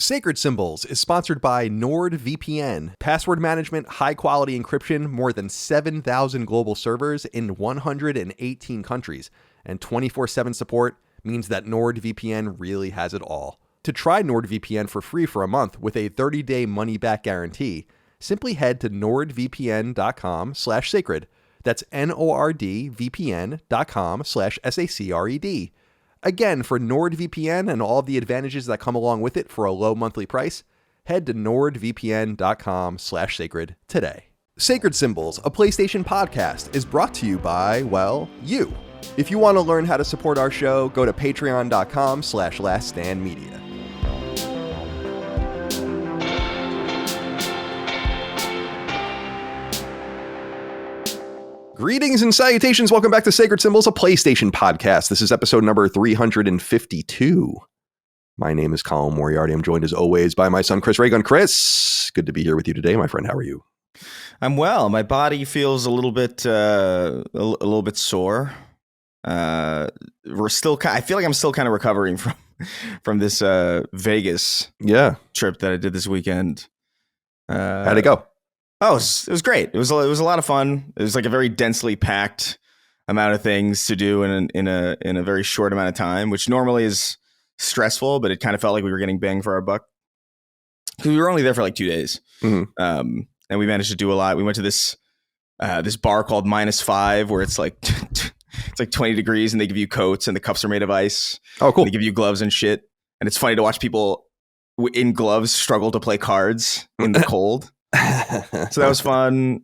Sacred Symbols is sponsored by NordVPN. Password management, high-quality encryption, more than 7,000 global servers in 118 countries, and 24/7 support means that NordVPN really has it all. To try NordVPN for free for a month with a 30-day money-back guarantee, simply head to nordvpn.com/sacred. That's nordvpn.com/sacred. Again, for NordVPN and all of the advantages that come along with it for a low monthly price, head to nordvpn.com/sacred today. Sacred Symbols, a PlayStation podcast, is brought to you by, well, you. If you want to learn how to support our show, go to patreon.com/laststandmedia. Greetings and salutations. Welcome back to Sacred Symbols, a PlayStation podcast. This is episode number 352. My name is Colin Moriarty. I'm joined as always by my son, Chris Raygun. Chris, good to be here with you today, my friend. How are you? I'm well. My body feels a little bit sore. I feel like I'm still kind of recovering from this Vegas trip that I did this weekend. How'd it go? Oh, it was great. It was a lot of fun. It was like a very densely packed amount of things to do in a very short amount of time, which normally is stressful, but it kind of felt like we were getting bang for our buck because we were only there for like 2 days. Mm-hmm. And we managed to do a lot. We went to this bar called -5 where it's like it's like 20 degrees and they give you coats and the cups are made of ice. Oh, cool. They give you gloves and shit. And it's funny to watch people in gloves struggle to play cards in the cold. So that was fun.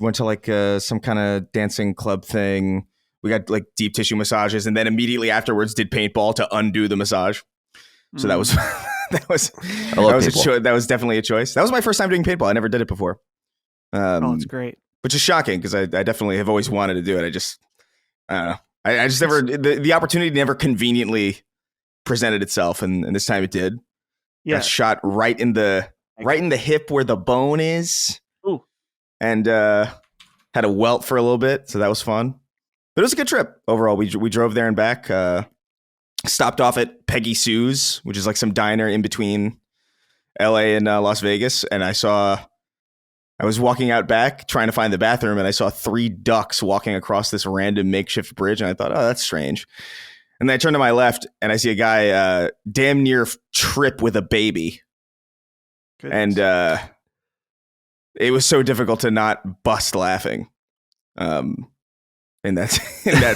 Went to like some kind of dancing club thing. We got like deep tissue massages, and then immediately afterwards did paintball to undo the massage. So that was that was definitely a choice. That was my first time doing paintball. I never did it before. It's great. Which is shocking because I definitely have always wanted to do it. I don't know. I just never the opportunity never conveniently presented itself, and this time it did. Yeah, got shot right in the hip where the bone is. Ooh. And had a welt for a little bit, so that was fun. But it was a good trip overall. We drove there and back. Stopped off at Peggy Sue's, which is like some diner in between LA and Las Vegas. And I was walking out back trying to find the bathroom, and I saw 3 ducks walking across this random makeshift bridge. And I thought, oh, that's strange. And then I turned to my left, and I see a guy damn near trip with a baby. Goodness. And it was so difficult to not bust laughing in that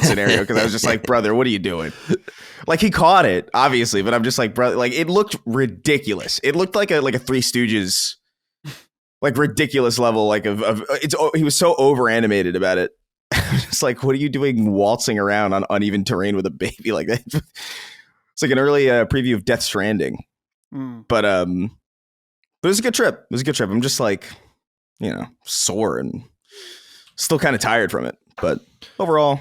scenario, because I was just like, brother, what are you doing? Like, he caught it, obviously, but I'm just like, brother, like, it looked ridiculous. It looked like a Three Stooges, like, ridiculous level, like he was so over animated about it. Just like, what are you doing waltzing around on uneven terrain with a baby like that? It's like an early preview of Death Stranding. But it was a good trip. I'm just like, sore and still kind of tired from it. But overall,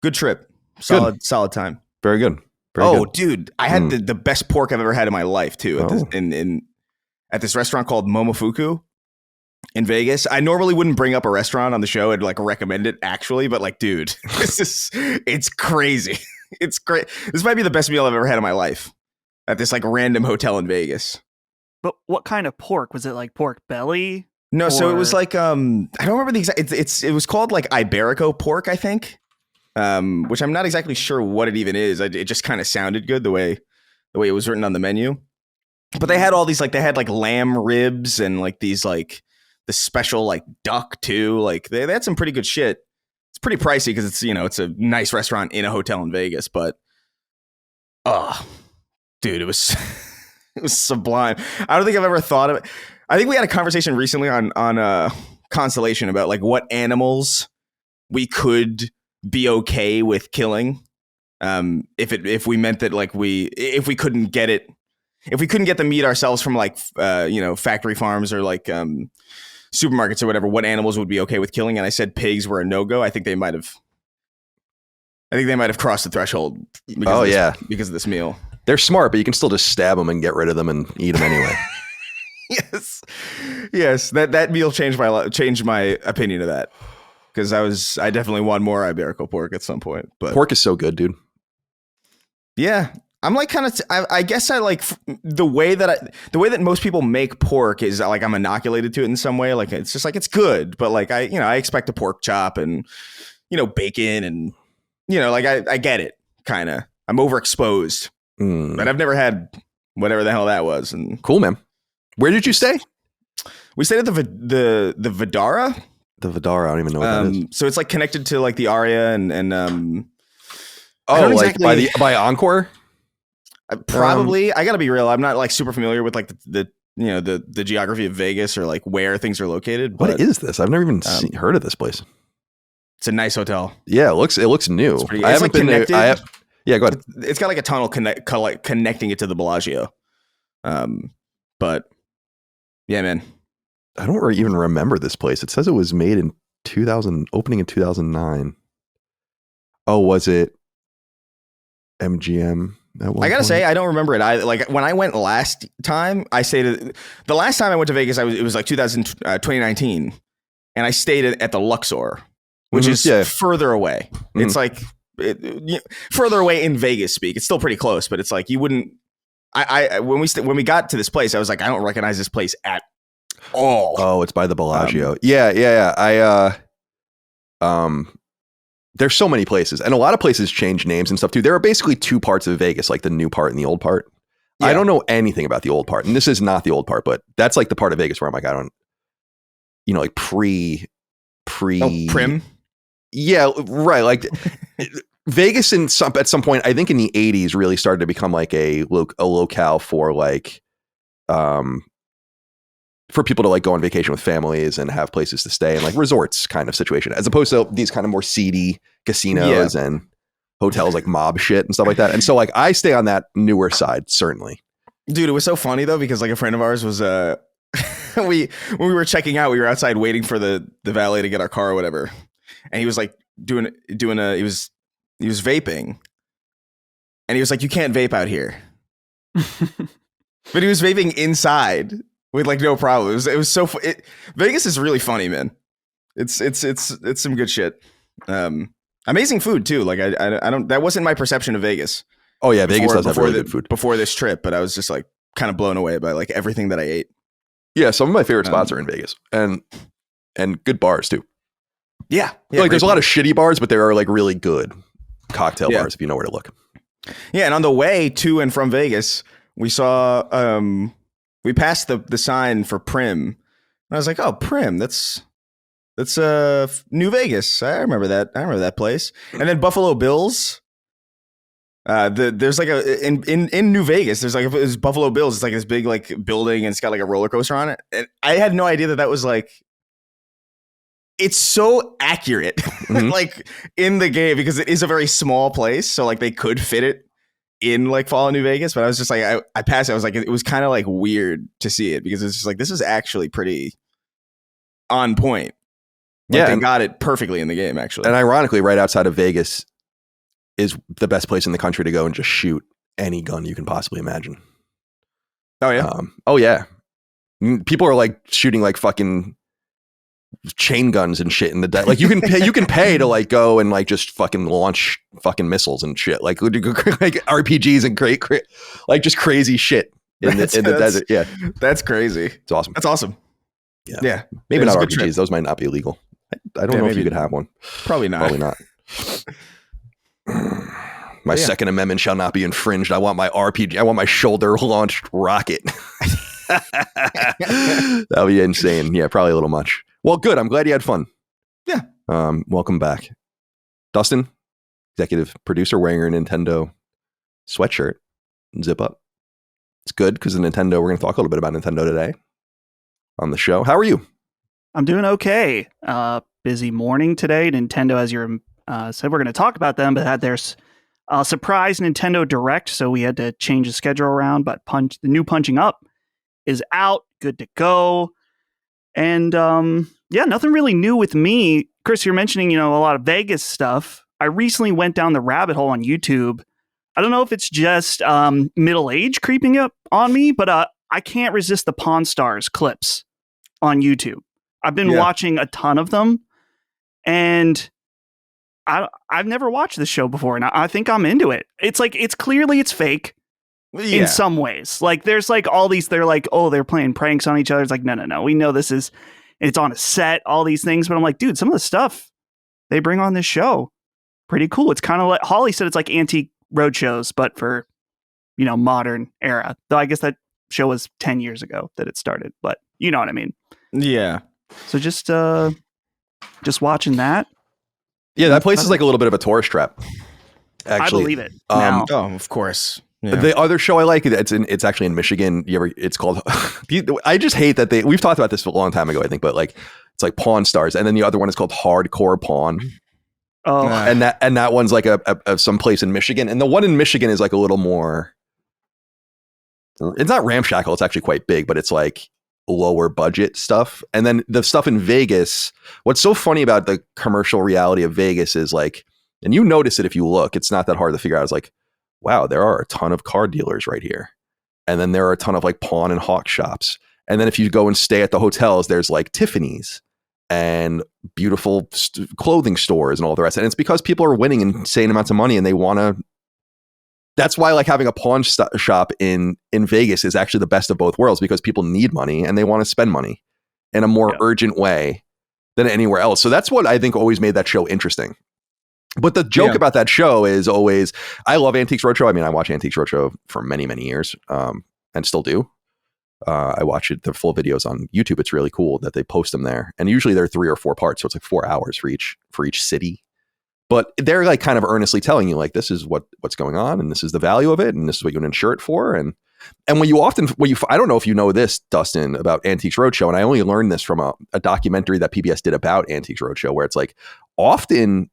good trip. Solid time. Very good. Dude, I had the best pork I've ever had in my life too. At this restaurant called Momofuku in Vegas. I normally wouldn't bring up a restaurant on the show and like recommend it actually, but like, dude, it's crazy. It's great. This might be the best meal I've ever had in my life at this like random hotel in Vegas. But what kind of pork? Was it like pork belly? No, so it was like I don't remember the exact. It was called like Iberico pork, I think, which I'm not exactly sure what it even is. It just kind of sounded good the way it was written on the menu. But they had all these like lamb ribs and like these like the special like duck too. Like they had some pretty good shit. It's pretty pricey because it's a nice restaurant in a hotel in Vegas, but dude, it was. It was sublime. I don't think I've ever thought of it. I think we had a conversation recently on Constellation about like what animals we could be okay with killing. If we meant that like if we couldn't get the meat ourselves from like factory farms or like supermarkets or whatever, what animals would be okay with killing? And I said pigs were a no-go. I think they might have crossed the threshold because of this meal. They're smart, but you can still just stab them and get rid of them and eat them anyway. Yes. That meal changed my opinion of that, because I definitely want more Iberico pork at some point. But pork is so good, dude. Yeah, I'm like kind of. I guess I like the way that most people make pork is like I'm inoculated to it in some way. Like it's just like it's good, but like I expect a pork chop and bacon and like I get it kind of. I'm overexposed, but I've never had whatever the hell that was. And cool, man. Where did you stay? We stayed at the Vidara. The Vidara. I don't even know what that is. So it's like connected to like the Aria and like by Encore. Probably. I gotta be real. I'm not like super familiar with like the geography of Vegas or like where things are located. But, what is this? I've never even heard of this place. It's a nice hotel. Yeah, it looks new. I haven't been there. Yeah, go ahead. It's got like a tunnel connecting it to the Bellagio. But yeah, man. I don't even remember this place. It says it was made in opening in 2009. Oh, was it MGM? I gotta say, I don't remember it. Like when I went last time, I stayed at the last time I went to Vegas. It was like 2019, and I stayed at the Luxor, which is further away. Mm-hmm. It's like further away in Vegas speak. It's still pretty close, but it's like you wouldn't. When we got to this place, I was like, I don't recognize this place at all. Oh, it's by the Bellagio. Yeah. There's so many places, and a lot of places change names and stuff too. There are basically two parts of Vegas, like the new part and the old part. Yeah. I don't know anything about the old part, and this is not the old part, but that's like the part of Vegas where I'm like, I don't, like pre prim. Yeah, right. Like Vegas at some point, I think in the 80s, really started to become like a locale for like, for people to like go on vacation with families and have places to stay and like resorts kind of situation, as opposed to these kind of more seedy casinos and hotels, like mob shit and stuff like that. And so like I stay on that newer side, certainly. Dude, it was so funny though, because like a friend of ours was when we were checking out, we were outside waiting for the valet to get our car or whatever, and he was like he was vaping, and he was like, you can't vape out here. But he was vaping inside with like no problem. It was so Vegas is really funny, man. It's some good shit. Amazing food too. Like I don't, that wasn't my perception of Vegas. Oh yeah, Vegas does have really good food before this trip, but I was just like kind of blown away by like everything that I ate. Yeah, some of my favorite spots are in Vegas, and good bars too. Yeah, like there's a lot of shitty bars, but there are like really good cocktail bars if you know where to look. Yeah, and on the way to and from Vegas, we saw we passed the sign for Prim, and I was like, oh, Prim, that's New Vegas. I remember that place. And then Buffalo Bills. There's like in New Vegas, there's like this Buffalo Bills. It's like this big like building, and it's got like a roller coaster on it. And I had no idea that was like. It's so accurate, like in the game, because it is a very small place. So like they could fit it in like Fallout New Vegas, but I was just like, I passed it. I was like, it was kind of like weird to see it, because it's just like, this is actually pretty on point. Like, they got it perfectly in the game, actually. And ironically, right outside of Vegas is the best place in the country to go and just shoot any gun you can possibly imagine. Oh yeah. Oh yeah. People are like shooting like fucking chain guns and shit in the day. Like you can pay to like go and like just fucking launch fucking missiles and shit, like RPGs and great like just crazy shit in the desert. Yeah, that's crazy. It's awesome. That's awesome. Yeah. Maybe not RPGs. Trip. Those might not be illegal. I don't know if you could have one. Probably not. My Second Amendment shall not be infringed. I want my RPG. I want my shoulder launched rocket. That would be insane. Yeah, probably a little much. Well, good. I'm glad you had fun. Yeah. Welcome back. Dustin, executive producer, wearing your Nintendo sweatshirt. Zip up. It's good because the Nintendo, we're going to talk a little bit about Nintendo today on the show. How are you? I'm doing okay. Busy morning today. Nintendo, as you said, we're going to talk about them, but had their surprise Nintendo Direct, so we had to change the schedule around, but the new Punching Up is out. Good to go. And nothing really new with me. Chris, you're mentioning, a lot of Vegas stuff. I recently went down the rabbit hole on YouTube. I don't know if it's just middle age creeping up on me, but I can't resist the Pawn Stars clips on YouTube. I've been watching a ton of them, and I've never watched this show before, and I think I'm into it. It's like, it's fake. in some ways. Like there's like all these, they're like, oh, they're playing pranks on each other. It's like, no. We know it's on a set, all these things. But I'm like, dude, some of the stuff they bring on this show, pretty cool. It's kind of like Holly said, it's like antique road shows, but for, modern era. Though I guess that show was 10 years ago that it started, but you know what I mean? Yeah. So just watching that. Yeah, that place is like a little bit of a tourist trap. Actually, I believe it. Now. Oh, of course. Yeah. The other show I like, it's actually in Michigan. It's called. I just hate that we've talked about this a long time ago, I think, but like it's like Pawn Stars, and then the other one is called Hardcore Pawn. Oh, and that one's like a some place in Michigan, and the one in Michigan is like a little more. It's not ramshackle. It's actually quite big, but it's like lower budget stuff. And then the stuff in Vegas. What's so funny about the commercial reality of Vegas is like, and you notice it if you look. It's not that hard to figure out. It's like, wow, there are a ton of car dealers right here. And then there are a ton of like pawn and hawk shops. And then if you go and stay at the hotels, there's like Tiffany's and beautiful clothing stores and all the rest. And it's because people are winning insane amounts of money and they want to. That's why like having a pawn shop in Vegas is actually the best of both worlds, because people need money and they want to spend money in a more urgent way than anywhere else. So that's what I think always made that show interesting. But the joke about that show is always, I love Antiques Roadshow. I mean, I watch Antiques Roadshow for many, many years and still do. I watch the full videos on YouTube. It's really cool that they post them there. And usually they're 3 or 4 parts. So it's like 4 hours for each city. But they're like kind of earnestly telling you like, this is what's going on and this is the value of it. And this is what you can insure it for. And I don't know if you know this, Dustin, about Antiques Roadshow. And I only learned this from a documentary that PBS did about Antiques Roadshow, where it's like often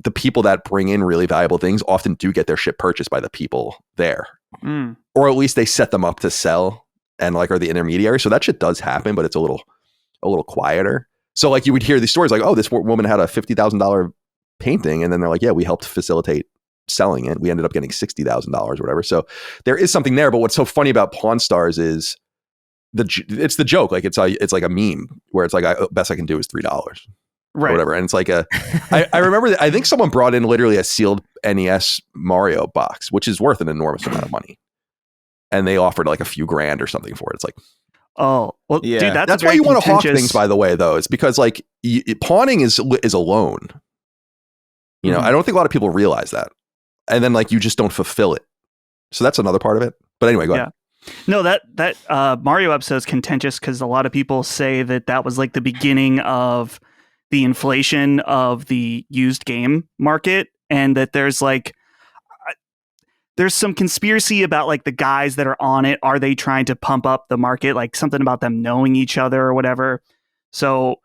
the people that bring in really valuable things often do get their shit purchased by the people there. Or at least they set them up to sell and like are the intermediary. So that shit does happen, but it's a little quieter. So like you would hear these stories like, oh, this woman had a $50,000 painting. And then they're like, yeah, we helped facilitate selling it. We ended up getting $60,000 or whatever. So there is something there. But what's so funny about Pawn Stars is it's the joke. Like it's like a meme where it's like, best I can do is $3. Right. Or whatever. And it's like I remember I think someone brought in literally a sealed NES Mario box, which is worth an enormous amount of money. And they offered like a few grand or something for it. It's like, oh, well, yeah. Dude, that's why you want to hawk things, by the way, though. It's because like pawning is a loan. You know, I don't think a lot of people realize that. And then like you just don't fulfill it. So that's another part of it. But anyway, go ahead. No, that Mario episode is contentious because a lot of people say that was like the beginning of the inflation of the used game market, and that there's some conspiracy about like the guys that are on it. Are they trying to pump up the market? Like something about them knowing each other or whatever. So,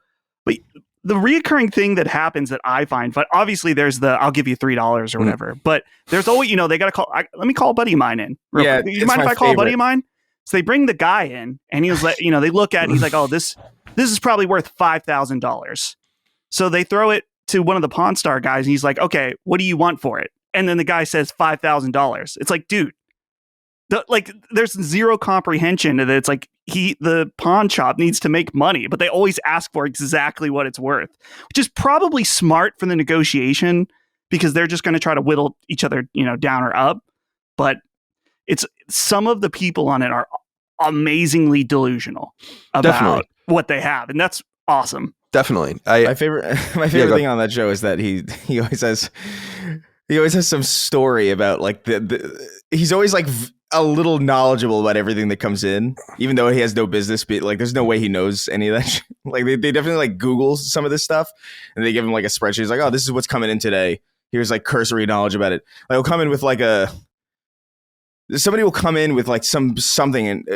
but the reoccurring thing that happens that I find, but obviously there's I'll give you $3 or whatever, but there's always, they got to call, let me call a buddy of mine in. Yeah. You mind if I call a buddy of mine? So they bring the guy in and he was like, they look at it and he's like, oh, this is probably worth $5,000. So they throw it to one of the Pawn Star guys and he's like, okay, what do you want for it? And then the guy says $5,000. It's like, dude, there's zero comprehension that it's like the pawn shop needs to make money, but they always ask for exactly what it's worth, which is probably smart for the negotiation because they're just going to try to whittle each other, down or up. But it's some of the people on it are amazingly delusional about what they have, and that's awesome. Definitely. My favorite thing on that show is that he always has some story about like he's always like a little knowledgeable about everything that comes in, even though he has no business. Like there's no way he knows any of that shit. Like they definitely like Google some of this stuff and they give him like a spreadsheet. He's like, oh, this is what's coming in today. Here's like cursory knowledge about it. Like he'll come in with like somebody will come in with like something and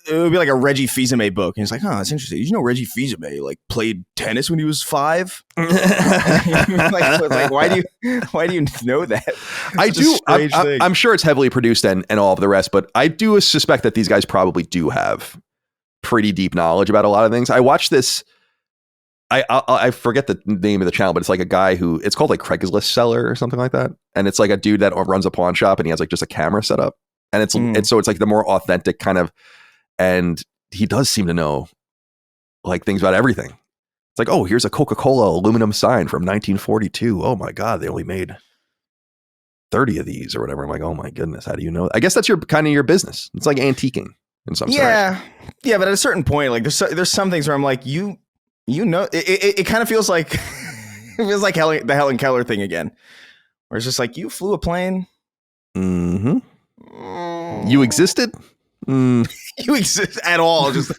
it would be like a Reggie Fils-Aimé book. And it's like, oh, that's interesting. Did you know Reggie Fils-Aimé like played tennis when he was 5? like, why do you know that? I do. I'm sure it's heavily produced and all of the rest, but I do suspect that these guys probably do have pretty deep knowledge about a lot of things. I watched this. I forget the name of the channel, but it's like a guy it's called like Craigslist Seller or something like that. And it's like a dude that runs a pawn shop and he has like just a camera set up. And and so it's like the more authentic kind of, and he does seem to know like things about everything. It's like, oh, here's a Coca-Cola aluminum sign from 1942. Oh my God, they only made 30 of these or whatever. I'm like, oh my goodness, how do you know? I guess that's your kind of your business. It's like antiquing in some sense. Yeah, but at a certain point, like there's some things where I'm like, you know, it kind of feels like it feels like the Helen Keller thing again, where it's just like, you flew a plane. Mm-hmm. You existed. You exist at all? Just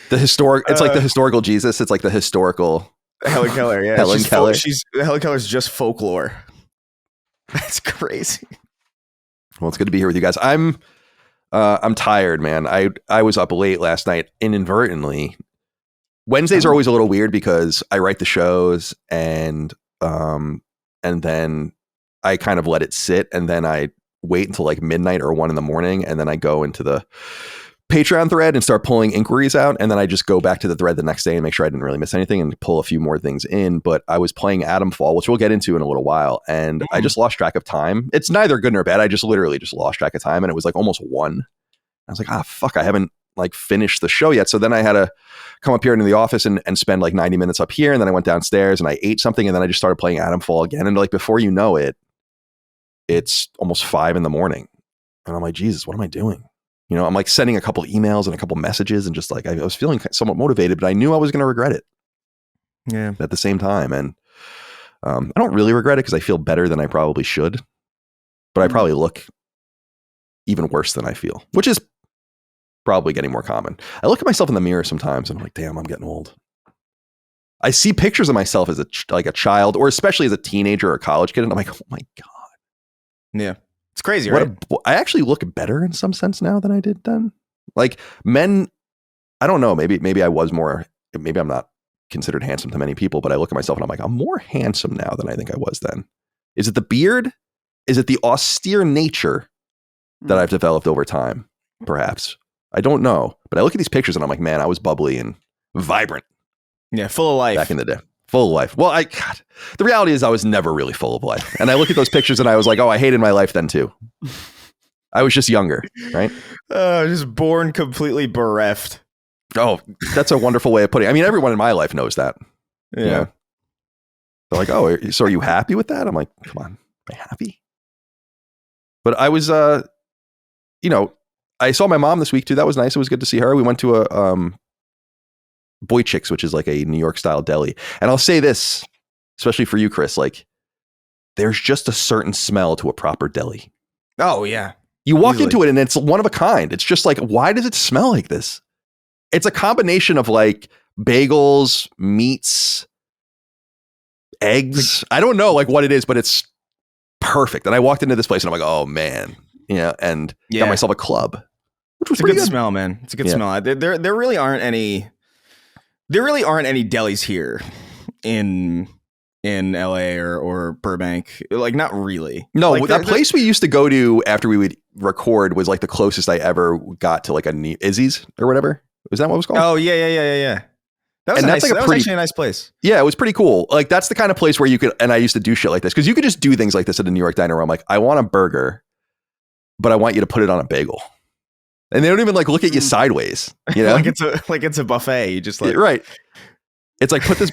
the historic. It's like the historical Jesus. It's like the historical Helen Keller. Yeah, Helen Keller. Helen Keller's just folklore. That's crazy. Well, it's good to be here with you guys. I'm tired, man. I was up late last night inadvertently. Wednesdays are always a little weird because I write the shows and then I kind of let it sit, and then I wait until like midnight or 1 a.m, and then I go into the Patreon thread and start pulling inquiries out, and then I just go back to the thread the next day and make sure I didn't really miss anything and pull a few more things in. But I was playing Atomfall, which we'll get into in a little while, and I just lost track of time. It's neither good nor bad. I just literally just lost track of time, and it was like almost 1. I was like, fuck, I haven't like finished the show yet. So then I had to come up here into the office and spend like 90 minutes up here, and then I went downstairs and I ate something, and then I just started playing Atomfall again, and like before you know it, it's almost 5 a.m, and I'm like, Jesus, what am I doing? You know, I'm like sending a couple emails and a couple messages, and just like I was feeling somewhat motivated, but I knew I was going to regret it. Yeah. At the same time, and I don't really regret it because I feel better than I probably should, but I probably look even worse than I feel, which is probably getting more common. I look at myself in the mirror sometimes, and I'm like, damn, I'm getting old. I see pictures of myself as a child, or especially as a teenager or a college kid, and I'm like, oh my God. Yeah. It's crazy, right? I actually look better in some sense now than I did then. Like men, I don't know, maybe I was more, maybe I'm not considered handsome to many people, but I look at myself and I'm like, I'm more handsome now than I think I was then. Is it the beard? Is it the austere nature that I've developed over time? Perhaps. I don't know. But I look at these pictures and I'm like, man, I was bubbly and vibrant. Yeah, full of life. Back in the day. Full of life. Well, the reality is I was never really full of life. And I look at those pictures and I was like, oh, I hated my life then too. I was just younger, right? Just born completely bereft. Oh, that's a wonderful way of putting it. I mean, everyone in my life knows that. Yeah. You know? They're like, oh, so are you happy with that? I'm like, come on, am I happy? But I was, I saw my mom this week too. That was nice. It was good to see her. We went to a Boy Chicks, which is like a New York style deli. And I'll say this, especially for you, Chris, like there's just a certain smell to a proper deli. Oh yeah. You walk into it and it's one of a kind. It's just like, why does it smell like this? It's a combination of like bagels, meats, eggs. I don't know like what it is, but it's perfect. And I walked into this place and I'm like, oh man, and got myself a club, which was pretty good smell, man. It's a good smell. There really aren't any delis here in LA or Burbank. Like not really. No, like that place we used to go to after we would record was like the closest I ever got to like a Izzy's or whatever. Was that what it was called? Oh yeah. That was nice. That was actually a nice place. Yeah, it was pretty cool. Like that's the kind of place where you could, and I used to do shit like this because you could just do things like this at a New York diner where I'm like, I want a burger, but I want you to put it on a bagel. And they don't even like look at you sideways, you know, like it's a buffet. You just like, right. It's like put this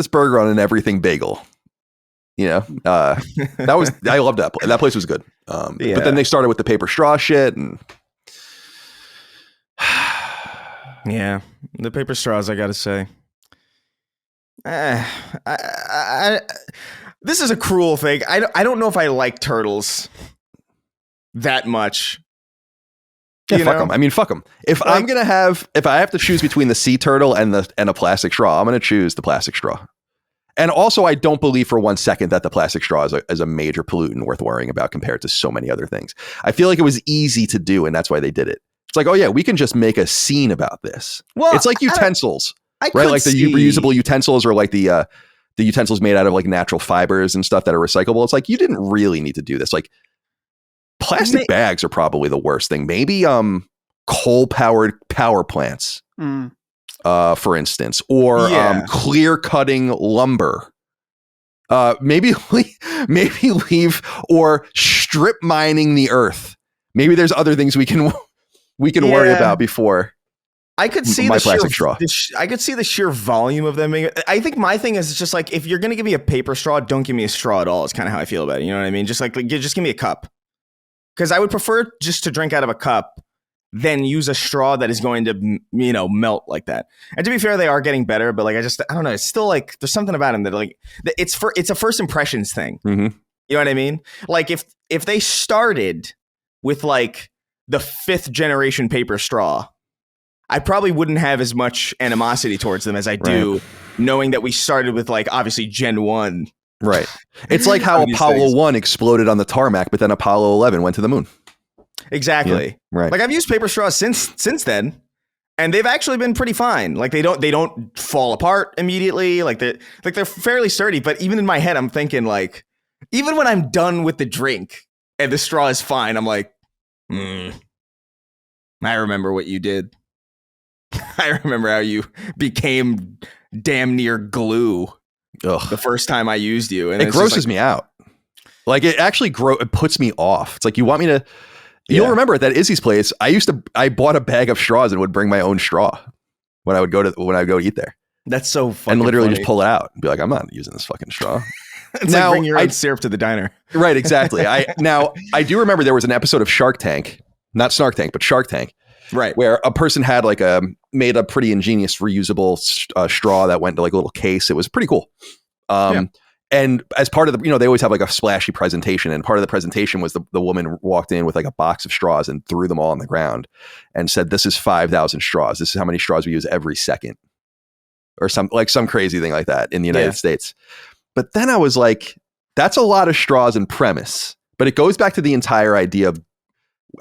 burger on an everything bagel. You know, I loved that place. That place was good. But then they started with the paper straw shit and yeah, the paper straws. I got to say, this is a cruel thing. I don't know if I like turtles that much. Yeah, fuck them. I mean, fuck them. If I have to choose between the sea turtle and a plastic straw, I'm going to choose the plastic straw. And also, I don't believe for 1 second that the plastic straw is a major pollutant worth worrying about compared to so many other things. I feel like it was easy to do, and that's why they did it. It's like, oh yeah, we can just make a scene about this. Well, it's like utensils, right? Like the reusable utensils, or like the utensils made out of like natural fibers and stuff that are recyclable. It's like you didn't really need to do this. Like plastic bags are probably the worst thing. Maybe coal-powered power plants, for instance, or clear cutting lumber. Maybe leave or strip mining the earth. Maybe there's other things we can worry about before. I could see my the sheer, plastic straw. I could see the sheer volume of them. I think my thing is, it's just like, if you're gonna give me a paper straw, don't give me a straw at all. Is kind of how I feel about it. You know what I mean? Just just give me a cup, because I would prefer just to drink out of a cup than use a straw that is going to, melt like that. And to be fair, they are getting better, but like, I don't know. It's still like, there's something about them that like, it's a first impressions thing. Mm-hmm. You know what I mean? Like if they started with like the 5th generation paper straw, I probably wouldn't have as much animosity towards them as I do knowing that we started with like obviously Gen 1. Right. It's like how Apollo 1 exploded on the tarmac, but then Apollo 11 went to the moon. Exactly. Yeah, right. Like I've used paper straws since then, and they've actually been pretty fine. Like they don't fall apart immediately. Like they're fairly sturdy, but even in my head I'm thinking like, even when I'm done with the drink and the straw is fine, I'm like, I remember what you did. I remember how you became damn near glue the first time I used you. And it grosses me out. Like it actually it puts me off. It's like, you want me to, you'll remember at that Izzy's place, I bought a bag of straws and would bring my own straw when I would go eat there. That's so fucking and literally funny. Just pull it out and be like, I'm not using this fucking straw. It's now, like bring your own syrup to the diner. Right, exactly. I do remember there was an episode of Shark Tank, not Snark Tank, but Shark Tank, right, where a person had made a pretty ingenious reusable straw that went to like a little case. It was pretty cool. And as part of the, they always have like a splashy presentation, and part of the presentation was the woman walked in with like a box of straws and threw them all on the ground and said, "This is 5,000 straws. This is how many straws we use every second," or some crazy thing like that in the United States. But then I was like, that's a lot of straws in premise, but it goes back to the entire idea of,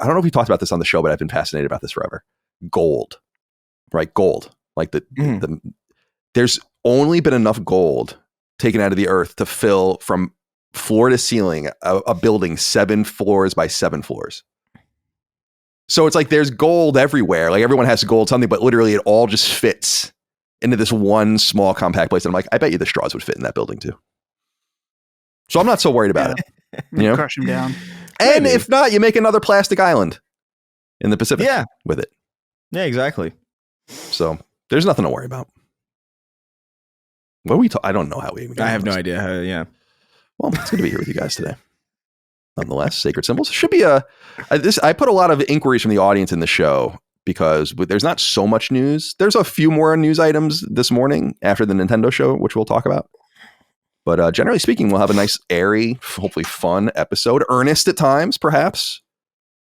I don't know if we talked about this on the show, but I've been fascinated about this forever. Gold, right? Gold. Like there's only been enough gold taken out of the earth to fill from floor to ceiling a building 7 floors by 7 floors. So it's like there's gold everywhere. Like everyone has gold something, but literally it all just fits into this one small compact place. And I'm like, I bet you the straws would fit in that building too. So I'm not so worried about it. Crush them down. And if not, you make another plastic island in the Pacific with it. Yeah, exactly. So there's nothing to worry about. What are we I don't know how we even got I have no idea how, Well, it's good to be here with you guys today. Nonetheless, Sacred Symbols should be I put a lot of inquiries from the audience in the show because there's not so much news. There's a few more news items this morning after the Nintendo show, which we'll talk about. But generally speaking, we'll have a nice, airy, hopefully fun episode. Earnest at times, perhaps.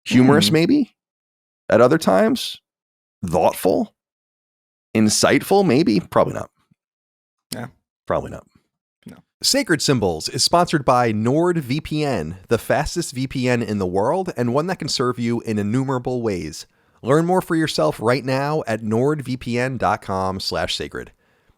Humorous, maybe. At other times. Thoughtful. Insightful, maybe. Probably not. Yeah. Probably not. No. Sacred Symbols is sponsored by NordVPN, the fastest VPN in the world and one that can serve you in innumerable ways. Learn more for yourself right now at nordvpn.com/sacred.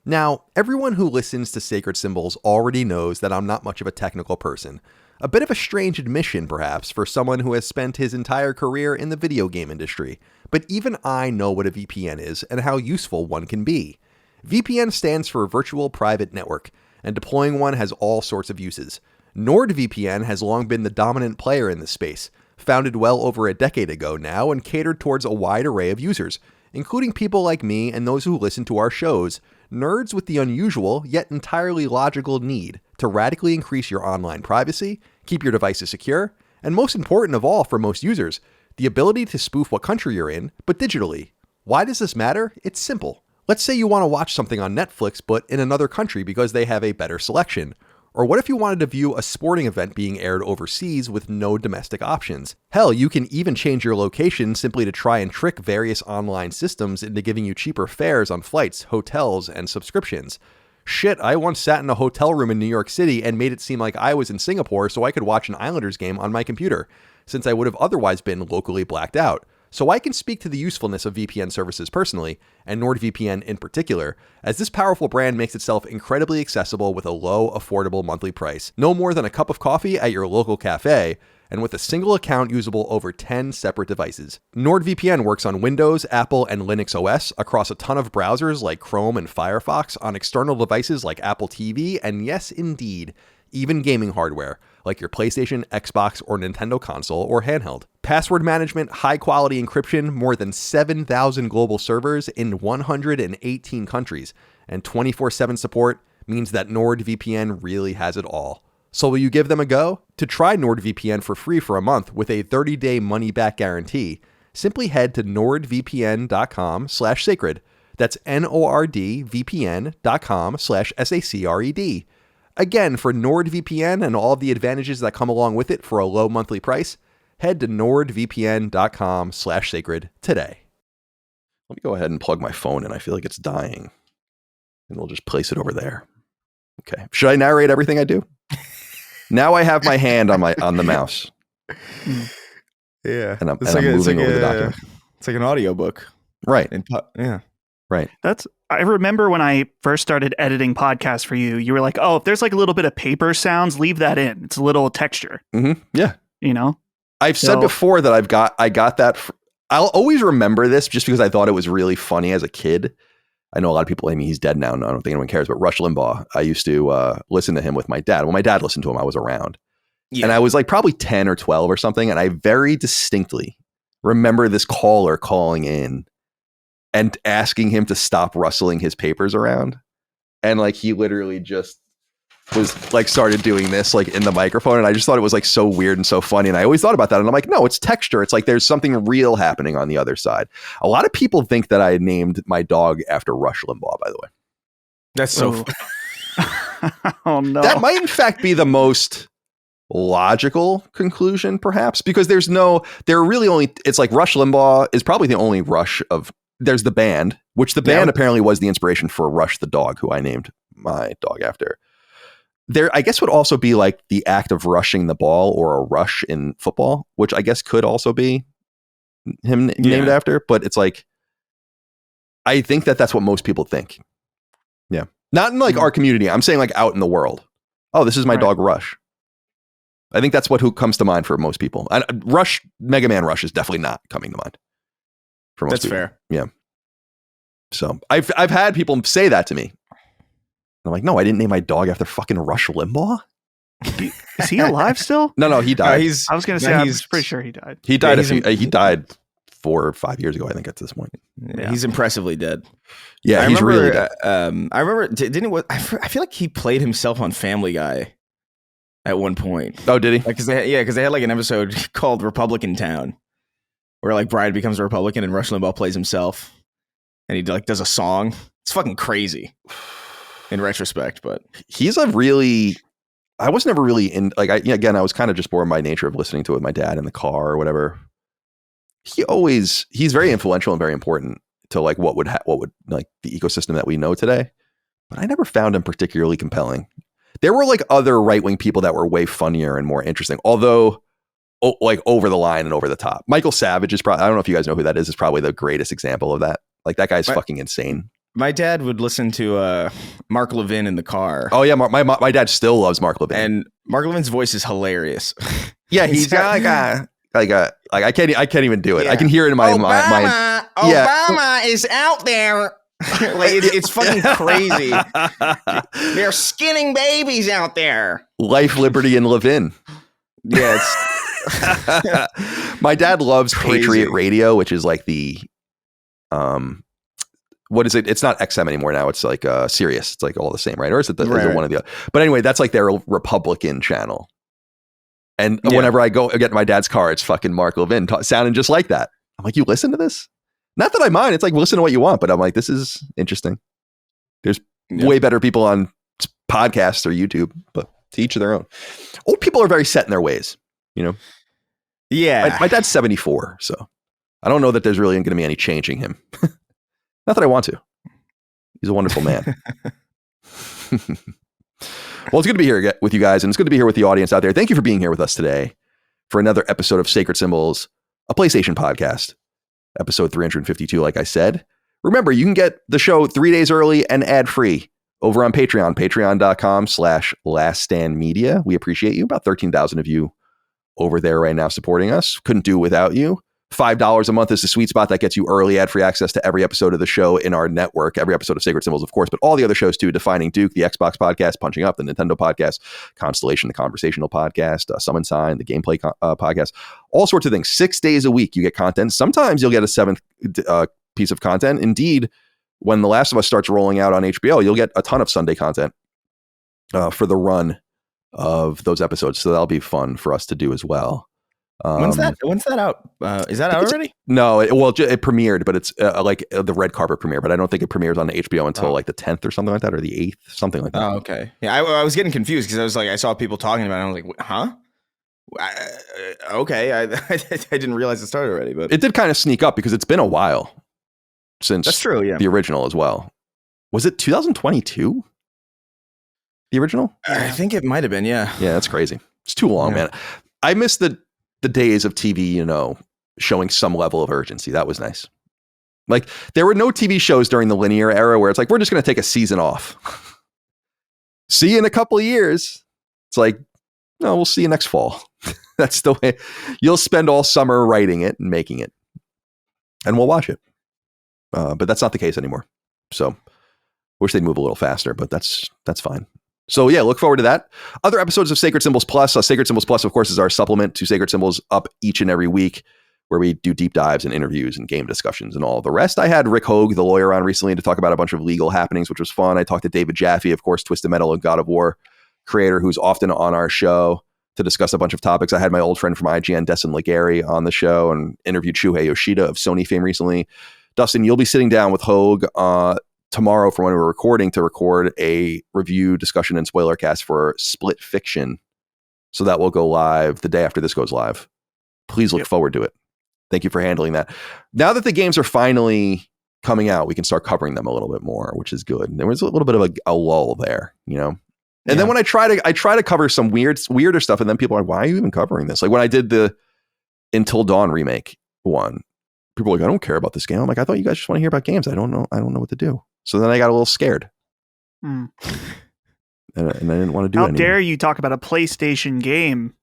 Now, everyone who listens to Sacred Symbols already knows that I'm not much of a technical person. A bit of a strange admission, perhaps, for someone who has spent his entire career in the video game industry. But even I know what a VPN is and how useful one can be. VPN stands for Virtual Private Network, and deploying one has all sorts of uses. NordVPN has long been the dominant player in this space, founded well over a decade ago now and catered towards a wide array of users, including people like me and those who listen to our shows, nerds with the unusual yet entirely logical need to radically increase your online privacy, keep your devices secure, and most important of all for most users, the ability to spoof what country you're in, but digitally. Why does this matter? It's simple. Let's say you want to watch something on Netflix, but in another country because they have a better selection. Or what if you wanted to view a sporting event being aired overseas with no domestic options? Hell, you can even change your location simply to try and trick various online systems into giving you cheaper fares on flights, hotels, and subscriptions. Shit, I once sat in a hotel room in New York City and made it seem like I was in Singapore so I could watch an Islanders game on my computer, since I would have otherwise been locally blacked out. So I can speak to the usefulness of VPN services personally, and NordVPN in particular, as this powerful brand makes itself incredibly accessible with a low, affordable monthly price, no more than a cup of coffee at your local cafe, and with a single account usable over 10 separate devices. NordVPN works on Windows, Apple, and Linux OS across a ton of browsers like Chrome and Firefox, on external devices like Apple TV, and yes, indeed, even gaming hardware, like your PlayStation, Xbox, or Nintendo console or handheld. Password management, high-quality encryption, more than 7,000 global servers in 118 countries, and 24/7 support means that NordVPN really has it all. So will you give them a go? To try NordVPN for free for a month with a 30-day money-back guarantee, simply head to nordvpn.com/sacred. That's nordvpn.com/sacred. Again, for NordVPN and all of the advantages that come along with it for a low monthly price, head to nordvpn.com/sacred today. Let me go ahead and plug my phone in. I feel like it's dying. And we'll just place it over there. Okay. Should I narrate everything I do? Now I have my hand on the mouse. Yeah. And I'm moving over the document. It's like an audiobook. Right. Yeah. Right. I remember when I first started editing podcasts for you, you were like, oh, if there's like a little bit of paper sounds, leave that in. It's a little texture. Mm-hmm. Yeah. You know? I've said before that I got that. I'll always remember this just because I thought it was really funny as a kid. I know a lot of people, I mean, he's dead now. No, I don't think anyone cares. But Rush Limbaugh, I used to listen to him with my dad. When my dad listened to him, I was around. Yeah. And I was like probably 10 or 12 or something. And I very distinctly remember this caller calling in and asking him to stop rustling his papers around. And like he literally just was like started doing this like in the microphone. And I just thought it was like so weird and so funny. And I always thought about that. And I'm like, no, it's texture. It's like there's something real happening on the other side. A lot of people think that I named my dog after Rush Limbaugh, by the way. That's so oh no. That might in fact be the most logical conclusion, perhaps, because it's like Rush Limbaugh is probably the only Rush of, there's the band, which the band apparently was the inspiration for Rush the dog, who I named my dog after. There, I guess, would also be like the act of rushing the ball or a rush in football, which I guess could also be him named after. But it's like, I think that's what most people think. Yeah. Not in like our community. I'm saying like out in the world. Oh, this is my dog Rush. I think that's who comes to mind for most people. Rush, Mega Man Rush is definitely not coming to mind. For most people. Fair. Yeah. So I've had people say that to me. I'm like, no, I didn't name my dog after fucking Rush Limbaugh. Is he alive still? No, he died. I was going to say, I'm pretty sure he died. He died. He died 4 or 5 years ago, I think, at this point. Yeah. He's impressively dead. Yeah, he's really dead. I remember. I feel like he played himself on Family Guy at one point. Oh, did he? Because they had like an episode called Republican Town, where like Bride becomes a Republican and Rush Limbaugh plays himself, and he like does a song. It's fucking crazy. In retrospect, but I was never really in, like, I was kind of just born by nature of listening to it with my dad in the car or whatever. He's very influential and very important to like what would like the ecosystem that we know today. But I never found him particularly compelling. There were like other right-wing people that were way funnier and more interesting, although like over the line and over the top. Michael Savage is probably, I don't know if you guys know who that is probably the greatest example of that. Like that guy's fucking insane. My dad would listen to Mark Levin in the car. Oh yeah, my dad still loves Mark Levin, and Mark Levin's voice is hilarious. Yeah, he's got I can't even do it. Yeah. I can hear it in my mind. Obama is out there. Like it's fucking crazy. They're skinning babies out there. Life, liberty, and Levin. Yes. My dad loves crazy. Patriot Radio, which is like the what is it? It's not XM anymore now. It's like Sirius. It's like all the same, right? Or is it, is it one of the other? But anyway, that's like their Republican channel. And whenever I go get in my dad's car, it's fucking Mark Levin sounding just like that. I'm like, you listen to this? Not that I mind. It's like, listen to what you want. But I'm like, this is interesting. There's way better people on podcasts or YouTube, but to each of their own. Old people are very set in their ways, you know? Yeah. My dad's 74, so I don't know that there's really going to be any changing him. Not that I want to. He's a wonderful man. Well, it's good to be here with you guys, and it's good to be here with the audience out there. Thank you for being here with us today for another episode of Sacred Symbols, a PlayStation podcast, episode 352, like I said. Remember, you can get the show 3 days early and ad-free over on Patreon, patreon.com/laststandmedia. We appreciate you. About 13,000 of you over there right now supporting us. Couldn't do without you. $5 a month is the sweet spot that gets you early ad-free access to every episode of the show in our network, every episode of Sacred Symbols, of course, but all the other shows too, Defining Duke, the Xbox podcast, Punching Up, the Nintendo podcast, Constellation, the Conversational podcast, Summon Sign, the Gameplay podcast, all sorts of things. 6 days a week you get content. Sometimes you'll get a seventh piece of content. Indeed, when The Last of Us starts rolling out on HBO, you'll get a ton of Sunday content for the run of those episodes. So that'll be fun for us to do as well. When's that out? Is that out already? No, it premiered, but it's like the red carpet premiere. But I don't think it premieres on HBO until like the 10th or something like that, or the 8th, something like that. Oh, okay. Yeah, I was getting confused because I was like, I saw people talking about it. And I was like, huh? Okay, I didn't realize it started already, but it did kind of sneak up because it's been a while since that's true. Yeah, the original as well. Was it 2022? The original? I think it might have been. Yeah. Yeah, that's crazy. It's too long, man. I miss the days of TV, showing some level of urgency. That was nice. Like, there were no TV shows during the linear era where it's like, we're just going to take a season off. See you in a couple of years. It's like, no, we'll see you next fall. That's the way. You'll spend all summer writing it and making it, and we'll watch it. But that's not the case anymore. So wish they'd move a little faster, but that's fine. So yeah, look forward to that. Other episodes of Sacred Symbols Plus. Sacred Symbols Plus, of course, is our supplement to Sacred Symbols, up each and every week, where we do deep dives and interviews and game discussions and all the rest. I had Rick Hogue, the lawyer, on recently to talk about a bunch of legal happenings, which was fun. I talked to David Jaffe, of course, Twisted Metal and God of War creator, who's often on our show to discuss a bunch of topics. I had my old friend from IGN, Dustin Legary, on the show and interviewed Shuhei Yoshida of Sony fame recently. Dustin, you'll be sitting down with Hogue tomorrow for when we're recording to record a review, discussion, and spoiler cast for Split Fiction. So that will go live the day after this goes live. Please look forward to it. Thank you for handling that. Now that the games are finally coming out, we can start covering them a little bit more, which is good. There was a little bit of a lull there, And then when I try to cover some weirder stuff, and then people are like, why are you even covering this? Like when I did the Until Dawn remake one, people are like, I don't care about this game. I'm like, I thought you guys just want to hear about games. I don't know what to do. So then I got a little scared. And I didn't want to do it anymore. How dare you talk about a PlayStation game?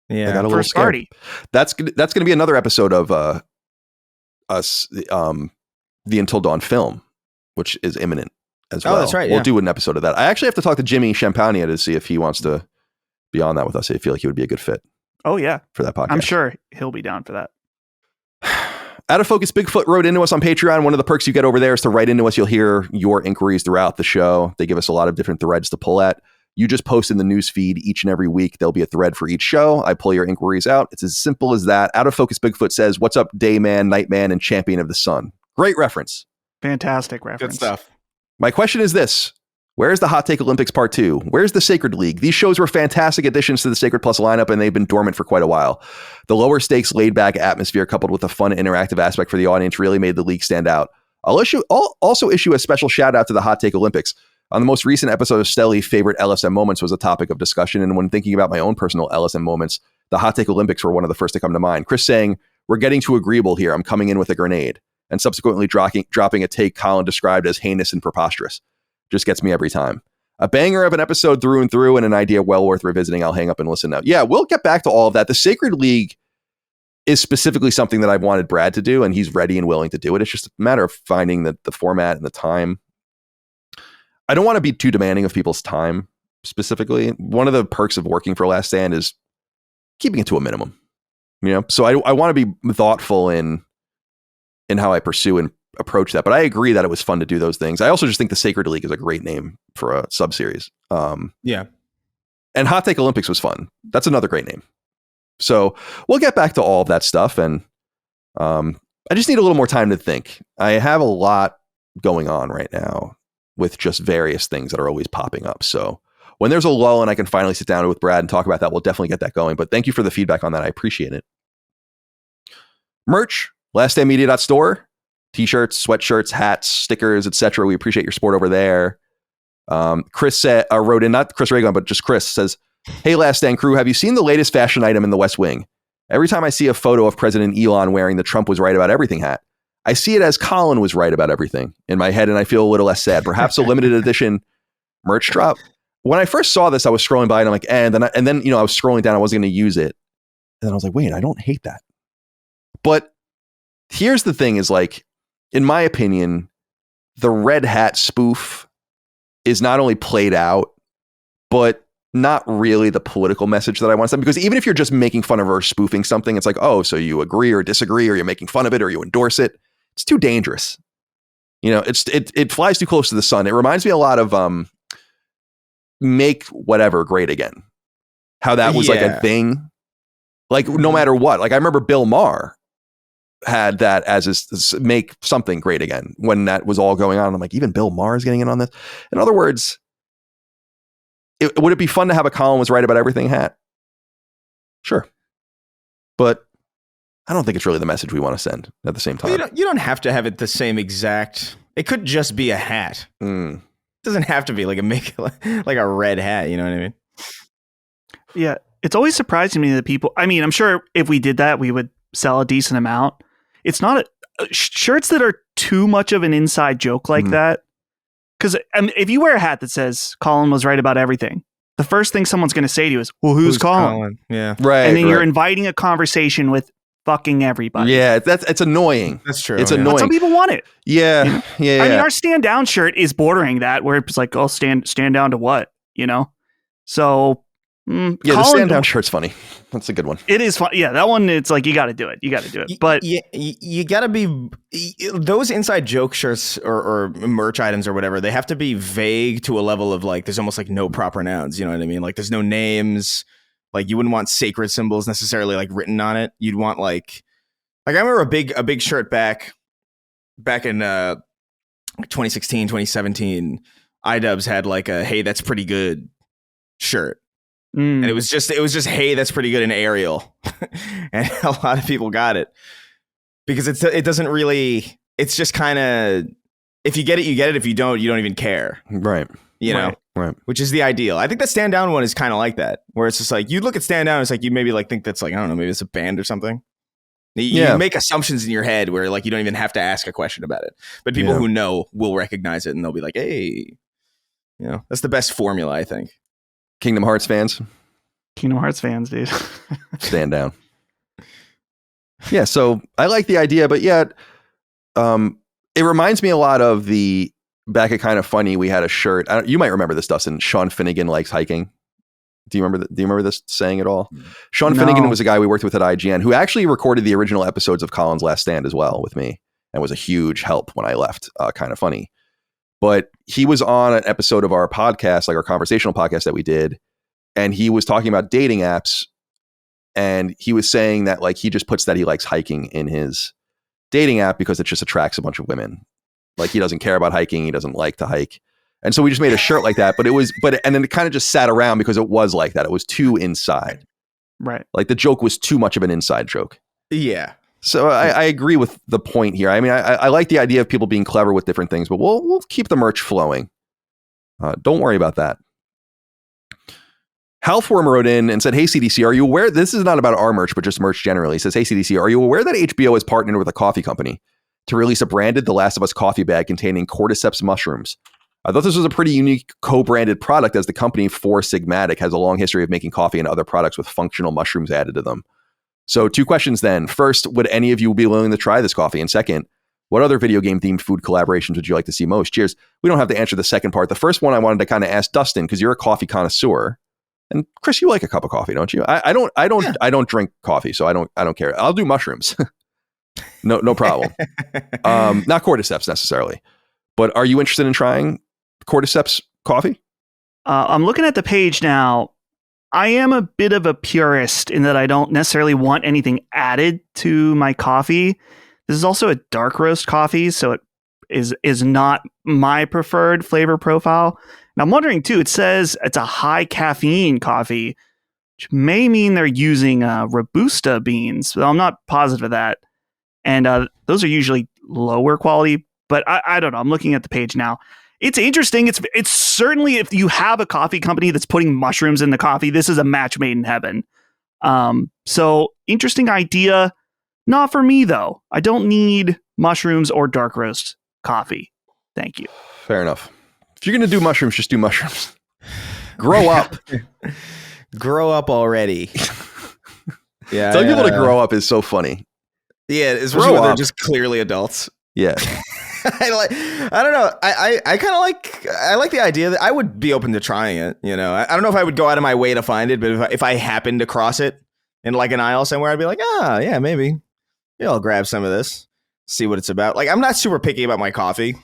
Yeah, I got a little scared. Party. That's going to be another episode of us, the Until Dawn film, which is imminent as well. Oh, that's right. We'll do an episode of that. I actually have to talk to Jimmy Champagne to see if he wants to be on that with us. I feel like he would be a good fit. Oh, yeah. For that podcast. I'm sure he'll be down for that. Out of Focus Bigfoot wrote into us on Patreon. One of the perks you get over there is to write into us. You'll hear your inquiries throughout the show. They give us a lot of different threads to pull at. You just post in the news feed each and every week. There'll be a thread for each show. I pull your inquiries out. It's as simple as that. Out of Focus Bigfoot says, "What's up, Dayman, Nightman, and Champion of the Sun?" Great reference. Fantastic reference. Good stuff. My question is this. Where's the Hot Take Olympics Part 2? Where's the Sacred League? These shows were fantastic additions to the Sacred Plus lineup, and they've been dormant for quite a while. The lower stakes, laid back atmosphere coupled with a fun interactive aspect for the audience really made the league stand out. I'll also issue a special shout out to the Hot Take Olympics. On the most recent episode of Stelly, favorite LSM moments was a topic of discussion, and when thinking about my own personal LSM moments, the Hot Take Olympics were one of the first to come to mind. Chris saying, "We're getting too agreeable here. I'm coming in with a grenade," and subsequently dropping a take Colin described as heinous and preposterous. Just gets me every time. A banger of an episode through and through, and an idea well worth revisiting. I'll hang up and listen now. Yeah, we'll get back to all of that. The Sacred League is specifically something that I've wanted Brad to do, and he's ready and willing to do it. It's just a matter of finding the format and the time. I don't want to be too demanding of people's time specifically. One of the perks of working for Last Stand is keeping it to a minimum. So I want to be thoughtful in how I pursue and approach that, but I agree that it was fun to do those things. I also just think the Sacred League is a great name for a sub-series. Yeah. And Hot Take Olympics was fun. That's another great name. So we'll get back to all of that stuff, and I just need a little more time to think. I have a lot going on right now with just various things that are always popping up. So when there's a lull and I can finally sit down with Brad and talk about that, we'll definitely get that going. But thank you for the feedback on that. I appreciate it. Merch, laststandmedia.store. T-shirts, sweatshirts, hats, stickers, etc. We appreciate your support over there. Chris wrote in, not Chris Reagan, but just Chris says, "Hey, Last Stand crew, have you seen the latest fashion item in the West Wing? Every time I see a photo of President Elon wearing the Trump was right about everything hat, I see it as Colin was right about everything in my head, and I feel a little less sad. Perhaps a limited edition merch drop." When I first saw this, I was scrolling by and I'm like, and then I was scrolling down. I wasn't going to use it. And then I was like, wait, I don't hate that. But here's the thing is like, in my opinion, the Red Hat spoof is not only played out, but not really the political message that I want to send. Because even if you're just making fun of or spoofing something, it's like, oh, so you agree or disagree, or you're making fun of it, or you endorse it. It's too dangerous. You know, it flies too close to the sun. It reminds me a lot of Make Whatever Great Again. How that was like a thing. Like no matter what. Like I remember Bill Maher had that as his Make Something Great Again when that was all going on. I'm like, even Bill Maher is getting in on this. In other words, would it be fun to have a Colin was right about everything hat? Sure. But I don't think it's really the message we want to send at the same time. Well, you don't have to have it the same exact. It could just be a hat. It doesn't have to be like a red hat. You know what I mean? Yeah. It's always surprising me that people, I mean, I'm sure if we did that, we would sell a decent amount. It's not shirts that are too much of an inside joke like that. Because if you wear a hat that says Colin was right about everything, the first thing someone's going to say to you is, well, who's Colin? Yeah. Right. And then you're inviting a conversation with fucking everybody. Yeah. It's annoying. That's true. It's annoying. But some people want it. Yeah. You know? Yeah. I mean, our stand down shirt is bordering that, where it's like, oh, stand down to what? You know? So, yeah, the stand down shirt's funny. That's a good one. It is fun. Yeah, that one, it's like, you got to do it. You got to do it. But you got to be, those inside joke shirts or merch items or whatever, they have to be vague to a level of like, there's almost like no proper nouns. You know what I mean? Like there's no names. Like you wouldn't want sacred symbols necessarily like written on it. You'd want like I remember a big shirt back in 2016, 2017, iDubbbz had like a, hey, that's pretty good shirt. And it was just, hey, that's pretty good in Arial. And a lot of people got it because it doesn't really, it's just kind of, if you get it, you get it. If you don't even care. Right. You know, right. Which is the ideal. I think the stand down one is kind of like that, where it's just like, you look at stand down, it's like, you maybe like think that's like, I don't know, maybe it's a band or something. You make assumptions in your head where like, you don't even have to ask a question about it, but people who know will recognize it and they'll be like, hey, you know, that's the best formula, I think. Kingdom Hearts fans, dude. Stand down. Yeah, so I like the idea, but yet it reminds me a lot of the back at Kind of Funny. We had a shirt. You might remember this, Dustin. Sean Finnegan likes hiking. Do you remember this saying at all? Sean Finnegan was a guy we worked with at IGN who actually recorded the original episodes of Colin's Last Stand as well with me and was a huge help when I left Kind of Funny. But he was on an episode of our podcast, like our conversational podcast that we did, and he was talking about dating apps, and he was saying that like he just puts that he likes hiking in his dating app because it just attracts a bunch of women. Like he doesn't care about hiking, he doesn't like to hike. And so we just made a shirt like that, and then it kind of just sat around because it was like that. It was too inside. Right. Like the joke was too much of an inside joke. Yeah. So I agree with the point here. I mean, I like the idea of people being clever with different things, but we'll keep the merch flowing. Don't worry about that. Halform wrote in and said, hey, CDC, are you aware? This is not about our merch, but just merch generally. He says, hey, CDC, are you aware that HBO has partnered with a coffee company to release a branded The Last of Us coffee bag containing cordyceps mushrooms? I thought this was a pretty unique co-branded product, as the company Four Sigmatic has a long history of making coffee and other products with functional mushrooms added to them. So 2 questions then. First, would any of you be willing to try this coffee? And second, what other video game themed food collaborations would you like to see most? Cheers. We don't have to answer the second part. The first one I wanted to kind of ask Dustin, because you're a coffee connoisseur. And Chris, you like a cup of coffee, don't you? I don't drink coffee, so I don't care. I'll do mushrooms. No problem. Not cordyceps necessarily. But are you interested in trying cordyceps coffee? I'm looking at the page now. I am a bit of a purist in that I don't necessarily want anything added to my coffee. This is also a dark roast coffee, so it is not my preferred flavor profile. And I'm wondering too, it says it's a high caffeine coffee, which may mean they're using Robusta beans. So I'm not positive of that. And those are usually lower quality, but I don't know. I'm looking at the page now. It's interesting. It's certainly, if you have a coffee company that's putting mushrooms in the coffee, this is a match made in heaven. So interesting idea. Not for me though. I don't need mushrooms or dark roast coffee. Thank you. Fair enough. If you're going to do mushrooms, just do mushrooms. Grow up. Grow up already. Yeah. Telling people to grow up is so funny. Yeah, especially Grow when they're up. just clearly adults. Yeah. I don't know. I kind of like the idea that I would be open to trying it. You know, I don't know if I would go out of my way to find it, but if I happened to cross it in like an aisle somewhere, I'd be like, yeah, maybe. Yeah, I'll grab some of this, see what it's about. Like, I'm not super picky about my coffee.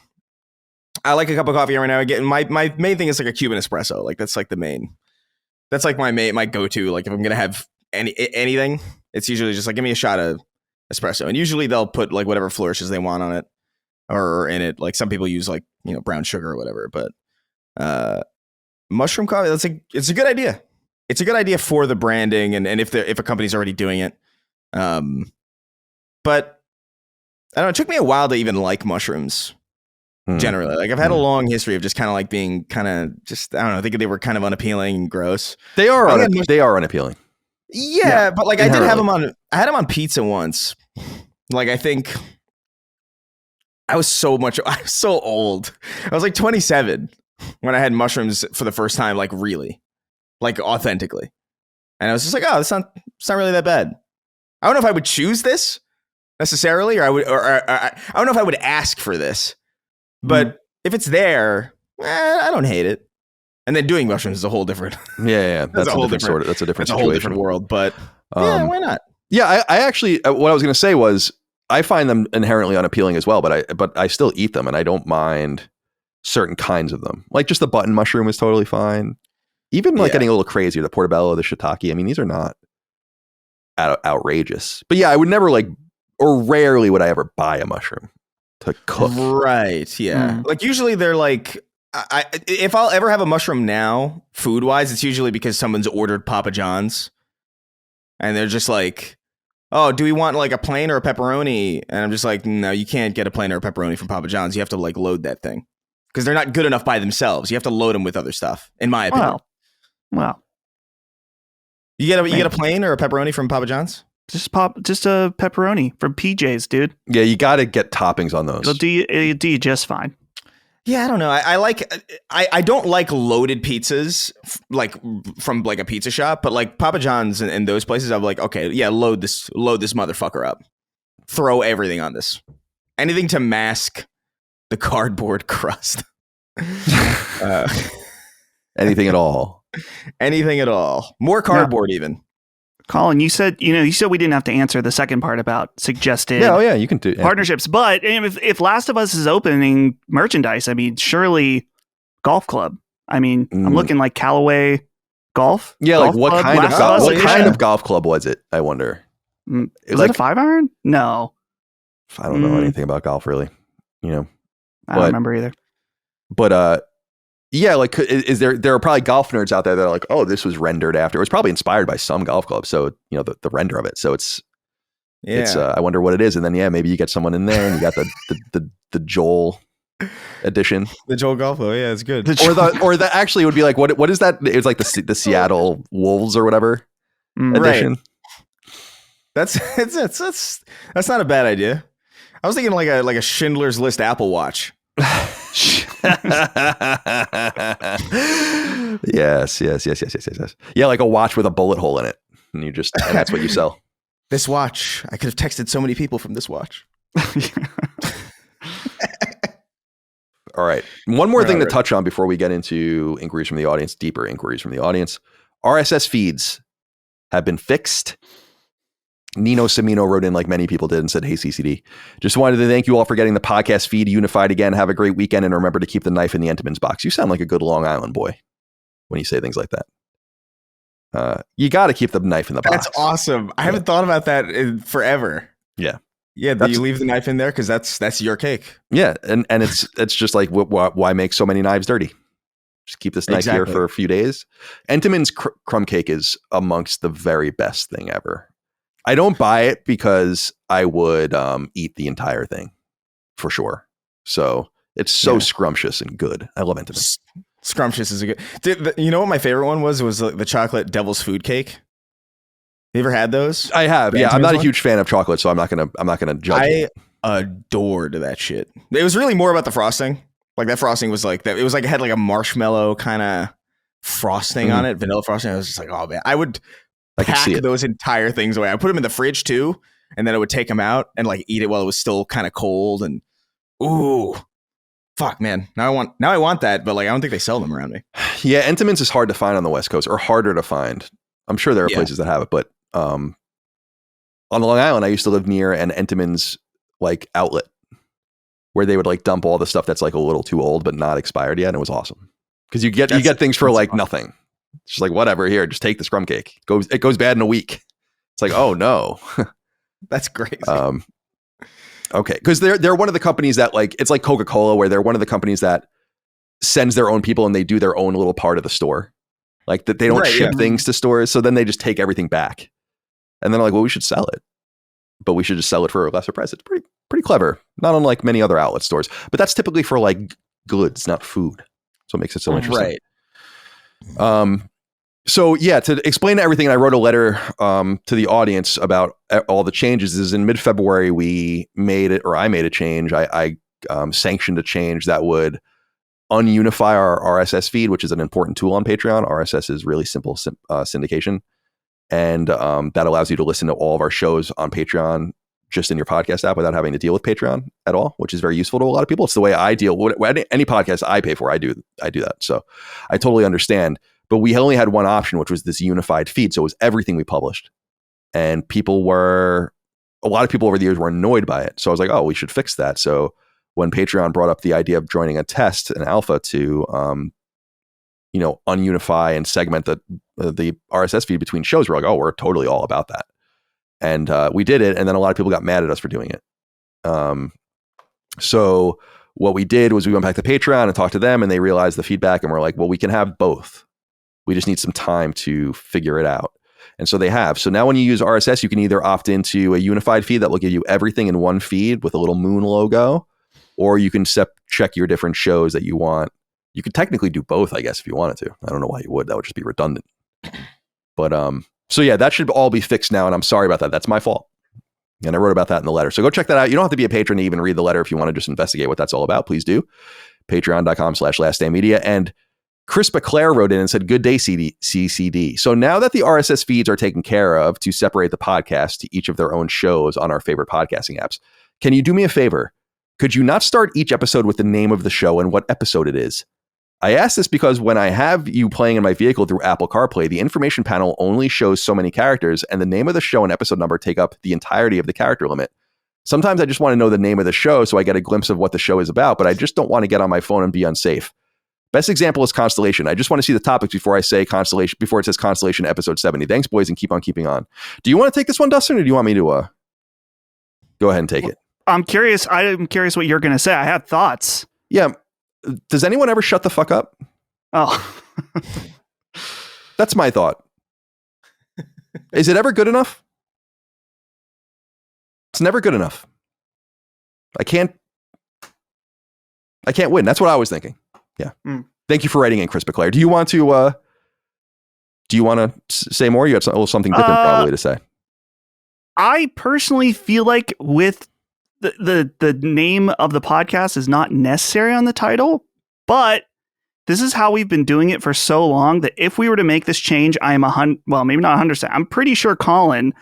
I like a cup of coffee every now and again. My main thing is like a Cuban espresso. Like that's like the main. That's like my go-to. Like if I'm gonna have anything, it's usually just like give me a shot of espresso, and usually they'll put like whatever flourishes they want on it. Or in it, like some people use like brown sugar or whatever, but mushroom coffee. It's a good idea. It's a good idea for the branding and if a company's already doing it. But I don't know. It took me a while to even like mushrooms. Generally, like I've had a long history of just kind of like being kind of just I don't know. I think they were kind of unappealing and gross. They are unappealing. Yeah, but like I did have them on. I had them on pizza once. Like I think. I was so old. I was like 27 when I had mushrooms for the first time, like really, like authentically. And I was just like, oh, it's not really that bad. I don't know if I would choose this necessarily, or I don't know if I would ask for this, but if it's there, I don't hate it. And then doing mushrooms is a whole different. Yeah. That's a whole different situation. A whole different world, but yeah, why not? Yeah, I actually, what I was going to say was, I find them inherently unappealing as well, but I still eat them and I don't mind certain kinds of them. Like just the button mushroom is totally fine. Even like getting a little crazier, the portobello, the shiitake. I mean, these are not outrageous. But yeah, I would never or rarely would I ever buy a mushroom to cook. Right. Yeah. Like usually they're like, if I'll ever have a mushroom now, food wise, it's usually because someone's ordered Papa John's and they're just like, oh, do we want like a plain or a pepperoni? And I'm just like, no, you can't get a plain or a pepperoni from Papa John's. You have to like load that thing because they're not good enough by themselves. You have to load them with other stuff, in my opinion. Well, you get a plain or a pepperoni from Papa John's? Just a pepperoni from PJ's, dude. Yeah, you got to get toppings on those. It'll do you just fine. Yeah, I don't know. I don't like loaded pizzas like from like a pizza shop, but like Papa John's and those places, I'm like, okay, yeah, load this motherfucker up. Throw everything on this. Anything to mask the cardboard crust. Anything at all. Anything at all. More cardboard even. Colin, you said we didn't have to answer the second part about suggested you can do partnerships. But if Last of Us is opening merchandise, I mean, surely golf club. I mean, I'm looking like Callaway Golf. Yeah, golf like what club, kind of golf club was it? I wonder. Was it a 5-iron? No, I don't know anything about golf really. I don't remember either. But yeah, like is there are probably golf nerds out there that are like, oh, this was rendered after. It was probably inspired by some golf club. So, the render of it. So it's I wonder what it is. And then, maybe you get someone in there and you got the Joel edition. The Joel golf club. Yeah, it's good. Or the actually would be like, what is that? It's like the Seattle Wolves or whatever edition. Right. That's not a bad idea. I was thinking like a Schindler's List Apple Watch. Yes. Yeah, like a watch with a bullet hole in it, and that's what you sell. This watch, I could have texted so many people from this watch. All right, one more thing to touch on before we get into inquiries from the audience, deeper inquiries from the audience. RSS feeds have been fixed. Nino Semino wrote in like many people did and said, hey, CCD, just wanted to thank you all for getting the podcast feed unified again. Have a great weekend and remember to keep the knife in the Entenmann's box. You sound like a good Long Island boy when you say things like that. You got to keep the knife in the box. That's awesome. I haven't thought about that in forever. Yeah. Yeah. Do you leave the knife in there? Because that's your cake. Yeah. And it's just like, why make so many knives dirty? Just keep this knife here for a few days. Entenmann's crumb cake is amongst the very best thing ever. I don't buy it because I would eat the entire thing for sure. So it's so scrumptious and good. I love Entenmann. Scrumptious is a good. Dude, you know what my favorite one was the chocolate devil's food cake. You ever had those? I have. Yeah, I'm not a huge fan of chocolate, so I'm not gonna judge it. I adored that shit. It was really more about the frosting. Like that frosting was like that. It was like it had like a marshmallow kind of frosting on it, vanilla frosting. I was just like, oh man, I would pack those entire things away. I put them in the fridge too, and then I would take them out and like eat it while it was still kind of cold. And ooh, fuck, man. Now I want that, but like I don't think they sell them around me. Yeah, Entenmann's is hard to find on the West Coast, or harder to find. I'm sure there are places that have it, but on the Long Island, I used to live near an Entenmann's like outlet where they would like dump all the stuff that's like a little too old but not expired yet, and it was awesome because you get things for like nothing. It's just like, whatever, here, just take the scrum cake. It goes bad in a week. It's like, oh no. That's crazy. Okay, because they're one of the companies that like, it's like Coca-Cola, where they're one of the companies that sends their own people and they do their own little part of the store. Like that they don't ship things to stores, so then they just take everything back. And then like, well, we should sell it, but we should just sell it for a lesser price. It's pretty clever, not unlike many other outlet stores. But that's typically for like goods, not food. So it makes it so interesting. Right. So yeah, to explain everything, I wrote a letter to the audience about all the changes. Is in mid-February I made a change. I sanctioned a change that would ununify our RSS feed, which is an important tool on Patreon. RSS is really simple syndication, and that allows you to listen to all of our shows on Patreon just in your podcast app without having to deal with Patreon at all, which is very useful to a lot of people. It's the way I deal with any podcast I pay for. I do that. So I totally understand. But we only had one option, which was this unified feed. So it was everything we published. And a lot of people over the years were annoyed by it. So I was like, oh, we should fix that. So when Patreon brought up the idea of joining a test, an alpha to, ununify and segment the RSS feed between shows, we're like, oh, we're totally all about that. And we did it. And then a lot of people got mad at us for doing it. So what we did was we went back to Patreon and talked to them, and they realized the feedback, and we're like, well, we can have both. We just need some time to figure it out. And so they have. So now when you use RSS, you can either opt into a unified feed that will give you everything in one feed with a little moon logo, or you can check your different shows that you want. You could technically do both, I guess, if you wanted to. I don't know why you would. That would just be redundant. But so yeah, that should all be fixed now. And I'm sorry about that. That's my fault. And I wrote about that in the letter. So go check that out. You don't have to be a patron to even read the letter. If you want to just investigate what that's all about, please do. Patreon.com/lastdaymedia. And Chris Baclair wrote in and said, good day, CCD. So now that the RSS feeds are taken care of to separate the podcast to each of their own shows on our favorite podcasting apps, can you do me a favor? Could you not start each episode with the name of the show and what episode it is? I ask this because when I have you playing in my vehicle through Apple CarPlay, the information panel only shows so many characters, and the name of the show and episode number take up the entirety of the character limit. Sometimes I just want to know the name of the show so I get a glimpse of what the show is about, but I just don't want to get on my phone and be unsafe. Best example is Constellation. I just want to see the topics before it says Constellation episode 70. Thanks, boys, and keep on keeping on. Do you want to take this one, Dustin, or do you want me to go ahead and take it? I'm curious what you're going to say. I have thoughts. Yeah. Does anyone ever shut the fuck up? Oh. That's my thought. Is it ever good enough? It's never good enough. I can't win. That's what I was thinking. Yeah. Thank you for writing in, Chris Baclair. Do you want to say more? You had something different probably to say. I personally feel like with the name of the podcast is not necessary on the title, but this is how we've been doing it for so long that if we were to make this change, maybe not 100%. I'm pretty sure Colin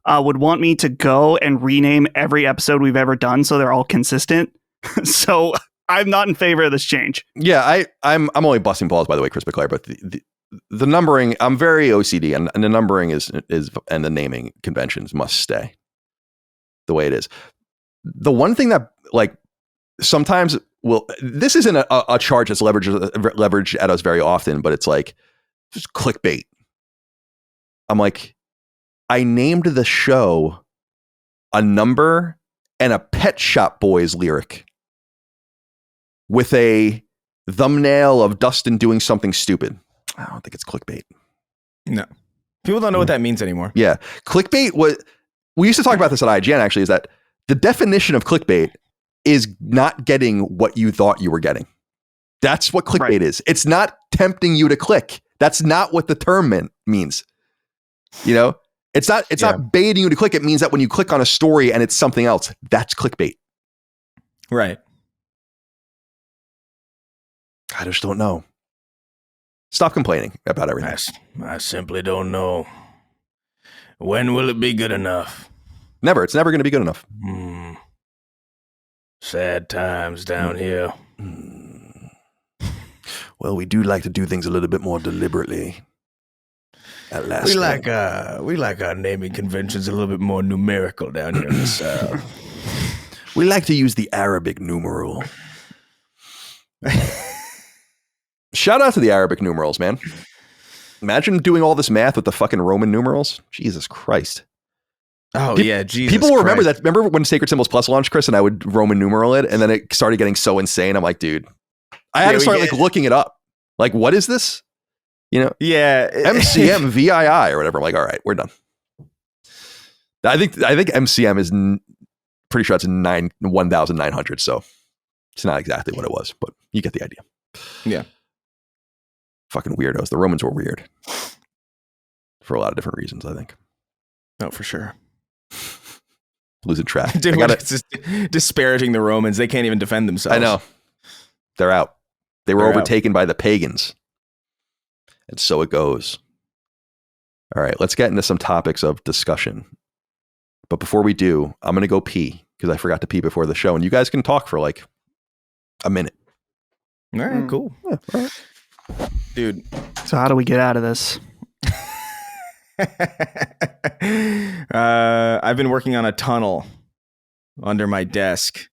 would want me to go and rename every episode we've ever done so they're all consistent. So I'm not in favor of this change. Yeah, I'm only busting balls, by the way, Chris Baclair, but the numbering, I'm very OCD, and the numbering is and the naming conventions must stay the way it is. The one thing that like sometimes this isn't a charge that's leveraged at us very often, but it's like just clickbait. I'm like, I named the show a number and a Pet Shop Boys lyric with a thumbnail of Dustin doing something stupid. I don't think it's clickbait. No. People don't know what that means anymore. Yeah. Clickbait we used to talk about this at IGN actually, is that the definition of clickbait is not getting what you thought you were getting. That's what clickbait is. It's not tempting you to click. That's not what the term means. You know, it's not baiting you to click. It means that when you click on a story and it's something else, that's clickbait. Right. I just don't know. Stop complaining about everything. I simply don't know. When will it be good enough? Never. It's never going to be good enough. Sad times down here. Well, we do like to do things a little bit more deliberately. At last, We like our naming conventions a little bit more numerical down here in the South. We like to use the Arabic numeral. Shout out to the Arabic numerals, man. Imagine doing all this math with the fucking Roman numerals. Jesus Christ. Oh, yeah, Jesus People will remember Christ. that. Remember when Sacred Symbols Plus launched, Chris, and I would Roman numeral it, and then it started getting so insane. I'm like, dude, I had to start like looking it up. Like, what is this? You know? Yeah. MCM VII or whatever. I'm like, all right, we're done. I think MCM is pretty sure it's 1,900. So it's not exactly what it was, but you get the idea. Yeah. Fucking weirdos. The Romans were weird for a lot of different reasons, I think. Oh, for sure. Losing track. Dude, it's just disparaging the Romans. They can't even defend themselves. I know. They're out. They're overtaken by the pagans. And so it goes. All right, let's get into some topics of discussion. But before we do, I'm going to go pee because I forgot to pee before the show. And you guys can talk for like a minute. All right, cool. Yeah, all right. Dude. So how do we get out of this? I've been working on a tunnel under my desk.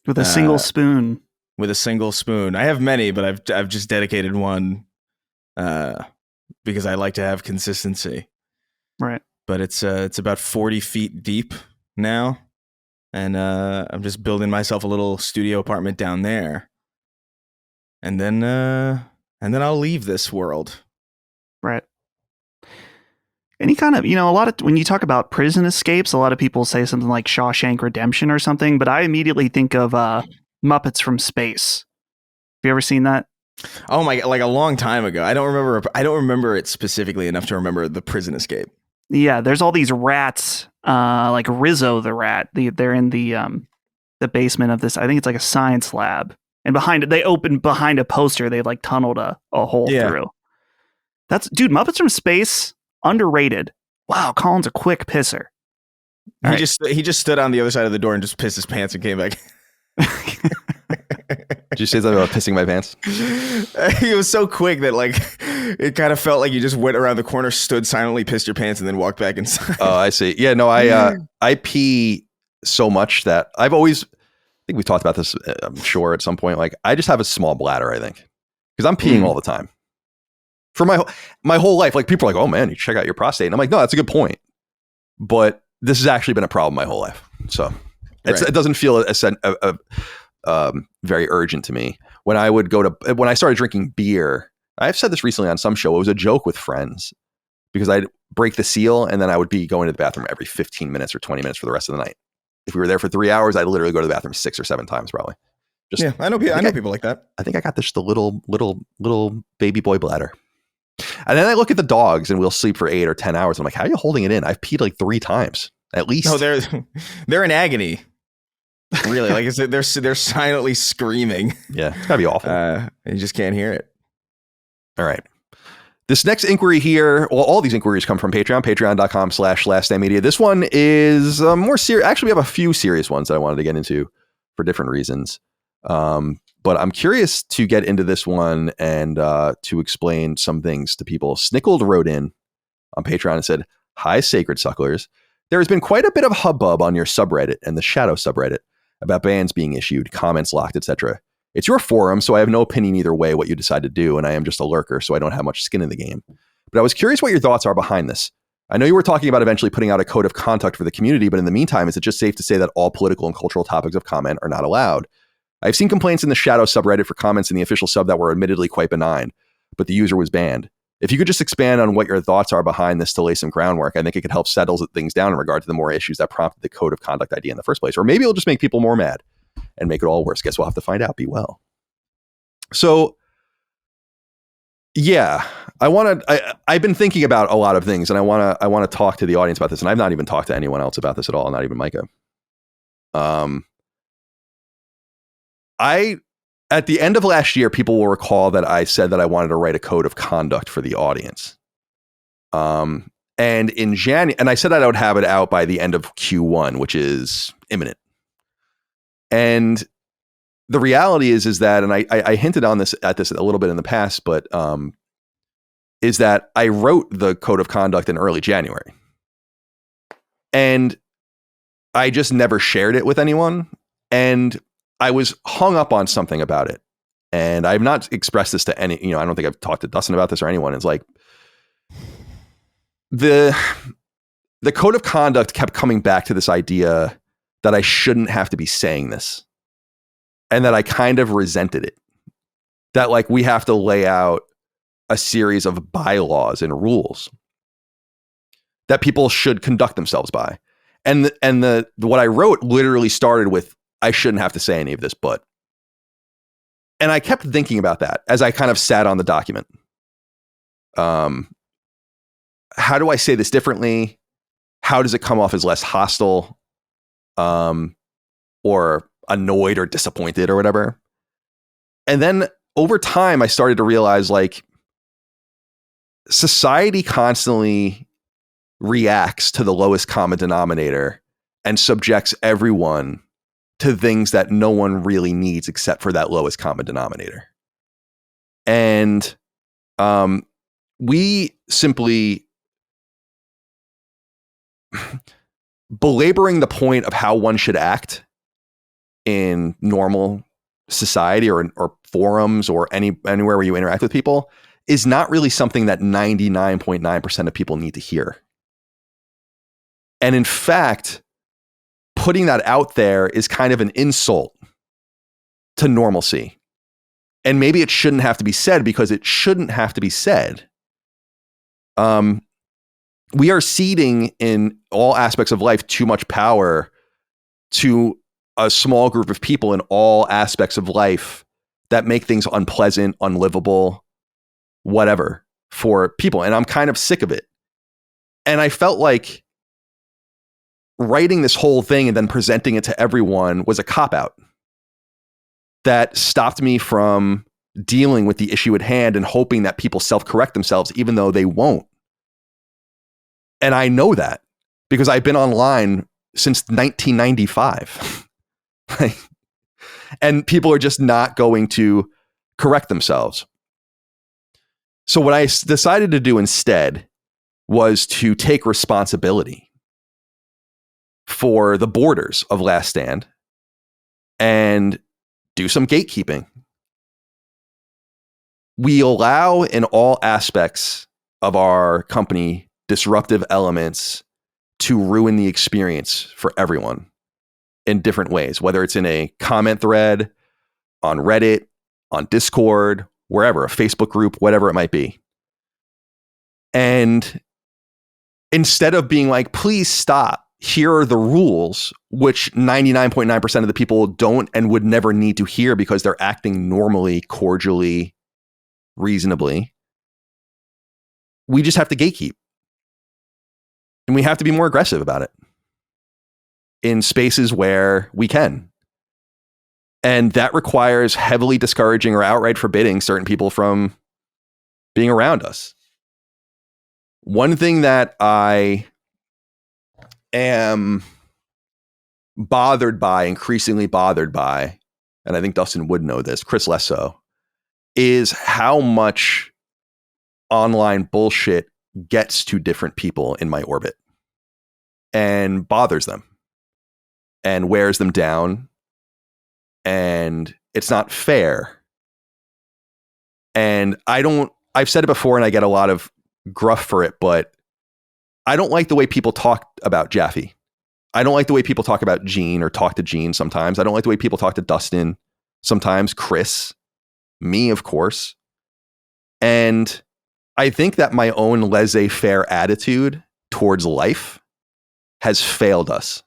With a single spoon. With a single spoon. I have many, but I've just dedicated one because I like to have consistency. Right. But it's about 40 feet deep now. And I'm just building myself a little studio apartment down there. And then I'll leave this world. Right. Any kind of, a lot of, when you talk about prison escapes, a lot of people say something like Shawshank Redemption or something, but I immediately think of Muppets from Space. Have you ever seen that? Oh my, like a long time ago. I don't remember it specifically enough to remember the prison escape. Yeah, there's all these rats, like Rizzo the rat. They're in the basement of this, I think it's like a science lab. And behind it, they opened behind a poster, they like tunneled a hole through. Dude, Muppets from Space, underrated. Wow, Colin's a quick pisser. He just stood on the other side of the door and just pissed his pants and came back. Did you say something about pissing my pants? He was so quick that like it kind of felt like you just went around the corner, stood silently, pissed your pants, and then walked back inside. Oh, I see. Yeah, no, I pee so much that I think we've talked about this, I'm sure, at some point. Like, I just have a small bladder, I think, because I'm peeing all the time. For my whole life, like people are like, oh man, you check out your prostate. And I'm like, no, that's a good point. But this has actually been a problem my whole life. So it doesn't feel very urgent to me. When I started drinking beer, I've said this recently on some show, it was a joke with friends because I'd break the seal and then I would be going to the bathroom every 15 minutes or 20 minutes for the rest of the night. If we were there for 3 hours, I'd literally go to the bathroom 6 or 7 times probably. I know people like that. I think I got just a little baby boy bladder. And then I look at the dogs and we'll sleep for 8 or 10 hours. I'm like, how are you holding it in? I've peed like 3 times at least. No, they're in agony. Really, like they're silently screaming. Yeah, it's gotta be awful. You just can't hear it. All right. This next inquiry here, well, all these inquiries come from Patreon, patreon.com/laststandmedia. This one is more serious. Actually, we have a few serious ones that I wanted to get into for different reasons. But I'm curious to get into this one and to explain some things to people. Snickled wrote in on Patreon and said, "Hi, Sacred Sucklers. There has been quite a bit of hubbub on your subreddit and the Shadow subreddit about bans being issued, comments locked, etc. It's your forum, so I have no opinion either way what you decide to do, and I am just a lurker, so I don't have much skin in the game. But I was curious what your thoughts are behind this. I know you were talking about eventually putting out a code of conduct for the community, but in the meantime, is it just safe to say that all political and cultural topics of comment are not allowed? I've seen complaints in the Shadow subreddit for comments in the official sub that were admittedly quite benign, but the user was banned. If you could just expand on what your thoughts are behind this to lay some groundwork, I think it could help settle things down in regard to the more issues that prompted the code of conduct idea in the first place. Or maybe it'll just make people more mad and make it all worse. Guess we'll have to find out. Be well." So, yeah, I've been thinking about a lot of things, and I want to talk to the audience about this. And I've not even talked to anyone else about this at all, not even Micah. At the end of last year, people will recall that I said that I wanted to write a code of conduct for the audience. And And in January, and I said that I would have it out by the end of Q1, which is imminent. And the reality is that, and I hinted on this at this a little bit in the past, but is that I wrote the code of conduct in early January. And I just never shared it with anyone. And I was hung up on something about it. And I've not expressed this to any, I don't think I've talked to Dustin about this or anyone. It's like the code of conduct kept coming back to this idea that I shouldn't have to be saying this. And that I kind of resented it. That like we have to lay out a series of bylaws and rules that people should conduct themselves by. And the what I wrote literally started with, I shouldn't have to say any of this, but. And I kept thinking about that as I kind of sat on the document. How do I say this differently? How does it come off as less hostile? Or annoyed or disappointed or whatever. And then over time, I started to realize like society constantly reacts to the lowest common denominator and subjects everyone to things that no one really needs except for that lowest common denominator. And we simply belaboring the point of how one should act in normal society or forums or anywhere where you interact with people is not really something that 99.9% of people need to hear. And in fact, putting that out there is kind of an insult to normalcy. And maybe it shouldn't have to be said because it shouldn't have to be said. We are ceding in all aspects of life too much power to a small group of people in all aspects of life that make things unpleasant, unlivable, whatever for people. And I'm kind of sick of it. And I felt like writing this whole thing and then presenting it to everyone was a cop-out that stopped me from dealing with the issue at hand and hoping that people self-correct themselves, even though they won't. And I know that because I've been online since 1995. And people are just not going to correct themselves. So what I decided to do instead was to take responsibility for the borders of Last Stand and do some gatekeeping. We allow in all aspects of our company disruptive elements to ruin the experience for everyone in different ways, whether it's in a comment thread, on Reddit, on Discord, wherever, a Facebook group, whatever it might be. And instead of being like, please stop, here are the rules, which 99.9% of the people don't and would never need to hear because they're acting normally, cordially, reasonably, we just have to gatekeep. And we have to be more aggressive about it in spaces where we can. And that requires heavily discouraging or outright forbidding certain people from being around us. One thing that I am increasingly bothered by, and I think Dustin would know this, Chris less so, is how much online bullshit gets to different people in my orbit and bothers them and wears them down. And it's not fair. And I've said it before and I get a lot of gruff for it, but I don't like the way people talk about Jaffe. I don't like the way people talk about Gene or talk to Gene sometimes. I don't like the way people talk to Dustin sometimes, Chris, me, of course. And I think that my own laissez-faire attitude towards life has failed us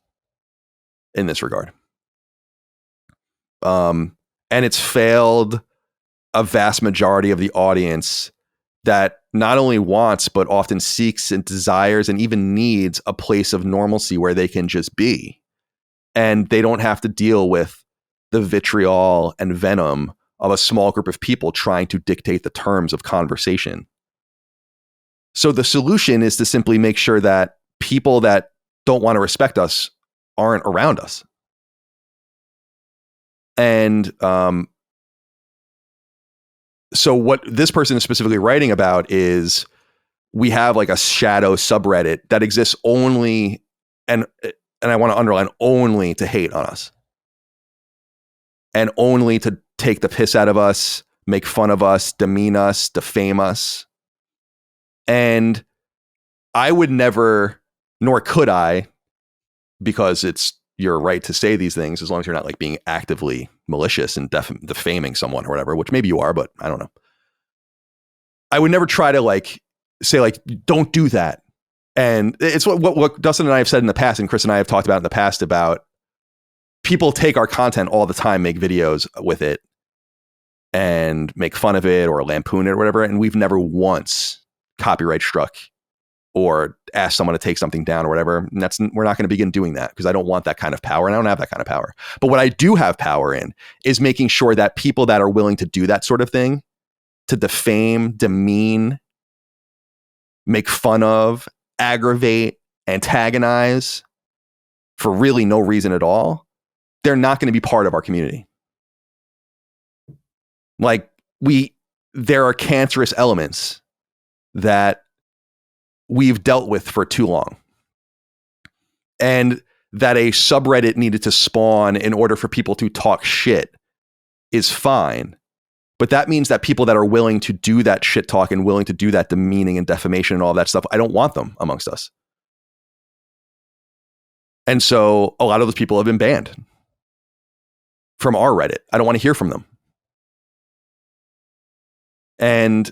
in this regard. And it's failed a vast majority of the audience that not only wants, but often seeks and desires and even needs a place of normalcy where they can just be. And they don't have to deal with the vitriol and venom of a small group of people trying to dictate the terms of conversation. So the solution is to simply make sure that people that don't want to respect us aren't around us. And so what this person is specifically writing about is we have like a shadow subreddit that exists only, and I want to underline, only to hate on us. And only to take the piss out of us, make fun of us, demean us, defame us. And I would never, nor could I, because it's your right to say these things as long as you're not like being actively malicious and defaming someone or whatever, which maybe you are, but I don't know. I would never try to like say like, don't do that. And it's what Dustin and I have said in the past, and Chris and I have talked about in the past, about people take our content all the time, make videos with it and make fun of it or lampoon it or whatever. And we've never once copyright struck or asked someone to take something down or whatever. And we're not going to begin doing that because I don't want that kind of power, and I don't have that kind of power. But what I do have power in is making sure that people that are willing to do that sort of thing, to defame, demean, make fun of, aggravate, antagonize for really no reason at all, they're not going to be part of our community. Like there are cancerous elements that we've dealt with for too long. And that a subreddit needed to spawn in order for people to talk shit is fine. But that means that people that are willing to do that shit talk and willing to do that demeaning and defamation and all that stuff, I don't want them amongst us. And so a lot of those people have been banned from our Reddit. I don't want to hear from them. And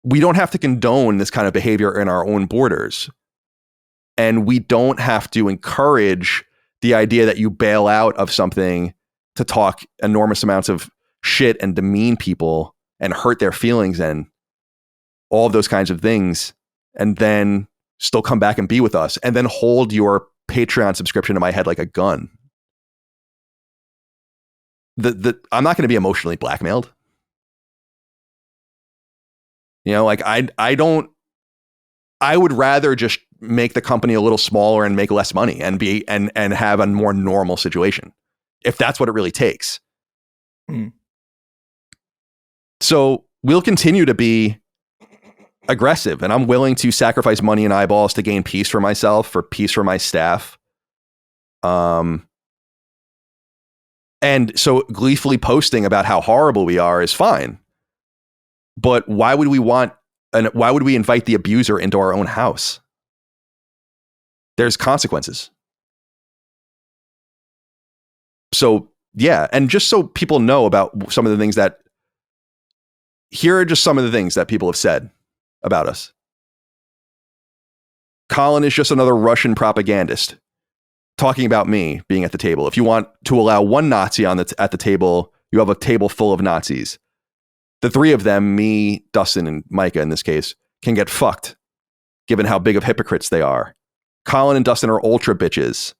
we don't have to condone this kind of behavior in our own borders. And we don't have to encourage the idea that you bail out of something to talk enormous amounts of shit and demean people and hurt their feelings and all of those kinds of things, and then still come back and be with us and then hold your Patreon subscription to my head like a gun. I'm not going to be emotionally blackmailed. You know, like I would rather just make the company a little smaller and make less money and and have a more normal situation, if that's what it really takes. So we'll continue to be aggressive, and I'm willing to sacrifice money and eyeballs to gain peace for myself, for peace for my staff. And so gleefully posting about how horrible we are is fine. But why would we invite the abuser into our own house? There's consequences. So, yeah. And just so people know about some of the things here are just some of the things that people have said about us. Colin is just another Russian propagandist talking about me being at the table. If you want to allow one Nazi at the table, you have a table full of Nazis. The three of them, me, Dustin, and Micah in this case, can get fucked, given how big of hypocrites they are. Colin and Dustin are ultra bitches.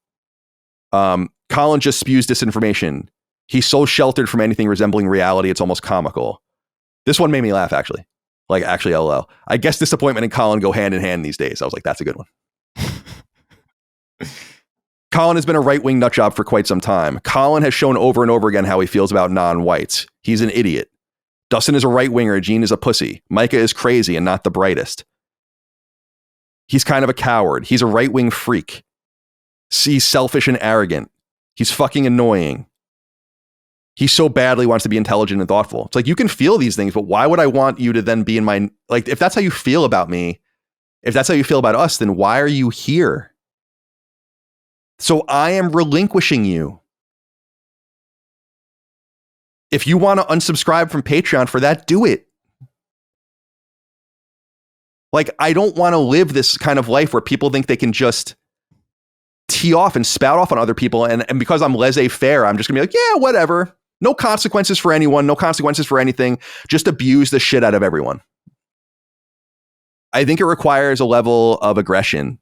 Colin just spews disinformation. He's so sheltered from anything resembling reality, it's almost comical. This one made me laugh, actually. Like, actually, LOL. I guess disappointment and Colin go hand in hand these days. I was like, that's a good one. Colin has been a right-wing nutjob for quite some time. Colin has shown over and over again how he feels about non-whites. He's an idiot. Dustin is a right-winger. Gene is a pussy. Micah is crazy and not the brightest. He's kind of a coward. He's a right-wing freak. He's selfish and arrogant. He's fucking annoying. He so badly wants to be intelligent and thoughtful. It's like, you can feel these things, but why would I want you to then be in my... Like, if that's how you feel about me, if that's how you feel about us, then why are you here? So I am relinquishing you. If you want to unsubscribe from Patreon for that, do it. Like, I don't want to live this kind of life where people think they can just tee off and spout off on other people. And because I'm laissez-faire, I'm just gonna be like, yeah, whatever. No consequences for anyone. No consequences for anything. Just abuse the shit out of everyone. I think it requires a level of aggression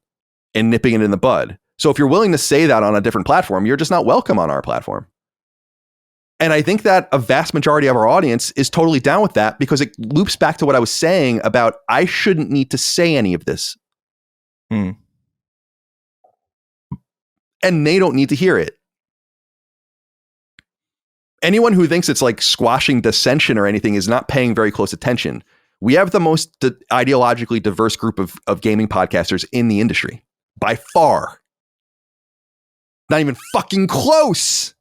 and nipping it in the bud. So if you're willing to say that on a different platform, you're just not welcome on our platform. And I think that a vast majority of our audience is totally down with that because it loops back to what I was saying about I shouldn't need to say any of this. Mm. And they don't need to hear it. Anyone who thinks it's like squashing dissension or anything is not paying very close attention. We have the most ideologically diverse group of gaming podcasters in the industry by far. Not even fucking close.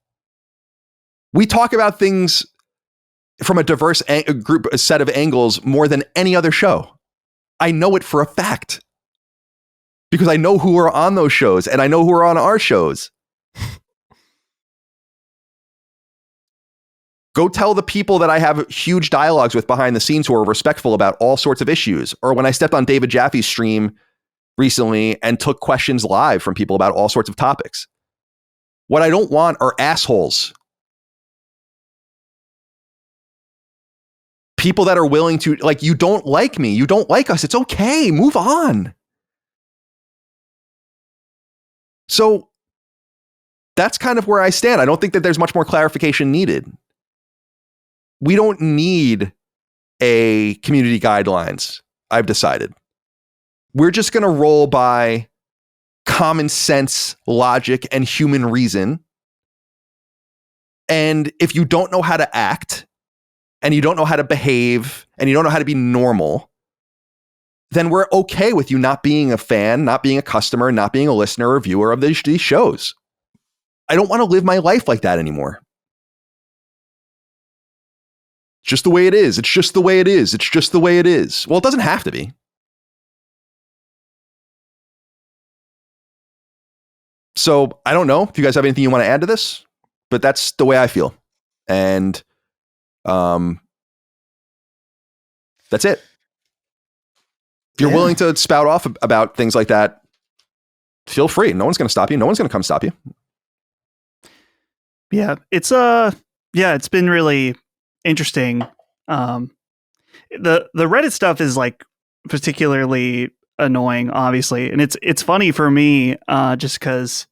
We talk about things from a diverse a set of angles more than any other show. I know it for a fact because I know who are on those shows and I know who are on our shows. Go tell the people that I have huge dialogues with behind the scenes who are respectful about all sorts of issues. Or when I stepped on David Jaffe's stream recently and took questions live from people about all sorts of topics. What I don't want are assholes. People that are willing to, like, you don't like me. You don't like us. It's okay. Move on. So that's kind of where I stand. I don't think that there's much more clarification needed. We don't need a community guidelines, I've decided. We're just going to roll by common sense, logic, and human reason. And if you don't know how to act, and you don't know how to behave, and you don't know how to be normal, then we're okay with you not being a fan, not being a customer, not being a listener or viewer of these shows. I don't want to live my life like that anymore. Just the way it is. It's just the way it is. It's just the way it is. Well, it doesn't have to be. So I don't know if you guys have anything you want to add to this, but that's the way I feel. And that's it. If you're willing to spout off about things like that, feel free. No one's going to stop you. No one's going to come stop you. Yeah, it's been really interesting. The Reddit stuff is like particularly annoying, obviously, and it's funny for me just because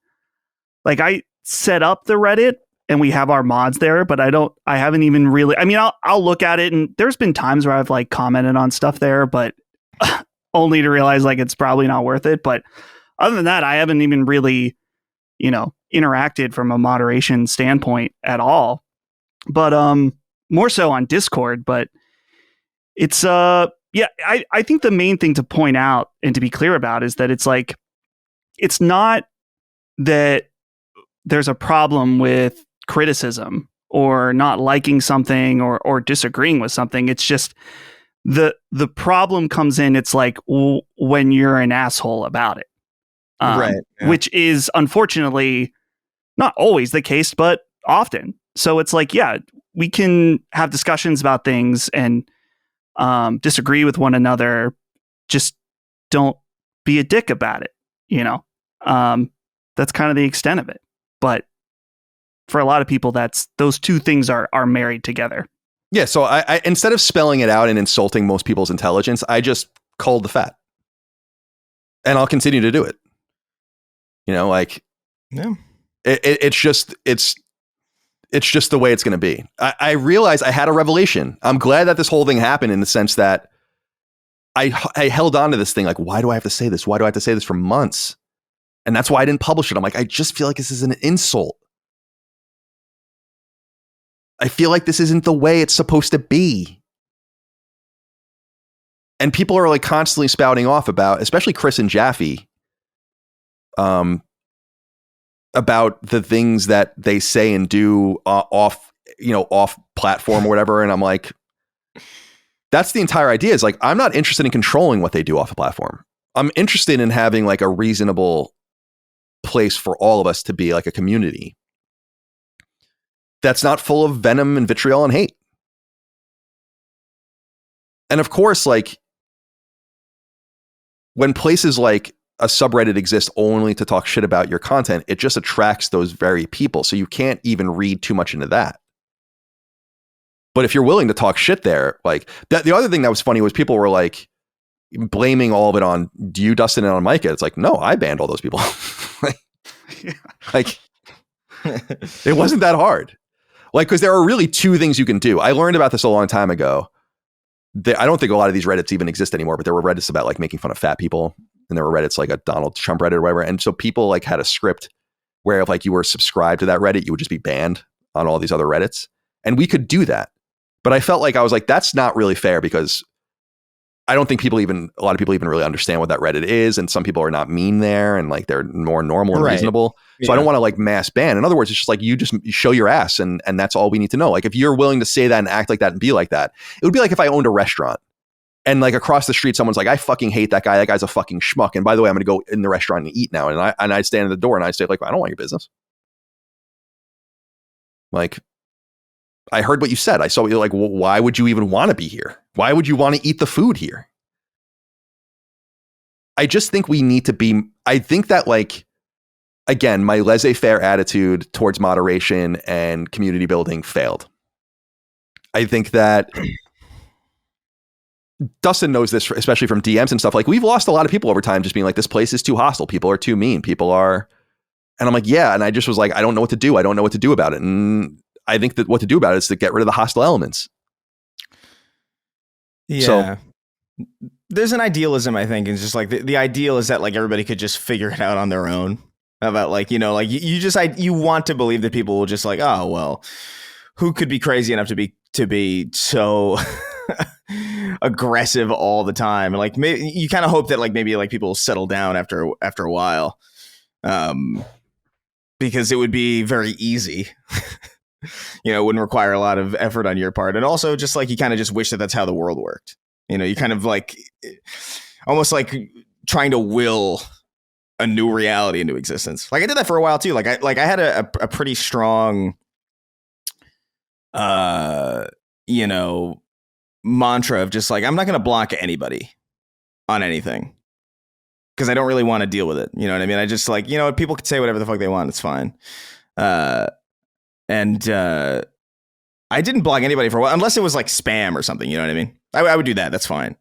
like I set up the Reddit and we have our mods there, but I haven't even really. I mean, I'll look at it, and there's been times where I've like commented on stuff there, but only to realize like it's probably not worth it. But other than that, I haven't even really, interacted from a moderation standpoint at all. But more so on Discord. But it's I think the main thing to point out and to be clear about is that it's like it's not that there's a problem with criticism or not liking something or disagreeing with something. It's just the problem comes in. It's like when you're an asshole about it, right? Yeah. Which is unfortunately not always the case, but often. So it's like, yeah, we can have discussions about things and disagree with one another. Just don't be a dick about it. That's kind of the extent of it. But for a lot of people, those two things are married together. Yeah. So I instead of spelling it out and insulting most people's intelligence, I just called the fat, and I'll continue to do it. Yeah. It's just the way it's going to be. I realized I had a revelation. I'm glad that this whole thing happened in the sense that I held on to this thing. Like, why do I have to say this? Why do I have to say this for months? And that's why I didn't publish it. I'm like, I just feel like this is an insult. I feel like this isn't the way it's supposed to be. And people are like constantly spouting off about, especially Chris and Jaffe, about the things that they say and do off platform or whatever. And I'm like, that's the entire idea, is like, I'm not interested in controlling what they do off the platform. I'm interested in having like a reasonable place for all of us to be like a community that's not full of venom and vitriol and hate. And of course, like when places like a subreddit exists only to talk shit about your content, it just attracts those very people. So you can't even read too much into that. But if you're willing to talk shit there, like that, the other thing that was funny was people were like blaming all of it on you, Dustin, and on Micah. It's like, no, I banned all those people. Like, it wasn't that hard. Like, because there are really two things you can do. I learned about this a long time ago. I don't think a lot of these Reddits even exist anymore, but there were Reddits about like making fun of fat people, and there were Reddits like a Donald Trump Reddit or whatever. And so people like had a script where if like you were subscribed to that Reddit, you would just be banned on all these other Reddits. And we could do that. But I felt like I was like, that's not really fair, because I don't think a lot of people even really understand what that Reddit is. And some people are not mean there, and like they're more normal and reasonable. So I don't want to like mass ban. In other words, it's just like you show your ass, and that's all we need to know. Like if you're willing to say that and act like that and be like that, it would be like if I owned a restaurant and like across the street, someone's like, I fucking hate that guy. That guy's a fucking schmuck. And by the way, I'm going to go in the restaurant and eat now. And I stand at the door and I say like, I don't want your business. Like, I heard what you said. I saw what you're like, well, why would you even want to be here? Why would you want to eat the food here? I just think we need to be, I think that like, again, my laissez-faire attitude towards moderation and community building failed. I think that Dustin knows this, especially from DMs and stuff. Like we've lost a lot of people over time just being like, this place is too hostile. People are too mean. And I'm like, yeah. And I just was like, I don't know what to do. I don't know what to do about it. And I think that what to do about it is to get rid of the hostile elements. Yeah. So, there's an idealism, I think. It's just like the ideal is that like everybody could just figure it out on their own. About like, you know, like you want to believe that people will just like, oh, well, who could be crazy enough to be so aggressive all the time? And like maybe you kind of hope that like maybe like people will settle down after a while. Because it would be very easy. You know, it wouldn't require a lot of effort on your part. And also just like you kind of just wish that that's how the world worked. You know, you kind of like almost like trying to will a new reality into existence. Like I did that for a while too. Like I had a pretty strong, you know, mantra of just like, I'm not going to block anybody on anything because I don't really want to deal with it. You know what I mean? I just like, you know, people can say whatever the fuck they want. It's fine. And I didn't block anybody for a while, unless it was like spam or something. You know what I mean? I would do that. That's fine.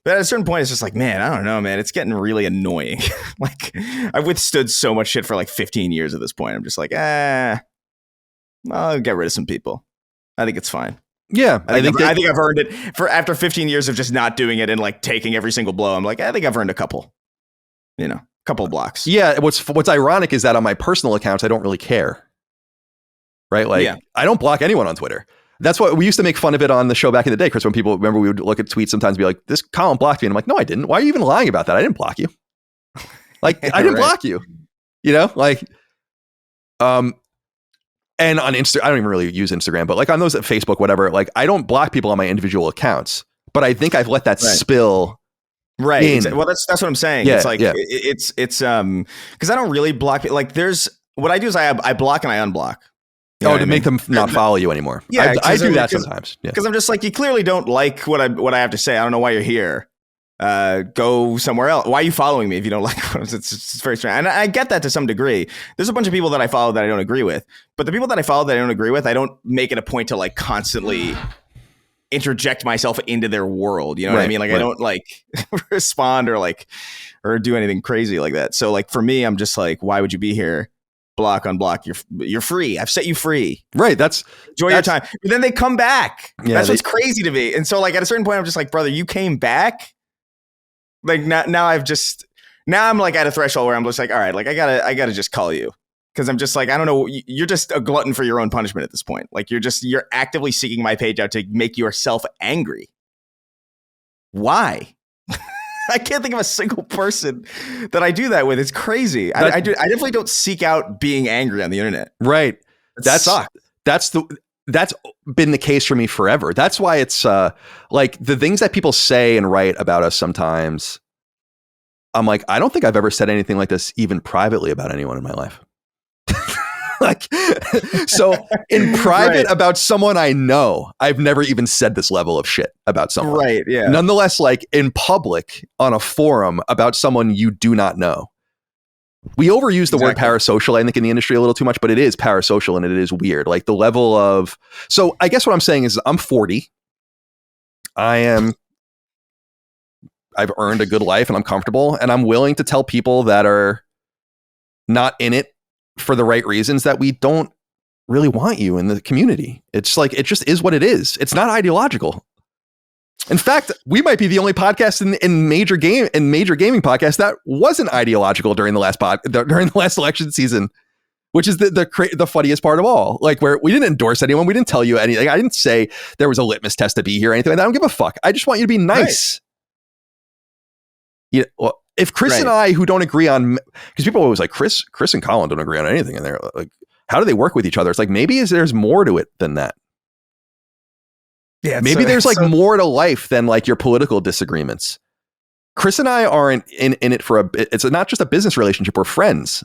But at a certain point, it's just like, man, I don't know, man. It's getting really annoying. Like, I've withstood so much shit for like 15 years at this point. I'm just like, I'll get rid of some people. I think it's fine. Yeah, I think I've earned it for after 15 years of just not doing it and like taking every single blow. I'm like, I think I've earned a couple, you know, couple of blocks. Yeah. What's ironic is that on my personal accounts, I don't really care. Right. Like, yeah. I don't block anyone on Twitter. That's what we used to make fun of it on the show back in the day, Chris, when people remember we would look at tweets sometimes and be like, this Colin blocked me. And I'm like, no, I didn't. Why are you even lying about that? I didn't block you. Like, I didn't block you, you know, like, and on Instagram, I don't even really use Instagram, but like on those at Facebook, whatever, like I don't block people on my individual accounts, but I think I've let that spill. Right. In. Well, that's what I'm saying. Yeah, it's like, it's because I don't really block people. Like what I do is I block and I unblock. You know to make them not follow you anymore. Yeah, I do that sometimes. Because I'm just like, you clearly don't like what I have to say. I don't know why you're here. Go somewhere else. Why are you following me if you don't like what it's very strange. And I get that to some degree. There's a bunch of people that I follow that I don't agree with. But the people that I follow that I don't agree with, I don't make it a point to like constantly interject myself into their world. You know what I mean? Like I don't like respond or do anything crazy like that. So like for me, I'm just like, why would you be here? Block, unblock. You're free. I've set you free. Right. Enjoy your time. But then they come back. Yeah, that's what's crazy to me. And so like at a certain point, I'm just like, brother, you came back. Like now I'm like at a threshold where I'm just like, all right, like I gotta just call you. Cause I'm just like, I don't know. You're just a glutton for your own punishment at this point. Like you're actively seeking my page out to make yourself angry. Why? I can't think of a single person that I do that with. It's crazy. I definitely don't seek out being angry on the internet. Right. That's been the case for me forever. That's why it's like the things that people say and write about us sometimes. I'm like, I don't think I've ever said anything like this even privately about anyone in my life. Like, so in private about someone I know, I've never even said this level of shit about someone. Right. Yeah. Nonetheless, like in public on a forum about someone you do not know. We overuse the word parasocial, I think, in the industry a little too much, but it is parasocial and it is weird. Like the level of, so I guess what I'm saying is I'm 40. I've earned a good life and I'm comfortable and I'm willing to tell people that are not in it for the right reasons that we don't really want you in the community. It's like, it just is what it is. It's not ideological. In fact, we might be the only podcast in major gaming podcast that wasn't ideological during the last election season, which is the funniest part of all. Like, where we didn't endorse anyone, we didn't tell you anything. I didn't say there was a litmus test to be here or anything like that. I don't give a fuck. I just want you to be nice. Right. Well, if Chris and I, who don't agree on, because people are always like, Chris and Colin don't agree on anything, and they're like, how do they work with each other? It's like, maybe there's more to it than that. Yeah, maybe there's like more to life than like your political disagreements. Chris and I aren't in it for it's not just a business relationship. We're friends.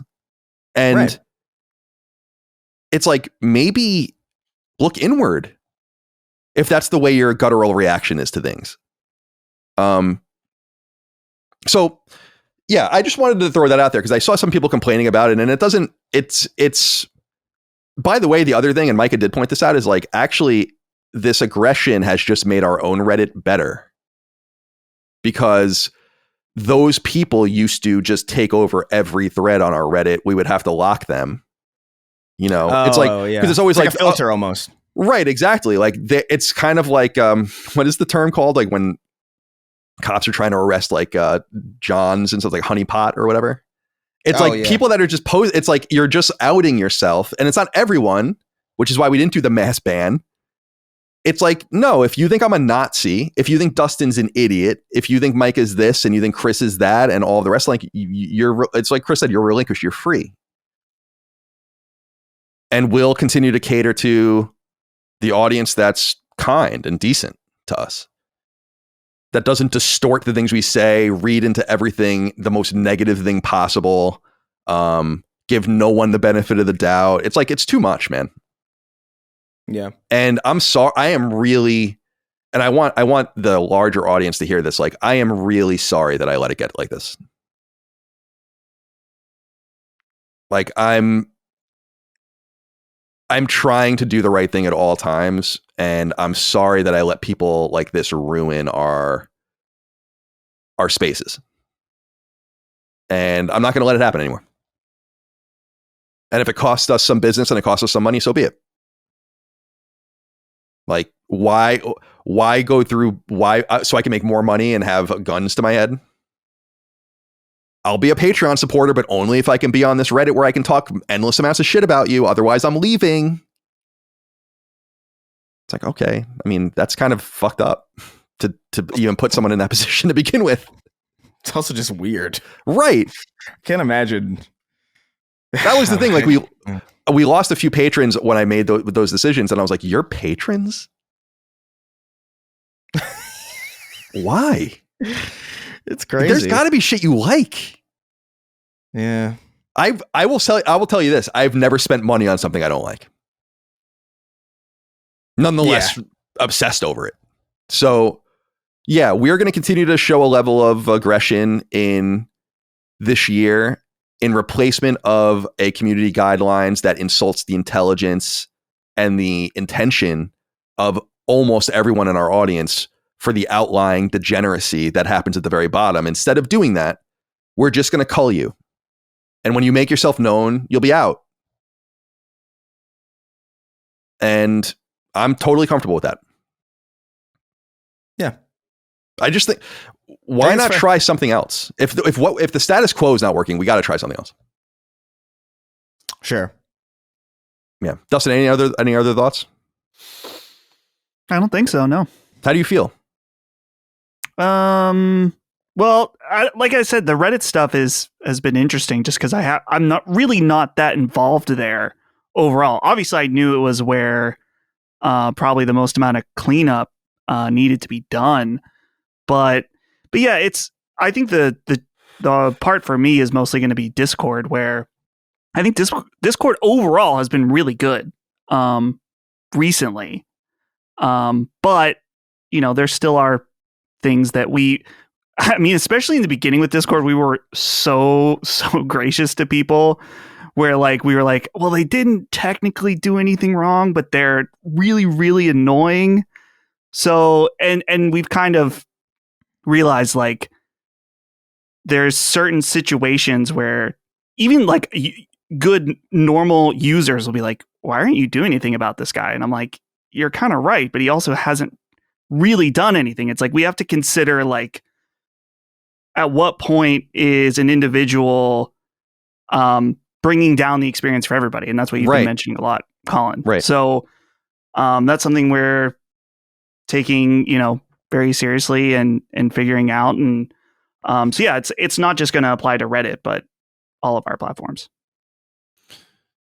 And it's like, maybe look inward if that's the way your guttural reaction is to things. So yeah, I just wanted to throw that out there because I saw some people complaining about it, and it's by the way, the other thing, and Micah did point this out, is like, actually, this aggression has just made our own Reddit better, because those people used to just take over every thread on our Reddit. We would have to lock them. It's like, because it's always like a filter almost. Right. Exactly. Like it's kind of like, what is the term called? Like when cops are trying to arrest like Johns and stuff, like honeypot or whatever. It's people that are just it's like, you're just outing yourself, and it's not everyone, which is why we didn't do the mass ban. It's like, no, if you think I'm a Nazi, if you think Dustin's an idiot, if you think Mike is this and you think Chris is that and all the rest, like it's like Chris said, you're relinquished, you're free. And we'll continue to cater to the audience that's kind and decent to us, that doesn't distort the things we say, read into everything the most negative thing possible, give no one the benefit of the doubt. It's like, it's too much, man. Yeah. And I'm sorry, I am really, and I want the larger audience to hear this. Like, I am really sorry that I let it get like this. Like, I'm trying to do the right thing at all times, and I'm sorry that I let people like this ruin our spaces. And I'm not going to let it happen anymore. And if it costs us some business and it costs us some money, so be it. Like, why go through, so I can make more money and have guns to my head? I'll be a Patreon supporter, but only if I can be on this Reddit where I can talk endless amounts of shit about you. Otherwise, I'm leaving. It's like, okay. I mean, that's kind of fucked up to even put someone in that position to begin with. It's also just weird. Right. Can't imagine. That was the thing. Like, we lost a few patrons when I made those decisions, and I was like, you're patrons? Why? It's crazy. There's got to be shit you like. Yeah. I will tell you this. I've never spent money on something I don't like. Nonetheless, obsessed over it. So, yeah, we're going to continue to show a level of aggression in this year in replacement of a community guidelines that insults the intelligence and the intention of almost everyone in our audience for the outlying degeneracy that happens at the very bottom. Instead of doing that, we're just going to cull you. And when you make yourself known, you'll be out. And I'm totally comfortable with that. Yeah. I just think, why not try something else? If the status quo is not working, we got to try something else. Sure. Yeah. Dustin, any other thoughts? I don't think so. No. How do you feel? Well, like I said, the Reddit stuff has been interesting just because I'm not that involved there overall. Obviously, I knew it was where probably the most amount of cleanup needed to be done, but yeah, I think the part for me is mostly going to be Discord, where I think Discord overall has been really good recently, but there still are things that especially in the beginning with Discord, we were so gracious to people where we were like, well, they didn't technically do anything wrong, but they're really, really annoying. So, and we've kind of realized there's certain situations where even good normal users will be like, why aren't you doing anything about this guy? And I'm like, you're kind of right, but he also hasn't really done anything. It's like, we have to consider, like, at what point is an individual bringing down the experience for everybody? And that's what you've been mentioning a lot, Colin. Right. So that's something we're taking, very seriously and figuring out. And so yeah, it's not just going to apply to Reddit, but all of our platforms.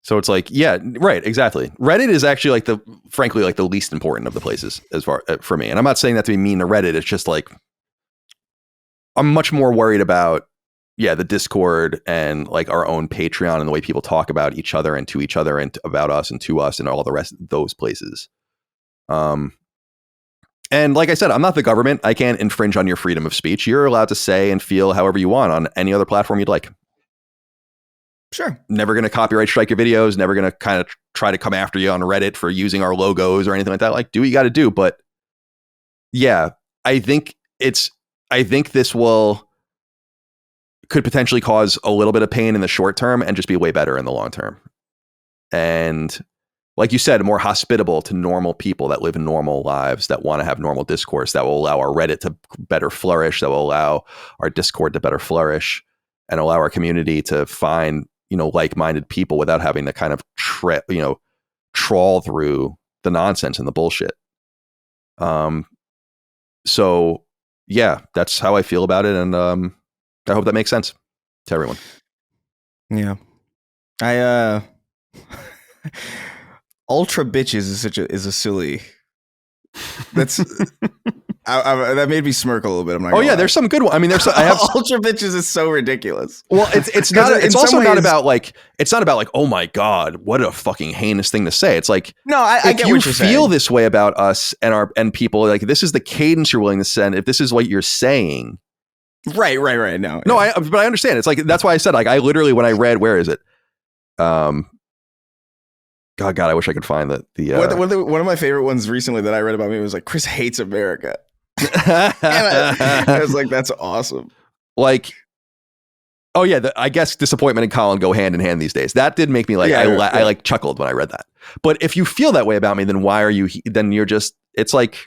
So it's like, yeah, right, exactly. Reddit is actually frankly, the least important of the places as far for me. And I'm not saying that to be mean to Reddit. It's just like, I'm much more worried about, the Discord and like our own Patreon and the way people talk about each other and to each other and about us and to us and all the rest of those places. And like I said, I'm not the government. I can't infringe on your freedom of speech. You're allowed to say and feel however you want on any other platform you'd like. Sure. Never going to copyright strike your videos. Never going to kind of try to come after you on Reddit for using our logos or anything like that. Like, do what you got to do. But yeah, I think this could potentially cause a little bit of pain in the short term and just be way better in the long term. And like you said, more hospitable to normal people that live normal lives, that want to have normal discourse, that will allow our Reddit to better flourish, that will allow our Discord to better flourish and allow our community to find, like-minded people without having to kind of trawl through the nonsense and the bullshit. So yeah, that's how I feel about it. And I hope that makes sense to everyone. Yeah. Ultra bitches is a silly. That's that made me smirk a little bit. I'm not gonna lie. There's some good one. I mean, I have ultra bitches is so ridiculous. Well, it's not. It's also not about like. It's not about like. Oh my god, what a fucking heinous thing to say. It's like, no, I get what you're saying. If you feel this way about us and people, like, this is the cadence you're willing to send. If this is what you're saying, right. No, but I understand. It's like, that's why I said, like, I literally, when I read, where is it? God, I wish I could find the one of my favorite ones recently that I read about me was like, Chris hates America. I was like, that's awesome. Like, oh yeah, I guess disappointment and Colin go hand in hand these days. That did make me like, I like chuckled when I read that. But if you feel that way about me, then why are you? Then you're just. It's like,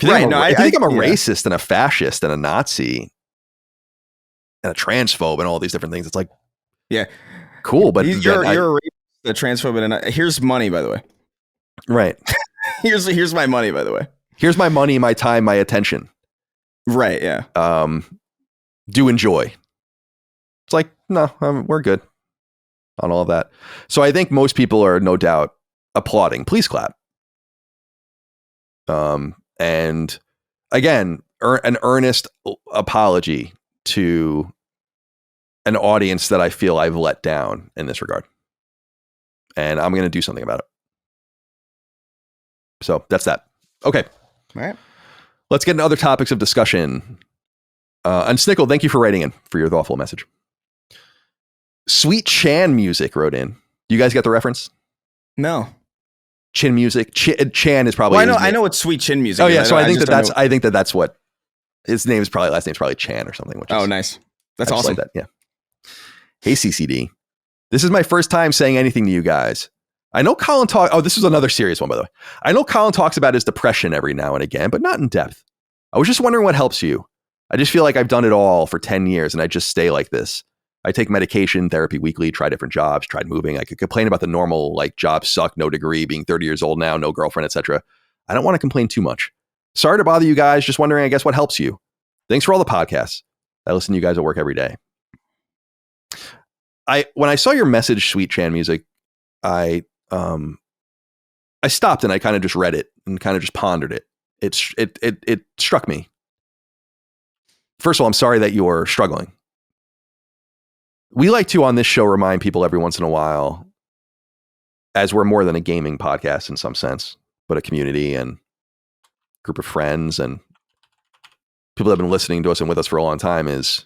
right? No, I think I'm a racist and a fascist and a Nazi and a transphobe and all these different things. It's like, yeah, cool, but you're a racist, a transphobe, and here's money, by the way. Right. here's my money, by the way. Here's my money, my time, my attention. Right. Yeah. Do enjoy. It's like, no, we're good on all of that. So I think most people are no doubt applauding. Please clap. And again, an earnest apology to an audience that I feel I've let down in this regard. And I'm going to do something about it. So that's that. Okay. All right. Let's get into other topics of discussion. And Snickle, thank you for writing in for your thoughtful message. Sweet Chan Music wrote in. You guys get the reference? No. Chin Music. Chan is probably. Well, I know what Sweet Chin Music. Oh yeah, so I think that's what his name is. Probably last name is probably Chan or something. Which is, nice. That's awesome. Like that. Yeah. Hey CCD, this is my first time saying anything to you guys. I know Colin this was another serious one, by the way. I know Colin talks about his depression every now and again, but not in depth. I was just wondering what helps you. I just feel like I've done it all for 10 years and I just stay like this. I take medication, therapy weekly, try different jobs, tried moving. I could complain about the normal, like, jobs suck, no degree, being 30 years old now, no girlfriend, etc. I don't want to complain too much. Sorry to bother you guys. Just wondering, I guess, what helps you. Thanks for all the podcasts. I listen to you guys at work every day. When I saw your message, Sweet Chan Music, I stopped and I kind of just read it and kind of just pondered it. It struck me. First of all, I'm sorry that you're struggling. We like to, on this show, remind people every once in a while, as we're more than a gaming podcast in some sense, but a community and group of friends and people that have been listening to us and with us for a long time, is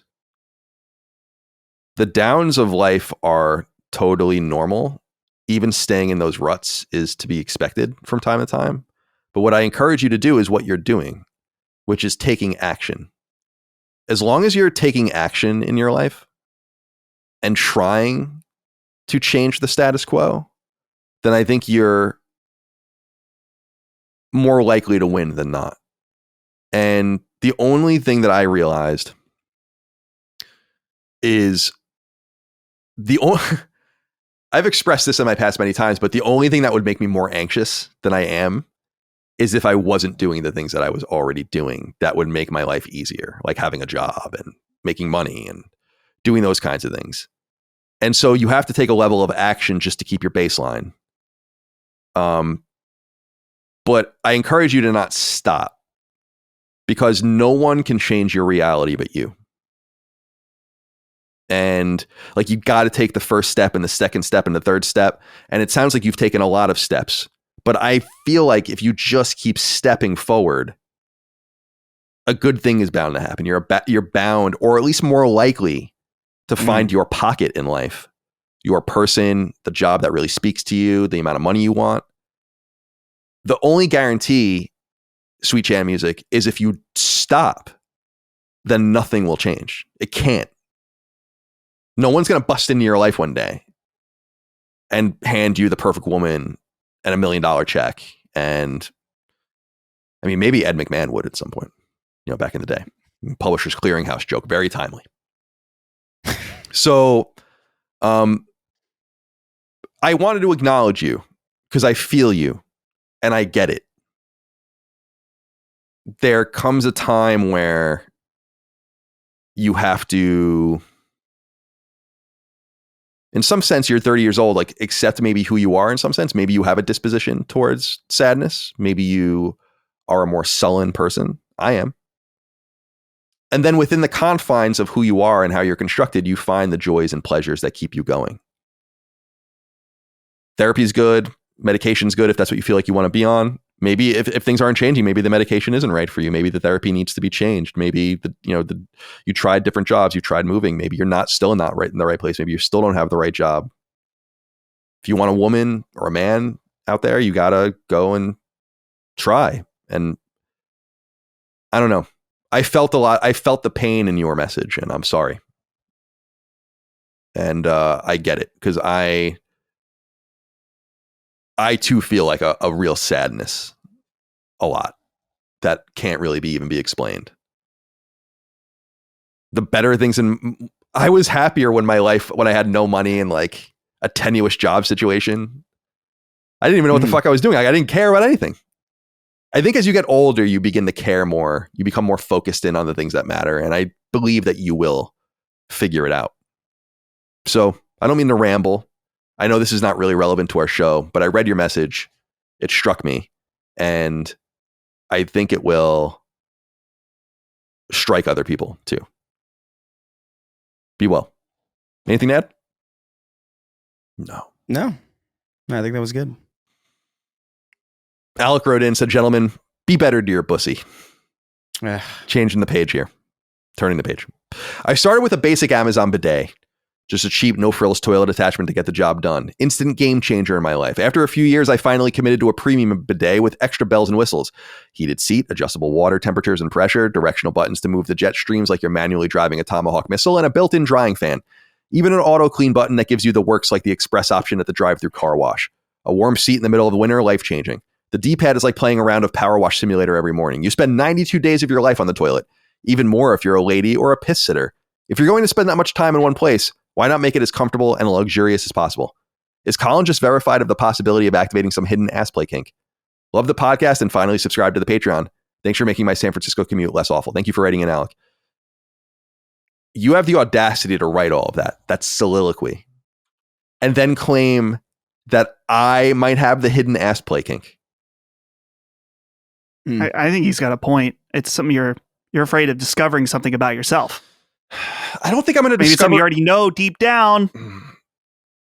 the downs of life are totally normal. Even staying in those ruts is to be expected from time to time. But what I encourage you to do is what you're doing, which is taking action. As long as you're taking action in your life and trying to change the status quo, then I think you're more likely to win than not. And the only thing that I realized is I've expressed this in my past many times, but the only thing that would make me more anxious than I am is if I wasn't doing the things that I was already doing that would make my life easier, like having a job and making money and doing those kinds of things. And so you have to take a level of action just to keep your baseline. But I encourage you to not stop, because no one can change your reality but you. And like, you got to take the first step and the second step and the third step. And it sounds like you've taken a lot of steps, but I feel like if you just keep stepping forward, a good thing is bound to happen. You're bound, or at least more likely, to find your pocket in life, your person, the job that really speaks to you, the amount of money you want. The only guarantee, Sweet Jam Music, is if you stop, then nothing will change. It can't. No one's going to bust into your life one day and hand you the perfect woman and $1 million check. And I mean, maybe Ed McMahon would at some point, back in the day. Publishers Clearinghouse joke, very timely. So I wanted to acknowledge you because I feel you and I get it. There comes a time where you have to, in some sense, you're 30 years old, like, accept maybe who you are in some sense. Maybe you have a disposition towards sadness. Maybe you are a more sullen person. I am. And then within the confines of who you are and how you're constructed, you find the joys and pleasures that keep you going. Therapy's good. Medication's good if that's what you feel like you want to be on. Maybe if things aren't changing, maybe the medication isn't right for you. Maybe the therapy needs to be changed. Maybe you tried different jobs, you tried moving. Maybe you're still not right in the right place. Maybe you still don't have the right job. If you want a woman or a man out there, you gotta go and try. And I don't know. I felt a lot. I felt the pain in your message, and I'm sorry. And I get it, because I too feel like a real sadness a lot that can't really even be explained. The better things I was happier when I had no money and like a tenuous job situation. I didn't even know what the fuck I was doing. I didn't care about anything. I think as you get older, you begin to care more. You become more focused in on the things that matter. And I believe that you will figure it out. So I don't mean to ramble. I know this is not really relevant to our show, but I read your message. It struck me. And I think it will strike other people too. Be well. Anything to add? No, I think that was good. Alec wrote in, said, gentlemen, be better to your pussy. Changing the page here. Turning the page. I started with a basic Amazon bidet. Just a cheap, no-frills toilet attachment to get the job done. Instant game changer in my life. After a few years, I finally committed to a premium bidet with extra bells and whistles. Heated seat, adjustable water temperatures and pressure, directional buttons to move the jet streams like you're manually driving a Tomahawk missile, and a built-in drying fan. Even an auto-clean button that gives you the works like the express option at the drive-through car wash. A warm seat in the middle of the winter, life-changing. The D-pad is like playing a round of Power Wash Simulator every morning. You spend 92 days of your life on the toilet. Even more if you're a lady or a piss sitter. If you're going to spend that much time in one place, why not make it as comfortable and luxurious as possible? Is Colin just verified of the possibility of activating some hidden ass play kink? Love the podcast and finally subscribe to the Patreon. Thanks for making my San Francisco commute less awful. Thank you for writing in, Alec. You have the audacity to write all of that. That's soliloquy. And then claim that I might have the hidden ass play kink. I think he's got a point. It's something you're afraid of discovering something about yourself. I don't think I'm going to Maybe discover. something you already know deep down,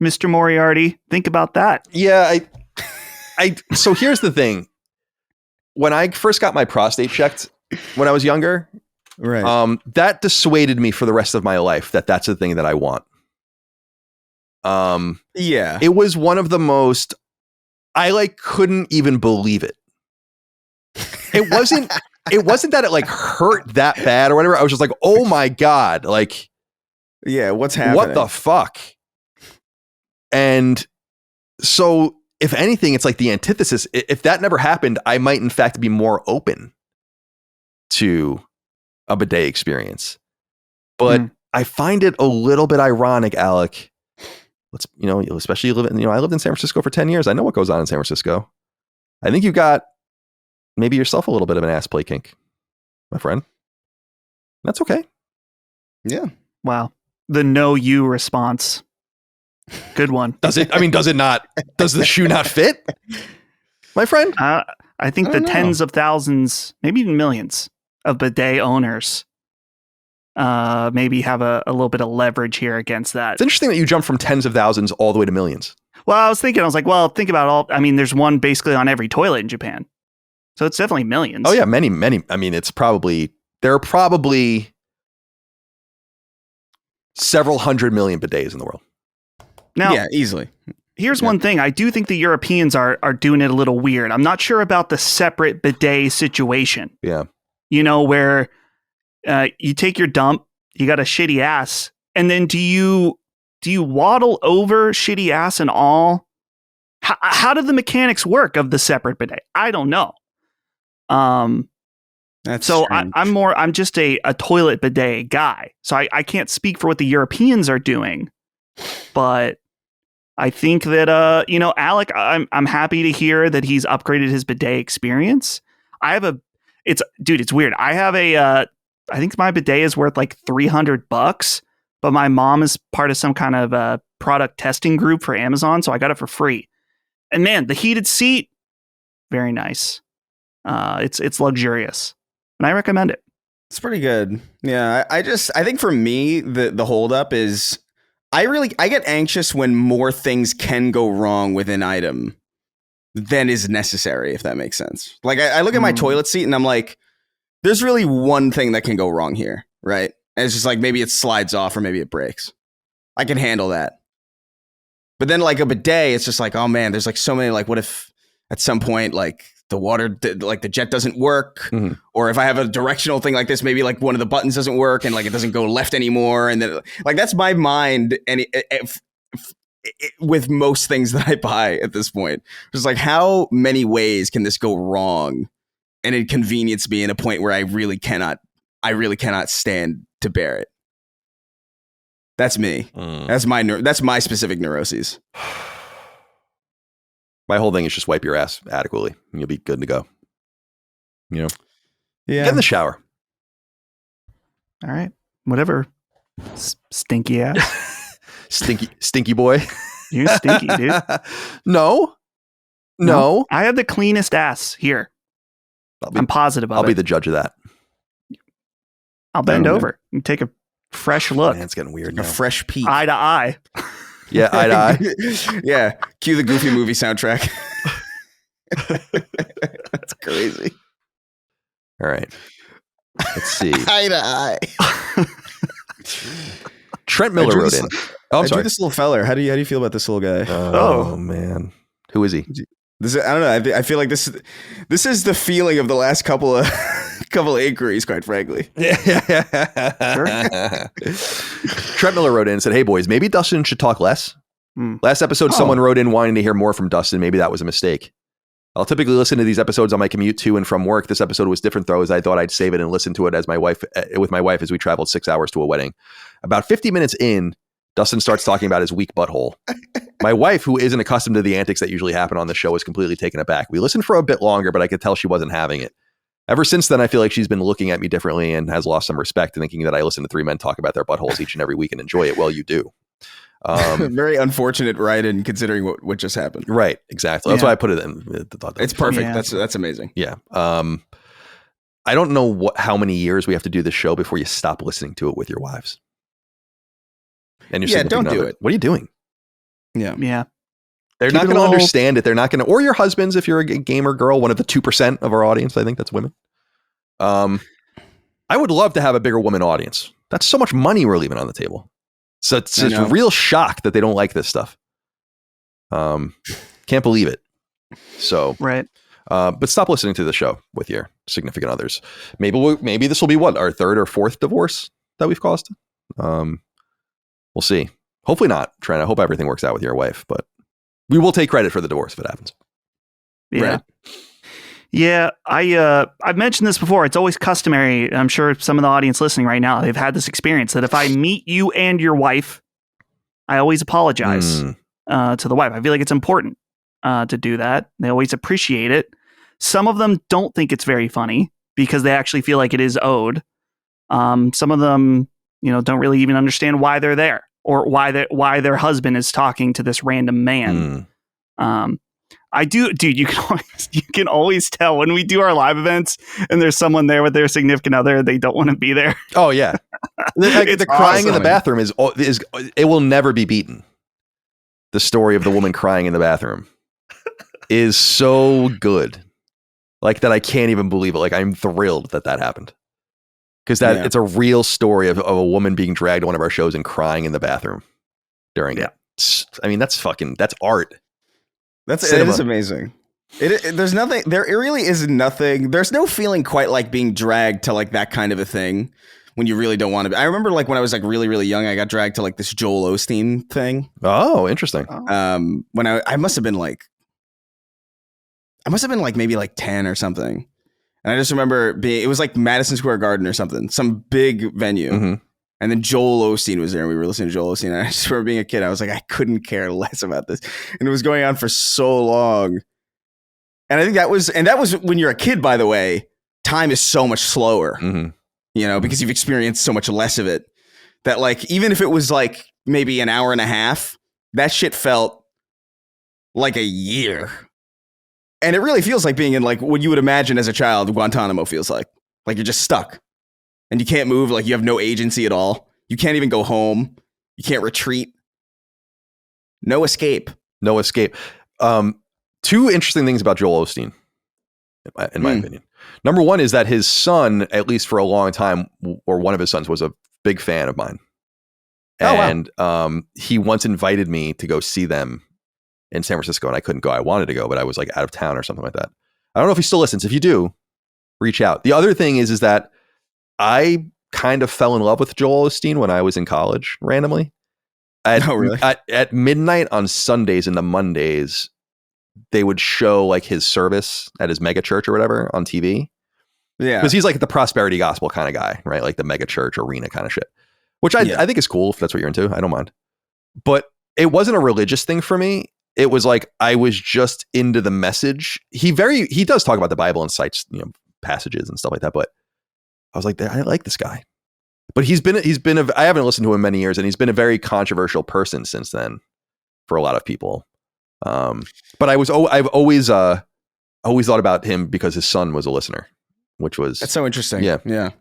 Mr. Moriarty. Think about that. Yeah, so here's the thing. When I first got my prostate checked when I was younger, Right. That dissuaded me for the rest of my life that that's the thing that I want. Yeah. It was one of the most, I couldn't even believe it. It wasn't that it hurt that bad or whatever. I was just like, oh my God, yeah, what's happening? what the fuck? And so if anything, it's like the antithesis. If that never happened, I might in fact be more open to a bidet experience. But I find it a little bit ironic, Alec. Especially I lived in San Francisco for 10 years. I know what goes on in San Francisco. I think you've got maybe yourself a little bit of an ass play kink, my friend. That's okay. Yeah. Wow. The no you response. Good one. Does it not? Does the shoe not fit, my friend? I think the tens of thousands, maybe even millions of bidet owners maybe have a little bit of leverage here against that. It's interesting that you jump from tens of thousands all the way to millions. Well, I was like, well, think about there's one basically on every toilet in Japan. So it's definitely millions. Oh yeah, many. I mean, there are probably several hundred million bidets in the world. Now, yeah, easily. Here's one thing. I do think the Europeans are doing it a little weird. I'm not sure about the separate bidet situation. Yeah. Where you take your dump, you got a shitty ass, and then do you waddle over shitty ass and all? How do the mechanics work of the separate bidet? I don't know. That's so strange. I'm just a toilet bidet guy. So I can't speak for what the Europeans are doing, but I think that, Alec, I'm happy to hear that he's upgraded his bidet experience. It's weird. I have I think my bidet is worth like $300, but my mom is part of some kind of product testing group for Amazon. So I got it for free. And man, the heated seat, very nice. It's luxurious and I recommend it. It's pretty good. Yeah. I think for me, the holdup is I get anxious when more things can go wrong with an item than is necessary, if that makes sense. Like I look at my toilet seat and I'm like, there's really one thing that can go wrong here, right? And it's just like maybe it slides off or maybe it breaks. I can handle that. But then like a bidet, it's just like, oh man, there's like so many, like what if at some point like the water, like the jet doesn't work, or if I have a directional thing like this, maybe like one of the buttons doesn't work and like it doesn't go left anymore. And then like, that's my mind. And with most things that I buy at this point, it's like, how many ways can this go wrong and inconvenience me in a point where I really cannot stand to bear it. That's me. That's my specific neuroses. My whole thing is just wipe your ass adequately and you'll be good to go. Yeah. Get in the shower. All right. Whatever. Stinky ass. Stinky boy. You're stinky, dude. No. I have the cleanest ass here. I'm positive of it. I'll be the judge of that. I'll bend over and take a fresh look. Man, it's getting weird now. now. A fresh peek. Eye to eye. Yeah, eye to eye. Yeah. Cue the Goofy movie soundtrack. That's crazy. All right. Let's see. Eye to eye. Trent Miller wrote in. I'm sorry. This little feller. How do you feel about this little guy? Oh man. Who is he? I don't know. I feel like this is the feeling of the last couple of inquiries, quite frankly. Yeah. Trent Miller wrote in and said, "Hey boys, maybe Dustin should talk less. Last episode, someone wrote in wanting to hear more from Dustin. Maybe that was a mistake. I'll typically listen to these episodes on my commute to and from work. This episode was different though, as I thought I'd save it and listen to it with my wife as we traveled 6 hours to a wedding. About 50 minutes in, Dustin starts talking about his weak butthole. My wife, who isn't accustomed to the antics that usually happen on the show, is completely taken aback. We listened for a bit longer, but I could tell she wasn't having it. Ever since then, I feel like she's been looking at me differently and has lost some respect, thinking that I listen to three men talk about their buttholes each and every week and enjoy it. Well, you do. Very unfortunate, right? And considering what just happened. Right. Exactly. That's why I put it in. It's perfect. Yeah. That's amazing. Yeah. I don't know how many years we have to do this show before you stop listening to it with your wives. And your don't do it. What are you doing? Yeah. They're not going to understand it. They're not going to, or your husbands, if you're a gamer girl, one of the 2% of our audience, I think that's women. I would love to have a bigger woman audience. That's so much money we're leaving on the table. So it's a real shock that they don't like this stuff. Can't believe it. So, right. But stop listening to the show with your significant others. Maybe this will be our third or fourth divorce that we've caused. We'll see. Hopefully not, Trent. I hope everything works out with your wife, but We will take credit for the divorce if it happens. Yeah. Right. Yeah, I've mentioned this before. It's always customary. I'm sure some of the audience listening right now, they've had this experience that if I meet you and your wife, I always apologize to the wife. I feel like it's important to do that. They always appreciate it. Some of them don't think it's very funny because they actually feel like it is owed. Some of them, don't really even understand why they're there or why their husband is talking to this random man. I do, dude. You can always tell when we do our live events and there's someone there with their significant other. They don't want to be there. Oh yeah, the crying in the bathroom is it will never be beaten. The story of the woman crying in the bathroom is so good, like that I can't even believe it. Like I'm thrilled that happened because it's a real story of a woman being dragged to one of our shows and crying in the bathroom during it. I mean, that's art. It is amazing. There's nothing. There really is nothing. There's no feeling quite like being dragged to like that kind of a thing when you really don't want to be. I remember like when I was like really, really young, I got dragged to like this Joel Osteen thing. Oh, interesting. When I must have been like maybe like 10 or something. And I just remember it was like Madison Square Garden or something, some big venue. Mm-hmm. And then Joel Osteen was there and we were listening to Joel Osteen. And I just remember being a kid. I was like, I couldn't care less about this. And it was going on for so long. And I think that was when you're a kid, by the way, time is so much slower, because you've experienced so much less of it that like, even if it was like maybe an hour and a half, that shit felt like a year. And it really feels like being in like what you would imagine as a child, Guantanamo feels like you're just stuck. And you can't move, like you have no agency at all. You can't even go home. You can't retreat. No escape. No escape. Two interesting things about Joel Osteen, in my opinion. Number one is that his son, at least for a long time, or one of his sons, was a big fan of mine. And he once invited me to go see them in San Francisco, and I couldn't go. I wanted to go, but I was like out of town or something like that. I don't know if he still listens. If you do, reach out. The other thing is that I kind of fell in love with Joel Osteen when I was in college randomly. Really? At midnight on Sundays and the Mondays, they would show like his service at his mega church or whatever on TV. Yeah. Because he's like the prosperity gospel kind of guy, right? Like the mega church arena kind of shit, which I think is cool if that's what you're into. I don't mind. But it wasn't a religious thing for me. It was like I was just into the message. He does talk about the Bible and cites, passages and stuff like that, but I was like, I like this guy, but I haven't listened to him in many years, and he's been a very controversial person since then for a lot of people. But I've always thought about him because his son was a listener, that's so interesting. Yeah.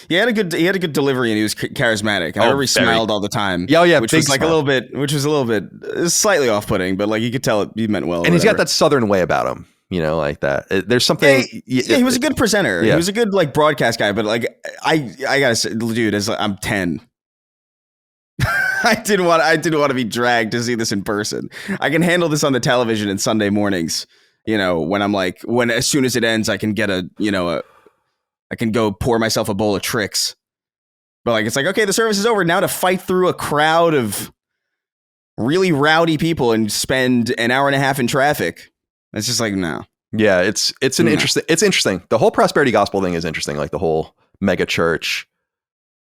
He had a good delivery, and he was charismatic. And I remember he smiled all the time. Yeah, which was like which was a little bit slightly off-putting, but like you could tell he meant well. And he's got that Southern way about him. Like that. There's something. He was a good presenter. Yeah. He was a good like broadcast guy. But like I gotta say, dude, I'm 10. I didn't want to be dragged to see this in person. I can handle this on the television and Sunday mornings. When as soon as it ends, I can get I can go pour myself a bowl of tricks. But like it's like, okay, the service is over now to fight through a crowd of really rowdy people and spend an hour and a half in traffic. It's just like, no. Yeah, it's interesting. The whole prosperity gospel thing is interesting. Like the whole mega church.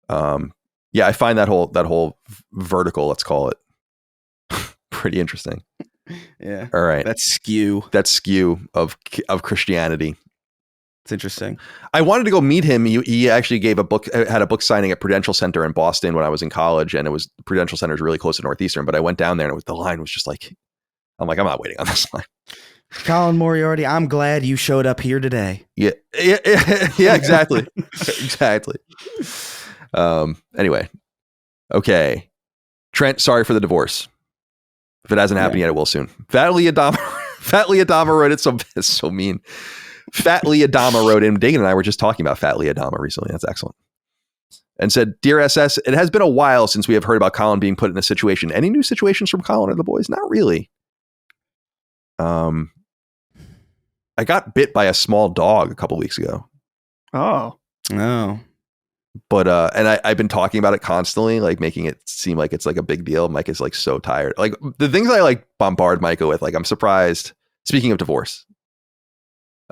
I find that whole vertical, let's call it, pretty interesting. Yeah. All right. That skew of Christianity. It's interesting. I wanted to go meet him. He actually had a book signing at Prudential Center in Boston when I was in college, and Prudential Center is really close to Northeastern. But I went down there, and the line was just like, I'm not waiting on this line. Colin Moriarty, I'm glad you showed up here today. Yeah, exactly. Exactly. Anyway, okay. Trent, sorry for the divorce. If it hasn't happened yet, it will soon. Fat Lee Adama wrote it. It's so mean. Fat Lee Adama wrote in. Dagan and I were just talking about Fat Lee Adama recently. That's excellent. And said, Dear SS, it has been a while since we have heard about Colin being put in a situation. Any new situations from Colin or the boys? Not really. I got bit by a small dog a couple weeks ago. Oh. But and I've been talking about it constantly, like making it seem like it's like a big deal. Mike is like so tired. Like the things I like bombard Micah with, like I'm surprised. Speaking of divorce,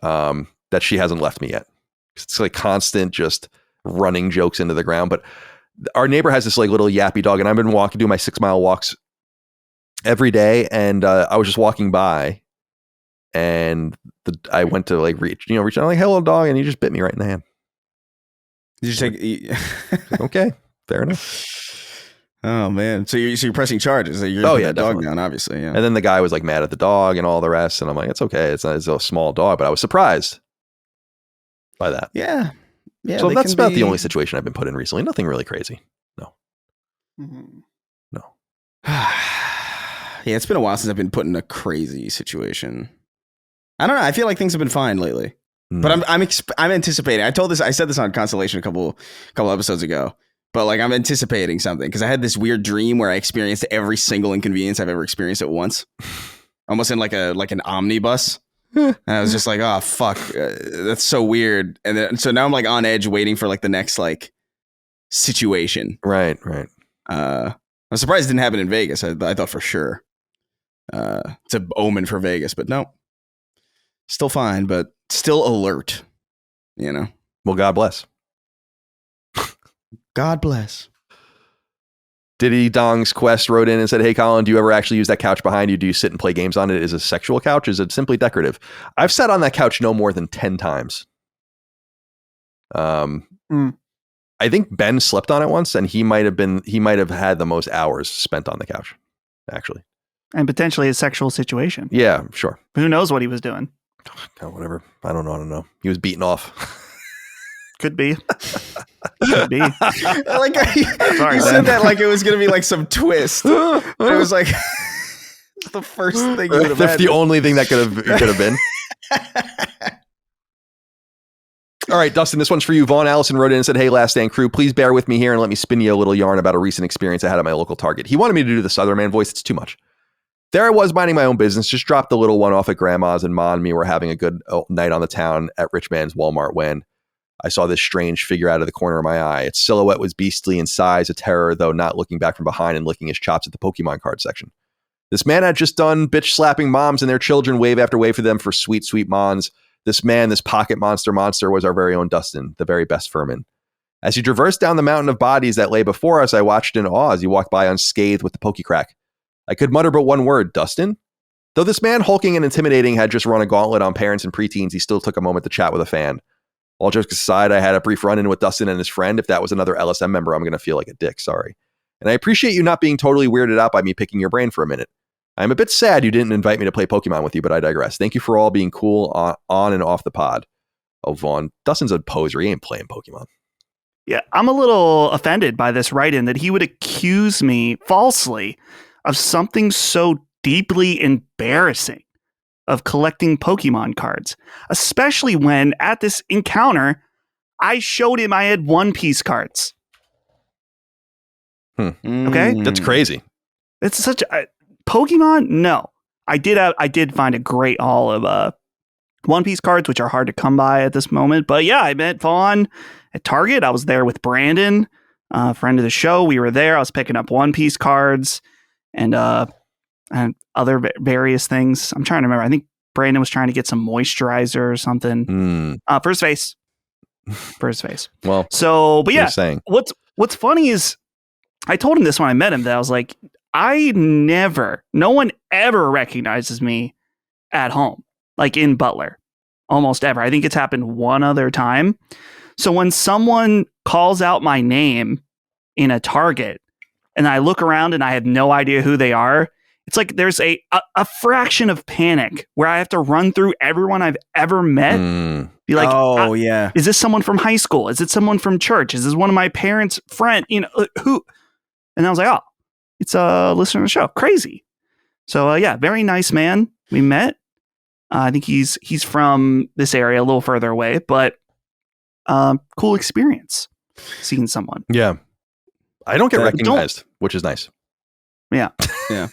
that she hasn't left me yet. It's like constant just running jokes into the ground. But our neighbor has this like little yappy dog, and I've been doing my 6-mile walks every day. And I was just walking by, and I went to like reach out, like, hey, little dog, and he just bit me right in the hand. Did you take? Okay, fair enough. Oh man, so you're pressing charges. You're Oh put yeah, that dog definitely. down, obviously. Yeah. And then the guy was like mad at the dog and all the rest, and I'm like, it's okay. It's a small dog, but I was surprised by that. Yeah. So that's about the only situation I've been put in recently. Nothing really crazy. No. No. Yeah, it's been a while since I've been put in a crazy situation. I don't know. I feel like things have been fine lately. But I'm anticipating. I said this on Constellation a couple episodes ago. But like I'm anticipating something because I had this weird dream where I experienced every single inconvenience I've ever experienced at once, almost in like an omnibus. And I was just like, oh fuck, that's so weird. And then so now I'm like on edge, waiting for like the next like situation. Right. I'm surprised it didn't happen in Vegas. I thought for sure it's an omen for Vegas, but no, still fine, but still alert. Well, God bless. God bless. Diddy Dong's Quest wrote in and said, hey, Colin, do you ever actually use that couch behind you? Do you sit and play games on it? Is it a sexual couch? Is it simply decorative? I've sat on that couch no more than 10 times. I think Ben slept on it once, and he might have had the most hours spent on the couch, actually. And potentially a sexual situation. Yeah, sure. Who knows what he was doing? Oh, whatever. I don't know. He was beaten off. Could be. Could be. Like Sorry, you Ben. said that like it was gonna be like some twist. But it was like the first thing you would have. That's the only thing that could have been. All right, Dustin, this one's for you. Vaughn Allison wrote in and said, hey, Last Stand crew, please bear with me here and let me spin you a little yarn about a recent experience I had at my local Target. He wanted me to do the Southern man voice. It's too much. There I was minding my own business, just dropped the little one off at grandma's, and Ma and me were having a good night on the town at Rich Man's Walmart when I saw this strange figure out of the corner of my eye. Its silhouette was beastly in size, a terror, though not looking back from behind and licking his chops at the Pokemon card section. This man had just done bitch slapping moms and their children wave after wave for them for sweet, sweet mons. This man, this pocket monster was our very own Dustin, the very best furman. As he traversed down the mountain of bodies that lay before us, I watched in awe as he walked by unscathed with the Pokecrack. I could mutter but one word, Dustin? Though this man, hulking and intimidating, had just run a gauntlet on parents and preteens, he still took a moment to chat with a fan. All jokes aside, I had a brief run-in with Dustin and his friend. If that was another LSM member, I'm going to feel like a dick, sorry. And I appreciate you not being totally weirded out by me picking your brain for a minute. I'm a bit sad you didn't invite me to play Pokemon with you, but I digress. Thank you for all being cool on and off the pod. Oh, Vaughn, Dustin's a poser. He ain't playing Pokemon. Yeah, I'm a little offended by this write-in that he would accuse me falsely of something so deeply embarrassing of collecting Pokemon cards, especially when at this encounter, I showed him I had One Piece cards. Okay? That's crazy. It's such a Pokemon? No. I did find a great haul of One Piece cards, which are hard to come by at this moment. But yeah, I met Vaughn at Target. I was there with Brandon, friend of the show. We were there. I was picking up One Piece cards and other various things. I'm trying to remember. I think Brandon was trying to get some moisturizer or something for his face. For his face. Well, so, but yeah, saying. What's funny is I told him this when I met him, that I was like, no one ever recognizes me at home, like in Butler, almost ever. I think it's happened one other time. So when someone calls out my name in a Target and I look around and I have no idea who they are, it's like there's a fraction of panic where I have to run through everyone I've ever met. Be like, oh yeah, is this someone from high school? Is it someone from church? Is this one of my parents' friend? Who? And I was like, oh, it's a listener to the show. Crazy. So yeah, very nice man. We met. I think he's from this area, a little further away, but cool experience seeing someone. Yeah. I don't get recognized, which is nice. Yeah. Yeah.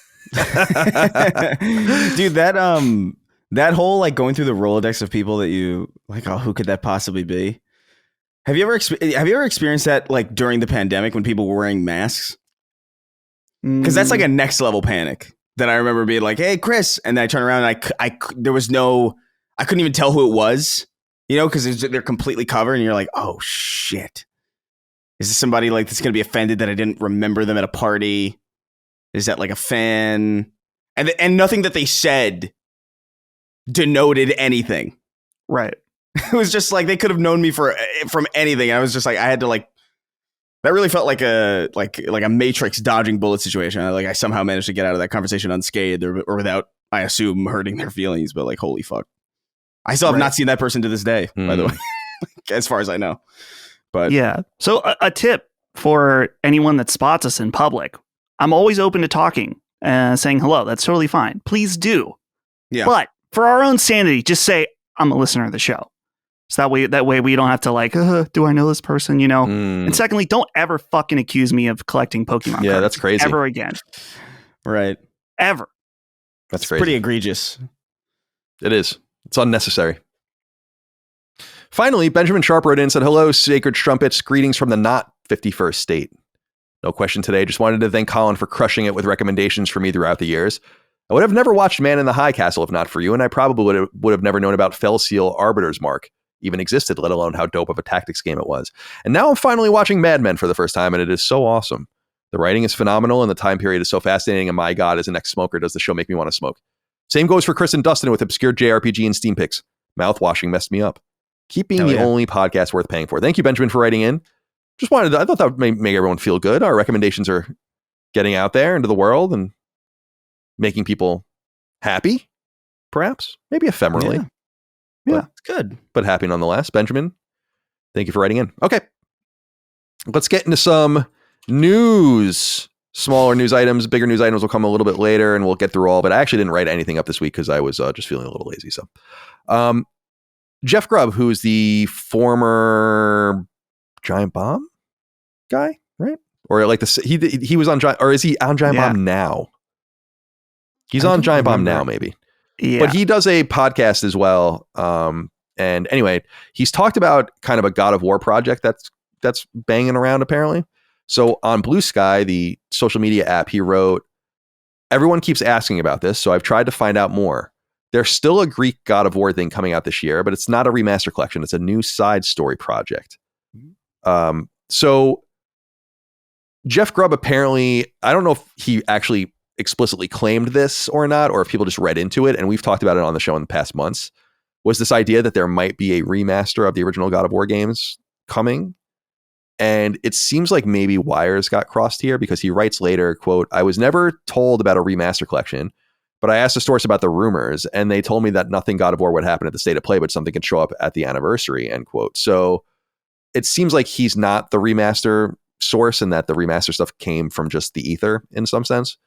Dude, that whole like going through the Rolodex of people that you like, oh, who could that possibly be? Have you ever experienced that like during the pandemic when people were wearing masks? Because that's like a next level panic that I remember being like, "Hey, Chris," and then I turn around and I couldn't even tell who it was, because they're completely covered, and you're like, "Oh shit, is this somebody like that's gonna be offended that I didn't remember them at a party? Is that like a fan?" And nothing that they said denoted anything. Right. It was just like they could have known me from anything. I was just like, I had to like. That really felt like a Matrix dodging bullet situation. I somehow managed to get out of that conversation unscathed or without, I assume, hurting their feelings. But like, holy fuck, I still have not seen that person to this day. By the way, as far as I know. But yeah. So a tip for anyone that spots us in public: I'm always open to talking and saying hello. That's totally fine. Please do. Yeah. But for our own sanity, just say I'm a listener of the show. So that way we don't have to like, do I know this person? And secondly, don't ever fucking accuse me of collecting Pokemon cards. That's crazy. Ever again. Right. Ever. That's It's crazy. pretty egregious. It is. It's unnecessary. Finally, Benjamin Sharp wrote in and said, "Hello, Sacred Strumpets. Greetings from the not 51st state. No question today. Just wanted to thank Colin for crushing it with recommendations for me throughout the years. I would have never watched Man in the High Castle if not for you, and I probably would have never known about Fell Seal Arbiter's Mark even existed, let alone how dope of a tactics game it was. And now I'm finally watching Mad Men for the first time, and it is so awesome. The writing is phenomenal, and the time period is so fascinating, and my God, as an ex-smoker, does the show make me want to smoke. Same goes for Chris and Dustin with obscure JRPG and Steam picks. Mouthwashing messed me up. Keep being the only podcast worth paying for." Thank you, Benjamin, for writing in. I thought that would make everyone feel good. Our recommendations are getting out there into the world and making people happy, perhaps, maybe ephemerally. Yeah, it's good. But happy nonetheless. Benjamin, thank you for writing in. Okay. Let's get into some news. Smaller news items, bigger news items will come a little bit later, and we'll get through all. But I actually didn't write anything up this week because I was just feeling a little lazy. So, Jeff Grubb, who's the former Giant Bomb guy, right? Or like he was on Giant, or is he on Giant Bomb now? He's on Giant Bomb now, maybe. Yeah. But he does a podcast as well. And anyway, he's talked about kind of a God of War project that's banging around apparently. So on Blue Sky, the social media app, he wrote, "Everyone keeps asking about this, so I've tried to find out more. There's still a Greek God of War thing coming out this year, but it's not a remaster collection. It's a new side story project." So Jeff Grubb apparently, I don't know if he actually explicitly claimed this or not, or if people just read into it, and we've talked about it on the show in the past months, was this idea that there might be a remaster of the original God of War games coming. And it seems like maybe wires got crossed here, because he writes later, quote, "I was never told about a remaster collection, but I asked the source about the rumors, and they told me that nothing God of War would happen at the State of Play, but something could show up at the anniversary," end quote. So it seems like he's not the remaster source, and that the remaster stuff came from just the ether in some sense.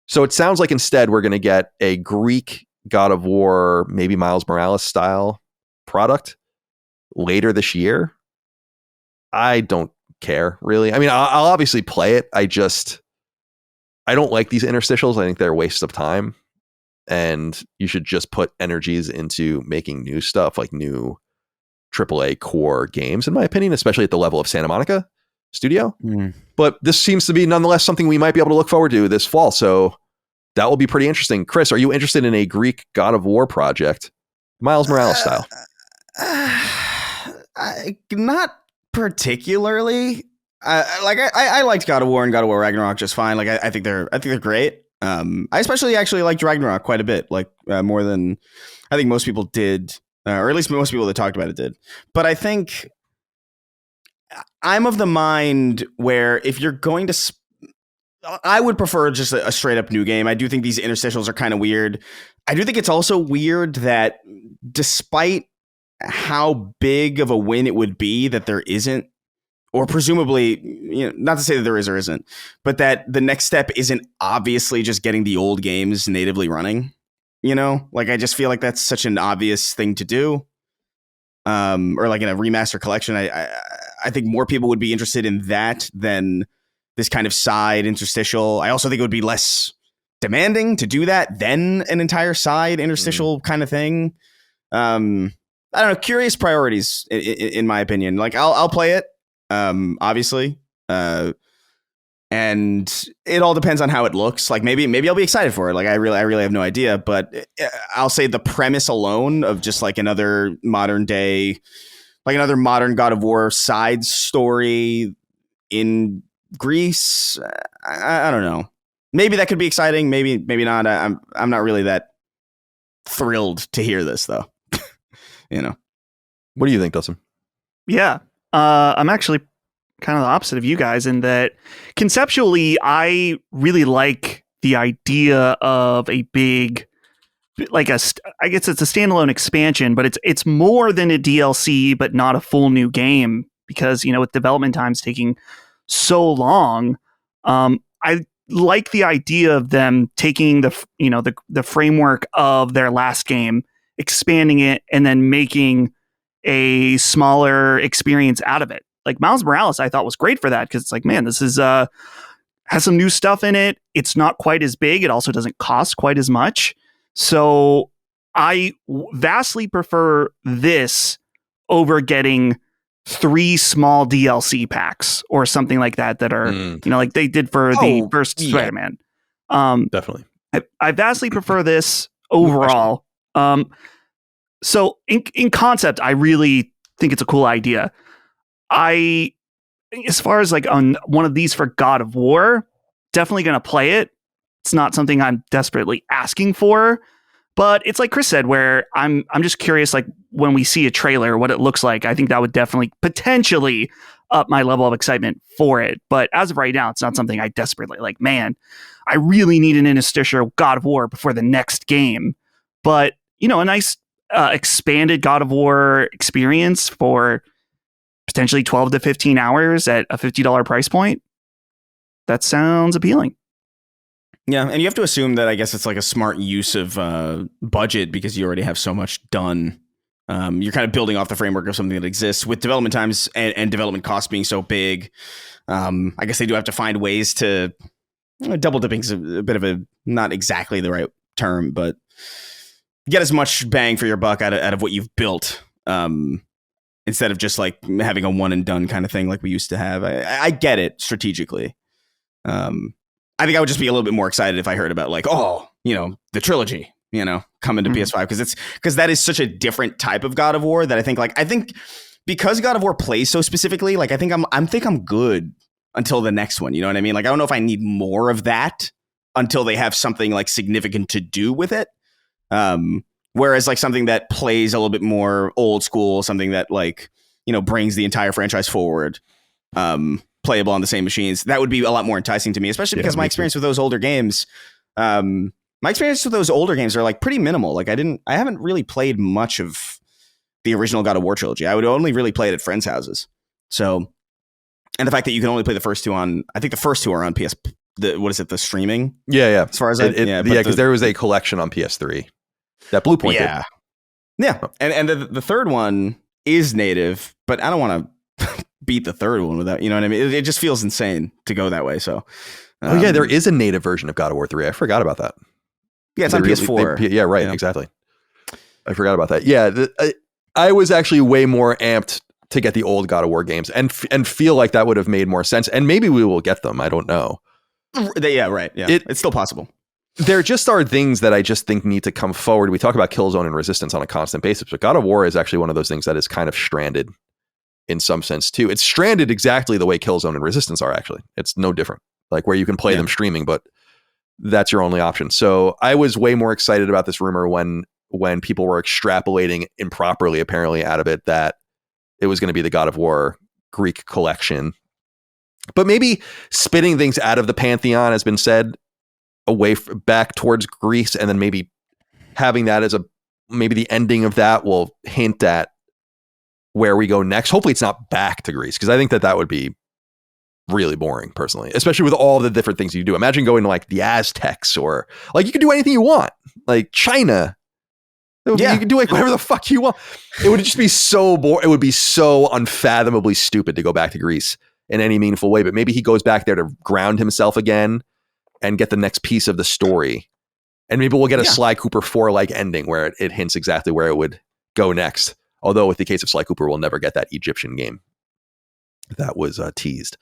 So it sounds like instead we're going to get a Greek God of War, maybe Miles Morales style product later this year. I don't care, really. I mean, I'll obviously play it. I don't like these interstitials. I think they're a waste of time. And you should just put energies into making new stuff, like new AAA core games, in my opinion, especially at the level of Santa Monica Studio. But this seems to be nonetheless something we might be able to look forward to this fall. So that will be pretty interesting. Chris, are you interested in a Greek God of War project, Miles Morales style? Not particularly. I liked God of War and God of War Ragnarok just fine. Like I think they're great. I especially actually liked Ragnarok quite a bit, like more than I think most people did, or at least most people that talked about it did. But I think I'm of the mind where if you're going to, I would prefer just a straight up new game. I do think these interstitials are kind of weird. I do think it's also weird that despite how big of a win it would be that there isn't, or presumably, not to say that there is or isn't, but that the next step isn't obviously just getting the old games natively running. Like I just feel like that's such an obvious thing to do. Or like in a remaster collection, I think more people would be interested in that than this kind of side interstitial. I also think it would be less demanding to do that than an entire side interstitial kind of thing. I I don't know, curious priorities in my opinion. Like I'll play it, obviously, and it all depends on how it looks. Like maybe I'll be excited for it. Like I really have no idea, but I'll say the premise alone of just like another modern God of War side story in Greece. I don't know. Maybe that could be exciting. Maybe not. I'm not really that thrilled to hear this though. You know. What do you think, Dustin? Yeah. I'm actually kind of the opposite of you guys in that conceptually, I really like the idea of a big, like I guess it's a standalone expansion, but it's more than a DLC, but not a full new game because, with development times taking so long, I like the idea of them taking the framework of their last game, expanding it, and then making a smaller experience out of it. Like Miles Morales, I thought was great for that because it's like, man, this is has some new stuff in it. It's not quite as big. It also doesn't cost quite as much. So I vastly prefer this over getting 3 small DLC packs or something like that are, like they did for the first Spider-Man. Definitely. I vastly prefer this overall. So in concept, I really think it's a cool idea. As far as like on one of these for God of War, definitely going to play it. It's not something I'm desperately asking for, but it's like Chris said, where I'm just curious, like when we see a trailer, what it looks like. I think that would definitely potentially up my level of excitement for it. But as of right now, it's not something I desperately like, man, I really need an interstitial God of War before the next game. But, a nice expanded God of War experience for potentially 12 to 15 hours at a $50 price point. That sounds appealing. Yeah, and you have to assume that I guess it's like a smart use of budget because you already have so much done. You're kind of building off the framework of something that exists with development times and development costs being so big. I guess they do have to find ways to double dipping is a bit of a not exactly the right term, but get as much bang for your buck out of what you've built. Instead of just like having a one and done kind of thing like we used to have. I get it strategically. I think I would just be a little bit more excited if I heard about like, the trilogy, coming to PS5 because that is such a different type of God of War that I think because God of War plays so specifically, like I think I'm good until the next one. You know what I mean? Like I don't know if I need more of that until they have something like significant to do with it. Whereas like something that plays a little bit more old school, something that like, brings the entire franchise forward, playable on the same machines, that would be a lot more enticing to me, especially because my experience with those older games, are like pretty minimal. Like I haven't really played much of the original God of War trilogy. I would only really play it at friends' houses. So, and the fact that you can only play the first two I think the first two are on the streaming? Yeah. As far as because there was a collection on PS3. That Blue Point did. Yeah. And the third one is native, but I don't want to beat the third one without, you know what I mean? It just feels insane to go that way. So, there is a native version of God of War 3. I forgot about that. Yeah, it's on PS4. Yeah, right. Yeah. Exactly. I forgot about that. Yeah. I was actually way more amped to get the old God of War games and feel like that would have made more sense. And maybe we will get them. I don't know. Yeah, right. Yeah. It's still possible. There just are things that I just think need to come forward. We talk about Killzone and Resistance on a constant basis, but God of War is actually one of those things that is kind of stranded in some sense too. It's stranded exactly the way Killzone and Resistance are actually. It's no different. Like where you can play them streaming, but that's your only option. So I was way more excited about this rumor when people were extrapolating improperly apparently out of it that it was going to be the God of War Greek collection. But maybe spitting things out of the Pantheon has been said back towards Greece, and then maybe having that as maybe the ending of that will hint at where we go next. Hopefully it's not back to Greece, because I think that would be really boring personally, especially with all the different things you do. Imagine going to like the Aztecs, or like you could do anything you want, like China. Yeah. You can do like whatever the fuck you want. It would just be so boring. It would be so unfathomably stupid to go back to Greece in any meaningful way. But maybe he goes back there to ground himself again and get the next piece of the story. And maybe we'll get a Sly Cooper 4 like ending where it hints exactly where it would go next. Although with the case of Sly Cooper, we'll never get that Egyptian game that was teased.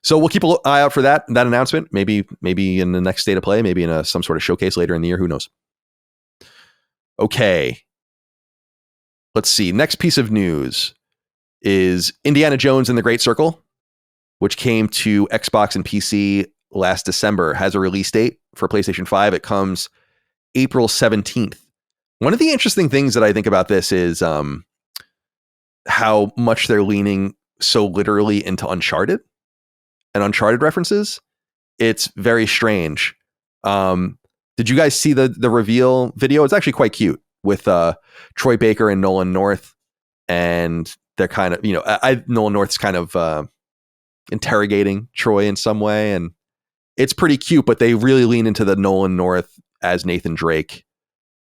So we'll keep an eye out for that announcement. Maybe in the next State of Play, maybe in some sort of showcase later in the year. Who knows? Okay. Let's see. Next piece of news is Indiana Jones and the Great Circle, which came to Xbox and PC last December, has a release date for PlayStation 5. It comes April 17th. One of the interesting things that I think about this is how much they're leaning so literally into Uncharted and Uncharted references. It's very strange. Did you guys see the reveal video? It's actually quite cute with Troy Baker and Nolan North, and they're kind of, Nolan North's kind of interrogating Troy in some way, and it's pretty cute, but they really lean into the Nolan North as Nathan Drake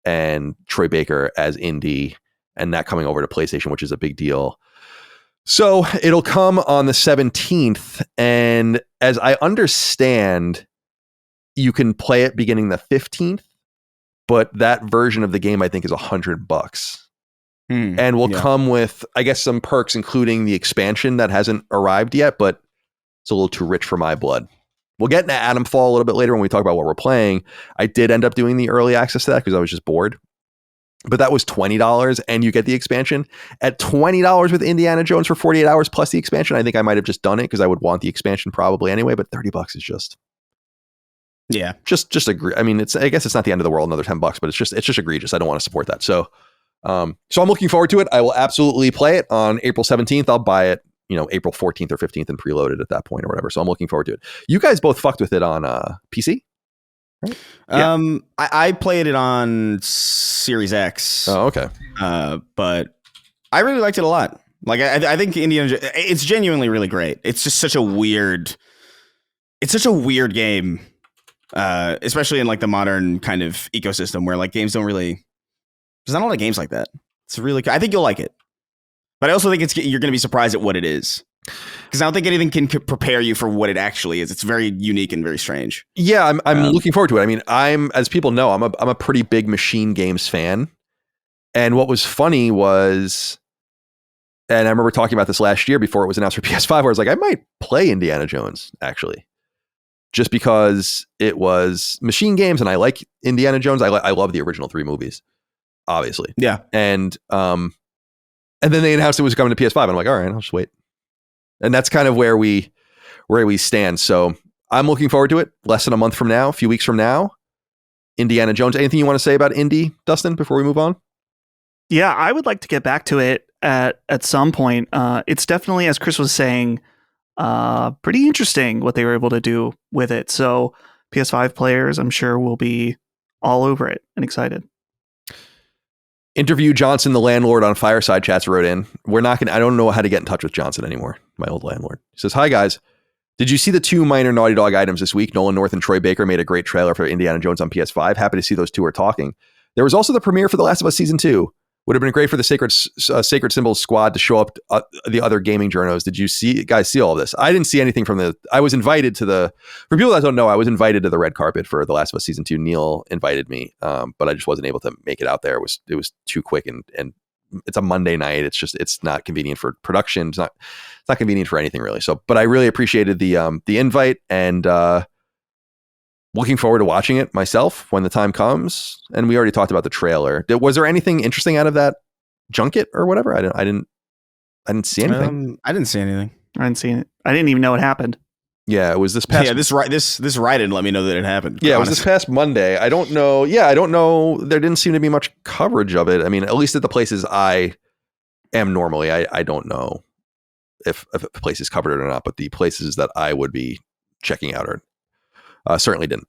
and Troy Baker as Indy, and that coming over to PlayStation, which is a big deal. So it'll come on the 17th, and as I understand, you can play it beginning the 15th, but that version of the game I think is $100, and will come with, I guess, some perks, including the expansion that hasn't arrived yet, but it's a little too rich for my blood. We'll get into Atomfall a little bit later when we talk about what we're playing. I did end up doing the early access to that because I was just bored. But that was $20, and you get the expansion. At $20 with Indiana Jones for 48 hours plus the expansion, I think I might have just done it because I would want the expansion probably anyway, but $30 is just... Yeah. Just agree. I mean, I guess it's not the end of the world, another $10, but it's just egregious. I don't want to support that. So I'm looking forward to it. I will absolutely play it on April 17th. I'll buy it, April 14th or 15th and preload it at that point or whatever. So I'm looking forward to it. You guys both fucked with it on PC? Right? Yeah. I played it on Series X. Oh, okay. But I really liked it a lot. Like, I think Indiana, it's genuinely really great. It's just such a weird game, especially in like the modern kind of ecosystem where like games don't really, there's not a lot of games like that. It's really, I think you'll like it. But I also think you're going to be surprised at what it is. Because I don't think anything can prepare you for what it actually is. It's very unique and very strange. Yeah, I'm looking forward to it. I mean, as people know, I'm a pretty big machine games fan. And what was funny was, and I remember talking about this last year before it was announced for PS5, where I was like, I might play Indiana Jones, actually. Just because it was machine games and I like Indiana Jones. I love the original 3 movies, obviously. Yeah. And then they announced it was coming to PS5. And I'm like, all right, I'll just wait. And that's kind of where we stand. So I'm looking forward to it. Less than a month from now, a few weeks from now, Indiana Jones. Anything you want to say about Indy, Dustin, before we move on? Yeah, I would like to get back to it at some point. It's definitely, as Chris was saying, pretty interesting what they were able to do with it. So PS5 players, I'm sure, will be all over it and excited. Interview Johnson, the landlord, on Fireside Chats wrote in, I don't know how to get in touch with Johnson anymore, my old landlord. He says, hi guys, did you see the 2 minor Naughty Dog items this week? Nolan North and Troy Baker made a great trailer for Indiana Jones on PS5. Happy to see those two are talking. There was also the premiere for The Last of Us Season 2. Would have been great for the Sacred Symbols squad to show up the other gaming journos. Did you guys see all of this? I didn't see anything from I was invited to for people that don't know, I was invited to the red carpet for The Last of Us Season 2. Neil invited me, but I just wasn't able to make it out there. It was too quick and it's a Monday night. It's not convenient for production. It's not convenient for anything really. So, but I really appreciated the invite and, looking forward to watching it myself when the time comes. And we already talked about the trailer. Was there anything interesting out of that junket or whatever? I didn't see anything. I didn't see anything. I didn't see it. I didn't even know it happened. Yeah, it was this past. Yeah, this right didn't let me know that it happened. Yeah, it was this past Monday. I don't know. Yeah, I don't know. There didn't seem to be much coverage of it. I mean, at least at the places I am normally, I don't know if a place is covered it or not. But the places that I would be checking out are. Certainly didn't.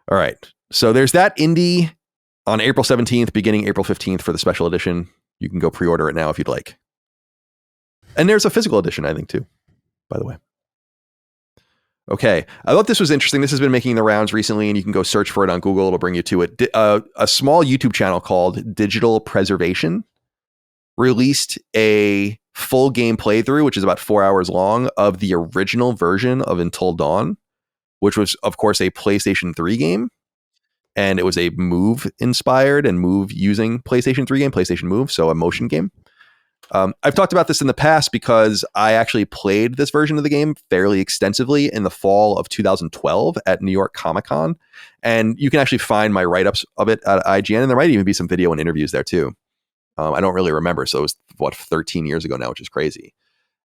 All right. So there's that indie on April 17th, beginning April 15th for the special edition. You can go pre-order it now if you'd like. And there's a physical edition, I think, too, by the way. Okay. I thought this was interesting. This has been making the rounds recently, and you can go search for it on Google. It'll bring you to it. A small YouTube channel called Digital Preservation released a full game playthrough, which is about 4 hours long, of the original version of Until Dawn, which was, of course, a PlayStation 3 game. and it was a Move inspired and Move using PlayStation 3 game, PlayStation Move, so a motion game. I've talked about this in the past because I actually played this version of the game fairly extensively in the fall of 2012 at New York Comic Con. And you can actually find my write-ups of it at IGN, and there might even be some video and interviews there too. I don't really remember. So it was 13 years ago now, which is crazy.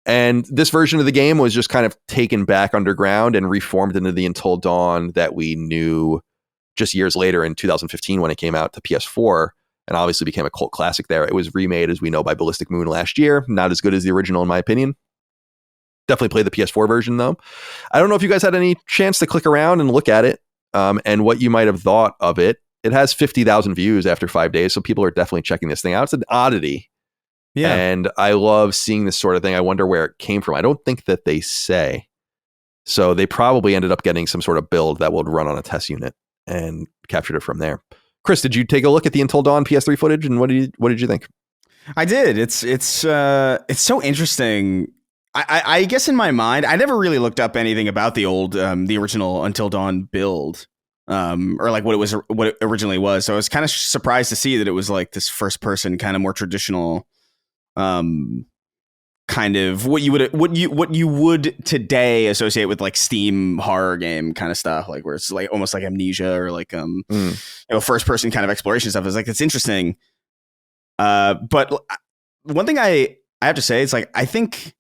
And this version of the game was just kind of taken back underground and reformed into the Until Dawn that we knew just years later in 2015 when it came out to PS4. And obviously became a cult classic there. It was remade, as we know, by Ballistic Moon last year. Not as good as the original, in my opinion. Definitely play the PS4 version, though. I don't know if you guys had any chance to click around and look at it and what you might have thought of it. It has 50,000 views after 5 days, so people are definitely checking this thing out. It's an oddity. Yeah. And I love seeing this sort of thing. I wonder where it came from. I don't think that they say. So they probably ended up getting some sort of build that would run on a test unit and captured it from there. Chris, did you take a look at the Until Dawn PS3 footage, and what did you think? I did. It's so interesting. I guess in my mind, I never really looked up anything about the old the original Until Dawn build, or like what it originally was. So I was kind of surprised to see that it was like this first person kind of more traditional, kind of what you would today associate with like Steam horror game kind of stuff, like where it's like almost like Amnesia or like first person kind of exploration stuff. Is like, it's interesting. But one thing I have to say is like, I think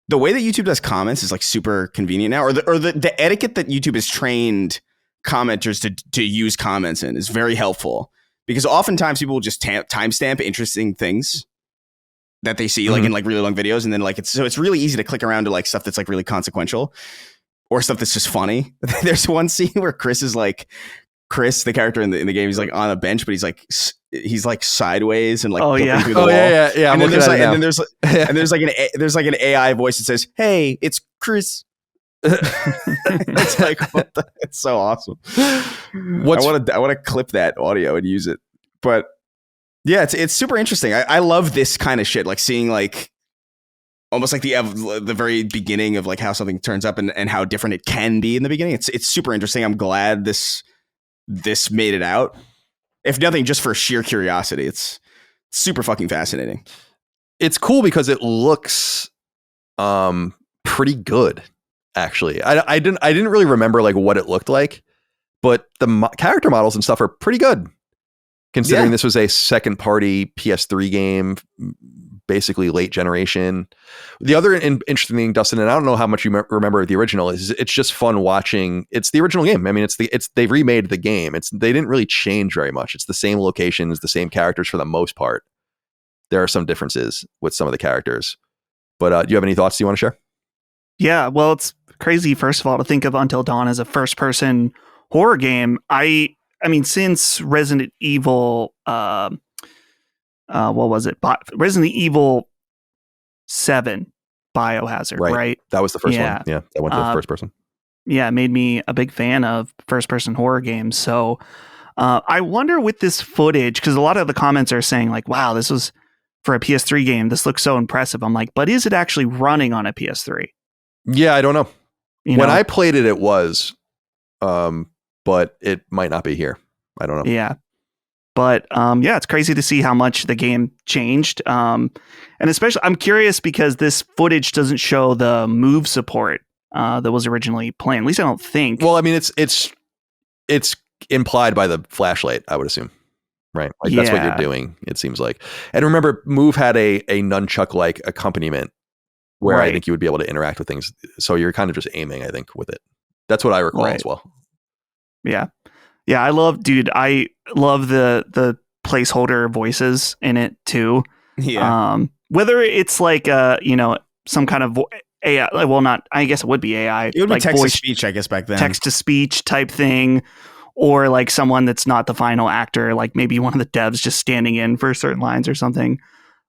the way that YouTube does comments is like super convenient now, or the etiquette that YouTube has trained commenters to use comments in is very helpful, because oftentimes people will just timestamp interesting things that they see like in like really long videos, and then like it's really easy to click around to like stuff that's like really consequential or stuff that's just funny. There's one scene where Chris, the character in the game, he's like on a bench, but he's like sideways and like through the wall. Yeah. And then there's like an AI voice that says, "Hey, it's Chris." It's like, it's so awesome. I want to clip that audio and use it, but. Yeah, it's super interesting. I love this kind of shit, like seeing like almost like the very beginning of like how something turns up and how different it can be in the beginning. It's super interesting. I'm glad this made it out. If nothing, just for sheer curiosity. It's super fucking fascinating. It's cool because it looks pretty good, actually. I didn't really remember like what it looked like, but the character models and stuff are pretty good. Considering this was a second-party PS3 game, basically late generation. The other interesting thing, Dustin, and I don't know how much you remember of the original, is it's just fun watching. It's the original game. I mean, they remade the game. They didn't really change very much. It's the same locations, the same characters for the most part. There are some differences with some of the characters. But do you have any thoughts you want to share? Yeah, well, it's crazy, first of all, to think of Until Dawn as a first-person horror game. I mean, since Resident Evil, what was it? Resident Evil 7 Biohazard, right? That was the first one. Yeah, that went to the first person. Yeah, it made me a big fan of first-person horror games. So I wonder with this footage, because a lot of the comments are saying like, wow, this was for a PS3 game. This looks so impressive. I'm like, but is it actually running on a PS3? Yeah, I don't know. When I played it, it was. But it might not be here. I don't know. Yeah. But it's crazy to see how much the game changed. And especially, I'm curious because this footage doesn't show the move support that was originally planned. At least I don't think. Well, I mean, it's implied by the flashlight, I would assume. Right? Like that's what you're doing, it seems like. And remember, Move had a nunchuck-like accompaniment where I think you would be able to interact with things. So you're kind of just aiming, I think, with it. That's what I recall as well. Yeah. I love the placeholder voices in it too. Yeah. Whether it's like some kind of AI, well, not, I guess it would be AI. It would like be text to speech, I guess, back then. Text to speech type thing, or like someone that's not the final actor, like maybe one of the devs just standing in for certain lines or something.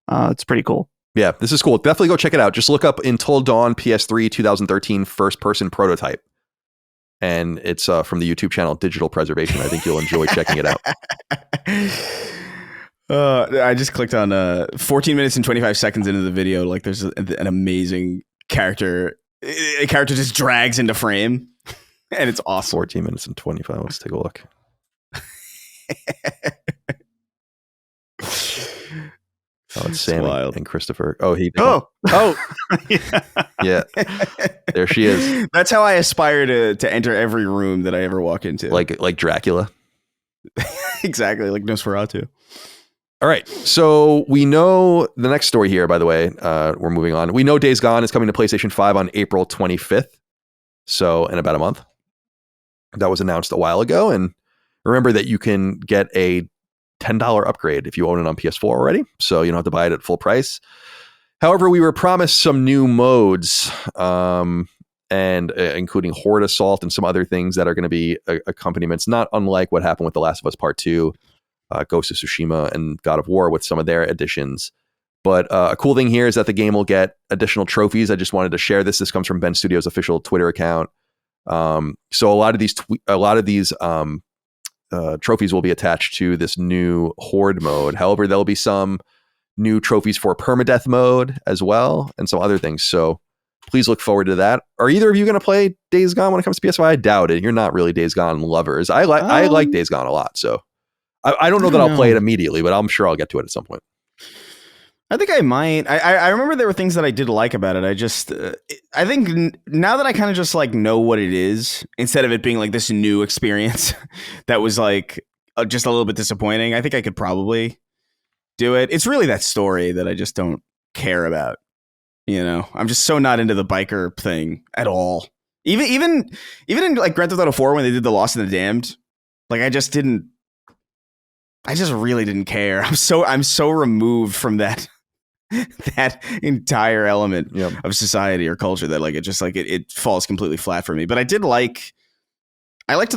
It's pretty cool. Yeah, this is cool. Definitely go check it out. Just look up Until Dawn PS3 2013 first person prototype. And it's from the YouTube channel Digital Preservation. I think you'll enjoy checking it out. I just clicked on 14 minutes and 25 seconds into the video. Like there's an amazing character. A character just drags into frame. And it's awesome. 14 minutes and 25. Let's take a look. Oh, it's Sam wild. and Christopher. Oh, Oh. Yeah. There she is. That's how I aspire to enter every room that I ever walk into. Like Dracula. Exactly, like Nosferatu. All right. So we know the next story here, by the way, we're moving on. We know Days Gone is coming to PlayStation 5 on April 25th. So in about a month. That was announced a while ago. And remember that you can get a $10 upgrade if you own it on PS4 already. So you don't have to buy it at full price. However, we were promised some new modes, and including Horde Assault and some other things that are going to be accompaniments, not unlike what happened with The Last of Us Part 2, Ghost of Tsushima, and God of War with some of their additions. But a cool thing here is that the game will get additional trophies. I just wanted to share this. This comes from Ben Studio's official Twitter account. So a lot of these trophies will be attached to this new Horde mode. However, there'll be some new trophies for permadeath mode as well, and some other things. So please look forward to that. Are either of you going to play Days Gone when it comes to PS5? I doubt it. You're not really Days Gone lovers. I like Days Gone a lot. So I don't know that I'll play it immediately, but I'm sure I'll get to it at some point. I think I might. I remember there were things that I did like about it. I just, I think now that I kind of just like know what it is, instead of it being like this new experience that was like just a little bit disappointing, I think I could probably do it. It's really that story that I just don't care about. You know, I'm just so not into the biker thing at all. Even in like Grand Theft Auto 4 when they did the Lost and the Damned, like I just really didn't care. I'm so removed from that entire element of society or culture that like it falls completely flat for me. But I liked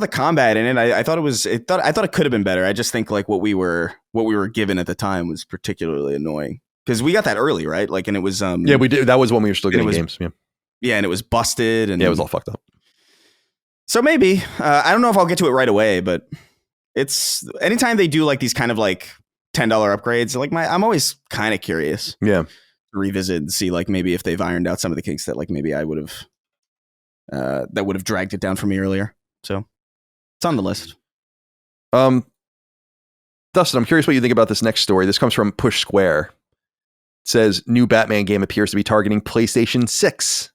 the combat in it. I thought it could have been better. I just think like what we were given at the time was particularly annoying because we got that early, right? Like, and it was yeah, we did. That was when we were still getting games. Yeah, and it was busted and it was all fucked up. So maybe I don't know if I'll get to it right away, but it's anytime they do like these kind of like $10 upgrades, like I'm always kind of curious. Yeah. Revisit and see like maybe if they've ironed out some of the kinks that like maybe I would have that would have dragged it down for me earlier. So it's on the list. Dustin, I'm curious what you think about this next story. This comes from Push Square. It says new Batman game appears to be targeting PlayStation 6.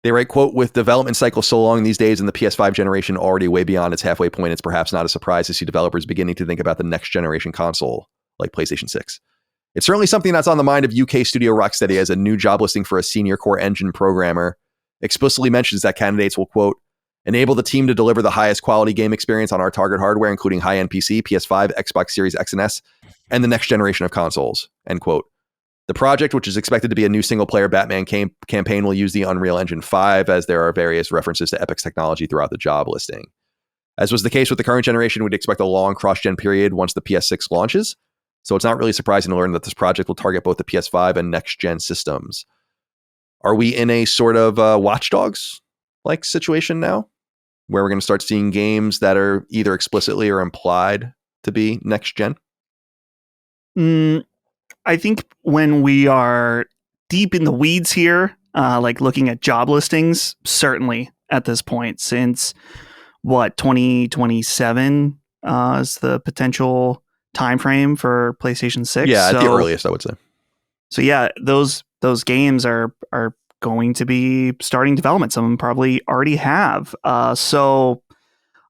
They write, quote, with development cycles so long these days and the PS5 generation already way beyond its halfway point, it's perhaps not a surprise to see developers beginning to think about the next generation console like PlayStation 6. It's certainly something that's on the mind of UK studio Rocksteady, as a new job listing for a senior core engine programmer explicitly mentions that candidates will, quote, enable the team to deliver the highest quality game experience on our target hardware, including high-end PC, PS5, Xbox Series X and S, and the next generation of consoles, end quote. The project, which is expected to be a new single-player Batman campaign, will use the Unreal Engine 5, as there are various references to Epic's technology throughout the job listing. As was the case with the current generation, we'd expect a long cross-gen period once the PS6 launches, so it's not really surprising to learn that this project will target both the PS5 and next-gen systems. Are we in a sort of Watch Dogs-like situation now, where we're going to start seeing games that are either explicitly or implied to be next-gen? I think when we are deep in the weeds here, like looking at job listings, certainly at this point, since 2027 is the potential time frame for PlayStation 6. Yeah, at the earliest, I would say. So yeah, those games are going to be starting development. Some of them probably already have. So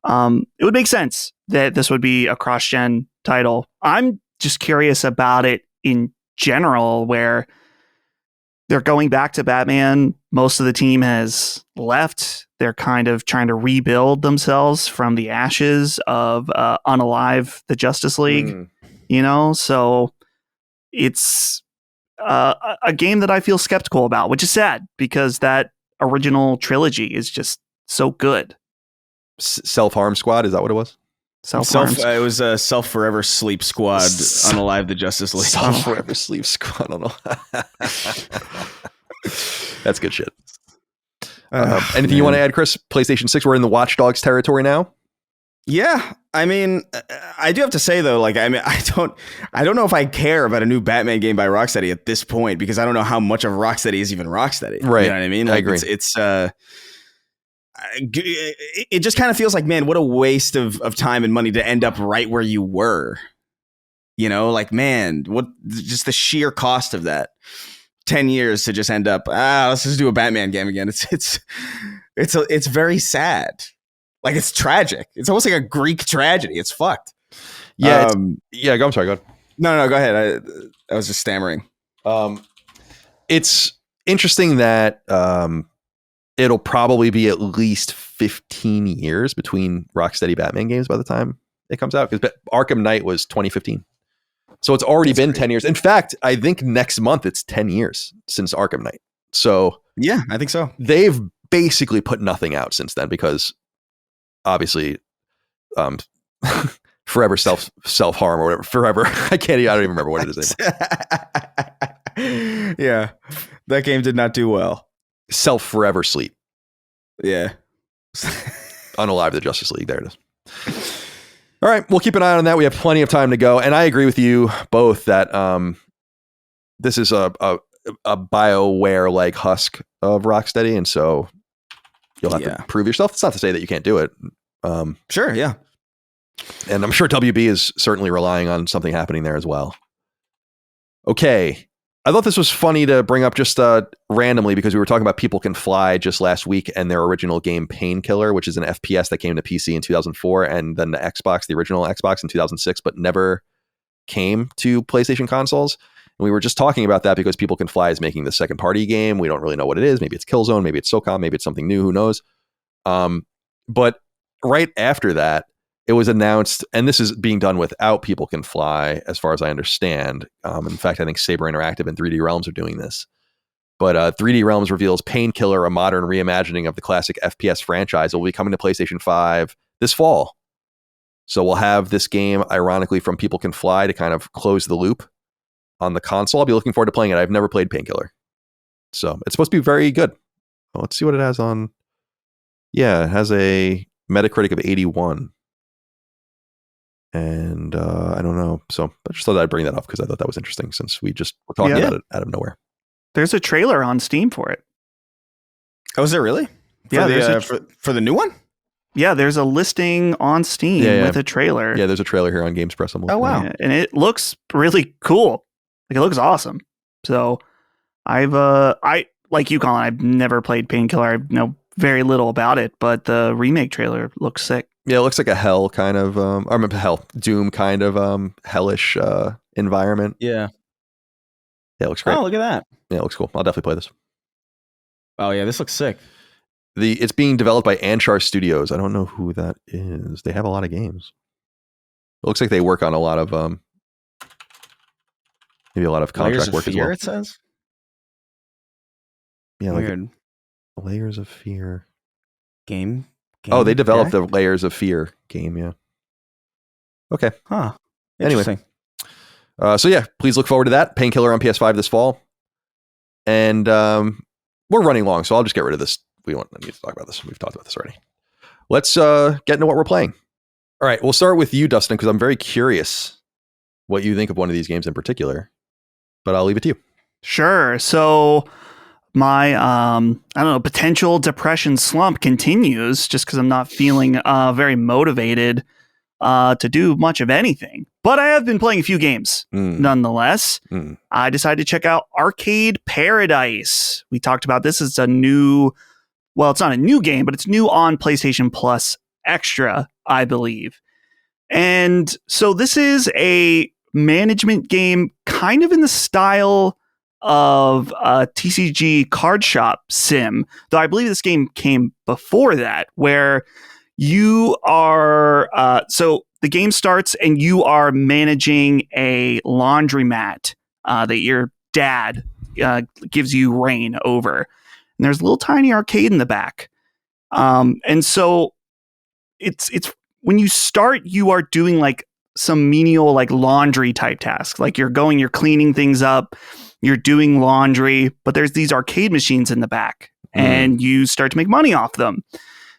it would make sense that this would be a cross-gen title. I'm just curious about it in general, where they're going back to Batman. Most of the team has left. They're kind of trying to rebuild themselves from the ashes of Unalive the Justice League, you know? So it's a game that I feel skeptical about, which is sad because that original trilogy is just so good. Self-Harm Squad, is that what it was? It was a Self Forever Sleep Squad, Unalive the Justice League. Self Forever Sleep Squad. That's good shit. Anything you want to add, Chris? PlayStation 6, we're in the Watch Dogs territory now. Yeah, I mean, I do have to say though, like, I mean, I don't know if I care about a new Batman game by Rocksteady at this point, because I don't know how much of Rocksteady is even Rocksteady. Right. You know what I mean? Like, I agree. it just kind of feels like, man, what a waste of time and money to end up right where you were. You know, like, man, what just the sheer cost of that. 10 years to just end up, let's just do a Batman game again. It's very sad. Like, it's tragic. It's almost like a Greek tragedy. It's fucked. Yeah. I'm sorry. Go ahead. No, go ahead. I was just stammering. It's interesting that it'll probably be at least 15 years between Rocksteady Batman games by the time it comes out, because Arkham Knight was 2015. So it's already been 10 years. In fact, I think next month it's 10 years since Arkham Knight. So yeah, I think so. They've basically put nothing out since then, because obviously forever self-harm or whatever. Forever. I don't even remember what it is anymore. Yeah. That game did not do well. Forever sleep. Yeah. Unalive the Justice League. There it is. All right, we'll keep an eye on that. We have plenty of time to go, and I agree with you both that this is a BioWare-like husk of Rocksteady, and so you'll have to prove yourself. It's not to say that you can't do it. Sure, yeah. And I'm sure WB is certainly relying on something happening there as well. Okay. I thought this was funny to bring up just randomly, because we were talking about People Can Fly just last week and their original game Painkiller, which is an FPS that came to PC in 2004 and then the original Xbox in 2006, but never came to PlayStation consoles. And we were just talking about that because People Can Fly is making the second party game. We don't really know what it is. Maybe it's Killzone, maybe it's SOCOM, maybe it's something new. Who knows? But right after that, it was announced, and this is being done without People Can Fly, as far as I understand. In fact, I think Saber Interactive and 3D Realms are doing this. But 3D Realms reveals Painkiller, a modern reimagining of the classic FPS franchise. It will be coming to PlayStation 5 this fall. So we'll have this game, ironically, from People Can Fly to kind of close the loop on the console. I'll be looking forward to playing it. I've never played Painkiller. So it's supposed to be very good. Well, let's see what it has on. Yeah, it has a Metacritic of 81. And I don't know. So I just thought I'd bring that up because I thought that was interesting, since we just were talking about it out of nowhere. There's a trailer on Steam for it. Oh, is there really? For the new one? Yeah, there's a listing on Steam with a trailer. Yeah, there's a trailer here on Games Press. Oh, wow. Yeah, and it looks really cool. Like, it looks awesome. So I like you, Colin, I've never played Painkiller. I know very little about it, but the remake trailer looks sick. Yeah, it looks like a hell kind of, Doom kind of hellish environment. Yeah. Yeah, it looks great. Oh, look at that. Yeah, it looks cool. I'll definitely play this. Oh, yeah, this looks sick. It's being developed by Anchar Studios. I don't know who that is. They have a lot of games. It looks like they work on a lot of, maybe a lot of contract work as well. It says? Yeah, weird. Like Layers of Fear. Game. Oh, they developed the Layers of Fear game, yeah. Okay. Huh. Anyway. So yeah, please look forward to that. Painkiller on PS5 this fall. And we're running long, so I'll just get rid of this. We don't need to talk about this. We've talked about this already. Let's get into what we're playing. All right, we'll start with you, Dustin, because I'm very curious what you think of one of these games in particular. But I'll leave it to you. Sure. So my potential depression slump continues just because I'm not feeling very motivated to do much of anything. But I have been playing a few games nonetheless. I decided to check out Arcade Paradise. We talked about this. It's a new, well, it's not a new game, but it's new on PlayStation Plus Extra, I believe. And so this is a management game kind of in the style of a TCG card shop sim, though I believe this game came before that, where you are so the game starts and you are managing a laundromat that your dad gives you reign over, and there's a little tiny arcade in the back, and so it's when you start, you are doing like some menial like laundry type tasks, like you're cleaning things up, you're doing laundry, but there's these arcade machines in the back and you start to make money off them.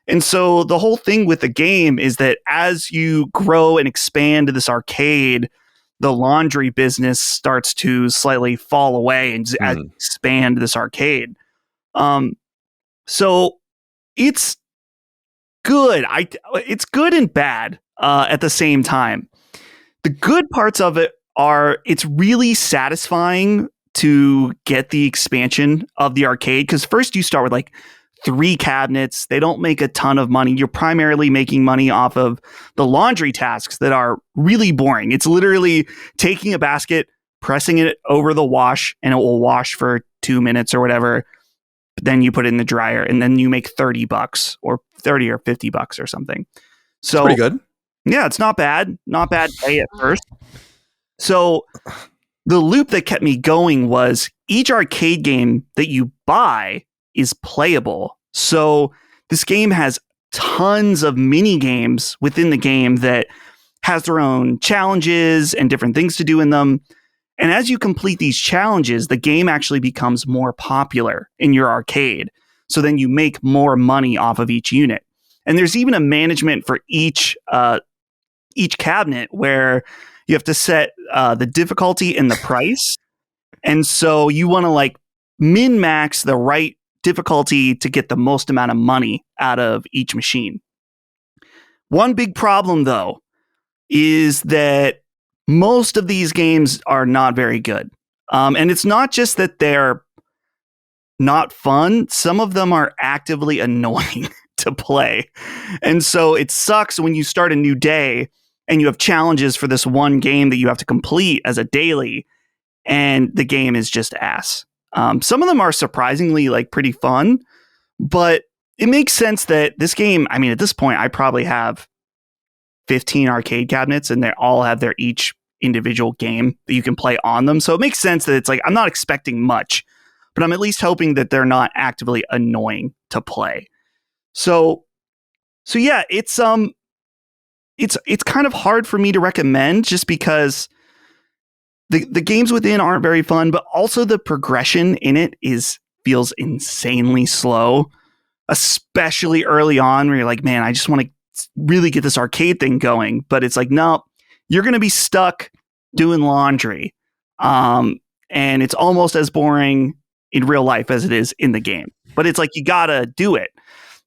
And so the whole thing with the game is that as you grow and expand this arcade, the laundry business starts to slightly fall away and as you expand this arcade. So it's good. It's good and bad at the same time. The good parts of it are it's really satisfying to get the expansion of the arcade, because first you start with like 3 cabinets. They don't make a ton of money. You're primarily making money off of the laundry tasks that are really boring. It's literally taking a basket, pressing it over the wash, and it will wash for 2 minutes or whatever. Then you put it in the dryer, and then you make $30 or $30 or $50 or something. So Pretty good. Yeah, it's not bad. Not bad pay at first. So the loop that kept me going was each arcade game that you buy is playable. So this game has tons of mini games within the game that has their own challenges and different things to do in them. And as you complete these challenges, the game actually becomes more popular in your arcade. So then you make more money off of each unit. And there's even a management for each cabinet where you have to set the difficulty and the price. And so you want to like min-max the right difficulty to get the most amount of money out of each machine. One big problem, though, is that most of these games are not very good. And it's not just that they're not fun. Some of them are actively annoying to play. And so it sucks when you start a new day and you have challenges for this one game that you have to complete as a daily, and the game is just ass. Some of them are surprisingly like pretty fun, but it makes sense that this game, I mean, at this point, I probably have 15 arcade cabinets and they all have their each individual game that you can play on them. So it makes sense that it's like, I'm not expecting much, but I'm at least hoping that they're not actively annoying to play. So yeah, it's kind of hard for me to recommend just because the games within aren't very fun, but also the progression in it feels insanely slow, especially early on where you're like, man, I just want to really get this arcade thing going. But it's like, no, you're going to be stuck doing laundry. And it's almost as boring in real life as it is in the game, but it's like, you got to do it.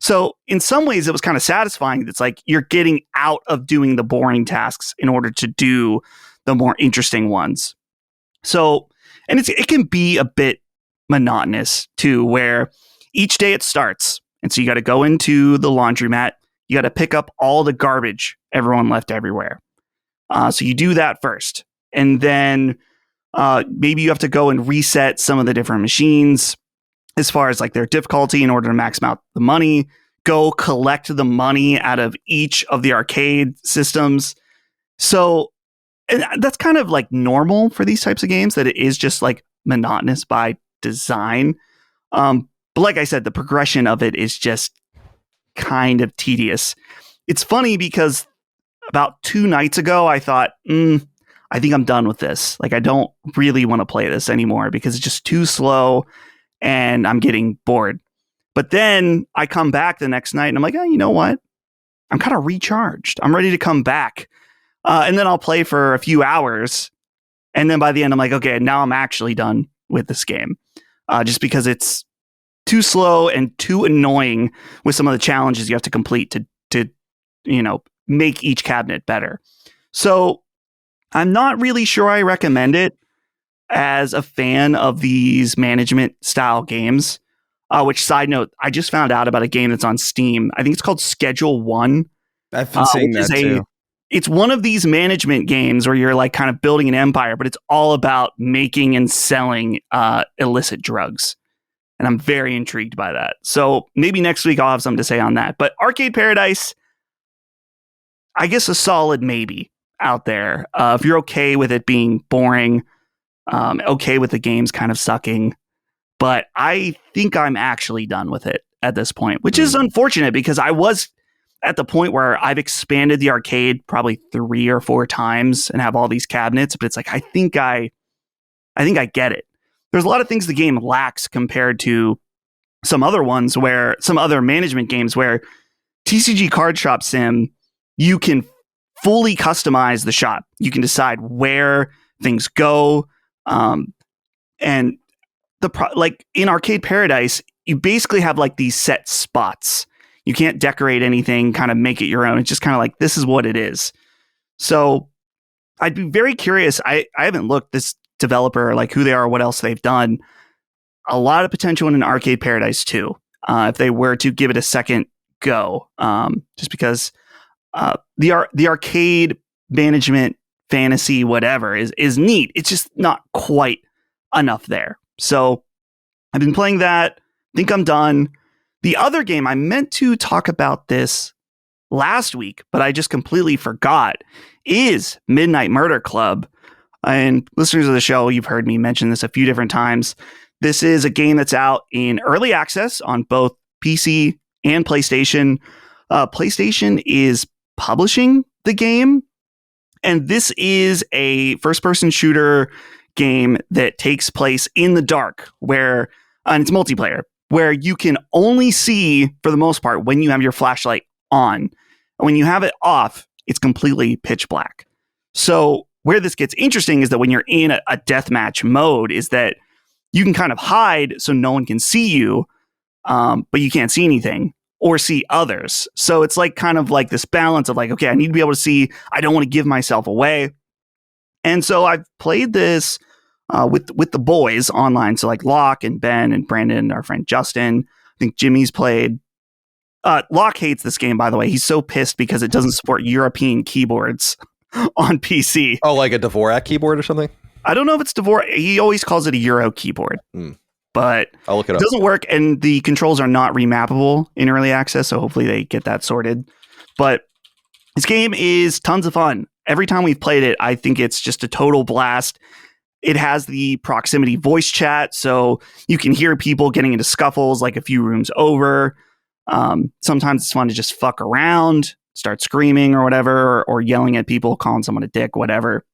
So in some ways it was kind of satisfying. It's like you're getting out of doing the boring tasks in order to do the more interesting ones. So, and it can be a bit monotonous too, where each day it starts. And so you got to go into the laundromat. You got to pick up all the garbage everyone left everywhere. So you do that first. And then maybe you have to go and reset some of the different machines as far as like their difficulty in order to max out the money. Go collect the money out of each of the arcade systems. So and that's kind of like normal for these types of games, that it is just like monotonous by design. But like I said, the progression of it is just kind of tedious. It's funny because about 2 nights ago, I thought, I think I'm done with this. Like, I don't really want to play this anymore because it's just too slow and I'm getting bored. But then I come back the next night and I'm like, oh, you know what? I'm kind of recharged. I'm ready to come back. And then I'll play for a few hours. And then by the end, I'm like, okay, now I'm actually done with this game. Just because it's too slow and too annoying with some of the challenges you have to complete to make each cabinet better. So I'm not really sure I recommend it as a fan of these management style games. Which, side note, I just found out about a game that's on Steam. I think it's called Schedule 1. I've been seeing that too. It's one of these management games where you're like kind of building an empire, but it's all about making and selling illicit drugs. And I'm very intrigued by that. So maybe next week I'll have something to say on that. But Arcade Paradise, I guess a solid maybe out there. If you're okay with it being boring, okay with the games kind of sucking. But I think I'm actually done with it at this point, which is unfortunate because I was at the point where I've expanded the arcade probably 3 or 4 times and have all these cabinets. But it's like, I think I get it. There's a lot of things the game lacks compared to some other ones where some other management games where TCG Card Shop Sim, you can fully customize the shop. You can decide where things go. And like in Arcade Paradise, you basically have like these set spots. You can't decorate anything, kind of make it your own. It's just kind of like, this is what it is. So I'd be very curious. I haven't looked this developer, like who they are, what else they've done. A lot of potential in an Arcade Paradise 2, if they were to give it a second go, just because the arcade management fantasy, whatever, is neat. It's just not quite enough there. So I've been playing that. Think I'm done. The other game, I meant to talk about this last week, but I just completely forgot, is Midnight Murder Club. And listeners of the show, you've heard me mention this a few different times. This is a game that's out in early access on both PC and PlayStation. PlayStation is publishing the game, and this is a first-person shooter game that takes place in the dark, and it's multiplayer, where you can only see, for the most part, when you have your flashlight on. And when you have it off, it's completely pitch black. So where this gets interesting is that when you're in a deathmatch mode, is that you can kind of hide so no one can see you, but you can't see anything or see others. So it's like kind of like this balance of like, okay, I need to be able to see. I don't want to give myself away. And so I've played this with the boys online. So like Locke and Ben and Brandon, our friend Justin. I think Jimmy's played. Locke hates this game, by the way. He's so pissed because it doesn't support European keyboards on PC. Oh, like a Dvorak keyboard or something? I don't know if it's Dvorak. He always calls it a Euro keyboard. But I'll look it up. It doesn't work, and the controls are not remappable in early access, so hopefully they get that sorted. But this game is tons of fun. Every time we've played it, I think it's just a total blast. It has the proximity voice chat, so you can hear people getting into scuffles like a few rooms over. Sometimes it's fun to just fuck around, start screaming or whatever, or yelling at people, calling someone a dick, whatever.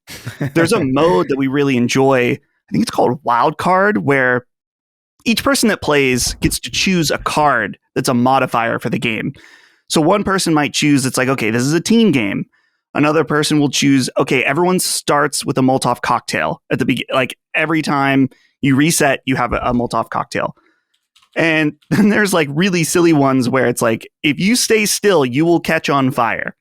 There's a mode that we really enjoy. I think it's called Wild Card, where each person that plays gets to choose a card that's a modifier for the game. So one person might choose, it's like, okay, this is a team game. Another person will choose, okay, everyone starts with a Molotov cocktail at the beginning. Like every time you reset, you have a Molotov cocktail. And then there's like really silly ones where it's like, if you stay still, you will catch on fire.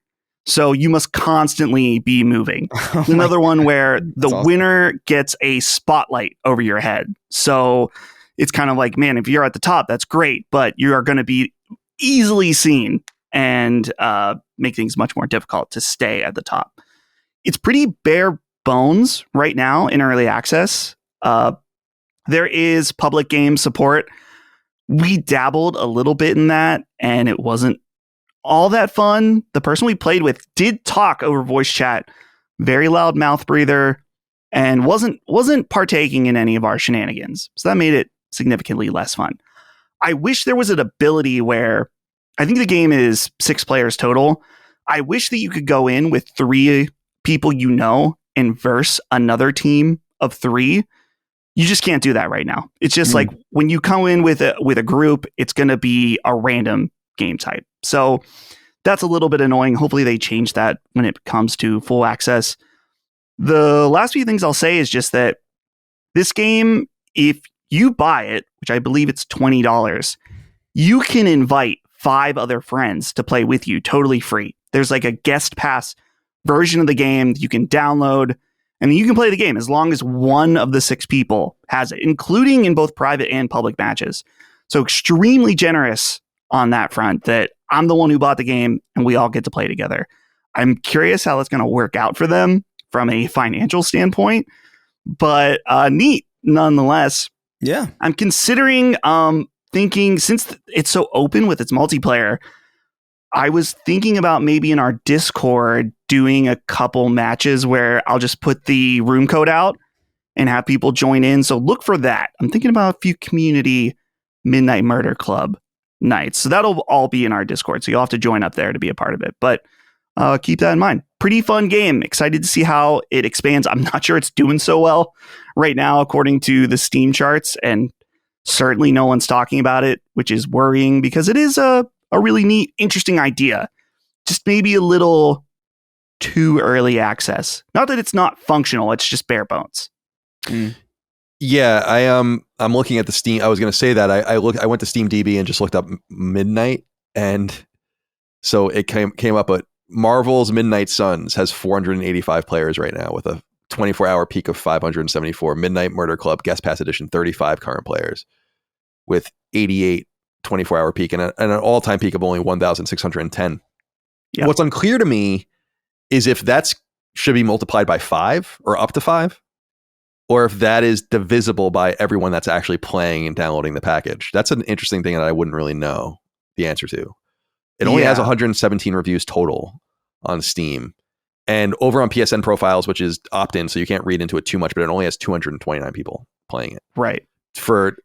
So you must constantly be moving. Another one where the awesome. winner gets a spotlight over your head. So it's kind of like, man, if you're at the top, that's great, but you are going to be easily seen and make things much more difficult to stay at the top. It's pretty bare bones right now in early access. There is public game support. We dabbled a little bit in that, and it wasn't all that fun. The person we played with did talk over voice chat, very loud mouth breather, and wasn't partaking in any of our shenanigans. So that made it significantly less fun. I wish there was an ability where, I think the game is 6 players total. I wish that you could go in with 3 people you know and verse another team of 3. You just can't do that right now. It's just like when you come in with a group, it's going to be a random game type. So that's a little bit annoying. Hopefully they change that when it comes to full access. The last few things I'll say is just that this game, if you buy it, which I believe it's $20, you can invite 5 other friends to play with you totally free. There's like a guest pass version of the game that you can download, and you can play the game as long as one of the 6 people has it, including in both private and public matches. So extremely generous on that front, that I'm the one who bought the game and we all get to play together. I'm curious how that's going to work out for them from a financial standpoint, but neat nonetheless. Yeah. I'm considering thinking, since it's so open with its multiplayer, I was thinking about maybe in our Discord doing a couple matches where I'll just put the room code out and have people join in. So look for that. I'm thinking about a few community Midnight Murder Club nights. So that'll all be in our Discord. So you'll have to join up there to be a part of it. But keep that in mind. Pretty fun game. Excited to see how it expands. I'm not sure it's doing so well right now, according to the Steam charts. And certainly no one's talking about it, which is worrying because it is a really neat, interesting idea. Just maybe a little too early access. Not that it's not functional, it's just bare bones. Yeah, I'm looking at the Steam. I was going to say that I went to Steam DB and just looked up Midnight, And so it came up, but Marvel's Midnight Suns has 485 players right now with a 24-hour peak of 574. Midnight Murder Club Guest Pass Edition, 35 current players with 88 24-hour peak and an all-time peak of only 1,610. Yeah. What's unclear to me is if that's should be multiplied by 5 or up to 5, or if that is divisible by everyone that's actually playing and downloading the package. That's an interesting thing that I wouldn't really know the answer to. It only has 117 reviews total on Steam. And over on PSN profiles, which is opt-in, so you can't read into it too much, but it only has 229 people playing it. Right. For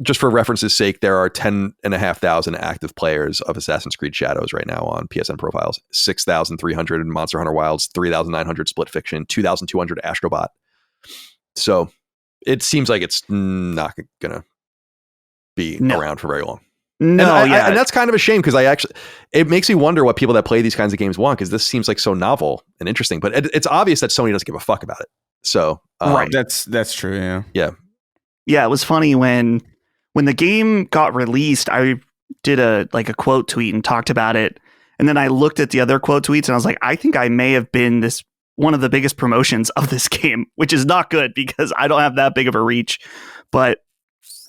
just for reference's sake, there are 10,500 active players of Assassin's Creed Shadows right now on PSN profiles. 6,300 in Monster Hunter Wilds, 3,900 Split Fiction, 2,200 Astrobot. So it seems like it's not going to be around for very long. No, and that's kind of a shame because it makes me wonder what people that play these kinds of games want, because this seems like so novel and interesting, but it's obvious that Sony doesn't give a fuck about it. So right, that's true. Yeah. It was funny when the game got released. I did a quote tweet and talked about it, and then I looked at the other quote tweets and I was like, I think I may have been one of the biggest promotions of this game, which is not good because I don't have that big of a reach. But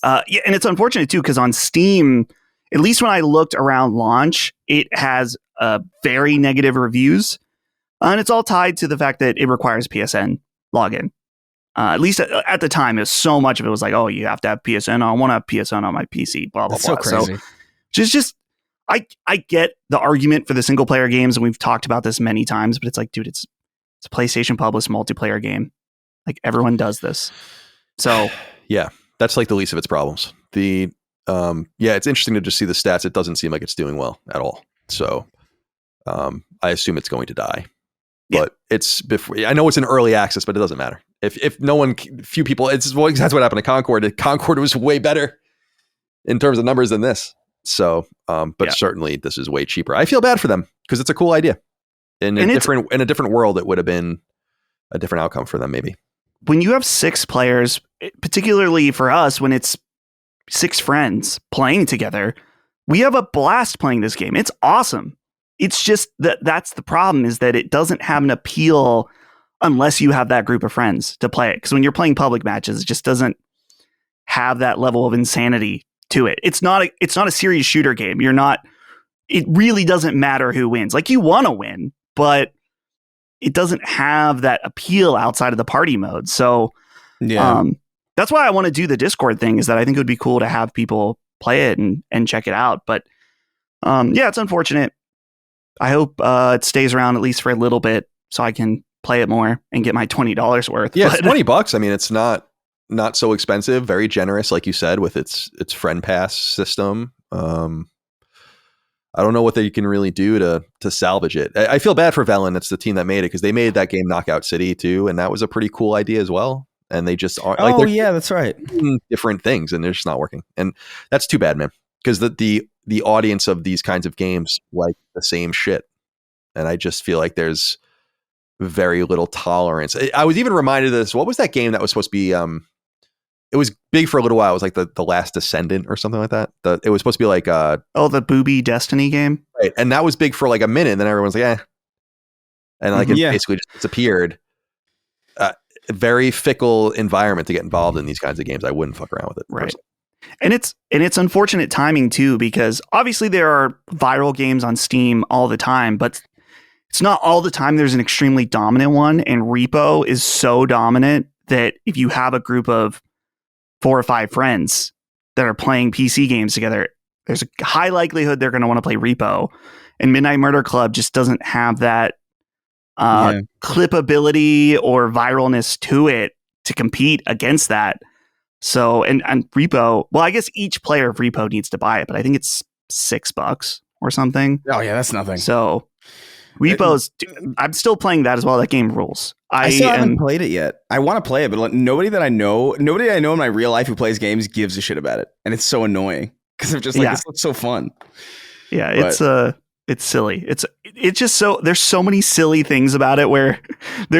and it's unfortunate too because on Steam, at least when I looked around launch, it has very negative reviews. And it's all tied to the fact that it requires PSN login. At least at the time, so much of it was like, oh, you have to have PSN. I want to have PSN on my PC, blah, blah, That's blah. so crazy. So just I get the argument for the single player games, and we've talked about this many times, but it's like, dude, it's a PlayStation published multiplayer game. Like, everyone does this. So yeah, that's like the least of its problems. It's interesting to just see the stats. It doesn't seem like it's doing well at all. So I assume it's going to die. But it's before. I know it's in early access, but it doesn't matter. If no one, few people, that's what happened to Concord. Concord was way better in terms of numbers than this. So, certainly this is way cheaper. I feel bad for them because it's a cool idea. In a different world, it would have been a different outcome for them, maybe. When you have 6 players, particularly for us, when it's 6 friends playing together, we have a blast playing this game. It's awesome. It's just that's the problem, is that it doesn't have an appeal unless you have that group of friends to play it. Because when you're playing public matches, it just doesn't have that level of insanity to it. It's not a serious shooter game. It really doesn't matter who wins. Like, you want to win, but it doesn't have that appeal outside of the party mode. So that's why I want to do the Discord thing, is that I think it would be cool to have people play it and check it out. But it's unfortunate. I hope it stays around at least for a little bit so I can play it more and get my $20 worth. Yeah, it's $20. I mean, it's not so expensive, very generous, like you said, with its friend pass system. I don't know what they can really do to salvage it. I feel bad for Velen. It's the team that made it, because they made that game Knockout City too, and that was a pretty cool idea as well. And they just aren't. That's right. Different things, and they're just not working, and that's too bad, man. Because the audience of these kinds of games like the same shit, and I just feel like there's very little tolerance. I was even reminded of this. What was that game that was supposed to be? It was big for a little while. It was like the Last Descendant or something like that. It was supposed to be like the booby Destiny game, right? And that was big for like a minute, and then everyone's like, and like it basically just disappeared. Very fickle environment to get involved in these kinds of games. I wouldn't fuck around with it, right? Personally. And it's unfortunate timing too, because obviously there are viral games on Steam all the time, but it's not all the time there's an extremely dominant one. And Repo is so dominant that if you have a group of 4 or 5 friends that are playing PC games together, there's a high likelihood they're going to want to play Repo. And Midnight Murder Club just doesn't have that clippability or viralness to it to compete against that. So, and Repo, well, I guess each player of Repo needs to buy it, but I think it's $6 or something. Oh yeah, that's nothing. So Repo's, I'm still playing that as well. That game rules. I still haven't played it yet. I want to play it, but nobody I know in my real life who plays games gives a shit about it. And it's so annoying because they're just like, this looks so fun. Yeah, it's silly. It's just so, there's so many silly things about it where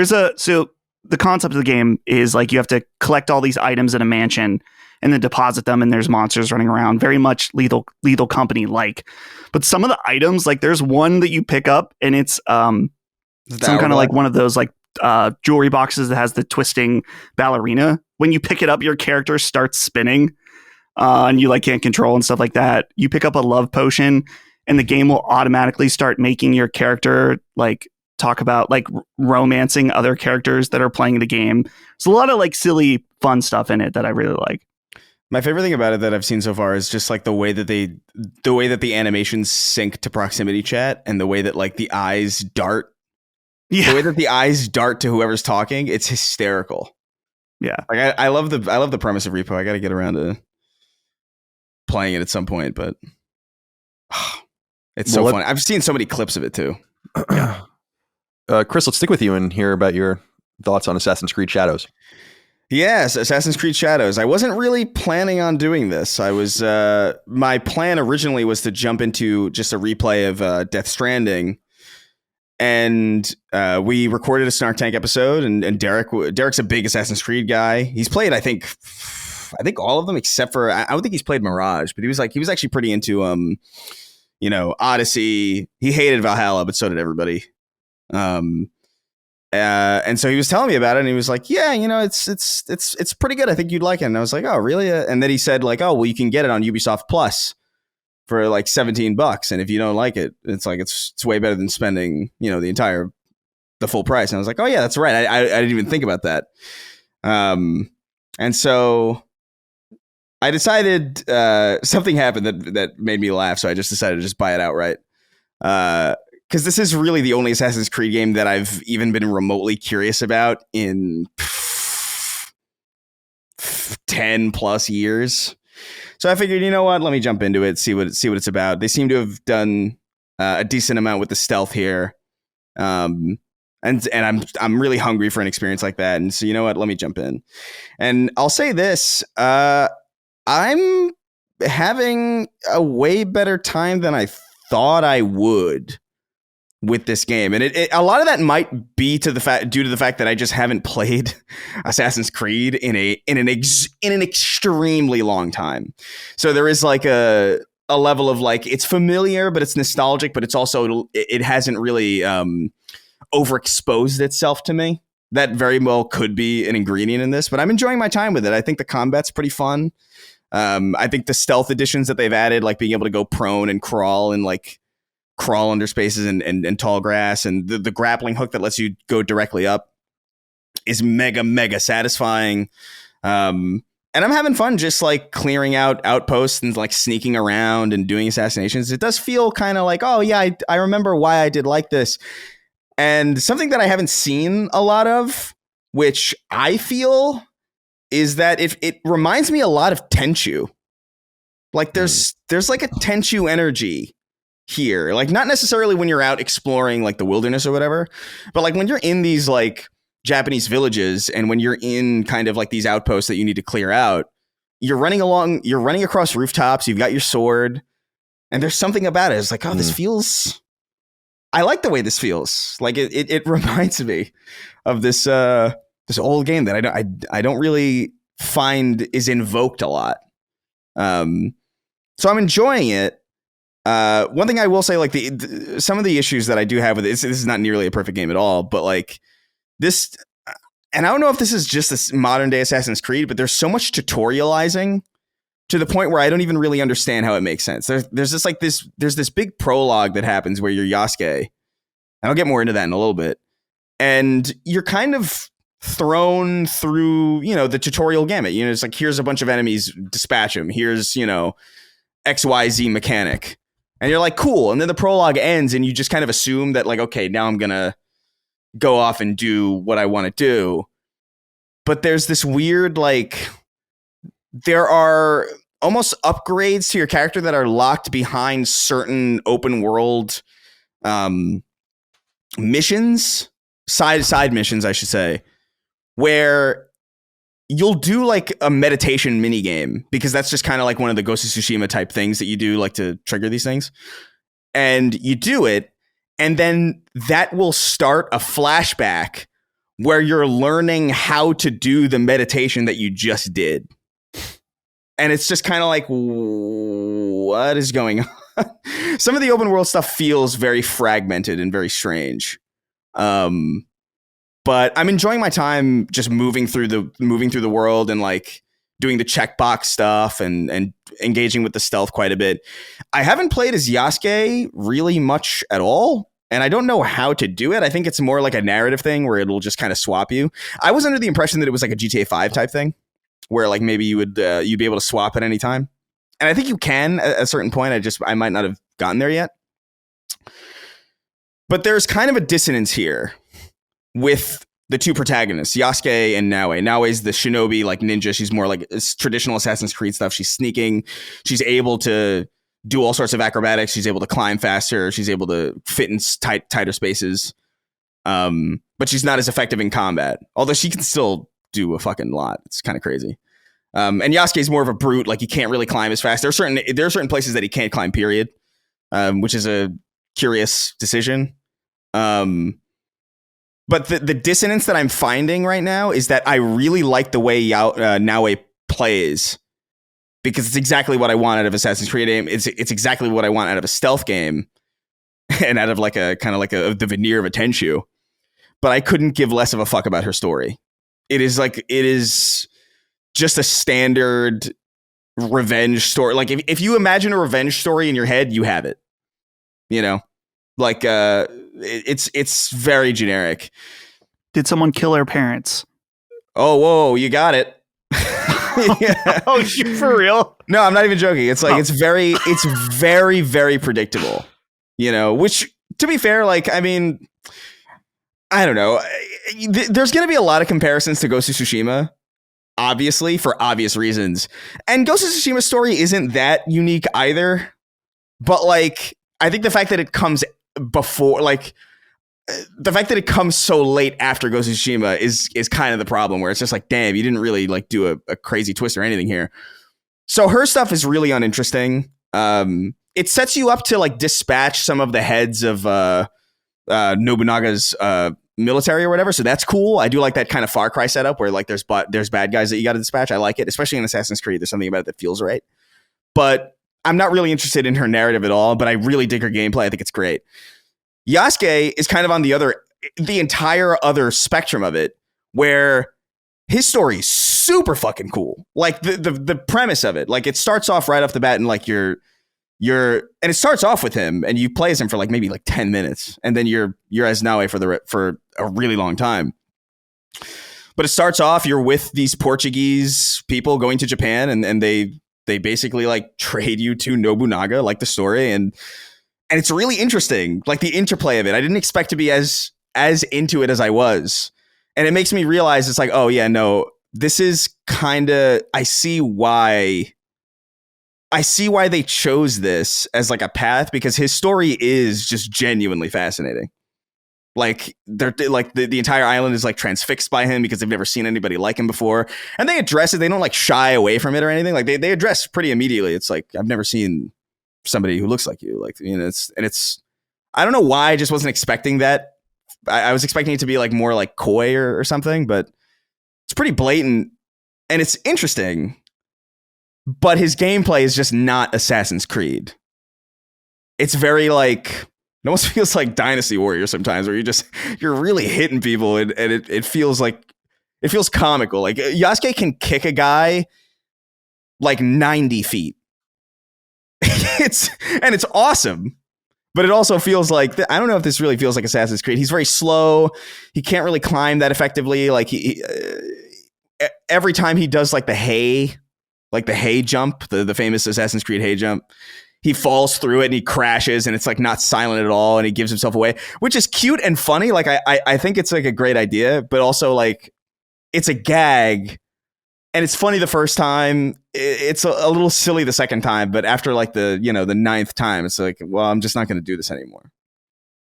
so the concept of the game is like you have to collect all these items in a mansion and then deposit them, and there's monsters running around, very much Lethal Company like. But some of the items, like there's one that you pick up and it's some kind of like one of those like jewelry boxes that has the twisting ballerina. When you pick it up, your character starts spinning and you like can't control and stuff like that. You pick up a love potion and the game will automatically start making your character like talk about like romancing other characters that are playing the game. There's a lot of like silly fun stuff in it that I really like. My favorite thing about it that I've seen so far is just like the way that the animations sync to proximity chat and the way that like the eyes dart. Yeah. The way that the eyes dart to whoever's talking, it's hysterical. Yeah. Like I love the premise of Repo. I got to get around to playing it at some point, but it's so fun. I've seen so many clips of it too. Yeah. Chris, let's stick with you and hear about your thoughts on Assassin's Creed Shadows. Yes, Assassin's Creed Shadows. I wasn't really planning on doing this. I was my plan originally was to jump into just a replay of Death Stranding, and we recorded a Snark Tank episode. And Derek's a big Assassin's Creed guy. He's played, I think all of them except for I don't think he's played Mirage, but he was actually pretty into Odyssey. He hated Valhalla, but so did everybody. And so he was telling me about it, and he was like, "Yeah, it's pretty good. I think you'd like it." And I was like, "Oh, really?" And then he said, like, "Oh, well, you can get it on Ubisoft Plus for like $17, and if you don't like it, it's like it's way better than spending the full price." And I was like, "Oh yeah, that's right. I didn't even think about that." And so I decided something happened that made me laugh, so I just decided to just buy it outright. Because this is really the only Assassin's Creed game that I've even been remotely curious about in 10 plus years. So I figured, you know what? Let me jump into it, see what it's about. They seem to have done a decent amount with the stealth here, and I'm really hungry for an experience like that. And so you know what? Let me jump in. And I'll say this: I'm having a way better time than I thought I would with this game, and a lot of that might be due to the fact that I just haven't played Assassin's Creed in an extremely long time. So there is like a level of like it's familiar, but it's nostalgic, but it's also it hasn't really overexposed itself to me. That very well could be an ingredient in this, but I'm enjoying my time with it. I think the combat's pretty fun. I think the stealth additions that they've added, like being able to go prone and crawl and like crawl under spaces and tall grass, and the grappling hook that lets you go directly up is mega satisfying. And I'm having fun just like clearing out outposts and like sneaking around and doing assassinations. It does feel kind of like, oh yeah, I remember why I did like this. And something that I haven't seen a lot of, which I feel, is that if it reminds me a lot of Tenchu. Like there's like a Tenchu energy here, like not necessarily when you're out exploring like the wilderness or whatever, but like when you're in these like Japanese villages and when you're in kind of like these outposts that you need to clear out, you're running across rooftops, you've got your sword, and there's something about it. It's like, oh, this feels, I like the way this feels. Like it reminds me of this old game that I don't really find is invoked a lot. So I'm enjoying it. One thing I will say, like some of the issues that I do have with it, this is not nearly a perfect game at all, but like this, and I don't know if this is just this modern day Assassin's Creed, but there's so much tutorializing to the point where I don't even really understand how it makes sense. There's this big prologue that happens where you're Yasuke, and I'll get more into that in a little bit, and you're kind of thrown through, the tutorial gamut. It's like, here's a bunch of enemies, dispatch them. Here's, XYZ mechanic. And you're like, cool. And then the prologue ends and you just kind of assume that like, okay, now I'm going to go off and do what I want to do. But there's this weird, like, there are almost upgrades to your character that are locked behind certain open world missions, side missions, I should say, where you'll do like a meditation mini game, because that's just kind of like one of the Ghost of Tsushima type things that you do, like to trigger these things. And you do it, and then that will start a flashback where you're learning how to do the meditation that you just did. And it's just kind of like, what is going on? Some of the open world stuff feels very fragmented and very strange. But I'm enjoying my time just moving through the world and like doing the checkbox stuff and engaging with the stealth quite a bit. I haven't played as Yasuke really much at all, and I don't know how to do it. I think it's more like a narrative thing where it'll just kind of swap you. I was under the impression that it was like a GTA 5 type thing, where like maybe you'd be able to swap at any time, and I think you can at a certain point. I might not have gotten there yet, but there's kind of a dissonance here with the two protagonists, Yasuke and Naoe. Naoe's the shinobi, like ninja. She's more like traditional Assassin's Creed stuff. She's sneaking. She's able to do all sorts of acrobatics. She's able to climb faster. She's able to fit in tighter spaces. But she's not as effective in combat, although she can still do a fucking lot. It's kind of crazy. And Yasuke's more of a brute. Like, he can't really climb as fast. There are certain places that he can't climb, period, which is a curious decision. But the dissonance that I'm finding right now is that I really like the way Naoe plays, because it's exactly what I want out of Assassin's Creed game. It's exactly what I want out of a stealth game and out of like a kind of like the veneer of a Tenchu. But I couldn't give less of a fuck about her story. It is just a standard revenge story. Like if you imagine a revenge story in your head, you have it. You know, like it's very generic. Did someone kill her parents? Oh, whoa, you got it. Yeah. Oh, shit, for real? No, I'm not even joking. It's like, it's very, very predictable, you know, which, to be fair, like, I mean, I don't know. There's going to be a lot of comparisons to Ghost of Tsushima, obviously, for obvious reasons. And Ghost of Tsushima's story isn't that unique either. But, like, I think the fact that it comes before, like, the fact that it comes so late after Ghost of Tsushima is kind of the problem, where it's just like, damn, you didn't really like do a crazy twist or anything here. So her stuff is really uninteresting. It sets you up to like dispatch some of the heads of Nobunaga's military or whatever. So that's cool. I do like that kind of Far Cry setup where like there's bad guys that you got to dispatch. I like it, especially in Assassin's Creed. There's something about it that feels right. But I'm not really interested in her narrative at all, but I really dig her gameplay. I think it's great. Yasuke is kind of on the entire other spectrum of it, where his story is super fucking cool. Like the premise of it, like it starts off right off the bat and like and it starts off with him and you play as him for like maybe like 10 minutes and then you're as Naoe for a really long time. But it starts off, you're with these Portuguese people going to Japan and they basically like trade you to Nobunaga, like the story, and it's really interesting, like the interplay of it. I didn't expect to be as into it as I was. And it makes me realize it's like, oh yeah, no, this is kind of, I see why they chose this as like a path, because his story is just genuinely fascinating. Like they're like the entire island is like transfixed by him because they've never seen anybody like him before. And they address it. They don't like shy away from it or anything. Like they address pretty immediately. It's like, I've never seen somebody who looks like you, like, you know, it's I don't know why I just wasn't expecting that. I was expecting it to be like more like coy or something, but it's pretty blatant and it's interesting. But his gameplay is just not Assassin's Creed. It's very like, it almost feels like Dynasty Warrior sometimes, where you're really hitting people and it feels comical. Like Yasuke can kick a guy like 90 feet. It's awesome, but it also feels like, I don't know if this really feels like Assassin's Creed. He's very slow. He can't really climb that effectively. Like he every time he does like the hay jump, the famous Assassin's Creed hay jump, he falls through it and he crashes and it's like not silent at all. And he gives himself away, which is cute and funny. Like I think it's like a great idea, but also like it's a gag. And it's funny the first time. It's a little silly the second time, but after like the 9th time, it's like, well, I'm just not going to do this anymore,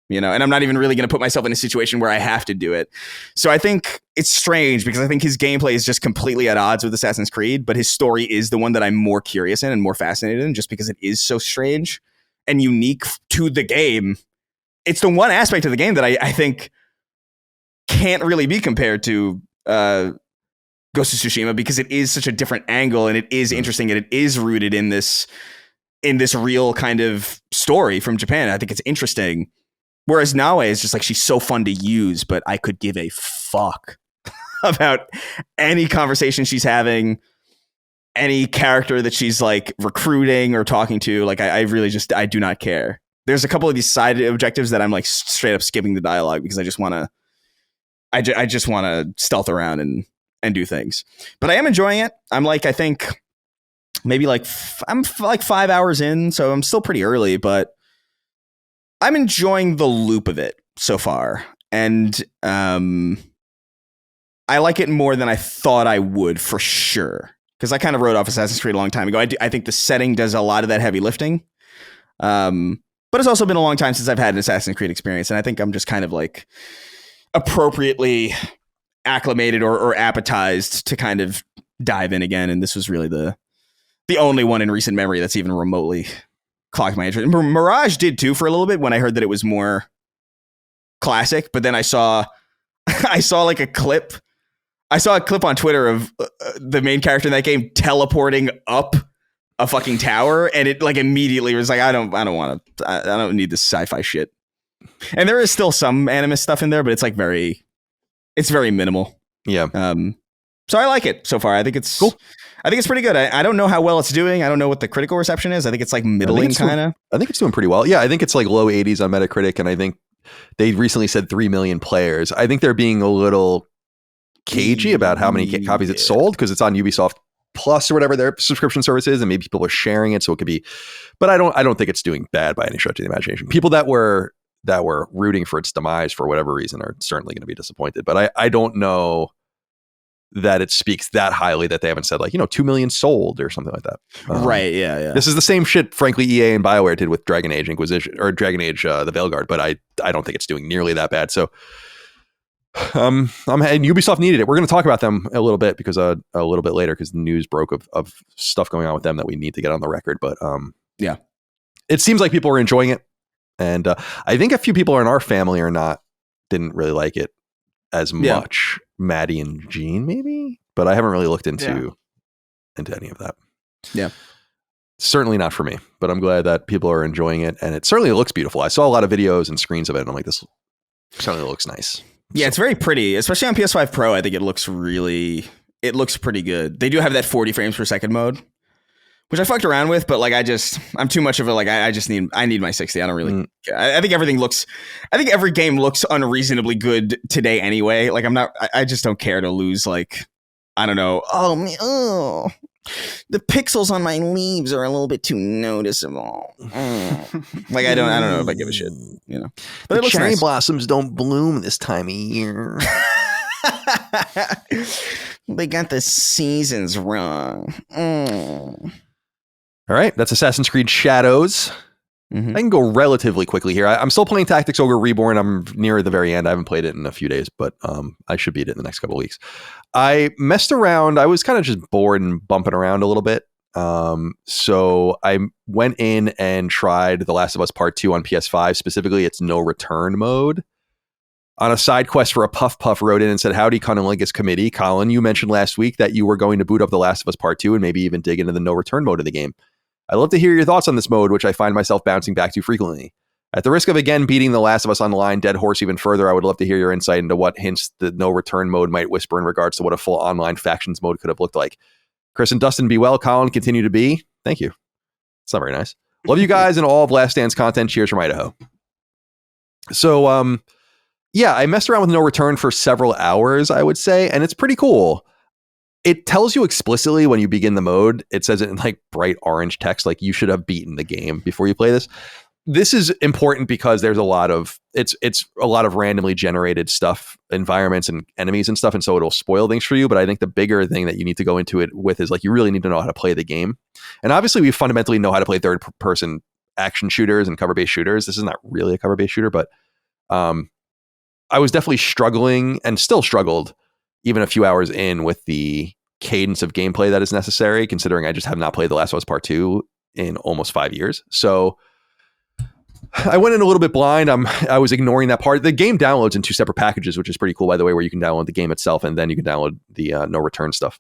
you know. And I'm not even really going to put myself in a situation where I have to do it. So I think it's strange because I think his gameplay is just completely at odds with Assassin's Creed, but his story is the one that I'm more curious in and more fascinated in, just because it is so strange and unique to the game. It's the one aspect of the game that I think can't really be compared to Ghost of Tsushima because it is such a different angle and it is interesting and it is rooted in this real kind of story from Japan. I think it's interesting. Whereas Naue is just like, she's so fun to use, but I could give a fuck about any conversation she's having, any character that she's like recruiting or talking to. Like, I really just, I do not care. There's a couple of these side objectives that I'm like straight up skipping the dialogue because I just want to, I just want to stealth around and do things. But I am enjoying it. I'm like, I think maybe like, I'm like 5 hours in, so I'm still pretty early, but I'm enjoying the loop of it so far. And I like it more than I thought I would, for sure. Because I kind of wrote off Assassin's Creed a long time ago. I think the setting does a lot of that heavy lifting. But it's also been a long time since I've had an Assassin's Creed experience. And I think I'm just kind of like appropriately acclimated or appetized to kind of dive in again. And this was really the only one in recent memory that's even remotely clocked my interest. Mirage did too for a little bit when I heard that it was more classic. But then I saw like a clip. I saw a clip on Twitter of the main character in that game teleporting up a fucking tower, and it like immediately was like, I don't need this sci-fi shit. And there is still some anime stuff in there, but it's like very minimal. Yeah. So I like it so far. I think it's cool. I think it's pretty good. I don't know how well it's doing. I don't know what the critical reception is. I think it's like middling kind of. I think it's doing pretty well. Yeah, I think it's like low 80s on Metacritic, and I think they recently said 3 million players. I think they're being a little cagey about how many copies it sold because it's on Ubisoft Plus or whatever their subscription service is, and maybe people are sharing it, so it could be. But I don't think it's doing bad by any stretch of the imagination. People that were rooting for its demise for whatever reason are certainly going to be disappointed. But I don't know that it speaks that highly that they haven't said like 2 million sold or something like that. Right? Yeah. This is the same shit, frankly, EA and BioWare did with Dragon Age Inquisition or Dragon Age the Veilguard, but I don't think it's doing nearly that bad. So. And Ubisoft needed it. We're going to talk about them a little bit because a little bit later because the news broke of stuff going on with them that we need to get on the record. But yeah, it seems like people are enjoying it, and I think a few people in our family didn't really like it as much. Maddie and Jean, maybe, but I haven't really looked into any of that. Yeah, certainly not for me. But I'm glad that people are enjoying it, and it certainly looks beautiful. I saw a lot of videos and screens of it, and I'm like, this certainly looks nice. Yeah, it's very pretty, especially on PS5 Pro. I think it looks pretty good. They do have that 40 frames per second mode, which I fucked around with, but like I'm too much of a like I need my 60. I don't really care. I think every game looks unreasonably good today anyway. Like I just don't care to lose like I don't know. Oh, the pixels on my leaves are a little bit too noticeable. Like I don't know if I give a shit, But the cherry blossoms don't bloom this time of year. They got the seasons wrong. All right, that's Assassin's Creed Shadows. Mm-hmm. I can go relatively quickly here. I'm still playing Tactics Ogre Reborn. I'm near the very end. I haven't played it in a few days, but I should beat it in the next couple of weeks. I messed around. I was kind of just bored and bumping around a little bit. So I went in and tried The Last of Us Part 2 on PS5. Specifically, its no return mode. On a side quest for a Puff wrote in and said, "Howdy, Cunnilingus Committee. Colin, you mentioned last week that you were going to boot up The Last of Us Part 2 and maybe even dig into the no return mode of the game. I'd love to hear your thoughts on this mode, which I find myself bouncing back to frequently. At the risk of again beating The Last of Us Online dead horse even further, I would love to hear your insight into what hints the no return mode might whisper in regards to what a full online factions mode could have looked like. Chris and Dustin, be well. Colin, continue to be." Thank you. It's not very nice. Love you guys and all of Last Stand's content. Cheers from Idaho. So, I messed around with no return for several hours, I would say, and it's pretty cool. It tells you explicitly when you begin the mode, it says it in like bright orange text, like you should have beaten the game before you play this. This is important because there's a lot of it's a lot of randomly generated stuff, environments and enemies and stuff, and so it'll spoil things for you. But I think the bigger thing that you need to go into it with is like you really need to know how to play the game. And obviously, we fundamentally know how to play third-person action shooters and cover-based shooters. This is not really a cover-based shooter, but I was definitely struggling and still struggled even a few hours in with the cadence of gameplay that is necessary, considering I just have not played The Last of Us Part 2 in almost 5 years. So I went in a little bit blind. I was ignoring that part. The game downloads in 2 separate packages, which is pretty cool, by the way, where you can download the game itself and then you can download the no return stuff.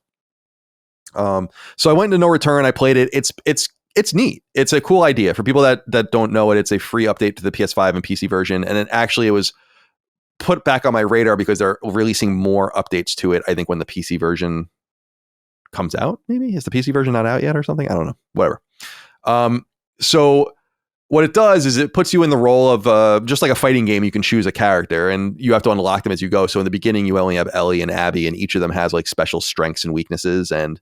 So I went into No Return. I played it. It's neat. It's a cool idea for people that don't know it. It's a free update to the PS5 and PC version, and then actually it was put back on my radar because they're releasing more updates to it. I think when the PC version comes out, maybe is the PC version not out yet or something? I don't know. Whatever. So what it does is it puts you in the role of just like a fighting game. You can choose a character and you have to unlock them as you go. So in the beginning, you only have Ellie and Abby, and each of them has like special strengths and weaknesses and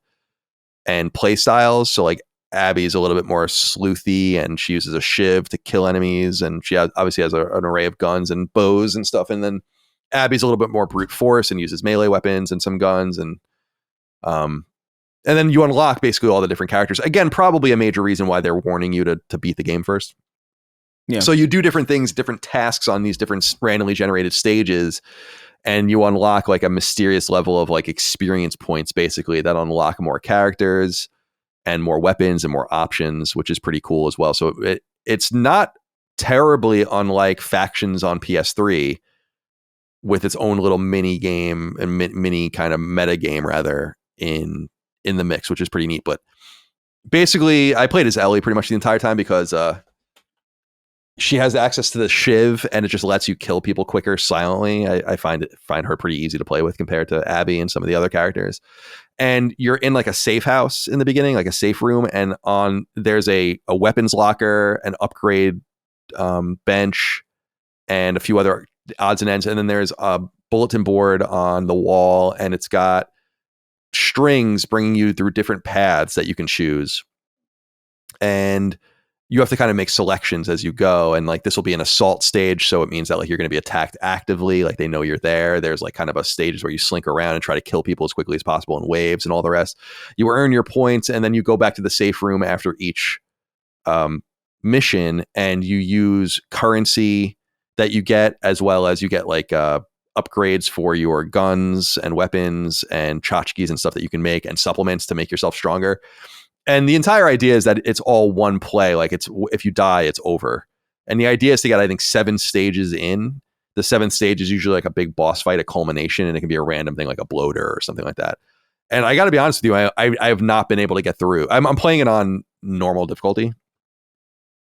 play styles. So like Abby is a little bit more sleuthy and she uses a shiv to kill enemies, and she obviously has an array of guns and bows and stuff. And then Abby's a little bit more brute force and uses melee weapons and some guns, and then you unlock basically all the different characters. Again, probably a major reason why they're warning you to beat the game first. Yeah. So you do different things, different tasks on these different randomly generated stages, and you unlock like a mysterious level of like experience points basically that unlock more characters and more weapons and more options, which is pretty cool as well. So it's not terribly unlike Factions on PS3 with its own little mini game and mini kind of meta game rather in the mix, which is pretty neat. But basically I played as Ellie pretty much the entire time because she has access to the shiv and it just lets you kill people quicker silently. I find her pretty easy to play with compared to Abby and some of the other characters. And you're in like a safe house in the beginning, like a safe room, and there's a weapons locker, an upgrade bench, and a few other odds and ends. And then there's a bulletin board on the wall, and it's got strings bringing you through different paths that you can choose. And you have to kind of make selections as you go. And like, this will be an assault stage. So it means that like, you're going to be attacked actively. Like they know you're there. There's like kind of a stages where you slink around and try to kill people as quickly as possible in waves and all the rest. You earn your points and then you go back to the safe room after each mission, and you use currency that you get, as well as you get like upgrades for your guns and weapons and tchotchkes and stuff that you can make, and supplements to make yourself stronger. And the entire idea is that it's all one play. Like if you die, it's over. And the idea is to get, I think, 7 stages in. The 7th stage is usually like a big boss fight, a culmination, and it can be a random thing like a bloater or something like that. And I got to be honest with you, I have not been able to get through. I'm playing it on normal difficulty,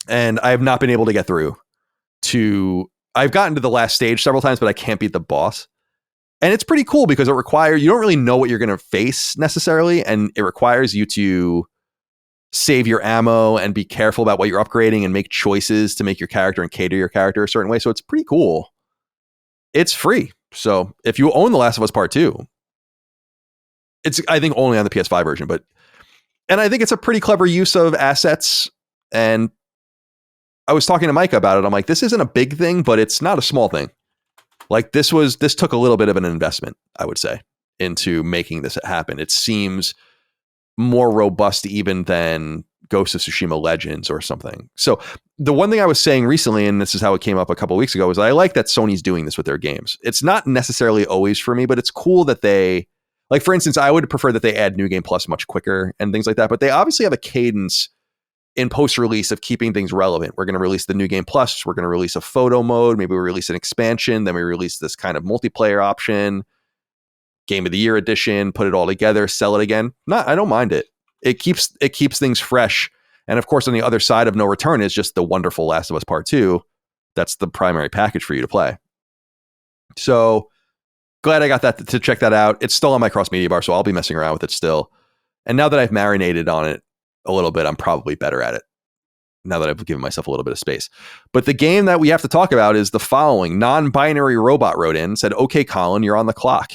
and I have not been able to get through I've gotten to the last stage several times, but I can't beat the boss. And it's pretty cool because you don't really know what you're going to face necessarily. And it requires you to save your ammo and be careful about what you're upgrading and make choices to make your character and cater your character a certain way. So it's pretty cool. It's free. So if you own The Last of Us Part 2, it's, I think, only on the PS5 version, and I think it's a pretty clever use of assets. And I was talking to Micah about it. I'm like, this isn't a big thing, but it's not a small thing. Like this took a little bit of an investment, I would say, into making this happen. It seems more robust even than Ghost of Tsushima Legends or something. So the one thing I was saying recently, and this is how it came up a couple of weeks ago, is I like that Sony's doing this with their games. It's not necessarily always for me, but it's cool that they, like, for instance, I would prefer that they add New Game Plus much quicker and things like that. But they obviously have a cadence in post-release of keeping things relevant. We're going to release the New Game Plus. We're going to release a photo mode. Maybe we release an expansion. Then we release this kind of multiplayer option, Game of the Year edition, put it all together, sell it again. I don't mind it. It keeps things fresh. And of course, on the other side of No Return is just the wonderful Last of Us Part 2. That's the primary package for you to play. So glad I got that to check that out. It's still on my cross media bar, so I'll be messing around with it still. And now that I've marinated on it a little bit, I'm probably better at it now that I've given myself a little bit of space. But the game that we have to talk about is the following. Non-binary robot wrote in, said, "Okay, Colin, you're on the clock.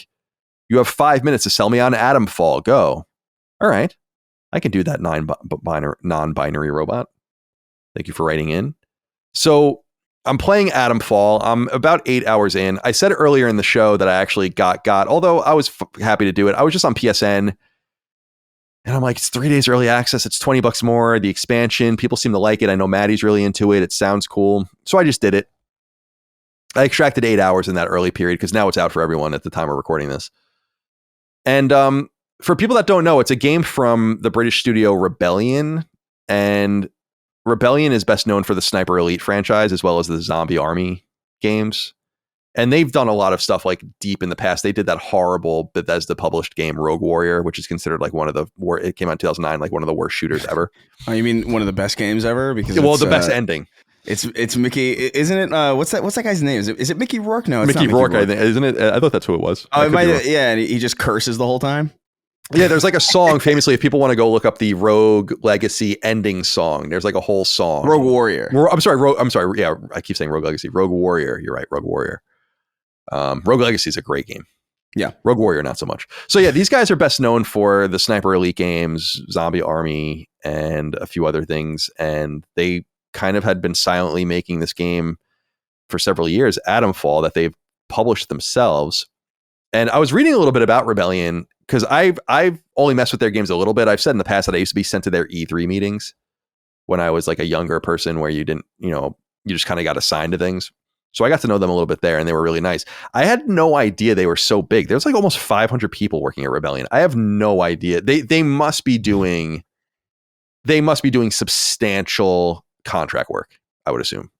You have 5 minutes to sell me on Atomfall. Go." All right. I can do that non-binary robot. Thank you for writing in. So I'm playing Atomfall. I'm about 8 hours in. I said earlier in the show that I actually got, although I was happy to do it. I was just on PSN. And I'm like, it's 3 days early access. It's $20 more. The expansion, people seem to like it. I know Maddie's really into it. It sounds cool. So I just did it. I extracted 8 hours in that early period because now it's out for everyone at the time we're recording this. And for people that don't know, it's a game from the British studio Rebellion. And Rebellion is best known for the Sniper Elite franchise as well as the Zombie Army games. And they've done a lot of stuff like deep in the past. They did that horrible Bethesda published game Rogue Warrior, which is considered like one of the it came out in 2009, like one of the worst shooters ever. Oh, you mean one of the best games ever? Because well, the best ending. It's Mickey, isn't it? What's that guy's name? Is it Mickey Rourke? No, it's Mickey not Rourke. I think, isn't it? I thought that's who it was. Oh, it might. Yeah, and he just curses the whole time. Yeah, there's like a song famously. If people want to go look up the Rogue Legacy ending song, there's like a whole song. Rogue Warrior. I'm sorry. Yeah, I keep saying Rogue Legacy. Rogue Warrior. You're right. Rogue Warrior. Rogue Legacy is a great game. Yeah. Rogue Warrior, not so much. So yeah, these guys are best known for the Sniper Elite games, Zombie Army, and a few other things. And they kind of had been silently making this game for several years, Atomfall, that they've published themselves. And I was reading a little bit about Rebellion because I've only messed with their games a little bit. I've said in the past that I used to be sent to their E3 meetings when I was like a younger person where you didn't, you just kind of got assigned to things. So I got to know them a little bit there and they were really nice. I had no idea they were so big. There's like almost 500 people working at Rebellion. I have no idea. They must be doing substantial contract work, I would assume.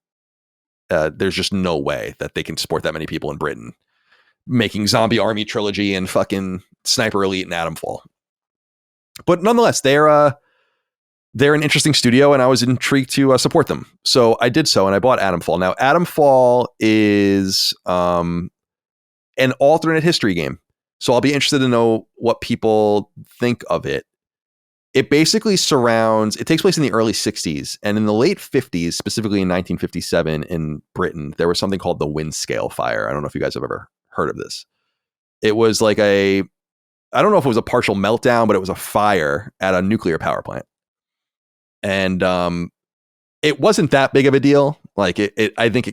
There's just no way that they can support that many people in Britain making Zombie Army Trilogy and fucking Sniper Elite and Atomfall. But nonetheless, they're an interesting studio and I was intrigued to support them. So I did so and I bought Atomfall. Now, Atomfall is an alternate history game. So I'll be interested to know what people think of it. It basically it takes place in the early 60s and in the late 50s, specifically in 1957 in Britain, there was something called the Windscale Fire. I don't know if you guys have ever heard of this. It was like I don't know if it was a partial meltdown, but it was a fire at a nuclear power plant. And it wasn't that big of a deal. Like I think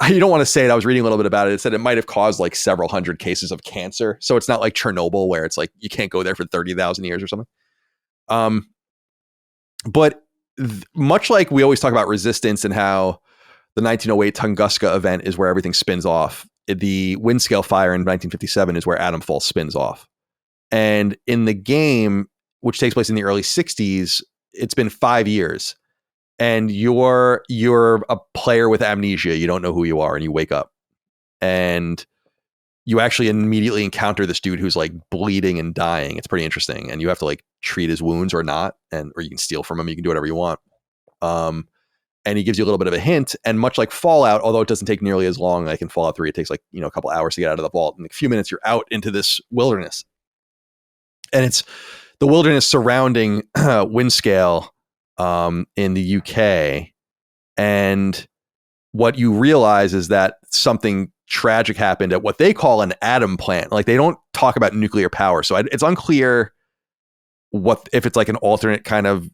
you don't want to say it. I was reading a little bit about it. It said it might have caused like several hundred cases of cancer. So it's not like Chernobyl where it's like you can't go there for 30,000 years or something. But much like we always talk about Resistance and how the 1908 Tunguska event is where everything spins off, the Windscale Fire in 1957 is where Atomfall spins off. And in the game, which takes place in the early 60s, it's been 5 years and you're a player with amnesia. You don't know who you are and you wake up and you actually immediately encounter this dude who's like bleeding and dying. It's pretty interesting. And you have to like treat his wounds or not. Or you can steal from him. You can do whatever you want. And he gives you a little bit of a hint. And much like Fallout, although it doesn't take nearly as long, like in Fallout 3, it takes like, a couple hours to get out of the vault. In a few minutes, you're out into this wilderness. And it's the wilderness surrounding Windscale in the UK. And what you realize is that something tragic happened at what they call an atom plant. Like they don't talk about nuclear power. So it's unclear if it's like an alternate kind of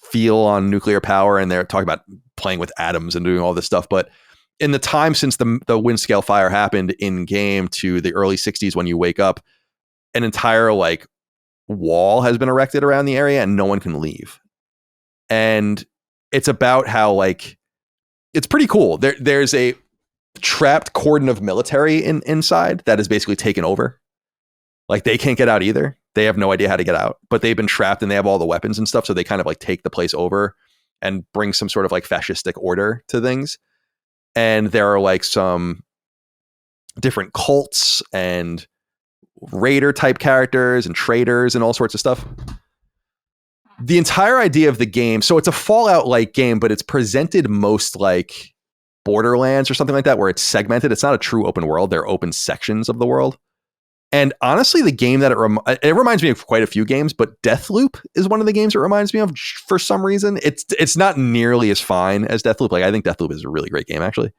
feel on nuclear power. And they're talking about playing with atoms and doing all this stuff. But in the time since the Windscale Fire happened in game to the early 60s, when you wake up, an entire like wall has been erected around the area and no one can leave. And it's about how like, it's pretty cool. There's a trapped cordon of military inside that is basically taken over. Like they can't get out either. They have no idea how to get out, but they've been trapped and they have all the weapons and stuff. So they kind of like take the place over and bring some sort of like fascistic order to things. And there are like some different cults and raider type characters and traders and all sorts of stuff. The entire idea of the game, so it's a Fallout-like game, but it's presented most like Borderlands or something like that, where it's segmented. It's not a true open world. They're open sections of the world. And honestly, the game that it reminds me of quite a few games, but Deathloop is one of the games it reminds me of for some reason. It's not nearly as fine as Deathloop. Like I think Deathloop is a really great game, actually.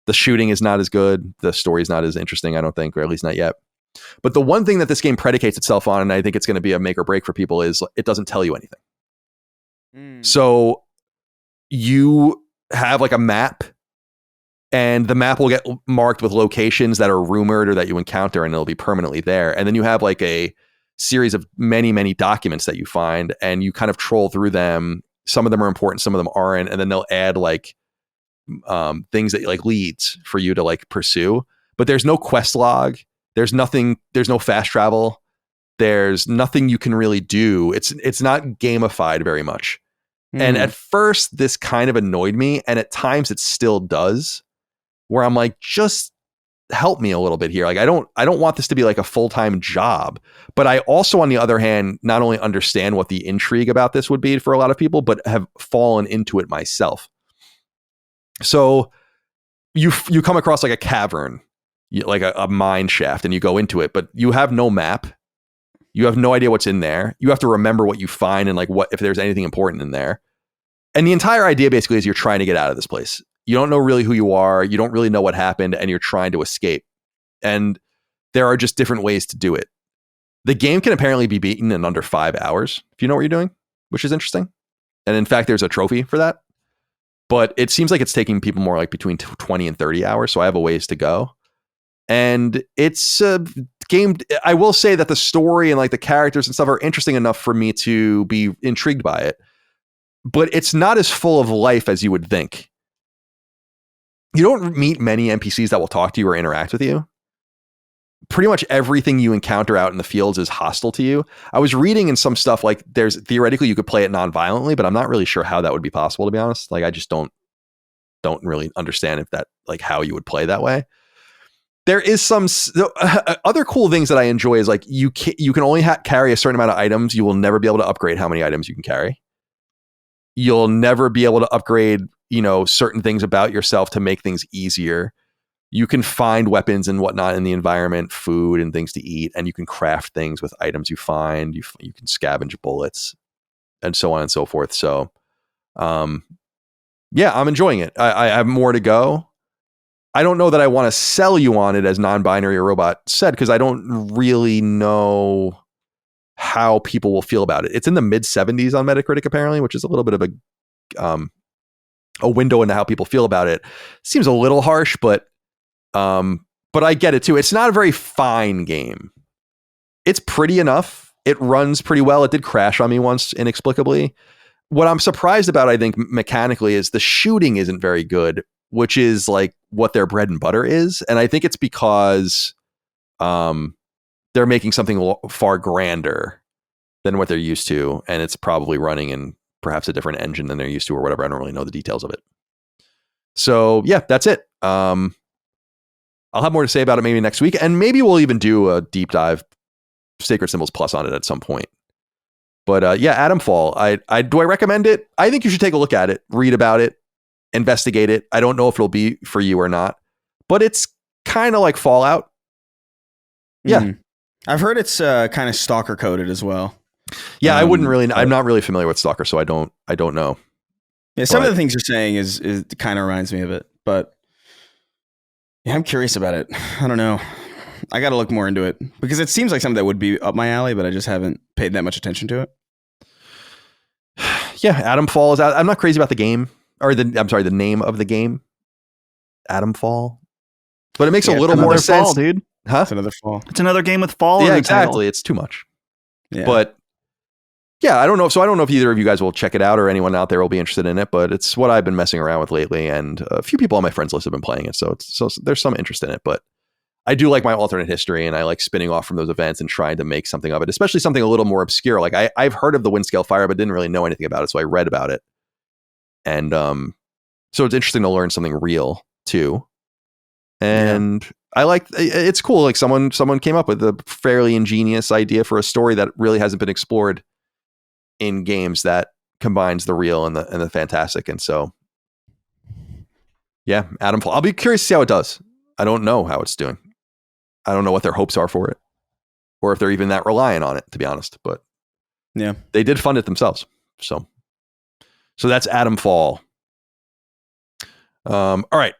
The shooting is not as good. The story is not as interesting, I don't think, or at least not yet. But the one thing that this game predicates itself on, and I think it's going to be a make or break for people, is it doesn't tell you anything. So you have like a map, and the map will get marked with locations that are rumored or that you encounter, and it'll be permanently there. And then you have like a series of many, many documents that you find, and you kind of troll through them. Some of them are important, some of them aren't. And then they'll add like things that like leads for you to like pursue. But there's no quest log. There's nothing. There's no fast travel. There's nothing you can really do. It's not gamified very much. And at first, this kind of annoyed me, and at times it still does, where I'm like, just help me a little bit here. Like, I don't want this to be like a full-time job, but I also, on the other hand, not only understand what the intrigue about this would be for a lot of people, but have fallen into it myself. So you come across like a cavern, like a mine shaft, and you go into it, but you have no map. You have no idea what's in there. You have to remember what you find and like what if there's anything important in there. And the entire idea basically is you're trying to get out of this place. You don't know really who you are. You don't really know what happened, and you're trying to escape. And there are just different ways to do it. The game can apparently be beaten in under 5 hours if you know what you're doing, which is interesting. And in fact, there's a trophy for that. But it seems like it's taking people more like between 20 and 30 hours. So I have a ways to go. And it's a game. I will say that the story and like the characters and stuff are interesting enough for me to be intrigued by it. But it's not as full of life as you would think. You don't meet many NPCs that will talk to you or interact with you. Pretty much everything you encounter out in the fields is hostile to you. I was reading in some stuff like there's theoretically you could play it non-violently, but I'm not really sure how that would be possible, to be honest. Like I just don't really understand if that like how you would play that way. There is some other cool things that I enjoy is like you can only carry a certain amount of items. You will never be able to upgrade how many items you can carry. You'll never be able to upgrade, certain things about yourself to make things easier. You can find weapons and whatnot in the environment, food and things to eat, and you can craft things with items you find. You can scavenge bullets and so on and so forth. So, yeah, I'm enjoying it. I have more to go. I don't know that I want to sell you on it as non-binary or robot said, because I don't really know how people will feel about it. It's in the mid 70s on Metacritic apparently, which is a little bit of a window into how people feel about it. Seems a little harsh, but I get it too. It's not a very fine game. It's pretty enough. It runs pretty well. It did crash on me once inexplicably. What I'm surprised about, I think mechanically, is the shooting isn't very good, which is like what their bread and butter is. And I think it's because they're making something far grander than what they're used to. And it's probably running in perhaps a different engine than they're used to or whatever. I don't really know the details of it. So yeah, that's it. I'll have more to say about it maybe next week. And maybe we'll even do a deep dive Sacred Symbols Plus on it at some point. But yeah, Atom Fall. Do I recommend it? I think you should take a look at it, read about it, investigate it. I don't know if it'll be for you or not, but it's kind of like Fallout. Yeah. I've heard it's kind of stalker coded as well. Yeah, I wouldn't really. I'm not really familiar with Stalker, so I don't know. Yeah, some of the things you're saying is kind of reminds me of it, but yeah, I'm curious about it. I don't know. I got to look more into it because it seems like something that would be up my alley, but I just haven't paid that much attention to it. Yeah, Atom Fall is out. I'm not crazy about the game the name of the game, Atom Fall, but it makes a little more sense, fall, dude. Huh? It's another fall. It's another game with fall. Yeah, exactly. It's too much. Yeah. But yeah, I don't know. So I don't know if either of you guys will check it out or anyone out there will be interested in it, but it's what I've been messing around with lately. And a few people on my friends list have been playing it. So there's some interest in it, but I do like my alternate history and I like spinning off from those events and trying to make something of it, especially something a little more obscure. Like I've heard of the Windscale Fire, but didn't really know anything about it. So I read about it. And so it's interesting to learn something real too. And I like, it's cool. Like someone came up with a fairly ingenious idea for a story that really hasn't been explored in games that combines the real and the fantastic. And so, yeah, Atom Fall. I'll be curious to see how it does. I don't know how it's doing. I don't know what their hopes are for it or if they're even that reliant on it, to be honest, but yeah, they did fund it themselves. So that's Atom Fall. All right.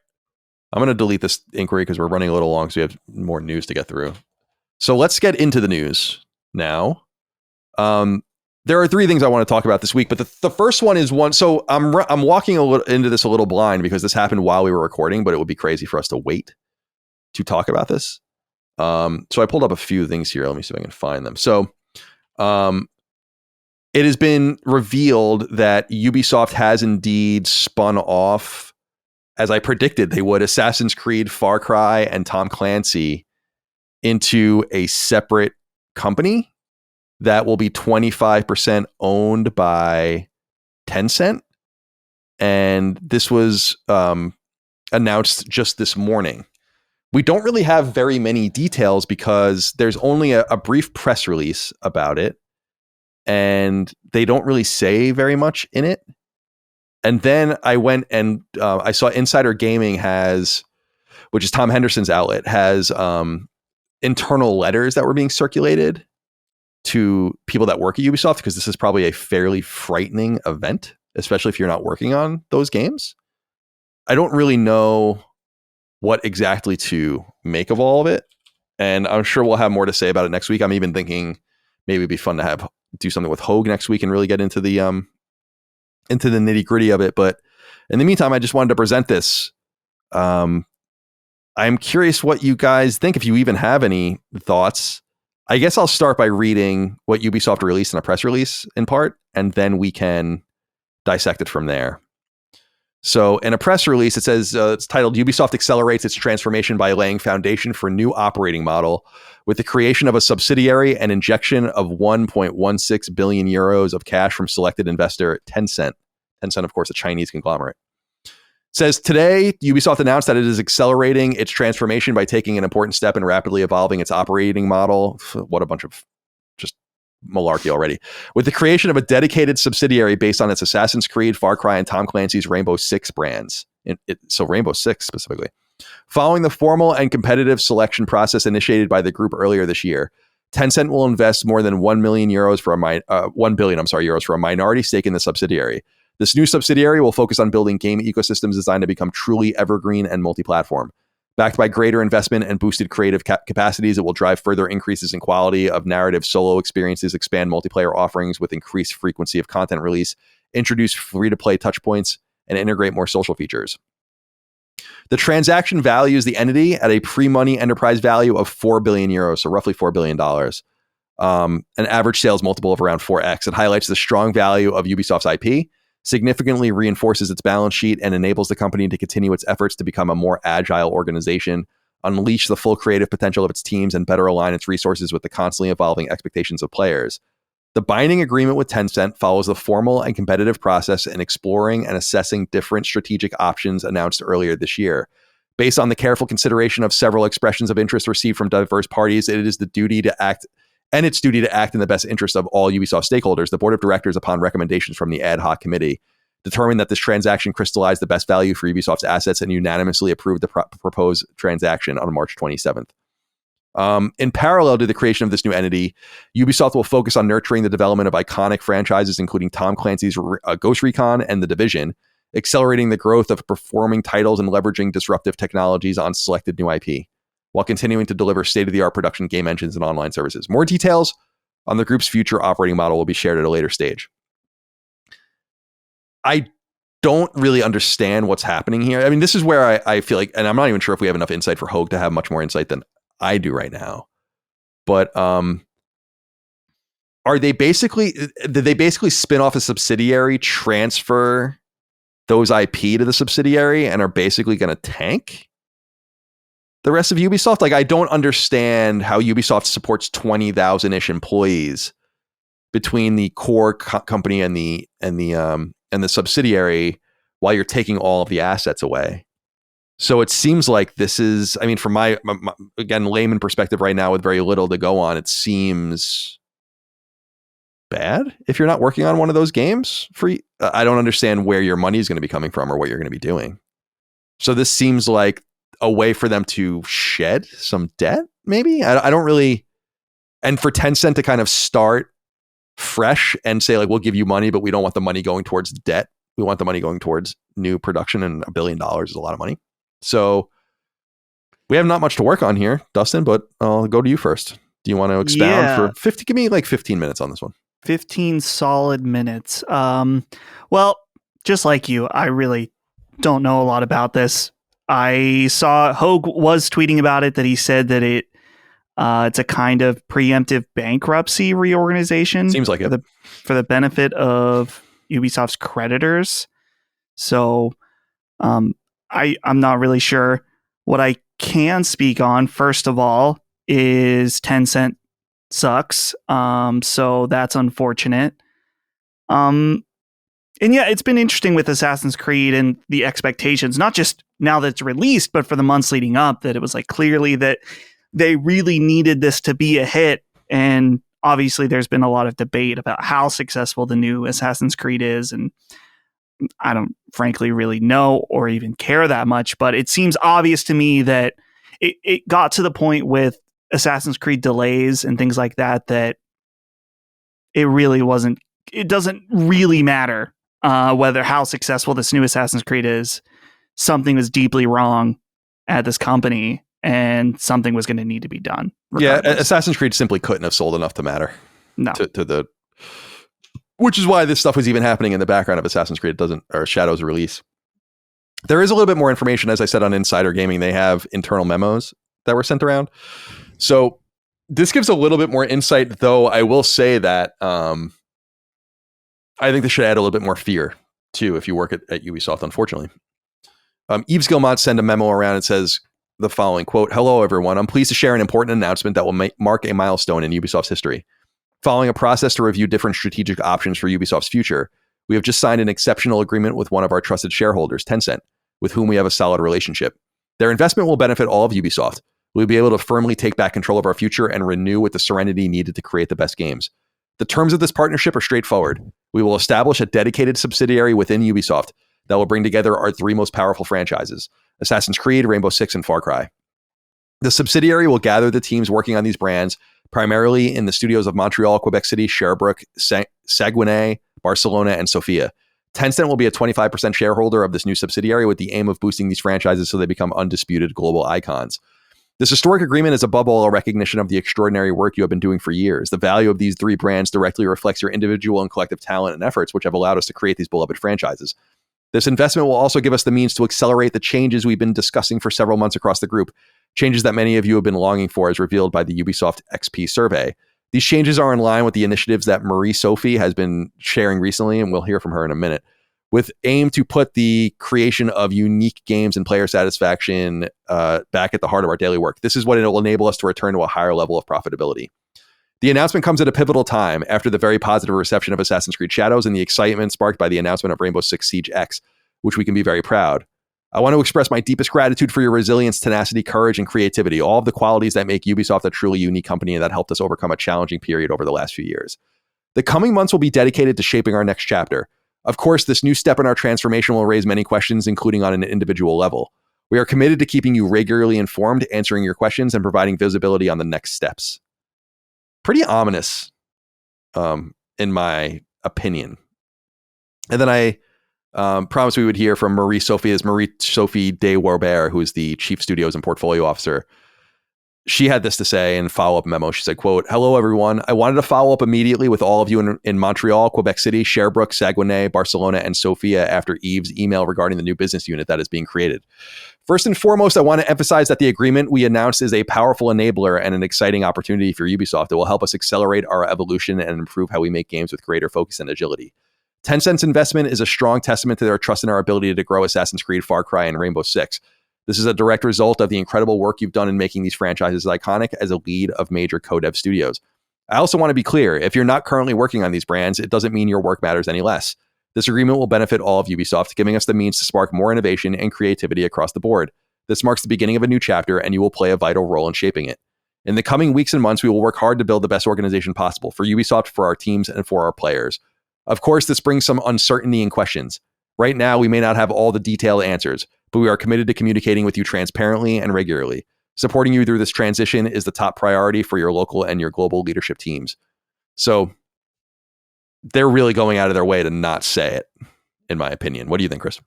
I'm going to delete this inquiry because we're running a little long, so we have more news to get through. So let's get into the news now. There are three things I want to talk about this week, but the first one is one. So I'm walking into this a little blind because this happened while we were recording, but it would be crazy for us to wait to talk about this. So I pulled up a few things here. Let me see if I can find them. So it has been revealed that Ubisoft has indeed spun off, as I predicted they would, Assassin's Creed, Far Cry, and Tom Clancy into a separate company that will be 25% owned by Tencent. And this was announced just this morning. We don't really have very many details because there's only a brief press release about it. And they don't really say very much in it. And then I went and I saw Insider Gaming has, which is Tom Henderson's outlet, has internal letters that were being circulated to people that work at Ubisoft, because this is probably a fairly frightening event, especially if you're not working on those games. I don't really know what exactly to make of all of it. And I'm sure we'll have more to say about it next week. I'm even thinking maybe it'd be fun to do something with Hogue next week and really get into the nitty gritty of it. But in the meantime, I just wanted to present this. I'm curious what you guys think, if you even have any thoughts. I guess I'll start by reading what Ubisoft released in a press release in part, and then we can dissect it from there. So in a press release, it says it's titled Ubisoft accelerates its transformation by laying foundation for new operating model with the creation of a subsidiary and injection of 1.16 billion euros of cash from selected investor Tencent. Tencent, of course, a Chinese conglomerate. It says today, Ubisoft announced that it is accelerating its transformation by taking an important step in rapidly evolving its operating model. What a bunch of just malarkey already. With the creation of a dedicated subsidiary based on its Assassin's Creed, Far Cry, and Tom Clancy's Rainbow Six brands. So Rainbow Six specifically. Following the formal and competitive selection process initiated by the group earlier this year, Tencent will invest more than 1 billion euros for a minority stake in the subsidiary. This new subsidiary will focus on building game ecosystems designed to become truly evergreen and multi-platform. Backed by greater investment and boosted creative capacities, it will drive further increases in quality of narrative solo experiences, expand multiplayer offerings with increased frequency of content release, introduce free-to-play touchpoints, and integrate more social features. The transaction values the entity at a pre-money enterprise value of 4 billion euros, so roughly $4 billion. An average sales multiple of around 4x. It highlights the strong value of Ubisoft's IP, significantly reinforces its balance sheet, and enables the company to continue its efforts to become a more agile organization, unleash the full creative potential of its teams, and better align its resources with the constantly evolving expectations of players. The binding agreement with Tencent follows the formal and competitive process in exploring and assessing different strategic options announced earlier this year. Based on the careful consideration of several expressions of interest received from diverse parties, its duty to act in the best interest of all Ubisoft stakeholders. The board of directors, upon recommendations from the ad hoc committee, determined that this transaction crystallized the best value for Ubisoft's assets and unanimously approved the proposed transaction on March 27th. In parallel to the creation of this new entity, Ubisoft will focus on nurturing the development of iconic franchises, including Tom Clancy's Ghost Recon and The Division, accelerating the growth of performing titles and leveraging disruptive technologies on selected new IP, while continuing to deliver state-of-the-art production game engines and online services. More details on the group's future operating model will be shared at a later stage. I don't really understand what's happening here. I mean, this is where I feel like, and I'm not even sure if we have enough insight for Hogue to have much more insight than I do right now. But did they basically spin off a subsidiary, transfer those IP to the subsidiary, and are basically going to tank the rest of Ubisoft? Like, I don't understand how Ubisoft supports 20,000-ish employees between the core company and the subsidiary while you're taking all of the assets away. So it seems like this is, I mean, from my again, layman perspective right now with very little to go on, it seems bad if you're not working on one of those games. I don't understand where your money is going to be coming from or what you're going to be doing. So this seems like a way for them to shed some debt, maybe? I don't really, and for Tencent to kind of start fresh and say, like, we'll give you money, but we don't want the money going towards debt. We want the money going towards new production, and $1 billion is a lot of money. So we have not much to work on here, Dustin, but I'll go to you first. Do you want to expound for 50? Give me like 15 minutes on this one. 15 solid minutes. Well, just like you, I really don't know a lot about this. I saw Hogue was tweeting about it, that he said that it's a kind of preemptive bankruptcy reorganization. Seems like it. For the benefit of Ubisoft's creditors. So I'm not really sure. What I can speak on, first of all, is Tencent sucks. So that's unfortunate. And yeah, it's been interesting with Assassin's Creed and the expectations, not just now that it's released, but for the months leading up, that it was like clearly that they really needed this to be a hit. And obviously there's been a lot of debate about how successful the new Assassin's Creed is. And I don't frankly really know or even care that much, but it seems obvious to me that it got to the point with Assassin's Creed delays and things like that, that it doesn't really matter whether how successful this new Assassin's Creed is. Something was deeply wrong at this company, and something was going to need to be done. Regardless. Yeah, Assassin's Creed simply couldn't have sold enough to matter. No. Which is why this stuff was even happening in the background of Assassin's Creed or Shadows release. There is a little bit more information, as I said, on Insider Gaming. They have internal memos that were sent around. So this gives a little bit more insight, though I will say that I think this should add a little bit more fear, too, if you work at Ubisoft, unfortunately. Yves Guillemot sent a memo around and says the following, quote, "Hello, everyone. I'm pleased to share an important announcement that will mark a milestone in Ubisoft's history. Following a process to review different strategic options for Ubisoft's future, we have just signed an exceptional agreement with one of our trusted shareholders, Tencent, with whom we have a solid relationship. Their investment will benefit all of Ubisoft. We'll be able to firmly take back control of our future and renew with the serenity needed to create the best games. The terms of this partnership are straightforward. We will establish a dedicated subsidiary within Ubisoft that will bring together our three most powerful franchises, Assassin's Creed, Rainbow Six, and Far Cry. The subsidiary will gather the teams working on these brands, primarily in the studios of Montreal, Quebec City, Sherbrooke, Saguenay, Barcelona, and Sofia. Tencent will be a 25% shareholder of this new subsidiary with the aim of boosting these franchises so they become undisputed global icons. This historic agreement is above all a recognition of the extraordinary work you have been doing for years. The value of these three brands directly reflects your individual and collective talent and efforts, which have allowed us to create these beloved franchises. This investment will also give us the means to accelerate the changes we've been discussing for several months across the group, changes that many of you have been longing for as revealed by the Ubisoft XP survey. These changes are in line with the initiatives that Marie-Sophie has been sharing recently, and we'll hear from her in a minute, with aim to put the creation of unique games and player satisfaction back at the heart of our daily work. This is what it will enable us to return to a higher level of profitability. The announcement comes at a pivotal time after the very positive reception of Assassin's Creed Shadows and the excitement sparked by the announcement of Rainbow Six Siege X, which we can be very proud. I want to express my deepest gratitude for your resilience, tenacity, courage, and creativity, all of the qualities that make Ubisoft a truly unique company and that helped us overcome a challenging period over the last few years. The coming months will be dedicated to shaping our next chapter. Of course, this new step in our transformation will raise many questions, including on an individual level. We are committed to keeping you regularly informed, answering your questions, and providing visibility on the next steps. Pretty ominous, in my opinion. And then I promised we would hear from Marie-Sophie de Warbert, who is the Chief Studios and Portfolio Officer. She had this to say in follow-up memo. She said, quote, "Hello, everyone. I wanted to follow up immediately with all of you in Montreal, Quebec City, Sherbrooke, Saguenay, Barcelona, and Sofia after Yves' email regarding the new business unit that is being created. First and foremost, I want to emphasize that the agreement we announced is a powerful enabler and an exciting opportunity for Ubisoft that will help us accelerate our evolution and improve how we make games with greater focus and agility. Tencent's investment is a strong testament to their trust in our ability to grow Assassin's Creed, Far Cry, and Rainbow Six. This is a direct result of the incredible work you've done in making these franchises iconic as a lead of major co-dev studios. I also want to be clear, if you're not currently working on these brands, it doesn't mean your work matters any less. This agreement will benefit all of Ubisoft, giving us the means to spark more innovation and creativity across the board. This marks the beginning of a new chapter, and you will play a vital role in shaping it. In the coming weeks and months, we will work hard to build the best organization possible for Ubisoft, for our teams, and for our players. Of course, this brings some uncertainty and questions. Right now, we may not have all the detailed answers, but we are committed to communicating with you transparently and regularly. Supporting you through this transition is the top priority for your local and your global leadership teams." So they're really going out of their way to not say it, in my opinion. What do you think, Chris?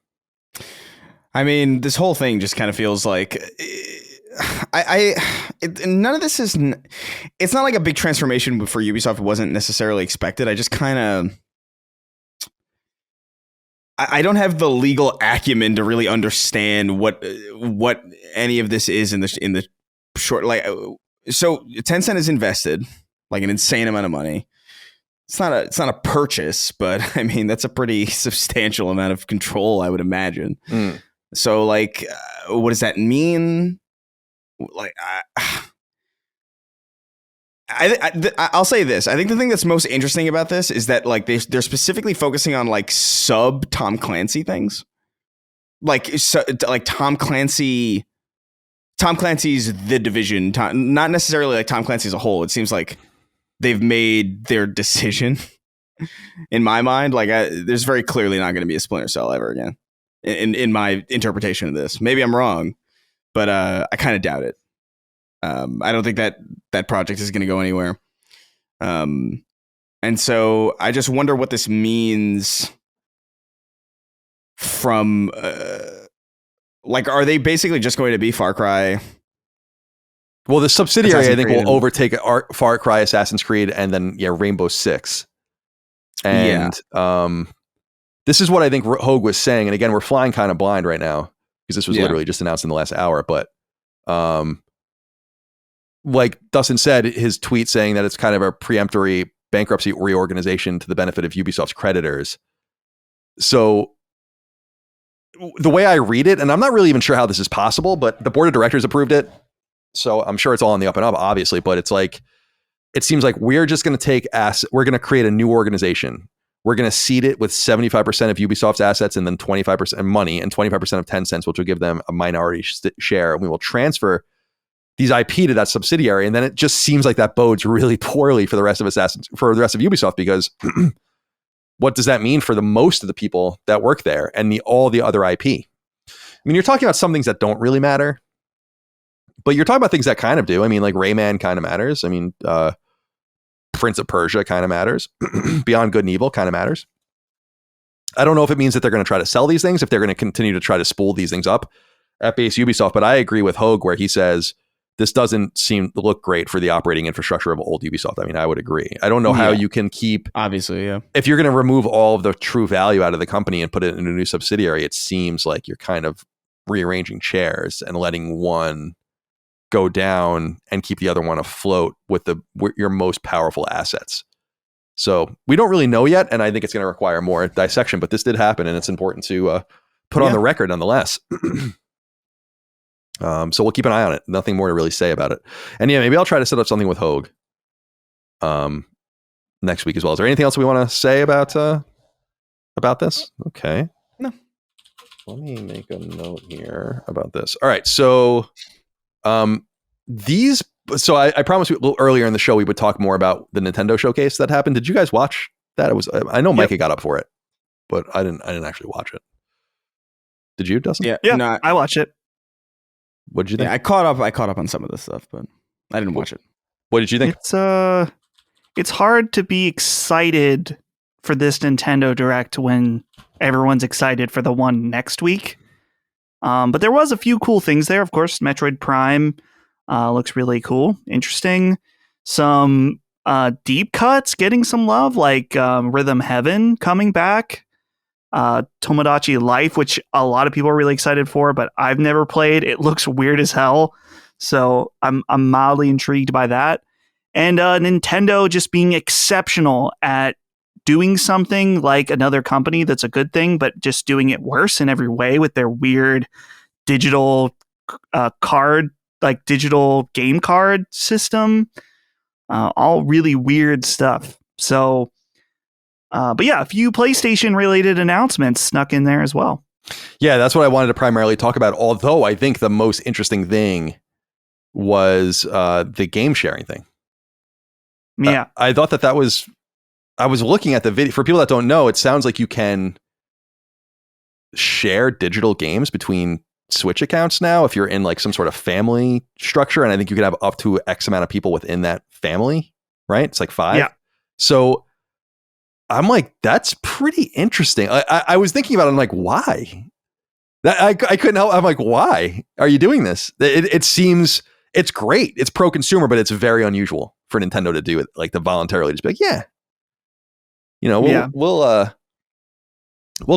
I mean, this whole thing just kind of feels like none of this is. It's not like a big transformation for Ubisoft. It wasn't necessarily expected. I just kind of. I don't have the legal acumen to really understand what any of this is in the short. Like, so Tencent is invested like an insane amount of money. It's not a purchase, but I mean that's a pretty substantial amount of control, I would imagine. So like, what does that mean? Like, I'll say this. I think the thing that's most interesting about this is that like they're specifically focusing on like sub Tom Clancy things, like Tom Clancy's The Division, not necessarily like Tom Clancy as a whole. It seems like they've made their decision. In my mind, like there's very clearly not going to be a Splinter Cell ever again. In my interpretation of this, maybe I'm wrong, but I kind of doubt it. I don't think that project is going to go anywhere. And so I just wonder what this means from, like, are they basically just going to be Far Cry? Well, the subsidiary, I think, will overtake Far Cry, Assassin's Creed, and then, Rainbow Six. And this is what I think Hogue was saying. And again, we're flying kind of blind right now because this was literally just announced in the last hour. But like Dustin said, his tweet saying that it's kind of a preemptory bankruptcy reorganization to the benefit of Ubisoft's creditors. So the way I read it, and I'm not really even sure how this is possible, but the board of directors approved it. So I'm sure it's all on the up and up, obviously. But it's like, it seems like we're just going to we're going to create a new organization. We're going to seed it with 75% of Ubisoft's assets and then 25% money and 25% of Tencent's, which will give them a minority share. And we will transfer these IP to that subsidiary. And then it just seems like that bodes really poorly for the rest of Ubisoft, because what does that mean for the most of the people that work there and all the other IP? I mean, you're talking about some things that don't really matter, but you're talking about things that kind of do. I mean, like Rayman kind of matters. I mean, Prince of Persia kind of matters. Beyond Good and Evil kind of matters. I don't know if it means that they're going to try to sell these things, if they're going to continue to try to spool these things up at base Ubisoft. But I agree with Hogue where he says this doesn't seem to look great for the operating infrastructure of old Ubisoft. I mean, I would agree. I don't know how you can keep... Obviously, yeah. If you're going to remove all of the true value out of the company and put it in a new subsidiary, it seems like you're kind of rearranging chairs and letting one go down and keep the other one afloat with your most powerful assets. So we don't really know yet, and I think it's going to require more dissection, but this did happen, and it's important to put on the record nonetheless. So we'll keep an eye on it. Nothing more to really say about it. And maybe I'll try to set up something with Hogue next week as well. Is there anything else we want to say about this? Okay. No. Let me make a note here about this. All right. So I promised a little earlier in the show we would talk more about the Nintendo showcase that happened. Did you guys watch that? I know Micah got up for it, but I didn't actually watch it. Did you, Dustin? Yeah. I watched it. What did you think? Yeah, I caught up on some of this stuff, but I didn't watch it. What did you think? It's hard to be excited for this Nintendo Direct when everyone's excited for the one next week. But there was a few cool things there. Of course, Metroid Prime looks really cool, interesting. Some deep cuts getting some love, like Rhythm Heaven coming back. Tomodachi Life, which a lot of people are really excited for, but I've never played. It looks weird as hell, so I'm mildly intrigued by that. And Nintendo just being exceptional at doing something like another company that's a good thing, but just doing it worse in every way with their weird digital card, like digital game card system. All really weird stuff. So but yeah, a few PlayStation related announcements snuck in there as well. Yeah, that's what I wanted to primarily talk about. Although I think the most interesting thing was the game sharing thing. Yeah. I thought that was, I was looking at the video. For people that don't know, it sounds like you can share digital games between Switch accounts now if you're in like some sort of family structure. And I think you could have up to X amount of people within that family, right? It's like 5. Yeah. So I'm like, that's pretty interesting. I was thinking about it. I'm like, why? I couldn't help. I'm like, why are you doing this? It seems it's great. It's pro consumer, but it's very unusual for Nintendo to do it. Like to voluntarily just be like, yeah, we'll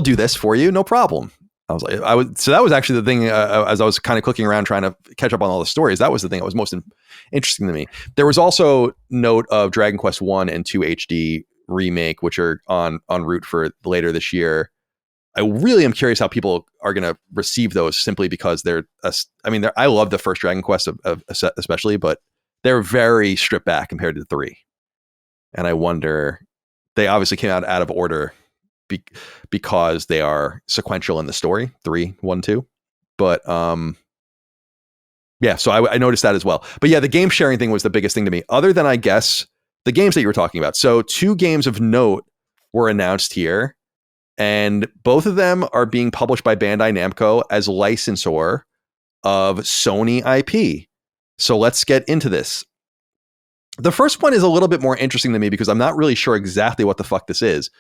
do this for you. No problem. I was like, so that was actually the thing as I was kind of clicking around trying to catch up on all the stories. That was the thing that was most interesting to me. There was also note of Dragon Quest 1 and 2 HD remake, which are en route for later this year. I really am curious how people are going to receive those, simply because I love the first Dragon Quest especially, but They're very stripped back compared to 3. And I wonder, they obviously came out of order because they are sequential in the story, 3, 1, 2. But yeah, so I noticed that as well. But yeah, the game sharing thing was the biggest thing to me, other than, I guess, the games that you were talking about. So 2 games of note were announced here, and both of them are being published by Bandai Namco as licensor of Sony IP. So let's get into this. The first one is a little bit more interesting to me because I'm not really sure exactly what the fuck this is.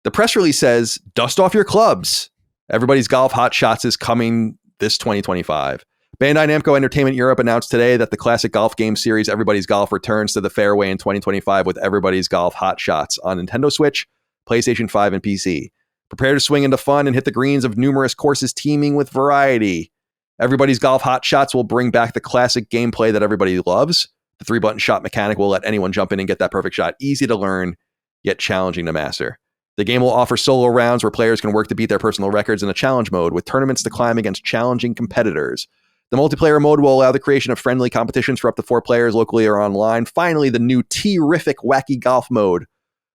The press release says, dust off your clubs. Everybody's Golf Hot Shots is coming this 2025. Bandai Namco Entertainment Europe announced today that the classic golf game series Everybody's Golf returns to the fairway in 2025 with Everybody's Golf Hot Shots on Nintendo Switch, PlayStation 5, and PC. Prepare to swing into fun and hit the greens of numerous courses teeming with variety. Everybody's Golf Hot Shots will bring back the classic gameplay that everybody loves. The 3-button shot mechanic will let anyone jump in and get that perfect shot. Easy to learn, yet challenging to master. The game will offer solo rounds where players can work to beat their personal records in a challenge mode with tournaments to climb against challenging competitors. The multiplayer mode will allow the creation of friendly competitions for up to 4 players locally or online. Finally, the new terrific wacky golf mode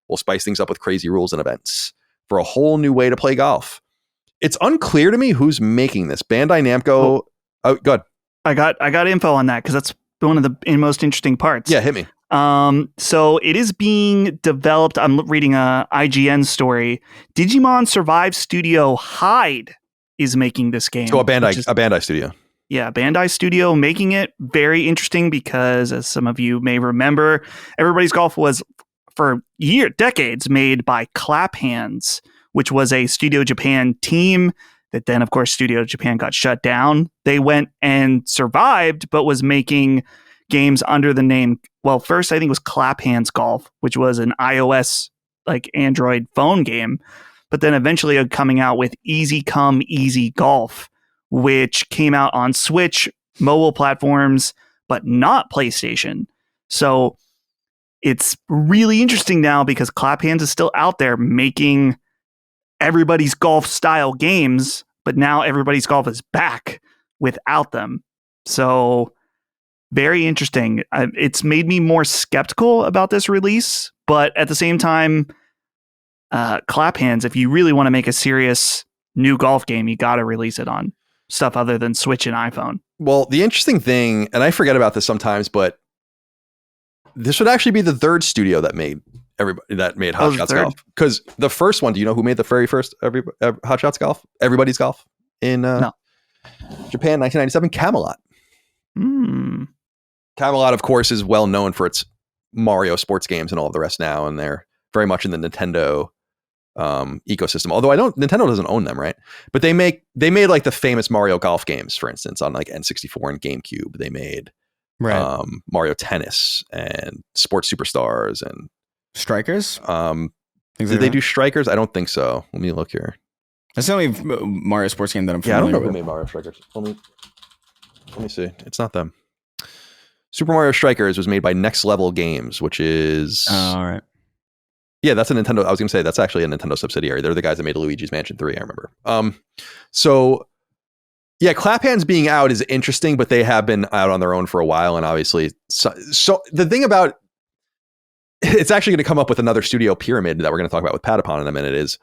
will spice things up with crazy rules and events for a whole new way to play golf. It's unclear to me who's making this. Bandai Namco. Oh, go ahead. I got info on that because that's one of the most interesting parts. Yeah, hit me. So it is being developed. I'm reading a IGN story. Digimon Survive Studio Hyde is making this game. So a Bandai studio. Yeah, Bandai Studio making it. Very interesting because, as some of you may remember, Everybody's Golf was for decades made by Clap Hands, which was a Studio Japan team that then, of course, Studio Japan got shut down. They went and survived, but was making games under the name, well, first I think it was Clap Hands Golf, which was an iOS, like Android phone game, but then eventually coming out with Easy Come Easy Golf, which came out on Switch, mobile platforms, but not PlayStation. So it's really interesting now because Clap Hands is still out there making Everybody's Golf style games, but now Everybody's Golf is back without them. So very interesting. It's made me more skeptical about this release, but at the same time, Clap Hands, if you really want to make a serious new golf game, you got to release it on stuff other than Switch and iPhone. Well, the interesting thing, and I forget about this sometimes, but this would actually be the 3rd studio that made Hot Shots Golf. Because the first one, do you know who made the very first Hot Shots Golf? Everybody's Golf in no. Japan, 1997, Camelot. Camelot, of course, is well known for its Mario sports games and all of the rest now, and they're very much in the Nintendo ecosystem. Although Nintendo doesn't own them, right? But they made like the famous Mario Golf games, for instance, on like N64 and GameCube. They made Mario Tennis and Sports Superstars and Strikers. Did they do Strikers? I don't think so. Let me look here. That's the only Mario sports game that I'm familiar with. I don't know who made Mario Strikers. Let me see. It's not them. Super Mario Strikers was made by Next Level Games, which is... all right. Yeah, that's a Nintendo. I was going to say that's actually a Nintendo subsidiary. They're the guys that made Luigi's Mansion 3, I remember. So yeah, Clap Hands being out is interesting, but they have been out on their own for a while, and obviously, so the thing about it's actually going to come up with another studio pyramid that we're going to talk about with Patapon in a minute. Is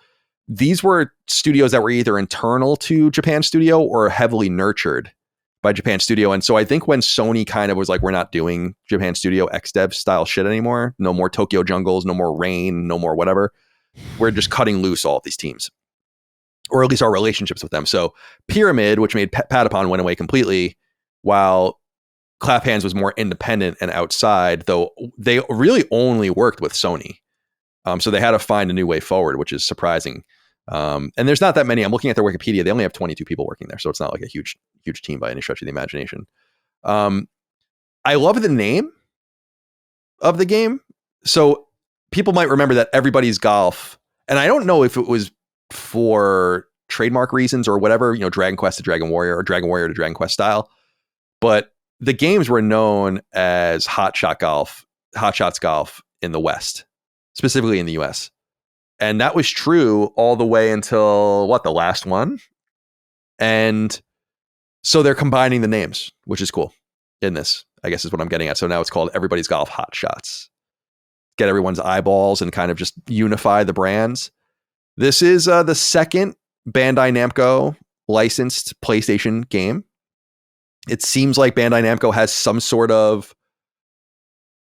these were studios that were either internal to Japan Studio or heavily nurtured by Japan Studio. And so I think when Sony kind of was like, we're not doing Japan Studio XDev style shit anymore, no more Tokyo Jungles, no more Rain, no more whatever, we're just cutting loose all of these teams, or at least our relationships with them. So Pyramid, which made Patapon, went away completely, while Clap Hands was more independent and outside, though they really only worked with Sony. So they had to find a new way forward, which is surprising. And there's not that many. I'm looking at their Wikipedia. They only have 22 people working there. So it's not like a huge team by any stretch of the imagination. I love the name of the game. So people might remember that Everybody's Golf. And I don't know if it was for trademark reasons or whatever, Dragon Quest to Dragon Warrior or Dragon Warrior to Dragon Quest style. But the games were known as Hot Shots Golf in the West, specifically in the US. And that was true all the way until the last one. And so they're combining the names, which is cool in this. I guess is what I'm getting at. So now it's called Everybody's Golf Hot Shots. Get everyone's eyeballs and kind of just unify the brands. This is the second Bandai Namco licensed PlayStation game. It seems like Bandai Namco has some sort of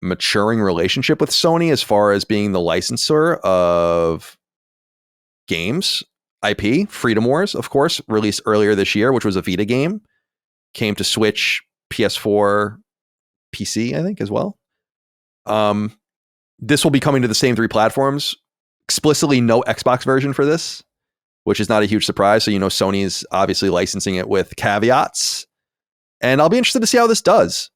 maturing relationship with Sony as far as being the licensor of games. IP, Freedom Wars, of course, released earlier this year, which was a Vita game. Came to Switch, PS4, PC, I think, as well. This will be coming to the same 3 platforms. Explicitly no Xbox version for this, which is not a huge surprise. So, Sony is obviously licensing it with caveats. And I'll be interested to see how this does.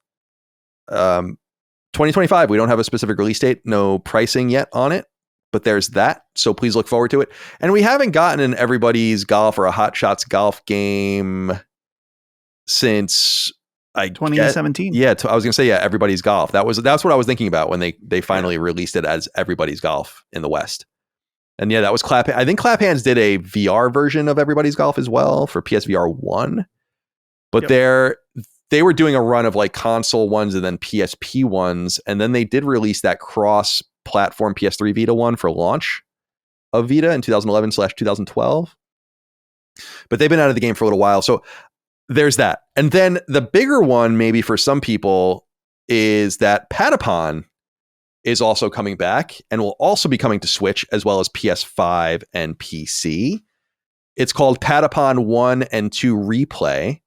2025, we don't have a specific release date, no pricing yet on it, but there's that. So please look forward to it. And we haven't gotten an Everybody's Golf or a Hot Shots golf game since 2017. I was going to say, Everybody's Golf. That's what I was thinking about when they finally released it as Everybody's Golf in the West. And that was I think Clap Hands did a VR version of Everybody's Golf as well for PSVR 1. But they were doing a run of like console ones and then PSP ones. And then they did release that cross-platform PS3 Vita one for launch of Vita in 2011/2012. But they've been out of the game for a little while. So there's that. And then the bigger one, maybe for some people, is that Patapon is also coming back and will also be coming to Switch as well as PS5 and PC. It's called Patapon 1 and 2 Replay.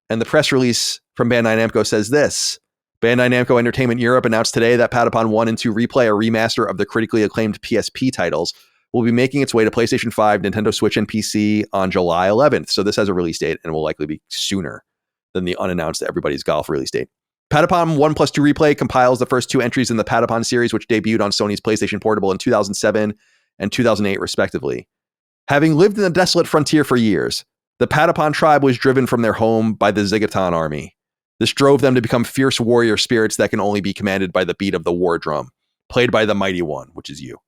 And the press release from Bandai Namco says this. Bandai Namco Entertainment Europe announced today that Patapon 1 and 2 Replay, a remaster of the critically acclaimed PSP titles, will be making its way to PlayStation 5, Nintendo Switch, and PC on July 11th. So this has a release date and will likely be sooner than the unannounced Everybody's Golf release date. Patapon 1 plus 2 Replay compiles the first 2 entries in the Patapon series, which debuted on Sony's PlayStation Portable in 2007 and 2008, respectively. Having lived in the desolate frontier for years, the Patapon tribe was driven from their home by the Zigguton army. This drove them to become fierce warrior spirits that can only be commanded by the beat of the war drum, played by the Mighty One, which is you.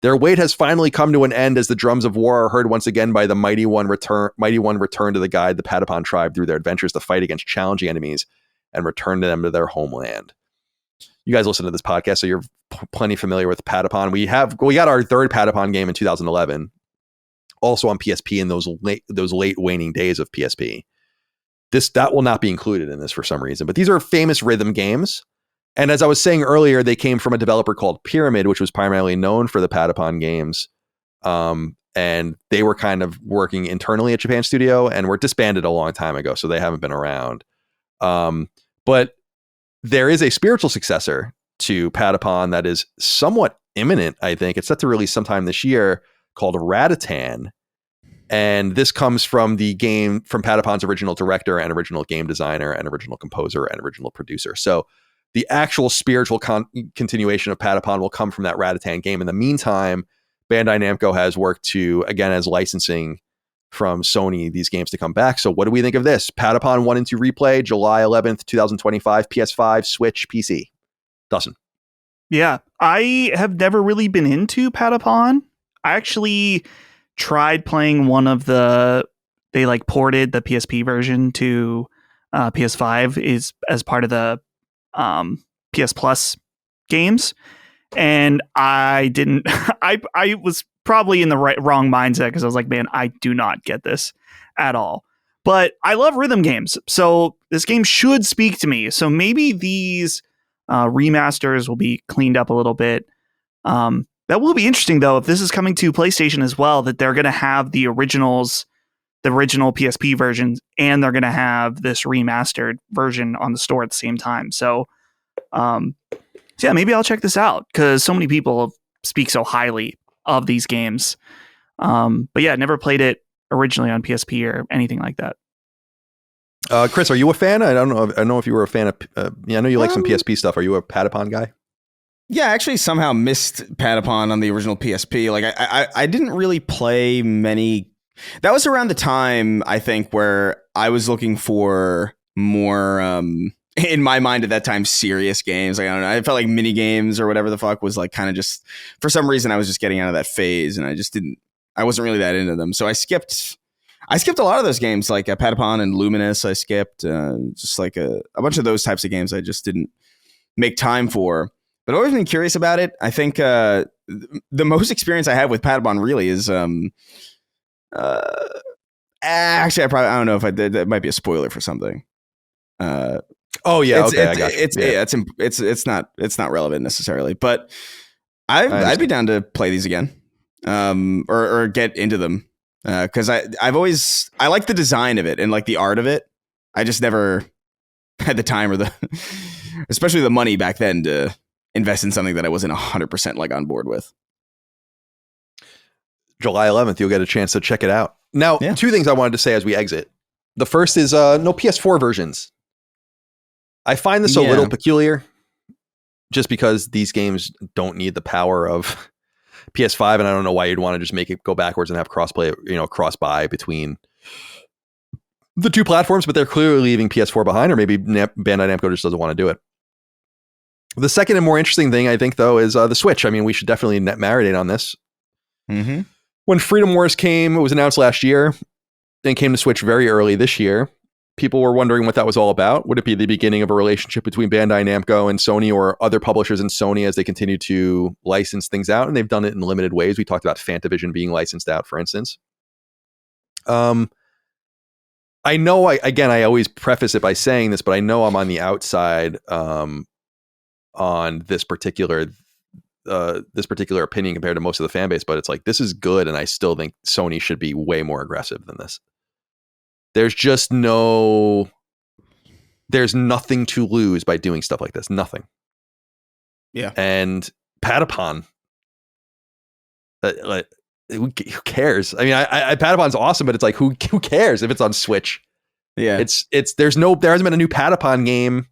Their wait has finally come to an end as the drums of war are heard once again by the Mighty One return to the guide the Patapon tribe through their adventures to fight against challenging enemies and return them to their homeland. You guys listen to this podcast, so you're plenty familiar with Patapon. We got our third Patapon game in 2011, also on PSP in those late waning days of PSP. That will not be included in this for some reason, but these are famous rhythm games. And as I was saying earlier, they came from a developer called Pyramid, which was primarily known for the Patapon games. And they were kind of working internally at Japan Studio and were disbanded a long time ago, so they haven't been around. But there is a spiritual successor to Patapon that is somewhat imminent, I think. It's set to release sometime this year, called Ratatan. And this comes from the game, from Patapon's original director and original game designer and original composer and original producer. So the actual spiritual continuation of Patapon will come from that Ratatan game. In the meantime, Bandai Namco has worked to, again, as licensing from Sony, these games to come back. So what do we think of this? Patapon 1 and 2 Replay, July 11th, 2025, PS5, Switch, PC. Dustin. Yeah, I have never really been into Patapon. I actually tried playing one of they like ported the PSP version to PS5 as part of the PS Plus games. And I didn't, I was probably in the wrong mindset because I was like, man, I do not get this at all. But I love rhythm games. So this game should speak to me. So maybe these remasters will be cleaned up a little bit. That will be interesting, though, if this is coming to PlayStation as well, that they're going to have the original PSP versions, and they're going to have this remastered version on the store at the same time. So, yeah, maybe I'll check this out because so many people speak so highly of these games. But yeah, never played it originally on PSP or anything like that. Chris, are you a fan? I don't know. I know if you were a fan of. I know you like some PSP stuff. Are you a Patapon guy? Yeah, I actually somehow missed Patapon on the original PSP. Like I didn't really play many. That was around the time, I think, where I was looking for more, in my mind at that time, serious games. Like, I don't know. I felt like mini games or whatever the fuck was like kind of just, for some reason, I was just getting out of that phase and I wasn't really that into them. So I I skipped a lot of those games, like Patapon and Luminous. I skipped just like a bunch of those types of games. I just didn't make time for. But I've always been curious about it. I think the most experience I have with Patapon really is actually I don't know if I did. That might be a spoiler for something. Oh yeah, okay, I got you. It's not relevant necessarily, but I'd be down to play these again, or get into them, because I like the design of it and like the art of it. I just never had the time or especially the money back then to invest in something that I wasn't 100% like on board with. July 11th, you'll get a chance to check it out. Now, two things I wanted to say as we exit. The first is no PS4 versions. I find this a little peculiar, just because these games don't need the power of PS5, and I don't know why you'd want to just make it go backwards and have crossplay, cross-buy between the two platforms, but they're clearly leaving PS4 behind, or maybe Bandai Namco just doesn't want to do it. The second and more interesting thing, I think, though, is the Switch. I mean, we should definitely marinate on this. Mm-hmm. When Freedom Wars came, it was announced last year, and came to Switch very early this year. People were wondering what that was all about. Would it be the beginning of a relationship between Bandai Namco and Sony, or other publishers and Sony as they continue to license things out? And they've done it in limited ways. We talked about Fantavision being licensed out, for instance. I know, I always preface it by saying this, but I know I'm on the outside on this particular opinion compared to most of the fan base, but it's like, this is good, and I still think Sony should be way more aggressive than this. There's nothing to lose by doing stuff like this. Nothing. Yeah. And Patapon, who cares? I mean, Patapon's awesome, but it's like, who cares if it's on Switch? Yeah. There hasn't been a new Patapon game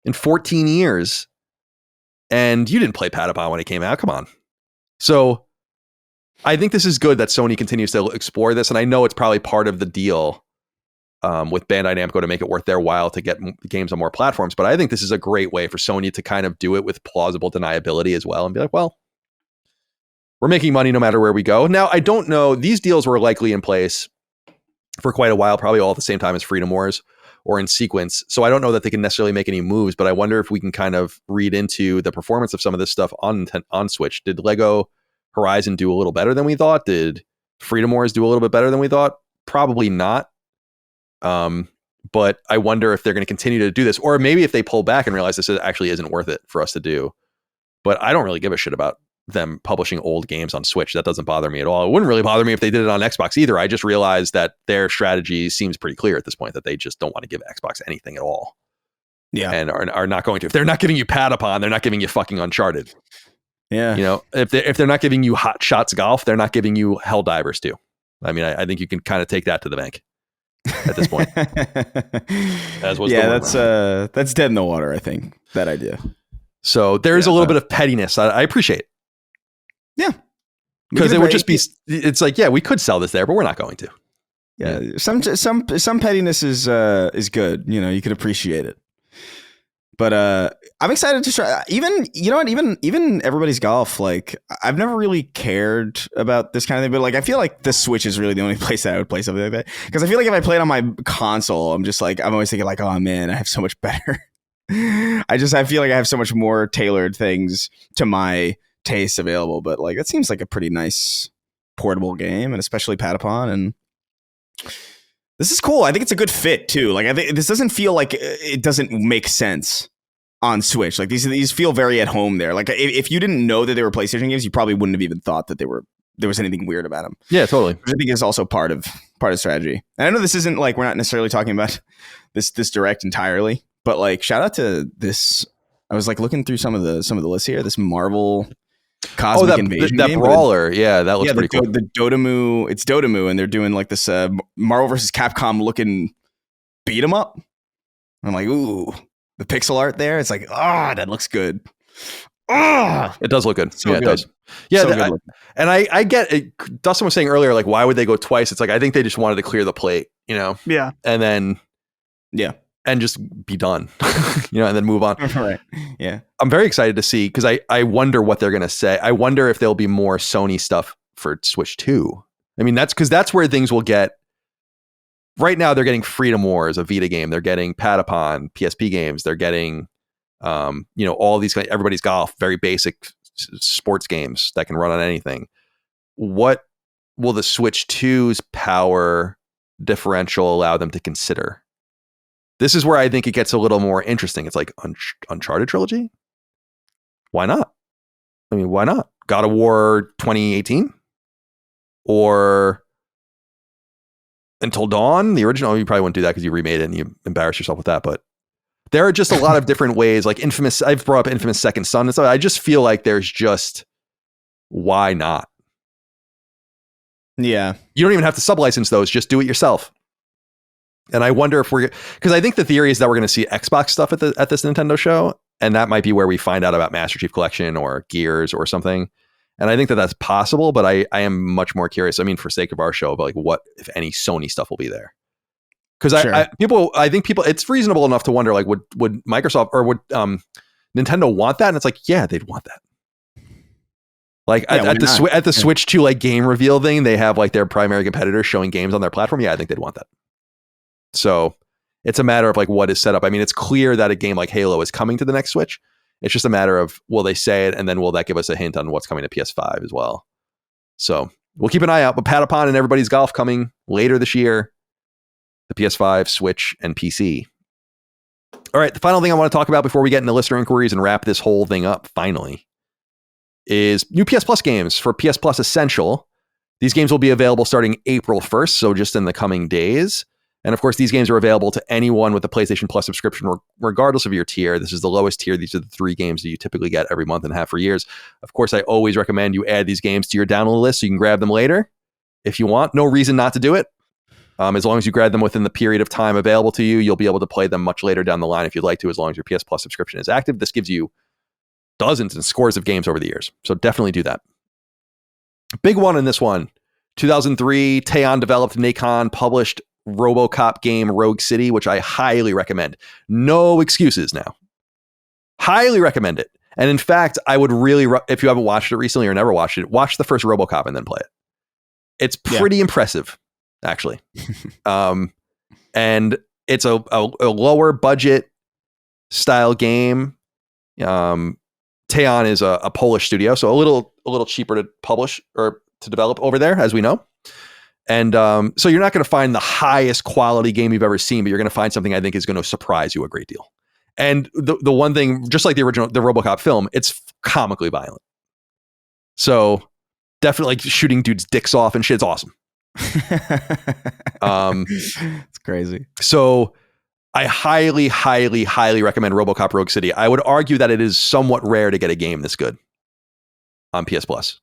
in 14 years. And you didn't play Patapon when it came out. Come on. So I think this is good that Sony continues to explore this. And I know it's probably part of the deal with Bandai Namco to make it worth their while to get games on more platforms. But I think this is a great way for Sony to kind of do it with plausible deniability as well, and be like, well, we're making money no matter where we go. Now, I don't know. These deals were likely in place for quite a while, probably all at the same time as Freedom Wars, or in sequence. So I don't know that they can necessarily make any moves, but I wonder if we can kind of read into the performance of some of this stuff on Switch. Did Lego Horizon do a little better than we thought? Did Freedom Wars do a little bit better than we thought? Probably not. But I wonder if they're going to continue to do this, or maybe if they pull back and realize this actually isn't worth it for us to do. But I don't really give a shit about them publishing old games on Switch. That doesn't bother me at all. It wouldn't really bother me if they did it on Xbox either. I just realized that their strategy seems pretty clear at this point, that they just don't want to give Xbox anything at all. Yeah. And are not going to. If they're not giving you Patapon, they're not giving you fucking Uncharted. Yeah. If they're not giving you Hot Shots Golf, they're not giving you Helldivers too. I mean, I think you can kind of take that to the bank at this point. That's dead in the water, I think, that idea. So there's a little bit of pettiness. I appreciate. Yeah. Because it would just be, it's like, yeah, we could sell this there, but we're not going to. Yeah. Some pettiness is good. You can appreciate it. But I'm excited to try. Even Everybody's Golf. Like, I've never really cared about this kind of thing, but like, I feel like the Switch is really the only place that I would play something like that. Because I feel like if I played on my console, I'm always thinking like, oh man, I have so much better. I feel like I have so much more tailored things to my tastes available. But like, it seems like a pretty nice portable game, and especially Patapon, and this is cool. I think it's a good fit too. Like, I think this doesn't feel like it doesn't make sense on Switch. Like, these feel very at home there. Like, if you didn't know that they were PlayStation games, you probably wouldn't have even thought that there was anything weird about them. Yeah, totally. Which I think is also part of strategy. And I know this isn't like, we're not necessarily talking about this direct entirely, but like, shout out to this. I was like looking through some of the lists here. This Marvel Cosmic Invasion that game, brawler. Yeah, that looks pretty cool. The Dotemu, it's Dotemu, and they're doing like this Marvel versus Capcom looking beat 'em up. I'm like, ooh, the pixel art there. It's like, that looks good. It does look good. So yeah, good. It does. Yeah, So and I get it. Dustin was saying earlier, like, why would they go twice? It's like, I think they just wanted to clear the plate, Yeah. and then and just be done, and then move on. Right. Yeah. I'm very excited to see, because I wonder what they're going to say. I wonder if there'll be more Sony stuff for Switch 2. I mean, that's where things will get right now they're getting Freedom Wars, a Vita game. They're getting Patapon, PSP games. They're getting, all these, everybody's golf, very basic sports games that can run on anything. What will the Switch 2's power differential allow them to consider? This is where I think it gets a little more interesting. It's like Uncharted trilogy. Why not? I mean, why not? God of War 2018 or Until Dawn, the original. You probably wouldn't do that because you remade it and you embarrass yourself with that. But there are just a lot of different ways, like Infamous. I've brought up Infamous Second Son and stuff. I just feel like there's just, why not? Yeah. You don't even have to sublicense those. Just do it yourself. And I wonder if because I think the theory is that we're going to see Xbox stuff at this Nintendo show. And that might be where we find out about Master Chief Collection or Gears or something. And I think that that's possible, but I am much more curious. I mean, for sake of our show, but like what, if any, Sony stuff will be there? Because Sure. I think people, it's reasonable enough to wonder, like, would Microsoft or would Nintendo want that? And it's like, yeah, they'd want that. Like at the Switch 2 like game reveal thing, they have like their primary competitors showing games on their platform. Yeah, I think they'd want that. So it's a matter of like what is set up. I mean, it's clear that a game like Halo is coming to the next Switch. It's just a matter of, will they say it, and then will that give us a hint on what's coming to PS5 as well? So we'll keep an eye out. But Patapon and Everybody's Golf coming later this year. The PS5, Switch, and PC. All right, the final thing I want to talk about before we get into listener inquiries and wrap this whole thing up, finally, is new PS Plus games for PS Plus Essential. These games will be available starting April 1st, so just in the coming days. And of course, these games are available to anyone with a PlayStation Plus subscription, regardless of your tier. This is the lowest tier. These are the 3 games that you typically get every month and have for years. Of course, I always recommend you add these games to your download list so you can grab them later if you want. No reason not to do it. As long as you grab them within the period of time available to you, you'll be able to play them much later down the line if you'd like to, as long as your PS Plus subscription is active. This gives you dozens and scores of games over the years. So definitely do that. Big one in this one, 2003, Teon developed, Nacon published RoboCop game Rogue City, which I highly recommend. No excuses now. Highly recommend it. And in fact, I would really, if you haven't watched it recently or never watched it, watch the first RoboCop and then play it. It's pretty impressive, actually. And it's a lower budget style game. Teon is a Polish studio, so a little cheaper to publish or to develop over there, as we know. And so you're not going to find the highest quality game you've ever seen, but you're going to find something I think is going to surprise you a great deal. And the one thing, just like the RoboCop film, it's comically violent. So definitely like shooting dudes' dicks off and shit. It's awesome. It's crazy. So I highly, highly, highly recommend RoboCop Rogue City. I would argue that it is somewhat rare to get a game this good on PS Plus.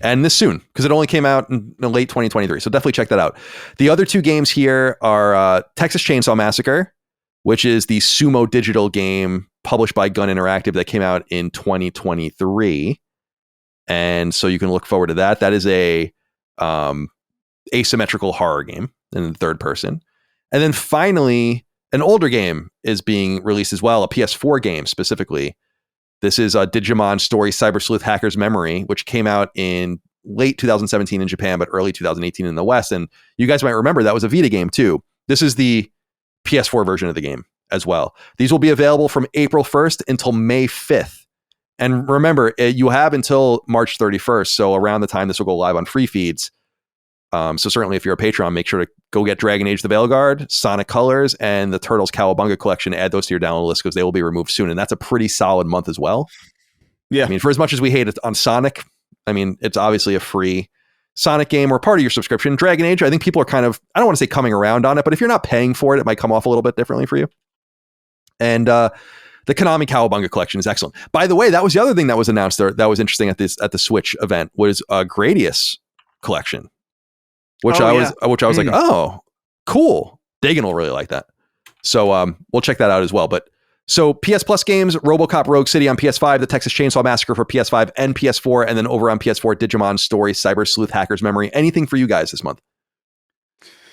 And this soon, because it only came out in late 2023. So definitely check that out. The other 2 games here are Texas Chainsaw Massacre, which is the Sumo Digital game published by Gun Interactive that came out in 2023. And so you can look forward to that. That is a asymmetrical horror game in the third person. And then finally, an older game is being released as well, a PS4 game specifically. This is a Digimon Story Cyber Sleuth Hacker's Memory, which came out in late 2017 in Japan, but early 2018 in the West. And you guys might remember that was a Vita game too. This is the PS4 version of the game as well. These will be available from April 1st until May 5th. And remember, you have until March 31st. So around the time this will go live on free feeds. So certainly if you're a Patreon, make sure to go get Dragon Age the Veilguard, Sonic Colors, and the Turtles Cowabunga collection. Add those to your download list because they will be removed soon. And that's a pretty solid month as well. Yeah. I mean, for as much as we hate it on Sonic, I mean, it's obviously a free Sonic game or part of your subscription. Dragon Age, I think people are kind of, I don't want to say coming around on it, but if you're not paying for it, it might come off a little bit differently for you. And the Konami Cowabunga collection is excellent. By the way, that was the other thing that was announced there that was interesting at the Switch event was a Gradius collection. Which I was like, oh, cool. Dagan will really like that. So we'll check that out as well. But so PS Plus games, RoboCop Rogue City on PS5, the Texas Chainsaw Massacre for PS5 and PS4, and then over on PS4, Digimon Story, Cyber Sleuth Hacker's Memory. Anything for you guys this month?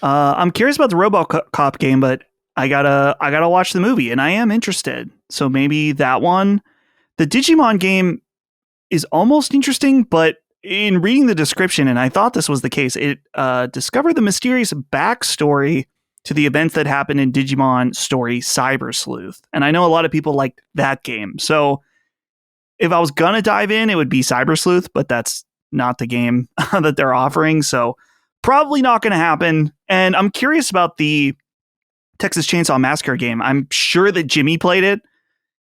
I'm curious about the RoboCop game, but I gotta watch the movie, and I am interested. So maybe that one. The Digimon game is almost interesting, but in reading the description, and I thought this was the case, it discovered the mysterious backstory to the events that happened in Digimon story Cyber Sleuth. And I know a lot of people like that game. So if I was going to dive in, it would be Cyber Sleuth, but that's not the game that they're offering. So probably not going to happen. And I'm curious about the Texas Chainsaw Massacre game. I'm sure that Jimmy played it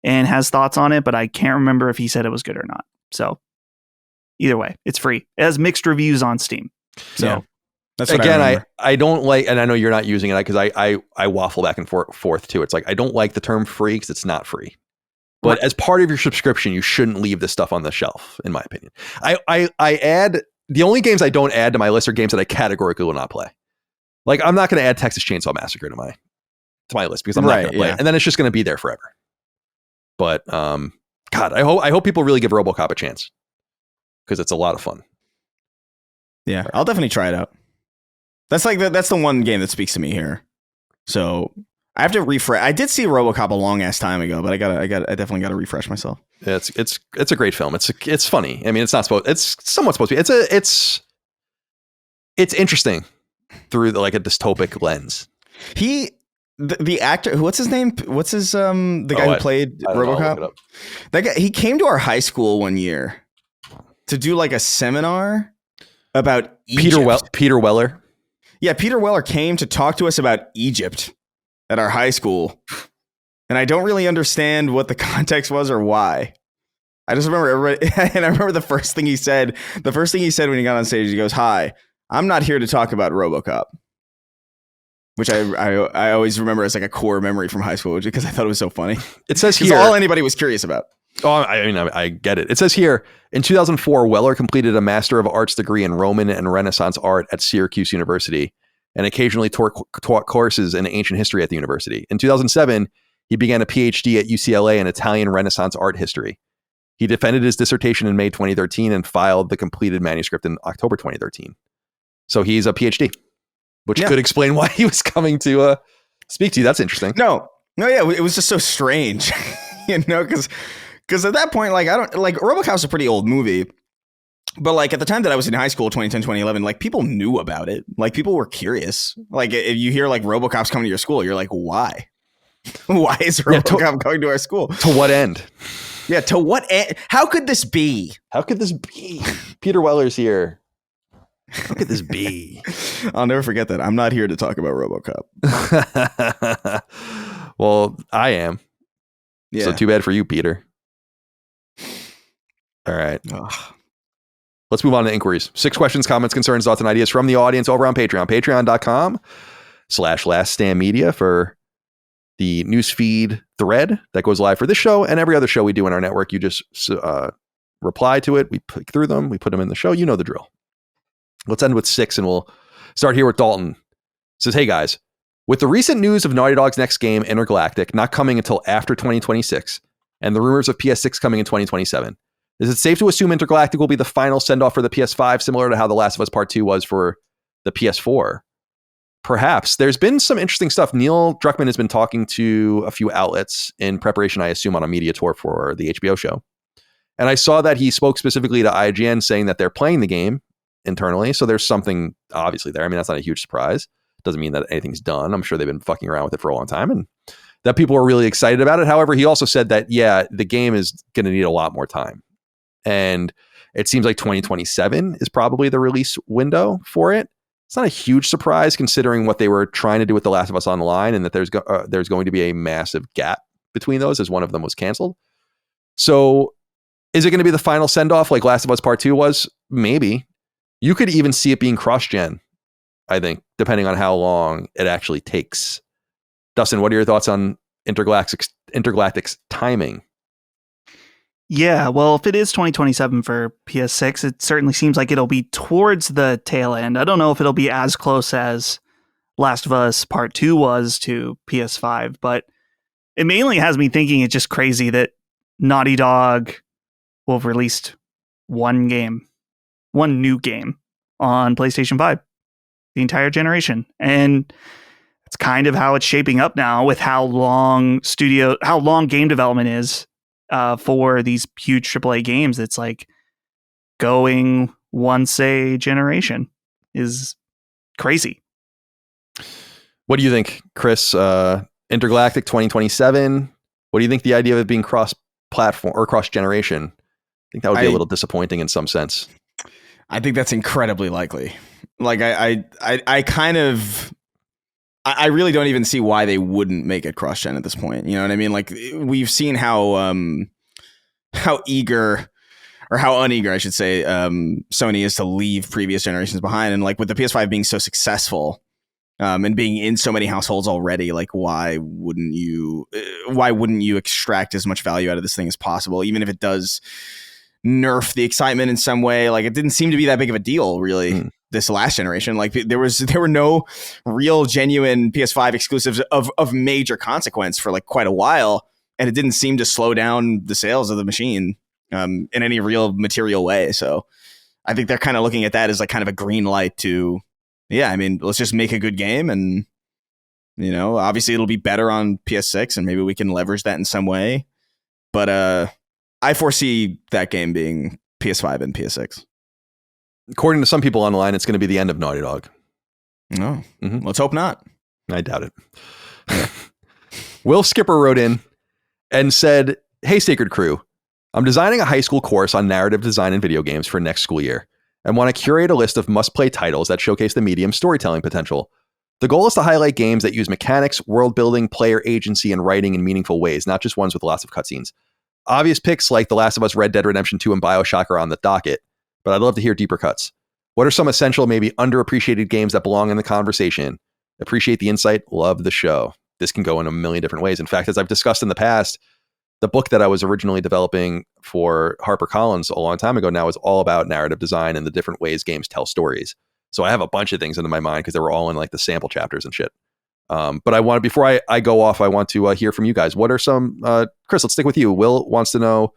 and has thoughts on it, but I can't remember if he said it was good or not. So either way, it's free. It has mixed reviews on Steam. So Yeah. That's what Again, I don't like, and I know you're not using it because I waffle back and forth too. It's like I don't like the term free because it's not free. But as part of your subscription, you shouldn't leave this stuff on the shelf, in my opinion. I add the only games I don't add to my list are games that I categorically will not play. Like I'm not going to add Texas Chainsaw Massacre to my list because I'm not going to play it, and then it's just going to be there forever. But God, I hope people really give RoboCop a chance because it's a lot of fun. Yeah, I'll definitely try it out. That's the one game that speaks to me here. So I have to refresh. I did see RoboCop a long ass time ago, but I definitely got to refresh myself. Yeah, it's a great film. It's funny. I mean, it's somewhat supposed to be. It's interesting through a dystopic lens. The actor, what's his name? What's his the guy who played RoboCop? That guy, he came to our high school one year to do like a seminar about Egypt. Peter Weller. Yeah, Peter Weller came to talk to us about Egypt at our high school. And I don't really understand what the context was or why. I just remember everybody, and I remember the first thing he said when he got on stage, he goes, "Hi, I'm not here to talk about RoboCop." Which I always remember as like a core memory from high school because I thought it was so funny. It says here, all anybody was curious about. Oh, I mean, I get it. It says here, in 2004, Weller completed a Master of Arts degree in Roman and Renaissance art at Syracuse University and occasionally taught courses in ancient history at the university. In 2007, he began a PhD at UCLA in Italian Renaissance art history. He defended his dissertation in May 2013 and filed the completed manuscript in October 2013. So he's a PhD, which could explain why he was coming to speak to you. That's interesting. No, yeah, it was just so strange, because at that point, RoboCop's a pretty old movie, but like at the time that I was in high school, 2010, 2011, like people knew about it. Like people were curious. Like if you hear like RoboCop's coming to your school, you're like, why? Why is RoboCop going to our school? To what end? Yeah, to what end? How could this be? Peter Weller's here. How could this be? I'll never forget that. I'm not here to talk about RoboCop. Well, I am. Yeah. So too bad for you, Peter. All right. Ugh. Let's move on to inquiries. 6 questions, comments, concerns, thoughts, and ideas from the audience over on Patreon. Patreon.com/laststandmedia for the newsfeed thread that goes live for this show and every other show we do in our network. You just reply to it. We click through them. We put them in the show. You know the drill. Let's end with 6, and we'll start here with Dalton. It says, "Hey guys, with the recent news of Naughty Dog's next game, Intergalactic, not coming until after 2026, and the rumors of PS6 coming in 2027, is it safe to assume Intergalactic will be the final send-off for the PS5, similar to how The Last of Us Part 2 was for the PS4? Perhaps. There's been some interesting stuff. Neil Druckmann has been talking to a few outlets in preparation, I assume, on a media tour for the HBO show. And I saw that he spoke specifically to IGN saying that they're playing the game internally. So there's something obviously there. I mean, that's not a huge surprise. Doesn't mean that anything's done. I'm sure they've been fucking around with it for a long time and that people are really excited about it. However, he also said that, the game is going to need a lot more time. And it seems like 2027 is probably the release window for it. It's not a huge surprise considering what they were trying to do with The Last of Us Online and that there's going to be a massive gap between those as one of them was canceled. So is it going to be the final send-off like Last of Us Part 2 was? Maybe. You could even see it being cross-gen, I think, depending on how long it actually takes. Dustin, what are your thoughts on Intergalactic's timing? Yeah, well, if it is 2027 for PS6, it certainly seems like it'll be towards the tail end. I don't know if it'll be as close as Last of Us Part 2 was to PS5, but it mainly has me thinking it's just crazy that Naughty Dog will have released one new game on PlayStation 5, the entire generation. And it's kind of how it's shaping up now with how long game development is for these huge AAA games. It's like going once a generation is crazy. What do you think, Chris? Intergalactic 2027. What do you think the idea of it being cross-platform or cross-generation? I think that would be a little disappointing in some sense. I think that's incredibly likely. Like I really don't even see why they wouldn't make it cross-gen at this point. You know what I mean? Like we've seen how eager, or how uneager, I should say, Sony is to leave previous generations behind. And like with the PS5 being so successful, and being in so many households already, like why wouldn't you extract as much value out of this thing as possible, even if it does nerf the excitement in some way? Like it didn't seem to be that big of a deal, really. This last generation, like there were no real genuine PS5 exclusives of major consequence for like quite a while, and it didn't seem to slow down the sales of the machine in any real material way. So I think they're kind of looking at that as like kind of a green light to, yeah, I mean, let's just make a good game, and you know, obviously it'll be better on PS6, and maybe we can leverage that in some way. But I foresee that game being PS5 and PS6. According to some people online, it's going to be the end of Naughty Dog. No, Let's hope not. I doubt it. Will Skipper wrote in and said, "Hey, Sacred Crew, I'm designing a high school course on narrative design in video games for next school year, and want to curate a list of must-play titles that showcase the medium's storytelling potential. The goal is to highlight games that use mechanics, world building, player agency, and writing in meaningful ways, not just ones with lots of cutscenes. Obvious picks like The Last of Us, Red Dead Redemption 2, and BioShock are on the docket, but I'd love to hear deeper cuts. What are some essential, maybe underappreciated games that belong in the conversation? Appreciate the insight. Love the show." This can go in a million different ways. In fact, as I've discussed in the past, the book that I was originally developing for HarperCollins a long time ago now is all about narrative design and the different ways games tell stories. So I have a bunch of things into my mind because they were all in like the sample chapters and shit. But I want to, before I go off, I want to hear from you guys. What are some, Chris, let's stick with you. Will wants to know,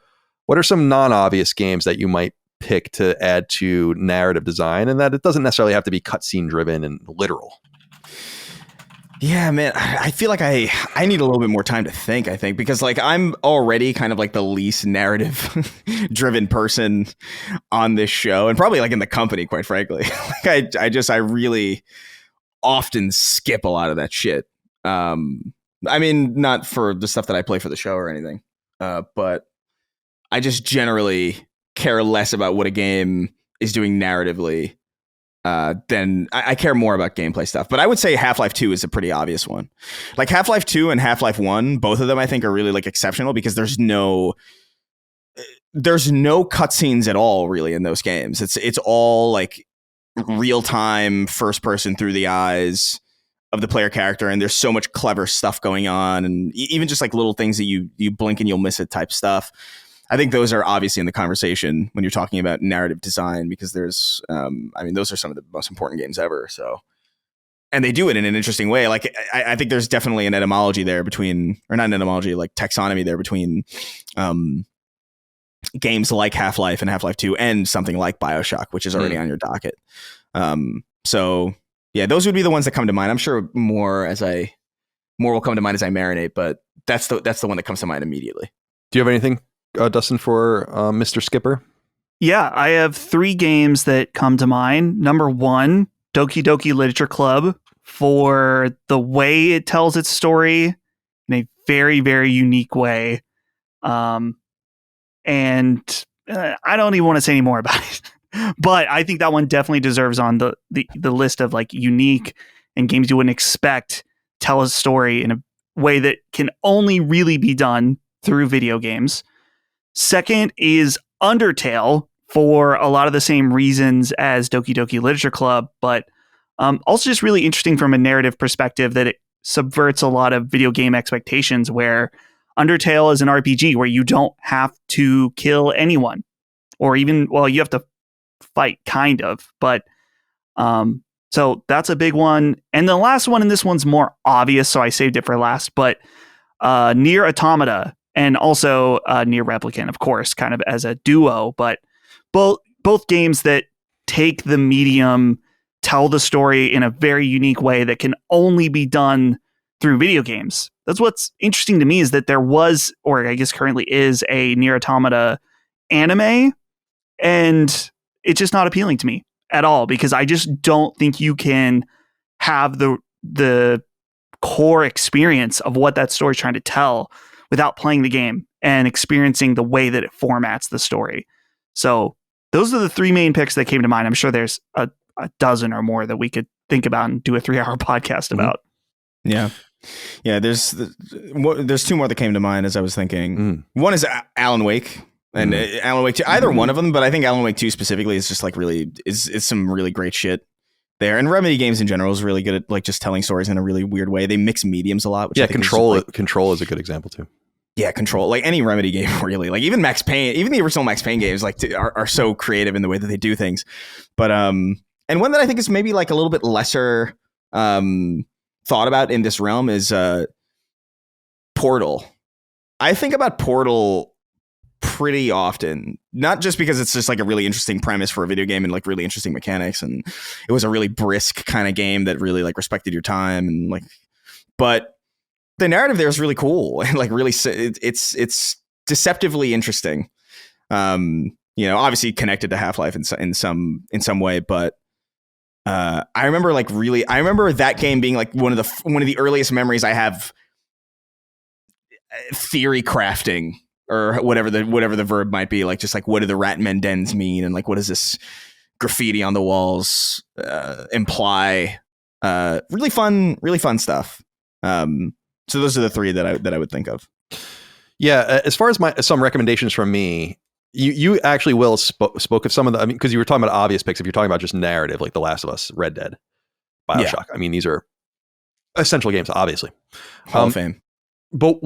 what are some non-obvious games that you might pick to add to narrative design, and that it doesn't necessarily have to be cutscene driven and literal? Yeah, man, I feel like I need a little bit more time to think, I think, because like I'm already kind of like the least narrative driven person on this show, and probably like in the company, quite frankly. Like I really often skip a lot of that shit. I mean, not for the stuff that I play for the show or anything, but I just generally care less about what a game is doing narratively then I care more about gameplay stuff. But I would say Half-Life 2 is a pretty obvious one. Like Half-Life 2 and Half-Life 1, both of them I think are really like exceptional because there's no cutscenes at all really in those games. It's all like real time first person through the eyes of the player character, and there's so much clever stuff going on, and even just like little things that you blink and you'll miss it type stuff. I think those are obviously in the conversation when you're talking about narrative design, because there's, I mean, those are some of the most important games ever. So, and they do it in an interesting way. Like, I think there's definitely an etymology there between, or not an etymology, like taxonomy there between games like Half-Life and Half-Life 2 and something like BioShock, which is already on your docket. So yeah, those would be the ones that come to mind. I'm sure more will come to mind as I marinate, but that's the one that comes to mind immediately. Do you have anything, Dustin, for Mr. Skipper? Yeah, I have 3 games that come to mind. Number 1, Doki Doki Literature Club, for the way it tells its story in a very, very unique way. And I don't even want to say any more about it. But I think that one definitely deserves on the list of like unique and games you wouldn't expect tell a story in a way that can only really be done through video games. Second is Undertale, for a lot of the same reasons as Doki Doki Literature Club, but also just really interesting from a narrative perspective that it subverts a lot of video game expectations, where Undertale is an RPG where you don't have to kill anyone, or even, well, you have to fight, kind of, but so that's a big one. And the last one, and this one's more obvious, so I saved it for last, but Nier Automata, and also Nier Replicant, of course, kind of as a duo, but both games that take the medium, tell the story in a very unique way that can only be done through video games. That's what's interesting to me, is that there was, or I guess currently is, a Nier Automata anime, and it's just not appealing to me at all, because I just don't think you can have the core experience of what that story is trying to tell without playing the game and experiencing the way that it formats the story. So those are the three main picks that came to mind. I'm sure there's a dozen or more that we could think about and do a 3-hour podcast about. Yeah. There's two more that came to mind as I was thinking. One is Alan Wake. And Alan Wake 2, either one of them, but I think Alan Wake 2 specifically is just like really is some really great shit there. And Remedy games in general is really good at like just telling stories in a really weird way. They mix mediums a lot. Which I think Control is a good example too. Yeah, Control, like any Remedy game really, like even Max Payne, even the original Max Payne games, like are so creative in the way that they do things. But and one that I think is maybe like a little bit lesser thought about in this realm is Portal. I think about Portal pretty often, not just because it's just like a really interesting premise for a video game and like really interesting mechanics, and it was a really brisk kind of game that really like respected your time, and like, but the narrative there is really cool and like really it's deceptively interesting. Obviously connected to Half-Life in some way, but I remember that game being like one of the earliest memories I have theory crafting, or whatever the verb might be, like just like what do the Ratman dens mean, and like what does this graffiti on the walls imply? Really fun stuff. So those are the three that I would think of. Yeah, as far as some recommendations from me, you actually will spoke of some of the. I mean, because you were talking about obvious picks. If you're talking about just narrative, like The Last of Us, Red Dead, BioShock. Yeah. I mean, these are essential games, obviously. Hall of Fame. But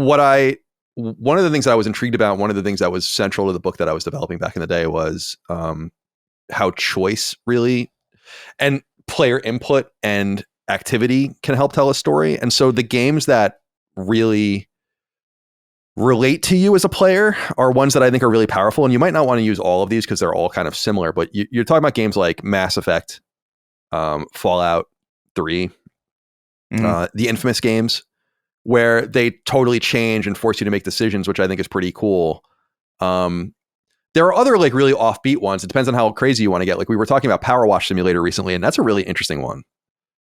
one of the things that I was intrigued about, one of the things that was central to the book that I was developing back in the day was how choice really and player input and activity can help tell a story. And so the games that really relate to you as a player are ones that I think are really powerful. And you might not want to use all of these because they're all kind of similar, but you're talking about games like Mass Effect, Fallout 3, the Infamous games, where they totally change and force you to make decisions, which I think is pretty cool. There are other like really offbeat ones. It depends on how crazy you want to get. Like we were talking about Power Wash Simulator recently, and that's a really interesting one.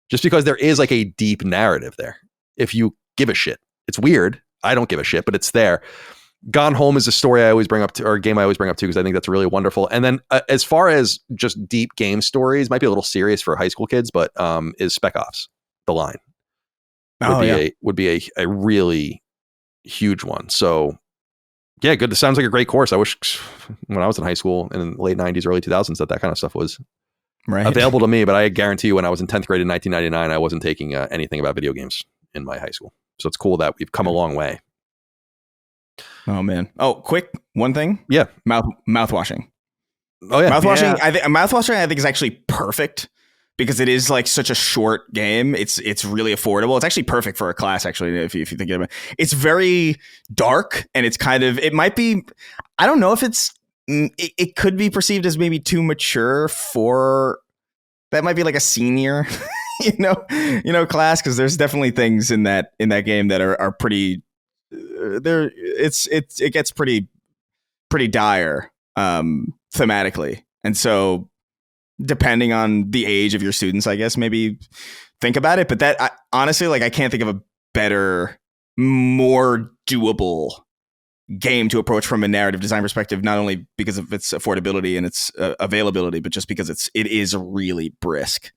Just because there is like a deep narrative there. If you give a shit. It's weird. I don't give a shit, but it's there. Gone Home is a story I always bring up to, or a game I always bring up to, because I think that's really wonderful. And then as far as just deep game stories, might be a little serious for high school kids, but is Spec Ops: The Line. Would be a really huge one. So yeah, good. It sounds like a great course. I wish when I was in high school in the late 90s, early 2000s, that kind of stuff was available to me. But I guarantee you, when I was in 10th grade in 1999, I wasn't taking anything about video games in my high school. So it's cool that we've come a long way. Oh man. Oh, quick one thing. Yeah. Mouth washing. Oh yeah. Mouth washing I think is actually perfect, because it is like such a short game. It's really affordable. It's actually perfect for a class, actually, if you think about it. It's very dark, and it's kind of, it might be, I don't know if it could be perceived as maybe too mature for, that might be like a senior class, because there's definitely things in that game that are pretty it gets pretty dire thematically. And so depending on the age of your students, I guess maybe think about it. But honestly, like I can't think of a better, more doable game to approach from a narrative design perspective, not only because of its affordability and its availability, but just because it is really brisk.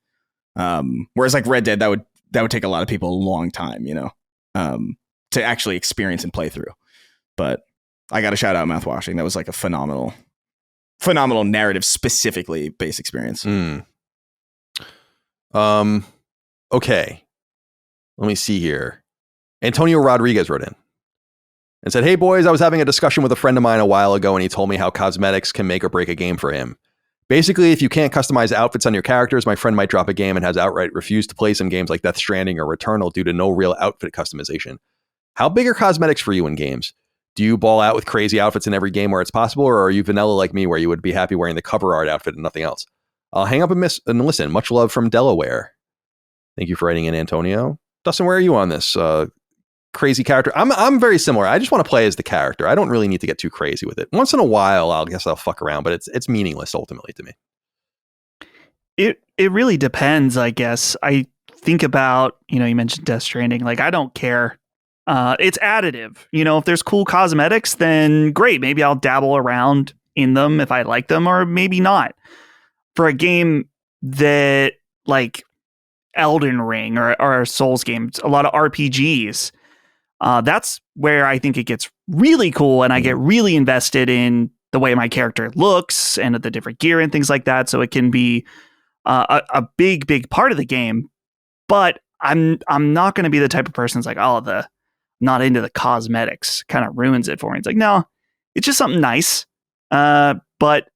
Whereas like Red Dead, that would take a lot of people a long time, to actually experience and play through. But I got to shout out Mouthwashing. That was like a phenomenal narrative specifically based experience. Okay. Let me see here. Antonio Rodriguez wrote in and said, "Hey boys, I was having a discussion with a friend of mine a while ago, and he told me how cosmetics can make or break a game for him. Basically, if you can't customize outfits on your characters, my friend might drop a game and has outright refused to play some games like Death Stranding or Returnal due to no real outfit customization. How big are cosmetics for you in games? Do you ball out with crazy outfits in every game where it's possible, or are you vanilla like me where you would be happy wearing the cover art outfit and nothing else? I'll hang up and listen. Much love from Delaware." Thank you for writing in, Antonio. Dustin, where are you on this crazy character? I'm very similar. I just want to play as the character. I don't really need to get too crazy with it. Once in a while, I guess I'll fuck around, but it's meaningless ultimately to me. It really depends, I guess. I think about, you mentioned Death Stranding. Like, I don't care. It's additive. If there's cool cosmetics, then great. Maybe I'll dabble around in them if I like them, or maybe not. For a game that, like Elden Ring or Souls games, a lot of RPGs, that's where I think it gets really cool, and I get really invested in the way my character looks and the different gear and things like that. So it can be a big part of the game, but I'm not going to be the type of person that's like, not into the cosmetics, kind of ruins it for me. It's like, no, it's just something nice. But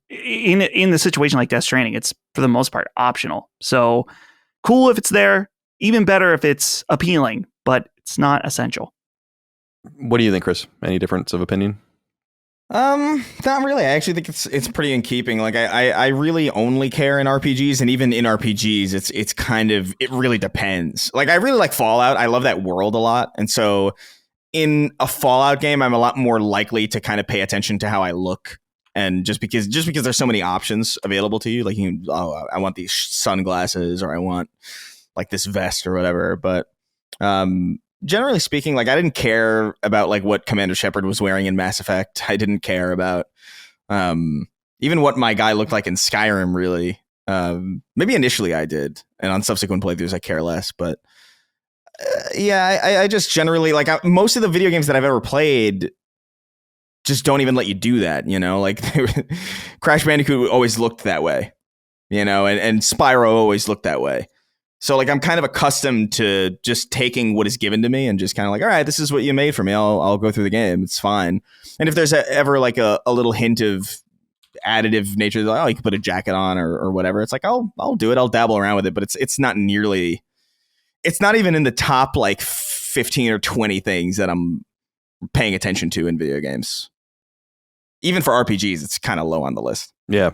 in the situation like Death Stranding, it's for the most part optional. So cool if it's there, even better if it's appealing, but it's not essential. What do you think, Chris? Any difference of opinion? Not really. I actually think it's pretty in keeping. Like I really only care in RPGs, and even in RPGs, it's kind of, it really depends. Like, I really like Fallout. I love that world a lot, and so in a Fallout game, I'm a lot more likely to kind of pay attention to how I look, and just because there's so many options available to you. Like, I want these sunglasses, or I want like this vest or whatever. But generally speaking, like, I didn't care about like what Commander Shepard was wearing in Mass Effect. I didn't care about even what my guy looked like in Skyrim, really. Maybe initially I did, and on subsequent playthroughs I care less. But I just generally, like, most of the video games that I've ever played just don't even let you do that, like Crash Bandicoot always looked that way, and Spyro always looked that way. So, like, I'm kind of accustomed to just taking what is given to me and just kind of like, all right, this is what you made for me. I'll go through the game. It's fine. And if there's ever like a little hint of additive nature, like, oh, you can put a jacket on or whatever, it's like, I'll do it. I'll dabble around with it. But it's not nearly, it's not even in the top like 15 or 20 things that I'm paying attention to in video games. Even for RPGs, it's kind of low on the list. Yeah.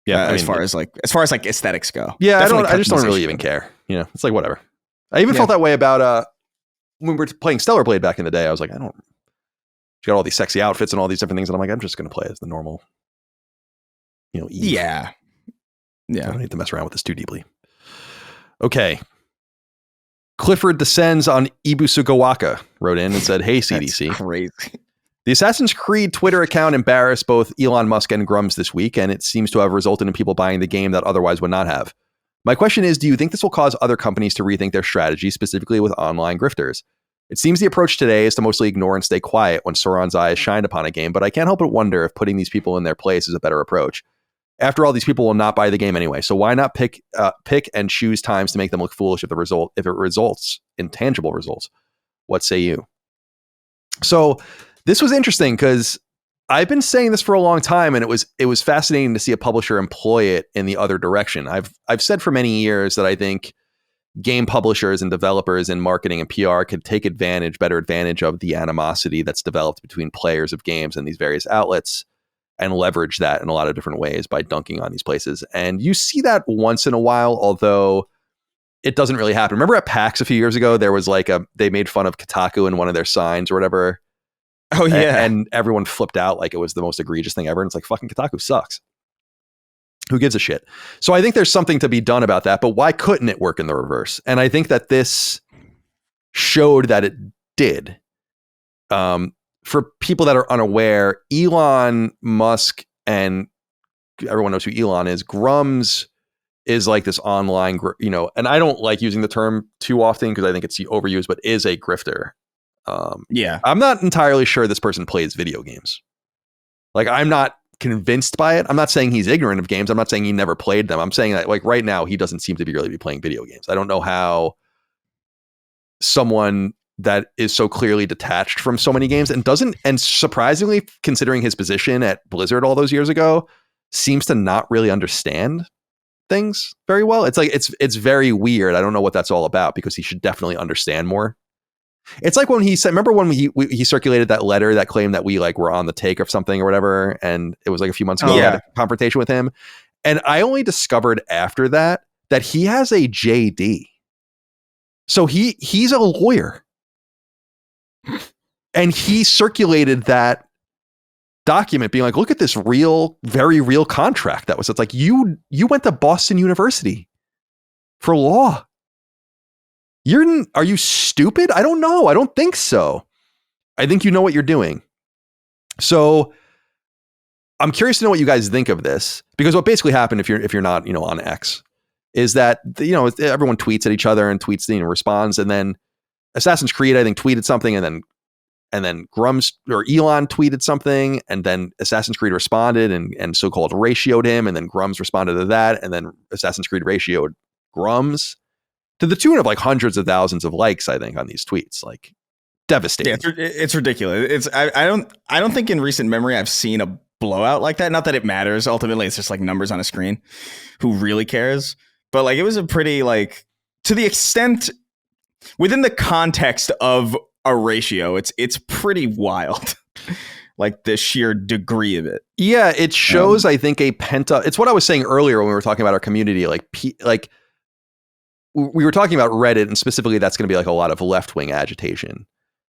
Yeah, as far as like aesthetics go. Yeah, I just don't really even care. It's like whatever. I even felt that way about when we were playing Stellar Blade back in the day. I was like, you got all these sexy outfits and all these different things, and I'm like, I'm just going to play as the normal, Eve. Yeah. I don't need to mess around with this too deeply. Okay. Clifford Descends on Ibusugawaka wrote in and said, "Hey CDC, that's crazy. The Assassin's Creed Twitter account embarrassed both Elon Musk and Grums this week, and it seems to have resulted in people buying the game that otherwise would not have. My question is, do you think this will cause other companies to rethink their strategy, specifically with online grifters? It seems the approach today is to mostly ignore and stay quiet when Sauron's eye is shined upon a game, but I can't help but wonder if putting these people in their place is a better approach. After all, these people will not buy the game anyway, so why not pick and choose times to make them look foolish if it results in tangible results? What say you?" So this was interesting because I've been saying this for a long time, and it was fascinating to see a publisher employ it in the other direction. I've said for many years that I think game publishers and developers in marketing and PR could take better advantage of the animosity that's developed between players of games and these various outlets and leverage that in a lot of different ways by dunking on these places. And you see that once in a while, although it doesn't really happen. Remember at PAX a few years ago, there was like they made fun of Kotaku in one of their signs or whatever. Oh, yeah. And everyone flipped out like it was the most egregious thing ever. And it's like, fucking Kotaku sucks. Who gives a shit? So I think there's something to be done about that, but why couldn't it work in the reverse? And I think that this showed that it did. For people that are unaware, Elon Musk, and everyone knows who Elon is, Grums is like this online, and I don't like using the term too often because I think it's overused, but is a grifter. Yeah. I'm not entirely sure this person plays video games. Like, I'm not convinced by it. I'm not saying he's ignorant of games. I'm not saying he never played them. I'm saying that, like, right now he doesn't seem to really be playing video games. I don't know how someone that is so clearly detached from so many games and surprisingly, considering his position at Blizzard all those years ago, seems to not really understand things very well. It's like, it's very weird. I don't know what that's all about, because he should definitely understand more. It's like when he said, remember when he circulated that letter that claimed that we like were on the take of something or whatever, and it was like a few months ago. We had a confrontation with him, and I only discovered after that he has a JD. So he's a lawyer, and he circulated that document being like, look at this real, very real contract that was. It's like you went to Boston University for law. Are you stupid? I don't know. I don't think so. I think you know what you're doing. So I'm curious to know what you guys think of this, because what basically happened, if you're not, on X, is that, everyone tweets at each other and tweets, responds. And then Assassin's Creed, I think, tweeted something, and then Grums or Elon tweeted something, and then Assassin's Creed responded and so-called ratioed him. And then Grums responded to that. And then Assassin's Creed ratioed Grums to the tune of like hundreds of thousands of likes, I think, on these tweets. Like, devastating. Yeah, it's ridiculous. I don't think in recent memory I've seen a blowout like that. Not that it matters. Ultimately, it's just like numbers on a screen. Who really cares? But like, it was a pretty, like, to the extent within the context of a ratio, it's pretty wild. Like the sheer degree of it. Yeah, it shows, I think, it's what I was saying earlier when we were talking about our community. Like we were talking about Reddit, and specifically that's going to be like a lot of left-wing agitation.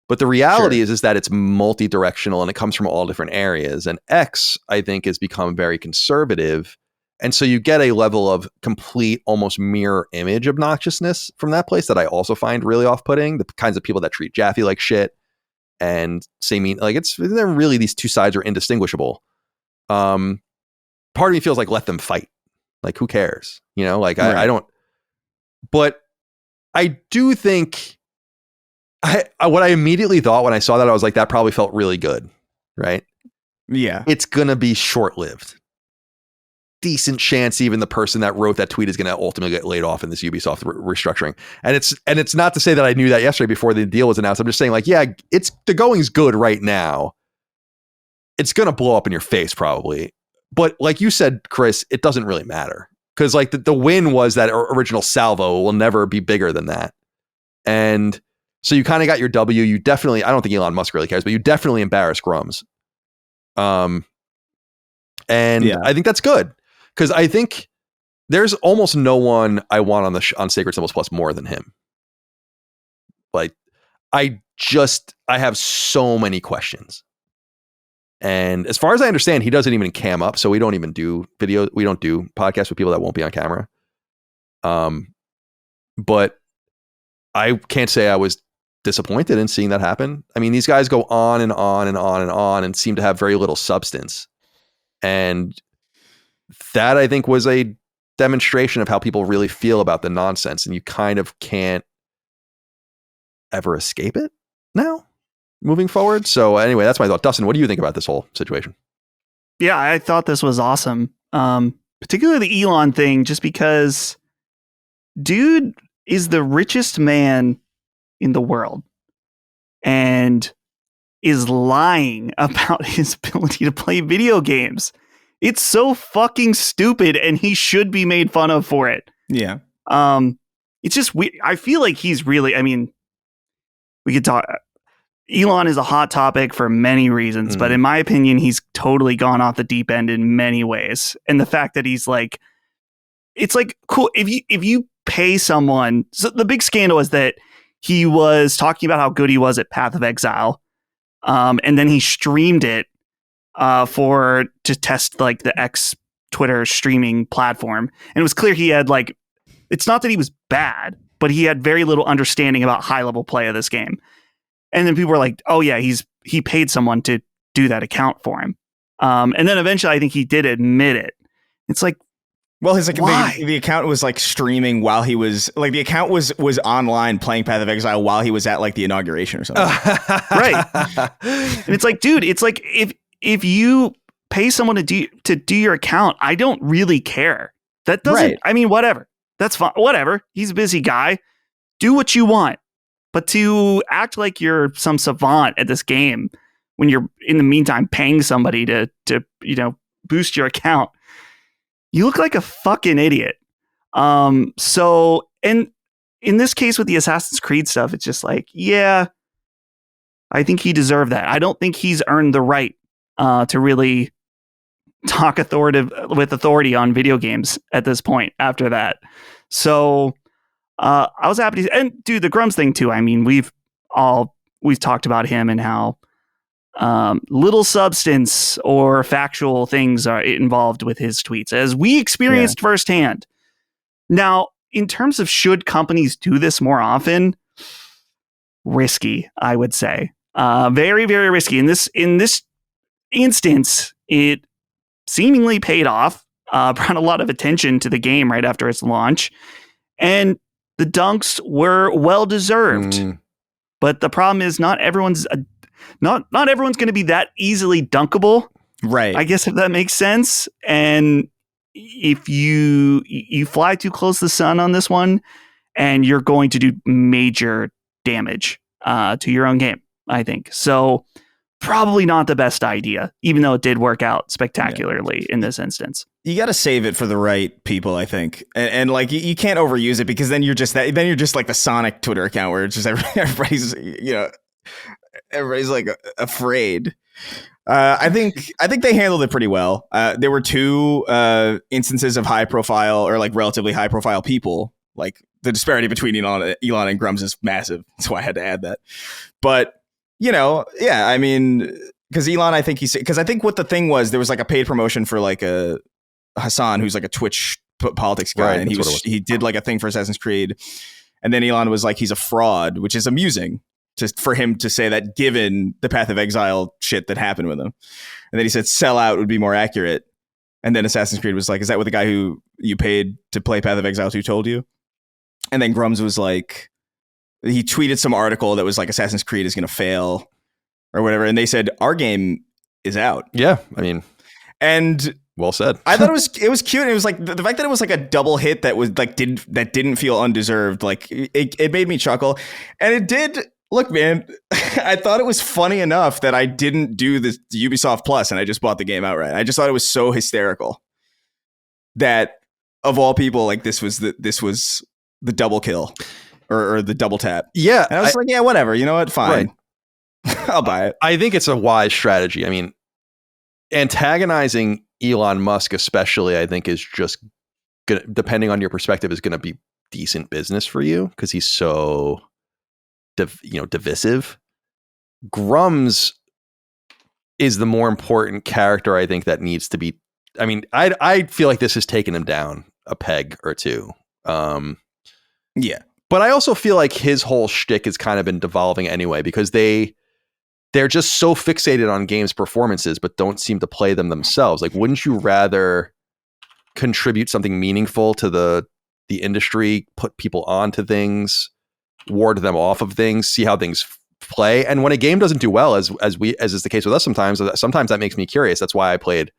But the reality is that it's multi-directional and it comes from all different areas. And X, I think, has become very conservative. And so you get a level of complete, almost mirror image obnoxiousness from that place that I also find really off-putting. The kinds of people that treat Jaffe like shit and say mean, like, they're really, these two sides are indistinguishable. Part of me feels like, let them fight. Like, who cares? Right. I don't. But I do think what I immediately thought when I saw that, I was like, that probably felt really good, right? Yeah. It's going to be short-lived. Decent chance even the person that wrote that tweet is going to ultimately get laid off in this Ubisoft restructuring. And it's not to say that I knew that yesterday before the deal was announced. I'm just saying, like, yeah, the going's good right now. It's going to blow up in your face probably. But like you said, Chris, it doesn't really matter. Because like the win was that original salvo will never be bigger than that. And so you kind of got your W. You definitely, I don't think Elon Musk really cares, but you definitely embarrassed Grums. And I think that's good, because I think there's almost no one I want on Sacred Symbols Plus more than him. Like, I have so many questions. And as far as I understand, he doesn't even cam up, so we don't even do video. We don't do podcasts with people that won't be on camera. But I can't say I was disappointed in seeing that happen. I mean, these guys go on and on and on and on and seem to have very little substance. And that, I think, was a demonstration of how people really feel about the nonsense. And you kind of can't ever escape it now, moving forward. So anyway, that's my thought. Dustin, what do you think about this whole situation? Yeah, I thought this was awesome. Particularly the Elon thing, just because dude is the richest man in the world and is lying about his ability to play video games. It's so fucking stupid, and he should be made fun of for it. Yeah. It's just I feel like he's really, I mean, we could talk. Elon is a hot topic for many reasons, but in my opinion, he's totally gone off the deep end in many ways. And the fact that he's like, it's like, cool. If you pay someone, so the big scandal is that he was talking about how good he was at Path of Exile. And then he streamed it to test like the X Twitter streaming platform. And it was clear he had like, it's not that he was bad, but he had very little understanding about high level play of this game. And then people were like, oh yeah, he paid someone to do that account for him. And then eventually I think he did admit it. It's like, well, his like the account was like streaming while he was like, the account was online playing Path of Exile while he was at like the inauguration or something. Right. And it's like, dude, it's like if you pay someone to do your account, I don't really care. That doesn't, right. I mean, whatever. That's fine. Whatever. He's a busy guy. Do what you want. But to act like you're some savant at this game when you're in the meantime paying somebody to boost your account, you look like a fucking idiot. So, and in this case with the Assassin's Creed stuff, it's just like, yeah, I think he deserved that. I don't think he's earned the right to really talk with authority on video games at this point after that. So I was happy to, and dude, the Grums thing too. I mean, we've talked about him and how little substance or factual things are involved with his tweets, as we experienced firsthand. Now, in terms of should companies do this more often, risky, I would say. Very, very risky. In this instance, it seemingly paid off, brought a lot of attention to the game right after its launch, and the dunks were well deserved. But the problem is not everyone's going to be that easily dunkable. Right. I guess, if that makes sense. And if you fly too close to the sun on this one, and you're going to do major damage to your own game, I think. So probably not the best idea, even though it did work out spectacularly in this instance. You got to save it for the right people, I think. And like, you can't overuse it, because then you're just like the Sonic Twitter account where it's just everybody's, everybody's like afraid. I think they handled it pretty well. There were two instances of high profile, or like relatively high profile people. Like, the disparity between Elon and Grums is massive. That's why I had to add that. But, I mean, because Elon, I think because I think what the thing was, there was like a paid promotion for like a Hassan, who's like a Twitch politics guy, and he did like a thing for Assassin's Creed. And then Elon was like, he's a fraud, which is amusing for him to say that, given the Path of Exile shit that happened with him. And then he said sell out would be more accurate. And then Assassin's Creed was like, is that what the guy who you paid to play Path of Exile 2 told you? And then Grums was like, he tweeted some article that was like, Assassin's Creed is going to fail or whatever. And they said, our game is out. Yeah. I mean, and well said. I thought it was cute. And it was like the fact that it was like a double hit that was like, didn't feel undeserved. Like it made me chuckle. And it did. Look, man, I thought it was funny enough that I didn't do the Ubisoft Plus and I just bought the game outright. I just thought it was so hysterical that, of all people, like, this was the double kill or the double tap. Yeah. And I was like, yeah, whatever. You know what? Fine. Right. I'll buy it. I think it's a wise strategy. I mean, antagonizing Elon Musk, especially, I think is just gonna, depending on your perspective, is going to be decent business for you, because he's so divisive. Grums is the more important character, I think, that needs to be. I mean, I feel like this has taken him down a peg or two. Yeah, but I also feel like his whole shtick has kind of been devolving anyway, because they're just so fixated on games' performances, but don't seem to play them themselves. Like, wouldn't you rather contribute something meaningful to the industry, put people onto things, ward them off of things, see how things play? And when a game doesn't do well, as is the case with us sometimes that makes me curious. That's why I played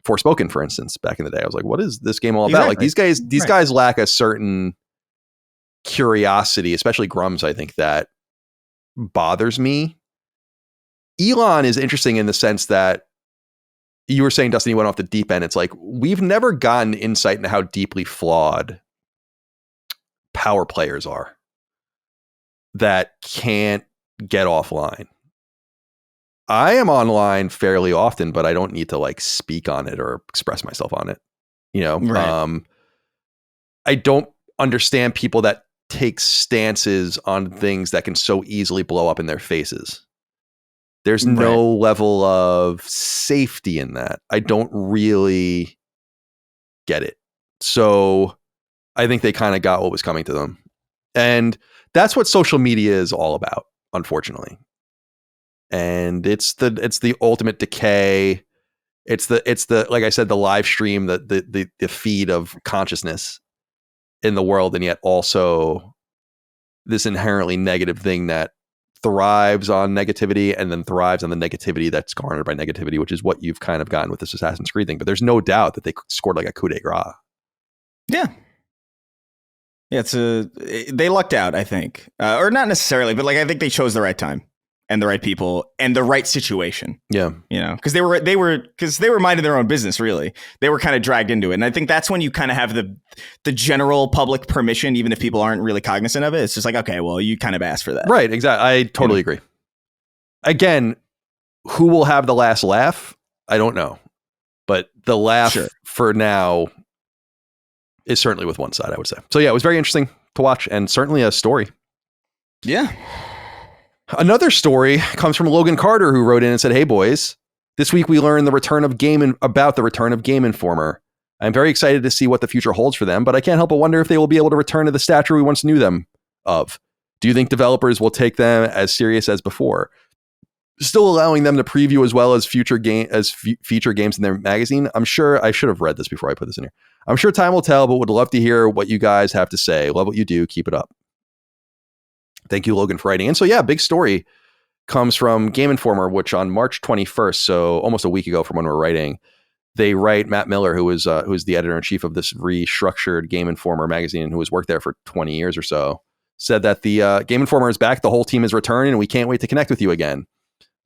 Forspoken, for instance, back in the day. I was like, what is this game all about? Like, these guys lack a certain curiosity, especially Grums, I think, that bothers me. Elon is interesting in the sense that you were saying, Dustin, he went off the deep end. It's like, we've never gotten insight into how deeply flawed power players are that can't get offline. I am online fairly often, but I don't need to like speak on it or express myself on it. Right. I don't understand people that take stances on things that can so easily blow up in their faces. There's no level of safety in that. I don't really get it. So I think they kind of got what was coming to them. And that's what social media is all about, unfortunately. And it's the ultimate decay. It's the like I said, the live stream, the feed of consciousness in the world, and yet also this inherently negative thing that thrives on negativity and then thrives on the negativity that's garnered by negativity, which is what you've kind of gotten with this Assassin's Creed thing. But there's no doubt that they scored like a coup de grace. Yeah. Yeah, they lucked out, I think. Or not necessarily, but like, I think they chose the right time and the right people and the right situation. Yeah. Because they were minding their own business, really. They were kind of dragged into it. And I think that's when you kind of have the general public permission, even if people aren't really cognizant of it. It's just like, okay, well, you kind of asked for that. Right, exactly. I totally agree. Again, who will have the last laugh? I don't know. But the laugh for now is certainly with one side, I would say. So yeah, it was very interesting to watch, and certainly a story. Yeah. Another story comes from Logan Carter, who wrote in and said, "Hey boys, this week we learned about the return of Game Informer. I'm very excited to see what the future holds for them, but I can't help but wonder if they will be able to return to the stature we once knew them of. Do you think developers will take them as serious as before? Still allowing them to preview as well as feature games in their magazine? I'm sure I should have read this before I put this in here. I'm sure time will tell, but would love to hear what you guys have to say. Love what you do. Keep it up." Thank you, Logan, for writing in. So yeah, big story comes from Game Informer, which on March 21st, so almost a week ago from when we're writing, they write Matt Miller, who is the editor-in-chief of this restructured Game Informer magazine and who has worked there for 20 years or so, said that the Game Informer is back, the whole team is returning, and we can't wait to connect with you again.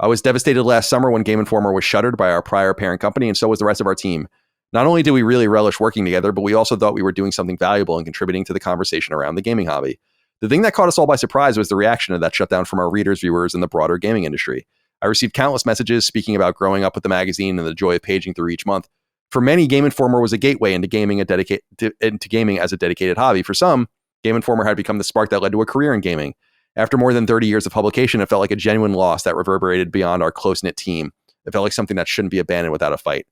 I was devastated last summer when Game Informer was shuttered by our prior parent company, and so was the rest of our team. Not only did we really relish working together, but we also thought we were doing something valuable and contributing to the conversation around the gaming hobby. The thing that caught us all by surprise was the reaction to that shutdown from our readers, viewers, and the broader gaming industry. I received countless messages speaking about growing up with the magazine and the joy of paging through each month. For many, Game Informer was a gateway into gaming as a dedicated hobby. For some, Game Informer had become the spark that led to a career in gaming. After more than 30 years of publication, it felt like a genuine loss that reverberated beyond our close-knit team. It felt like something that shouldn't be abandoned without a fight.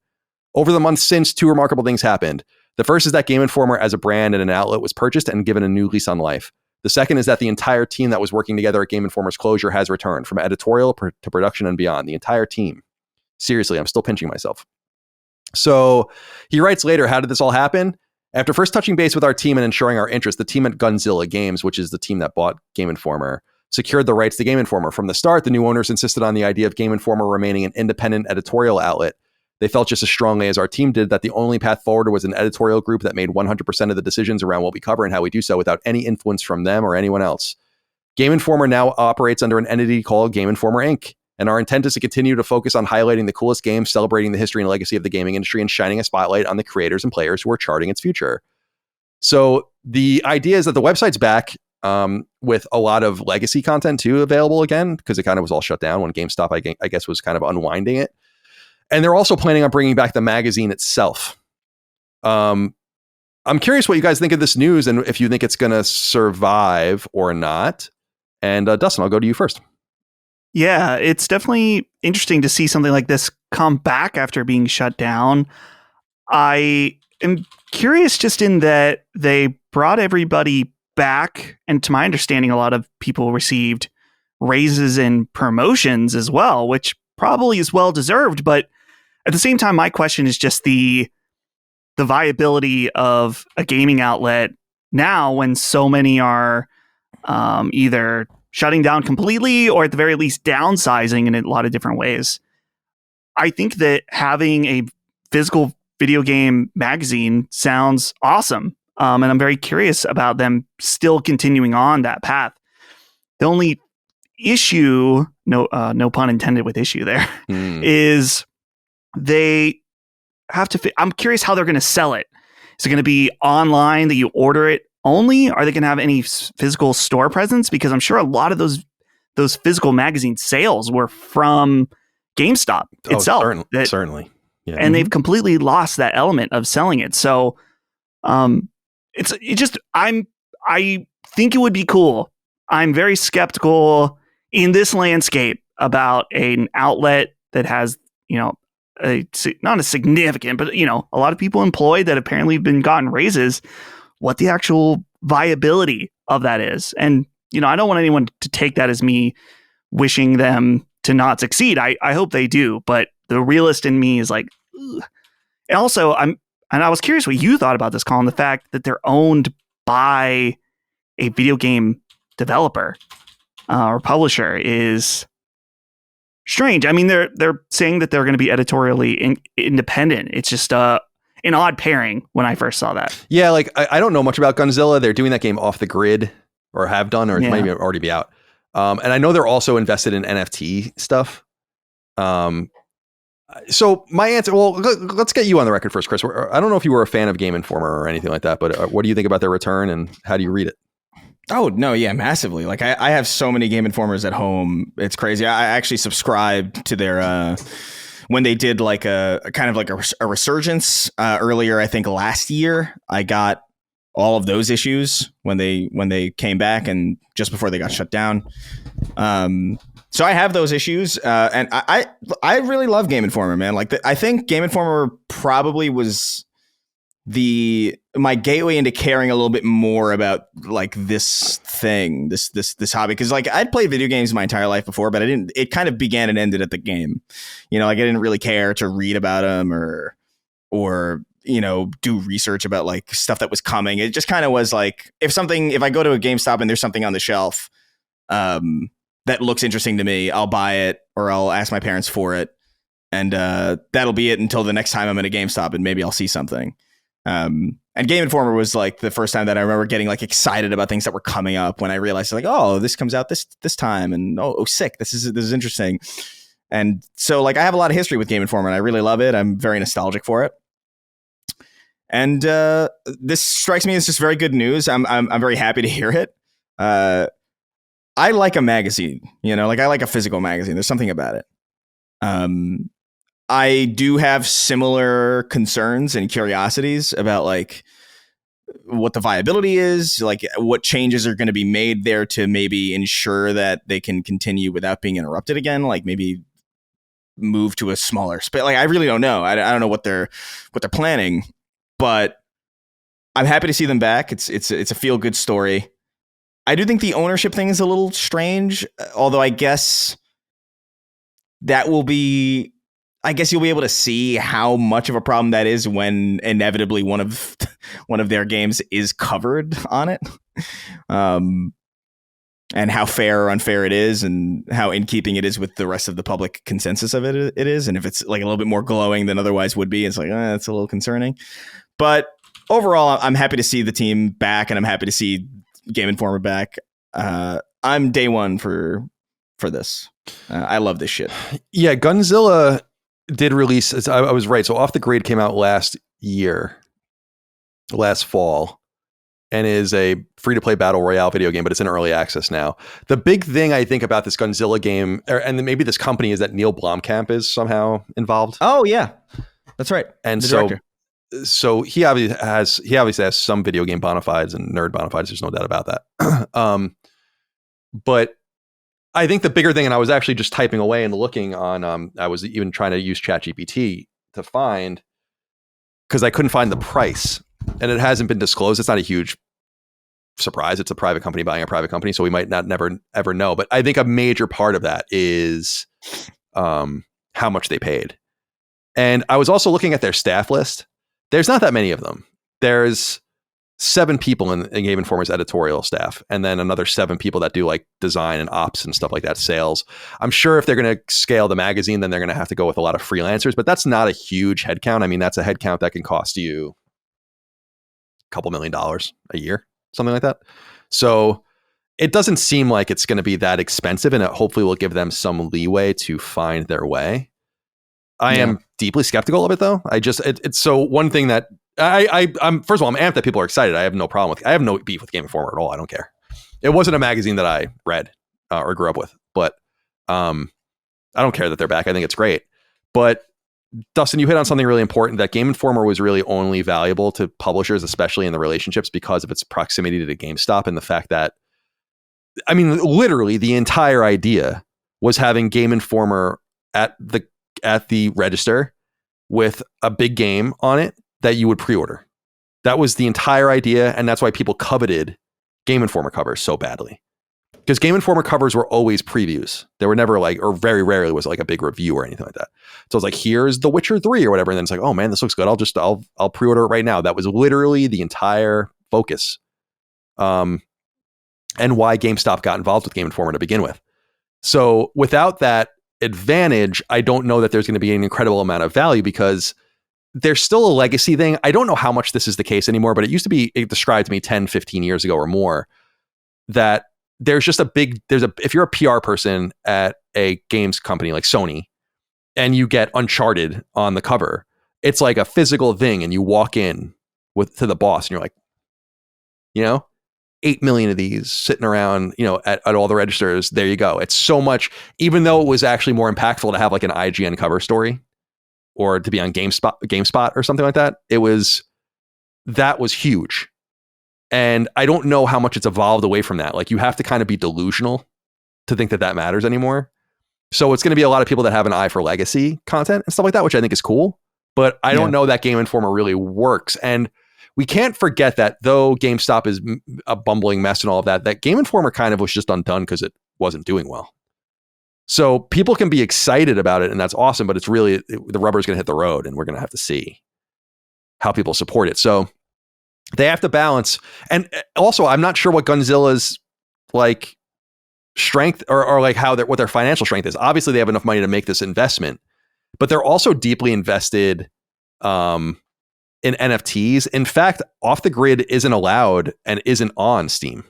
Over the months since, two remarkable things happened. The first is that Game Informer as a brand and an outlet was purchased and given a new lease on life. The second is that the entire team that was working together at Game Informer's closure has returned, from editorial to production and beyond. The entire team. Seriously, I'm still pinching myself. So he writes later, how did this all happen? After first touching base with our team and ensuring our interest, the team at Gunzilla Games, which is the team that bought Game Informer, secured the rights to Game Informer. From the start, the new owners insisted on the idea of Game Informer remaining an independent editorial outlet. They felt just as strongly as our team did that the only path forward was an editorial group that made 100% of the decisions around what we cover and how we do so without any influence from them or anyone else. Game Informer now operates under an entity called Game Informer Inc., and our intent is to continue to focus on highlighting the coolest games, celebrating the history and legacy of the gaming industry, and shining a spotlight on the creators and players who are charting its future. So the idea is that the website's back with a lot of legacy content too available again, because it kind of was all shut down when GameStop, I guess, was kind of unwinding it. And they're also planning on bringing back the magazine itself. I'm curious what you guys think of this news and if you think it's going to survive or not. And Dustin, I'll go to you first. Yeah, it's definitely interesting to see something like this come back after being shut down. I am curious just in that they brought everybody back. And to my understanding, a lot of people received raises and promotions as well, which probably is well deserved. But at the same time, my question is just the viability of a gaming outlet now when so many are either shutting down completely or at the very least downsizing in a lot of different ways. I think that having a physical video game magazine sounds awesome. And I'm very curious about them still continuing on that path. The only issue, no pun intended with issue there, is they have to I'm curious how they're going to sell it. Is it going to be online that you order it only? Are they going to have any physical store presence? Because I'm sure a lot of those physical magazine sales were from GameStop itself. Certainly. Yeah. And they've completely lost that element of selling it. So I think it would be cool. I'm very skeptical in this landscape about an outlet that has, not a significant, but, a lot of people employed that apparently have been gotten raises, what the actual viability of that is. And, I don't want anyone to take that as me wishing them to not succeed. I hope they do. But the realist in me is like, ugh. And also I was curious what you thought about this, Colin, the fact that they're owned by a video game developer or publisher is strange. I mean, they're saying that they're going to be editorially independent. It's just an odd pairing when I first saw that. Yeah, like I don't know much about Gunzilla. They're doing that game off the grid, or have done, or it might already be out. And I know they're also invested in NFT stuff. So my answer, well, let's get you on the record first, Chris. I don't know if you were a fan of Game Informer or anything like that, but what do you think about their return and how do you read it? Oh, no, yeah, massively. Like I have so many Game Informers at home. It's crazy. I actually subscribed to their, when they did like a kind of like a resurgence earlier, I think last year, I got all of those issues when they came back and just before they got shut down. So I have those issues, and I really love Game Informer, man. Like I think Game Informer probably was my gateway into caring a little bit more about like this thing, this hobby, because like I'd played video games my entire life before, but it kind of began and ended at the game. Like I didn't really care to read about them or do research about like stuff that was coming. It just kind of was like if I go to a GameStop and there's something on the shelf that looks interesting to me, I'll buy it or I'll ask my parents for it, and that'll be it until the next time I'm at a GameStop and maybe I'll see something. And Game Informer was like the first time that I remember getting like excited about things that were coming up when I realized like, oh, this comes out this time, and oh sick, this is interesting. And so like I have a lot of history with Game Informer and I really love it. I'm very nostalgic for it. And this strikes me as just very good news. I'm very happy to hear it. I like a magazine, like I like a physical magazine. There's something about it. I do have similar concerns and curiosities about like what the viability is, like what changes are going to be made there to maybe ensure that they can continue without being interrupted again. Like maybe move to a smaller space. Like I really don't know. I don't know what they're planning, but I'm happy to see them back. It's a feel good story. I do think the ownership thing is a little strange, although I guess you'll be able to see how much of a problem that is when inevitably one of their games is covered on it. And how fair or unfair it is and how in keeping it is with the rest of the public consensus of it is. And if it's like a little bit more glowing than otherwise would be, it's like, it's a little concerning. But overall, I'm happy to see the team back and I'm happy to see Game Informer back. I'm day one for this. I love this shit. Yeah, Gunzilla did release. I was right. So Off the Grid came out last fall, and is a free-to-play battle royale video game, but it's in early access now. The big thing I think about this Gunzilla game, and then maybe this company, is that Neil Blomkamp is somehow involved. Oh yeah, that's right. And so he obviously has some video game bona fides and nerd bona fides. There's no doubt about that. But I think the bigger thing, and I was actually just typing away and looking on, I was even trying to use ChatGPT to find, because I couldn't find the price, and it hasn't been disclosed. It's not a huge surprise. It's a private company buying a private company, so we might never ever know. But I think a major part of that is how much they paid. And I was also looking at their staff list. There's not that many of them. There's 7 people in Game Informer's editorial staff, and then another 7 people that do like design and ops and stuff like that, sales. I'm sure if they're going to scale the magazine, then they're going to have to go with a lot of freelancers, but that's not a huge headcount. I mean, that's a headcount that can cost you a couple $1 million a year, something like that. So it doesn't seem like it's going to be that expensive, and it hopefully will give them some leeway to find their way. I am deeply skeptical of it, though. It's so one thing that I'm first of all, I'm amped that people are excited. I have no problem with. I have no beef with Game Informer at all. I don't care. It wasn't a magazine that I read or grew up with, but I don't care that they're back. I think it's great. But Dustin, you hit on something really important, that Game Informer was really only valuable to publishers, especially in the relationships, because of its proximity to GameStop and the fact that, I mean, literally the entire idea was having Game Informer at the register with a big game on it that you would pre-order. That was the entire idea, and that's why people coveted Game Informer covers so badly. Because Game Informer covers were always previews. They were never like, or very rarely was it like a big review or anything like that. So it's like, here's The Witcher 3 or whatever, and then it's like, oh man, this looks good. I'll pre-order it right now. That was literally the entire focus. And why GameStop got involved with Game Informer to begin with. So without that advantage, I don't know that there's going to be an incredible amount of value, because there's still a legacy thing. I don't know how much this is the case anymore, but it described to me 10, 15 years ago or more, that there's just if you're a PR person at a games company like Sony and you get Uncharted on the cover, it's like a physical thing, and you walk in to the boss and you're like, 8 million of these sitting around, at all the registers. There you go. It's so much, even though it was actually more impactful to have like an IGN cover story or to be on GameSpot or something like that. That was huge. And I don't know how much it's evolved away from that. Like, you have to kind of be delusional to think that matters anymore. So it's going to be a lot of people that have an eye for legacy content and stuff like that, which I think is cool. But I don't know that Game Informer really works. And we can't forget that though GameStop is a bumbling mess and all of that, that Game Informer kind of was just undone because it wasn't doing well. So people can be excited about it, and that's awesome, but it's really, the rubber's going to hit the road, and we're going to have to see how people support it. So they have to balance. And also, I'm not sure what Gunzilla's like strength or like how what their financial strength is. Obviously, they have enough money to make this investment, but they're also deeply invested in NFTs. In fact, Off the Grid isn't allowed and isn't on Steam.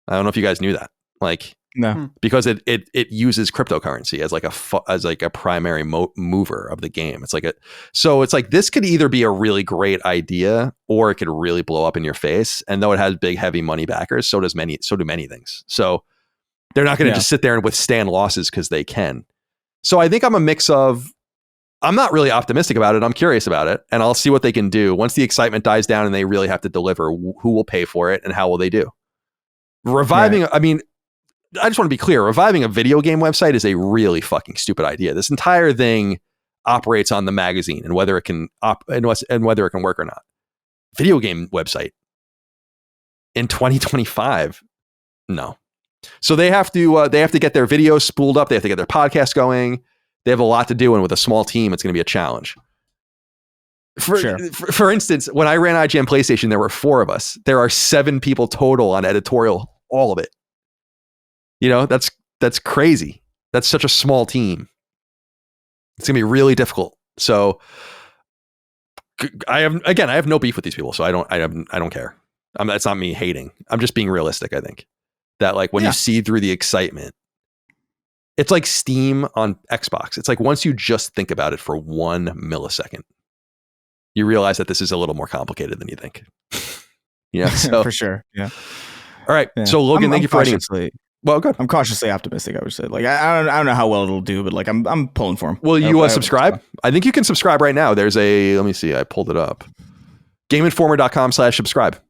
I don't know if you guys knew that. Like, No. because it uses cryptocurrency as like a primary mover of the game. It's like so it's like this could either be a really great idea or it could really blow up in your face. And though it has big heavy money backers, so do many things. So they're not going to just sit there and withstand losses because they can. So I think I'm a mix of, I'm not really optimistic about it. I'm curious about it, and I'll see what they can do once the excitement dies down and they really have to deliver. Who will pay for it and how will they do? Reviving. I mean, I just want to be clear. Reviving a video game website is a really fucking stupid idea. This entire thing operates on the magazine and whether it can and whether it can work or not. Video game website in 2025, no. So they have to get their videos spooled up. They have to get their podcast going. They have a lot to do, and with a small team, it's going to be a challenge. For instance, when I ran IGN PlayStation, there were 4 of us. There are 7 people total on editorial, all of it. You know, that's crazy. That's such a small team. It's going to be really difficult. So I have no beef with these people, so I don't care. That's not me hating. I'm just being realistic, I think. That like when you see through the excitement, it's like Steam on Xbox. It's like once you just think about it for 1 millisecond, you realize that this is a little more complicated than you think. So for sure. Yeah. All right. Yeah. So Logan, thank you for writing. Well, good. I'm cautiously optimistic, I would say. Like I don't know how well it'll do, but like I'm pulling for him. Will you subscribe? I think you can subscribe right now. There's let me see. I pulled it up. GameInformer.com/subscribe.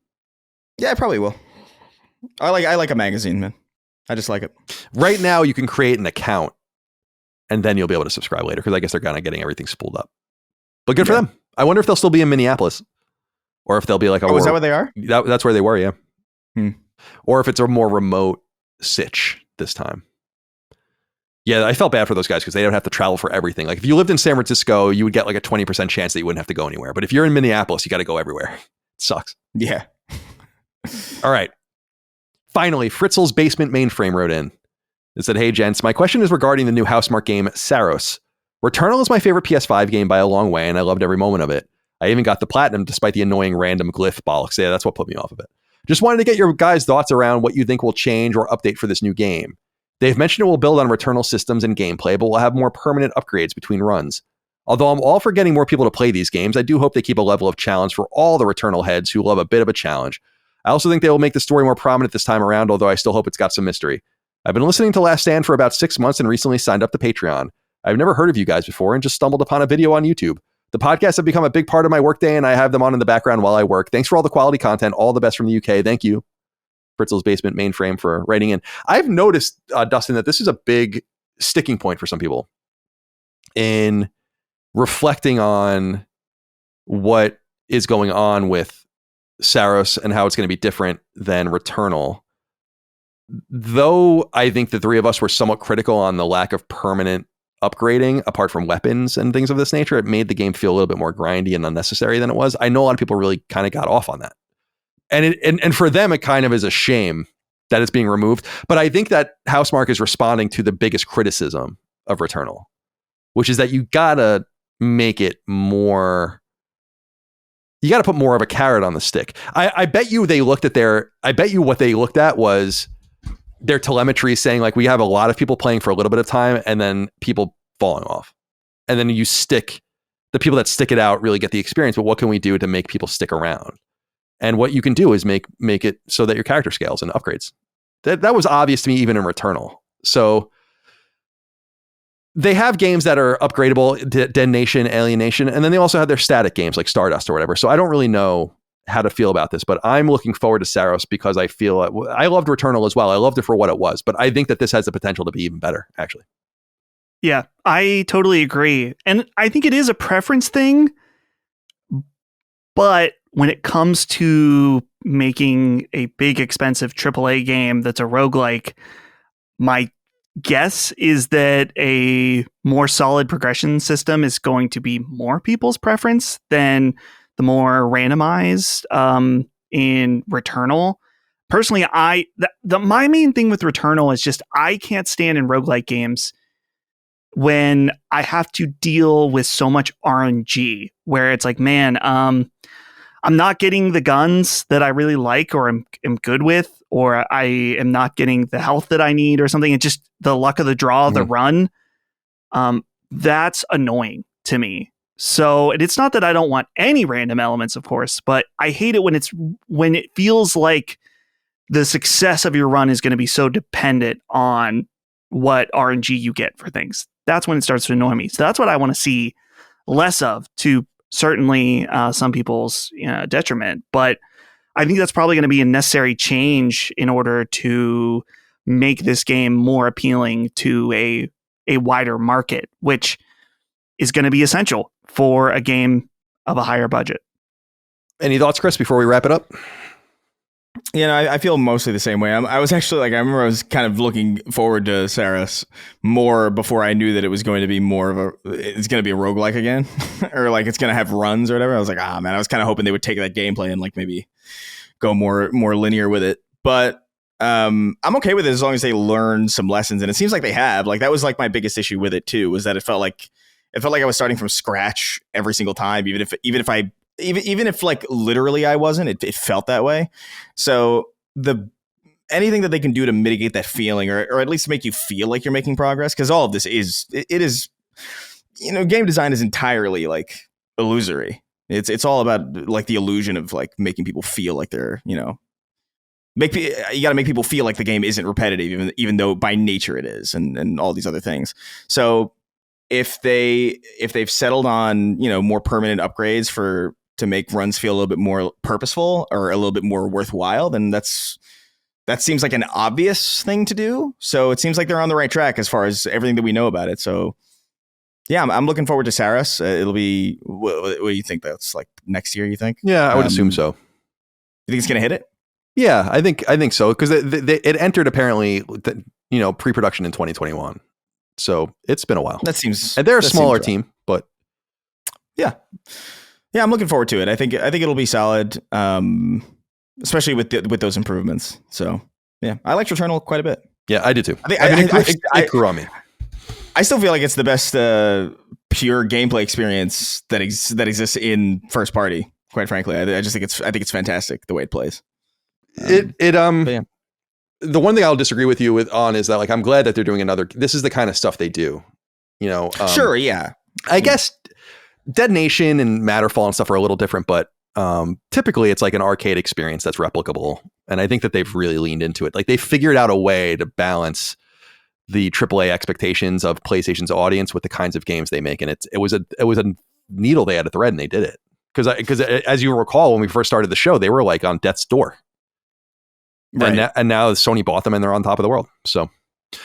Yeah, I probably will. I like a magazine, man. I just like it. Right now, you can create an account, and then you'll be able to subscribe later, because I guess they're kind of getting everything spooled up. But good for them. I wonder if they'll still be in Minneapolis, or if they'll be like a. Oh, is that where they are? That's where they were, yeah. Or if it's a more remote sitch this time. Yeah, I felt bad for those guys because they don't have to travel for everything. Like if you lived in San Francisco, you would get like a 20% chance that you wouldn't have to go anywhere. But if you're in Minneapolis, you got to go everywhere. It sucks. Yeah. All right. Finally, Fritzel's Basement Mainframe wrote in. It said, "Hey, gents, my question is regarding the new Housemarque game, Saros. Returnal is my favorite PS5 game by a long way, and I loved every moment of it. I even got the platinum despite the annoying random glyph bollocks. Yeah, that's what put me off of it. Just wanted to get your guys' thoughts around what you think will change or update for this new game. They've mentioned it will build on Returnal systems and gameplay, but will have more permanent upgrades between runs. Although I'm all for getting more people to play these games, I do hope they keep a level of challenge for all the Returnal heads who love a bit of a challenge. I also think they will make the story more prominent this time around, although I still hope it's got some mystery. I've been listening to Last Stand for about 6 months and recently signed up to Patreon. I've never heard of you guys before and just stumbled upon a video on YouTube. The podcasts have become a big part of my workday, and I have them on in the background while I work. Thanks for all the quality content. All the best from the UK. Thank you." Fritzel's Basement Mainframe for writing in. I've noticed, Dustin, that this is a big sticking point for some people in reflecting on what is going on with Saros and how it's going to be different than Returnal. Though I think the 3 of us were somewhat critical on the lack of permanent upgrading apart from weapons and things of this nature, it made the game feel a little bit more grindy and unnecessary than it was. I know a lot of people really kind of got off on that. And for them, it kind of is a shame that it's being removed. But I think that Housemarque is responding to the biggest criticism of Returnal, which is that you gotta make it more. You got to put more of a carrot on the stick. I bet you they looked at what they looked at was their telemetry saying like, we have a lot of people playing for a little bit of time and then people falling off. And then you stick, the people that stick it out really get the experience, but what can we do to make people stick around? And what you can do is make it so that your character scales and upgrades. That was obvious to me even in Returnal. So they have games that are upgradable, Den Nation, Alien Nation, and then they also have their static games like Stardust or whatever. So I don't really know how to feel about this, but I'm looking forward to Saros because I feel I loved Returnal as well. I loved it for what it was, but I think that this has the potential to be even better, actually. Yeah, I totally agree. And I think it is a preference thing, but when it comes to making a big, expensive AAA game that's a roguelike, my guess is that a more solid progression system is going to be more people's preference than the more randomized in Returnal. Personally, my main thing with Returnal is just I can't stand in roguelike games when I have to deal with so much RNG, where it's like, man, I'm not getting the guns that I really like or am good with, or I am not getting the health that I need or something. It's just the luck of the draw, the run. That's annoying to me. So it's not that I don't want any random elements, of course, but I hate it when it feels like the success of your run is going to be so dependent on what RNG you get for things. That's when it starts to annoy me. So that's what I want to see less of, to certainly some people's detriment. But I think that's probably going to be a necessary change in order to make this game more appealing to a wider market, which is going to be essential for a game of a higher budget. Any thoughts, Chris, before we wrap it up? I feel mostly the same way. I was actually I remember I was kind of looking forward to Saros more before I knew that it was going to be it's going to be a roguelike again, or it's going to have runs or whatever. I was like, man, I was kind of hoping they would take that gameplay and maybe go more linear with it. But I'm okay with it as long as they learn some lessons, and it seems like they have. That was my biggest issue with it too, was that it felt like I was starting from scratch every single time, even if literally I wasn't, it felt that way. So anything that they can do to mitigate that feeling, or at least make you feel like you're making progress, because all of this is game design is entirely illusory. It's all about the illusion of making people feel like they're you got to make people feel like the game isn't repetitive, even though by nature it is, and all these other things. So if they've settled on more permanent upgrades to make runs feel a little bit more purposeful or a little bit more worthwhile, then that seems like an obvious thing to do. So it seems like they're on the right track as far as everything that we know about it. So yeah, I'm looking forward to Saros. It'll be, what do you think? That's next year, you think? Yeah, I would assume so. You think it's going to hit it? Yeah, I think so, because it entered apparently, pre-production in 2021. So it's been a while. And they're a smaller team, but yeah, I'm looking forward to it. I think it'll be solid, especially with those improvements. So yeah, I liked Returnal quite a bit. Yeah, I do too. It grew on me. I still feel like it's the best pure gameplay experience that exists in first party. Quite frankly, I just think it's fantastic the way it plays. Yeah. The one thing I'll disagree with you on is that I'm glad that they're doing another. This is the kind of stuff they do. Sure, yeah. I guess Dead Nation and Matterfall and stuff are a little different, but typically it's an arcade experience that's replicable, and I think that they've really leaned into it. They figured out a way to balance the AAA expectations of PlayStation's audience with the kinds of games they make, and it was a needle they had to thread, and they did it because as you recall, when we first started the show, they were on death's door. Right. And now Sony bought them and they're on top of the world. So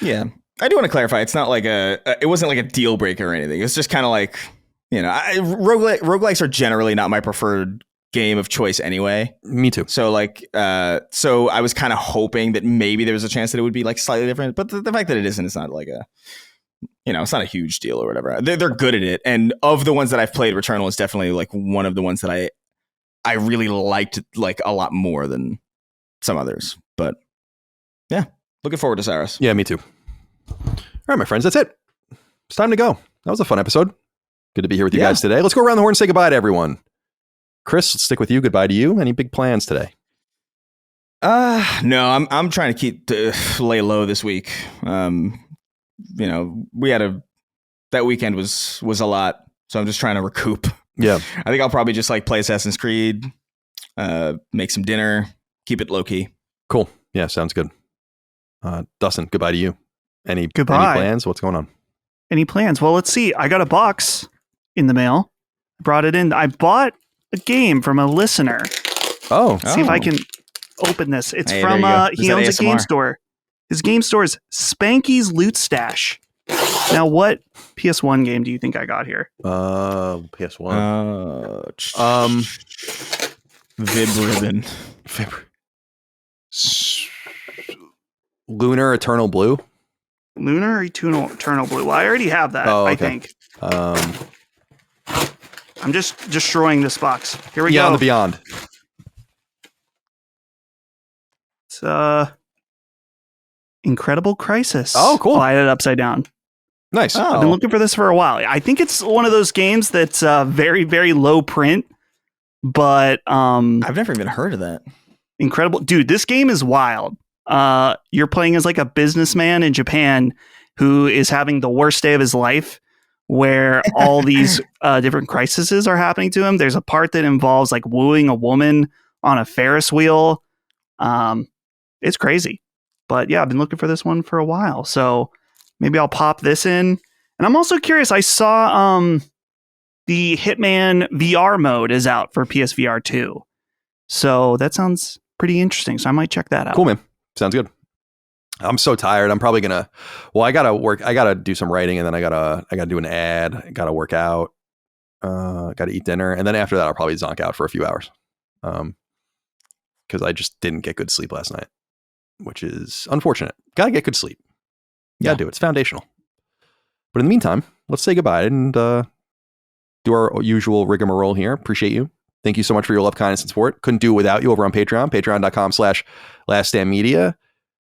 yeah, I do want to clarify. It's not it wasn't a deal breaker or anything. It's just kind of roguelikes are generally not my preferred game of choice anyway. Me too. So so I was kind of hoping that maybe there was a chance that it would be slightly different, but the fact that it isn't, it's not it's not a huge deal or whatever. They're good at it. And of the ones that I've played, Returnal is definitely one of the ones that I really liked a lot more than some others. But yeah, looking forward to Saros. Yeah, me too. All right, my friends, that's it. It's time to go. That was a fun episode. Good to be here with you guys today. Let's go around the horn and say goodbye to everyone. Chris, let's stick with you. Goodbye to you. Any big plans today? No, I'm trying to lay low this week. We had that weekend was a lot, so I'm just trying to recoup. Yeah. I think I'll probably just play Assassin's Creed, make some dinner, keep it low key. Cool. Yeah, sounds good. Dustin, goodbye to you. Any plans? What's going on? Any plans? Well, let's see. I got a box in the mail. I brought it in. I bought a game from a listener. Oh, See if I can open this. It's Hey, from, there you go. he Is owns that a game ASMR? store. His game store is Spanky's Loot Stash. Now, what PS1 game do you think I got here? PS1. Vib Ribbon. Lunar Eternal Blue. Lunar Eternal Blue. Well, I already have that, Oh, I okay. think. I'm just destroying this box. Here we Beyond go. the Beyond. It's Incredible Crisis. Oh, cool. Oh, I had it upside down. Nice. Oh. I've been looking for this for a while. I think it's one of those games that's very, very low print, but I've never even heard of that. incredible. Dude, this game is wild. You're playing as like a businessman in Japan who is having the worst day of his life, where all these different crises are happening to him. There's a part that involves like wooing a woman on a Ferris wheel. It's crazy. But yeah, I've been looking for this one for a while. So maybe I'll pop this in. And I'm also curious, I saw the Hitman VR mode is out for PSVR 2. So that sounds pretty interesting. So I might check that out. Cool, man. Sounds good. I'm so tired. I'm probably gonna. Well, I gotta do some writing, and then I gotta do an ad. I gotta work out. Gotta eat dinner, and then after that, I'll probably zonk out for a few hours. Because I just didn't get good sleep last night, which is unfortunate. Gotta get good sleep. Gotta do it. It's foundational. But in the meantime, let's say goodbye and do our usual rigmarole here. Appreciate you. Thank you so much for your love, kindness, and support. Couldn't do it without you over on Patreon. Patreon.com/LastStandMedia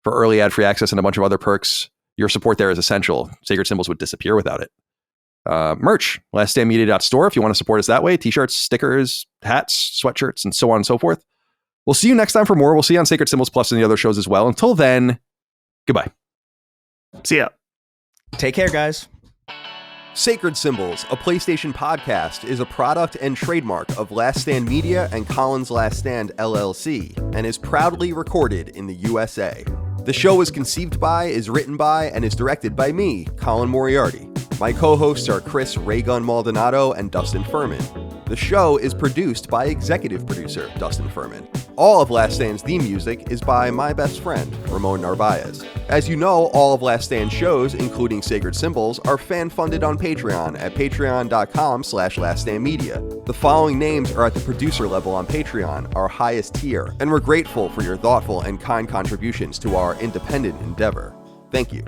for early ad-free access and a bunch of other perks. Your support there is essential. Sacred Symbols would disappear without it. Merch, laststandmedia.store if you want to support us that way. T-shirts, stickers, hats, sweatshirts, and so on and so forth. We'll see you next time for more. We'll see you on Sacred Symbols Plus and the other shows as well. Until then, goodbye. See ya. Take care, guys. Sacred Symbols, a PlayStation podcast, is a product and trademark of Last Stand Media and Colin's Last Stand LLC, and is proudly recorded in the USA. The show is conceived by, is written by, and is directed by me, Colin Moriarty. My co-hosts are Chris Raygun Maldonado and Dustin Furman. The show is produced by executive producer Dustin Furman. All of Last Stand's theme music is by my best friend, Ramon Narvaez. As you know, all of Last Stand's shows, including Sacred Symbols, are fan-funded on Patreon at patreon.com/laststandmedia. The following names are at the producer level on Patreon, our highest tier, and we're grateful for your thoughtful and kind contributions to our independent endeavor. Thank you.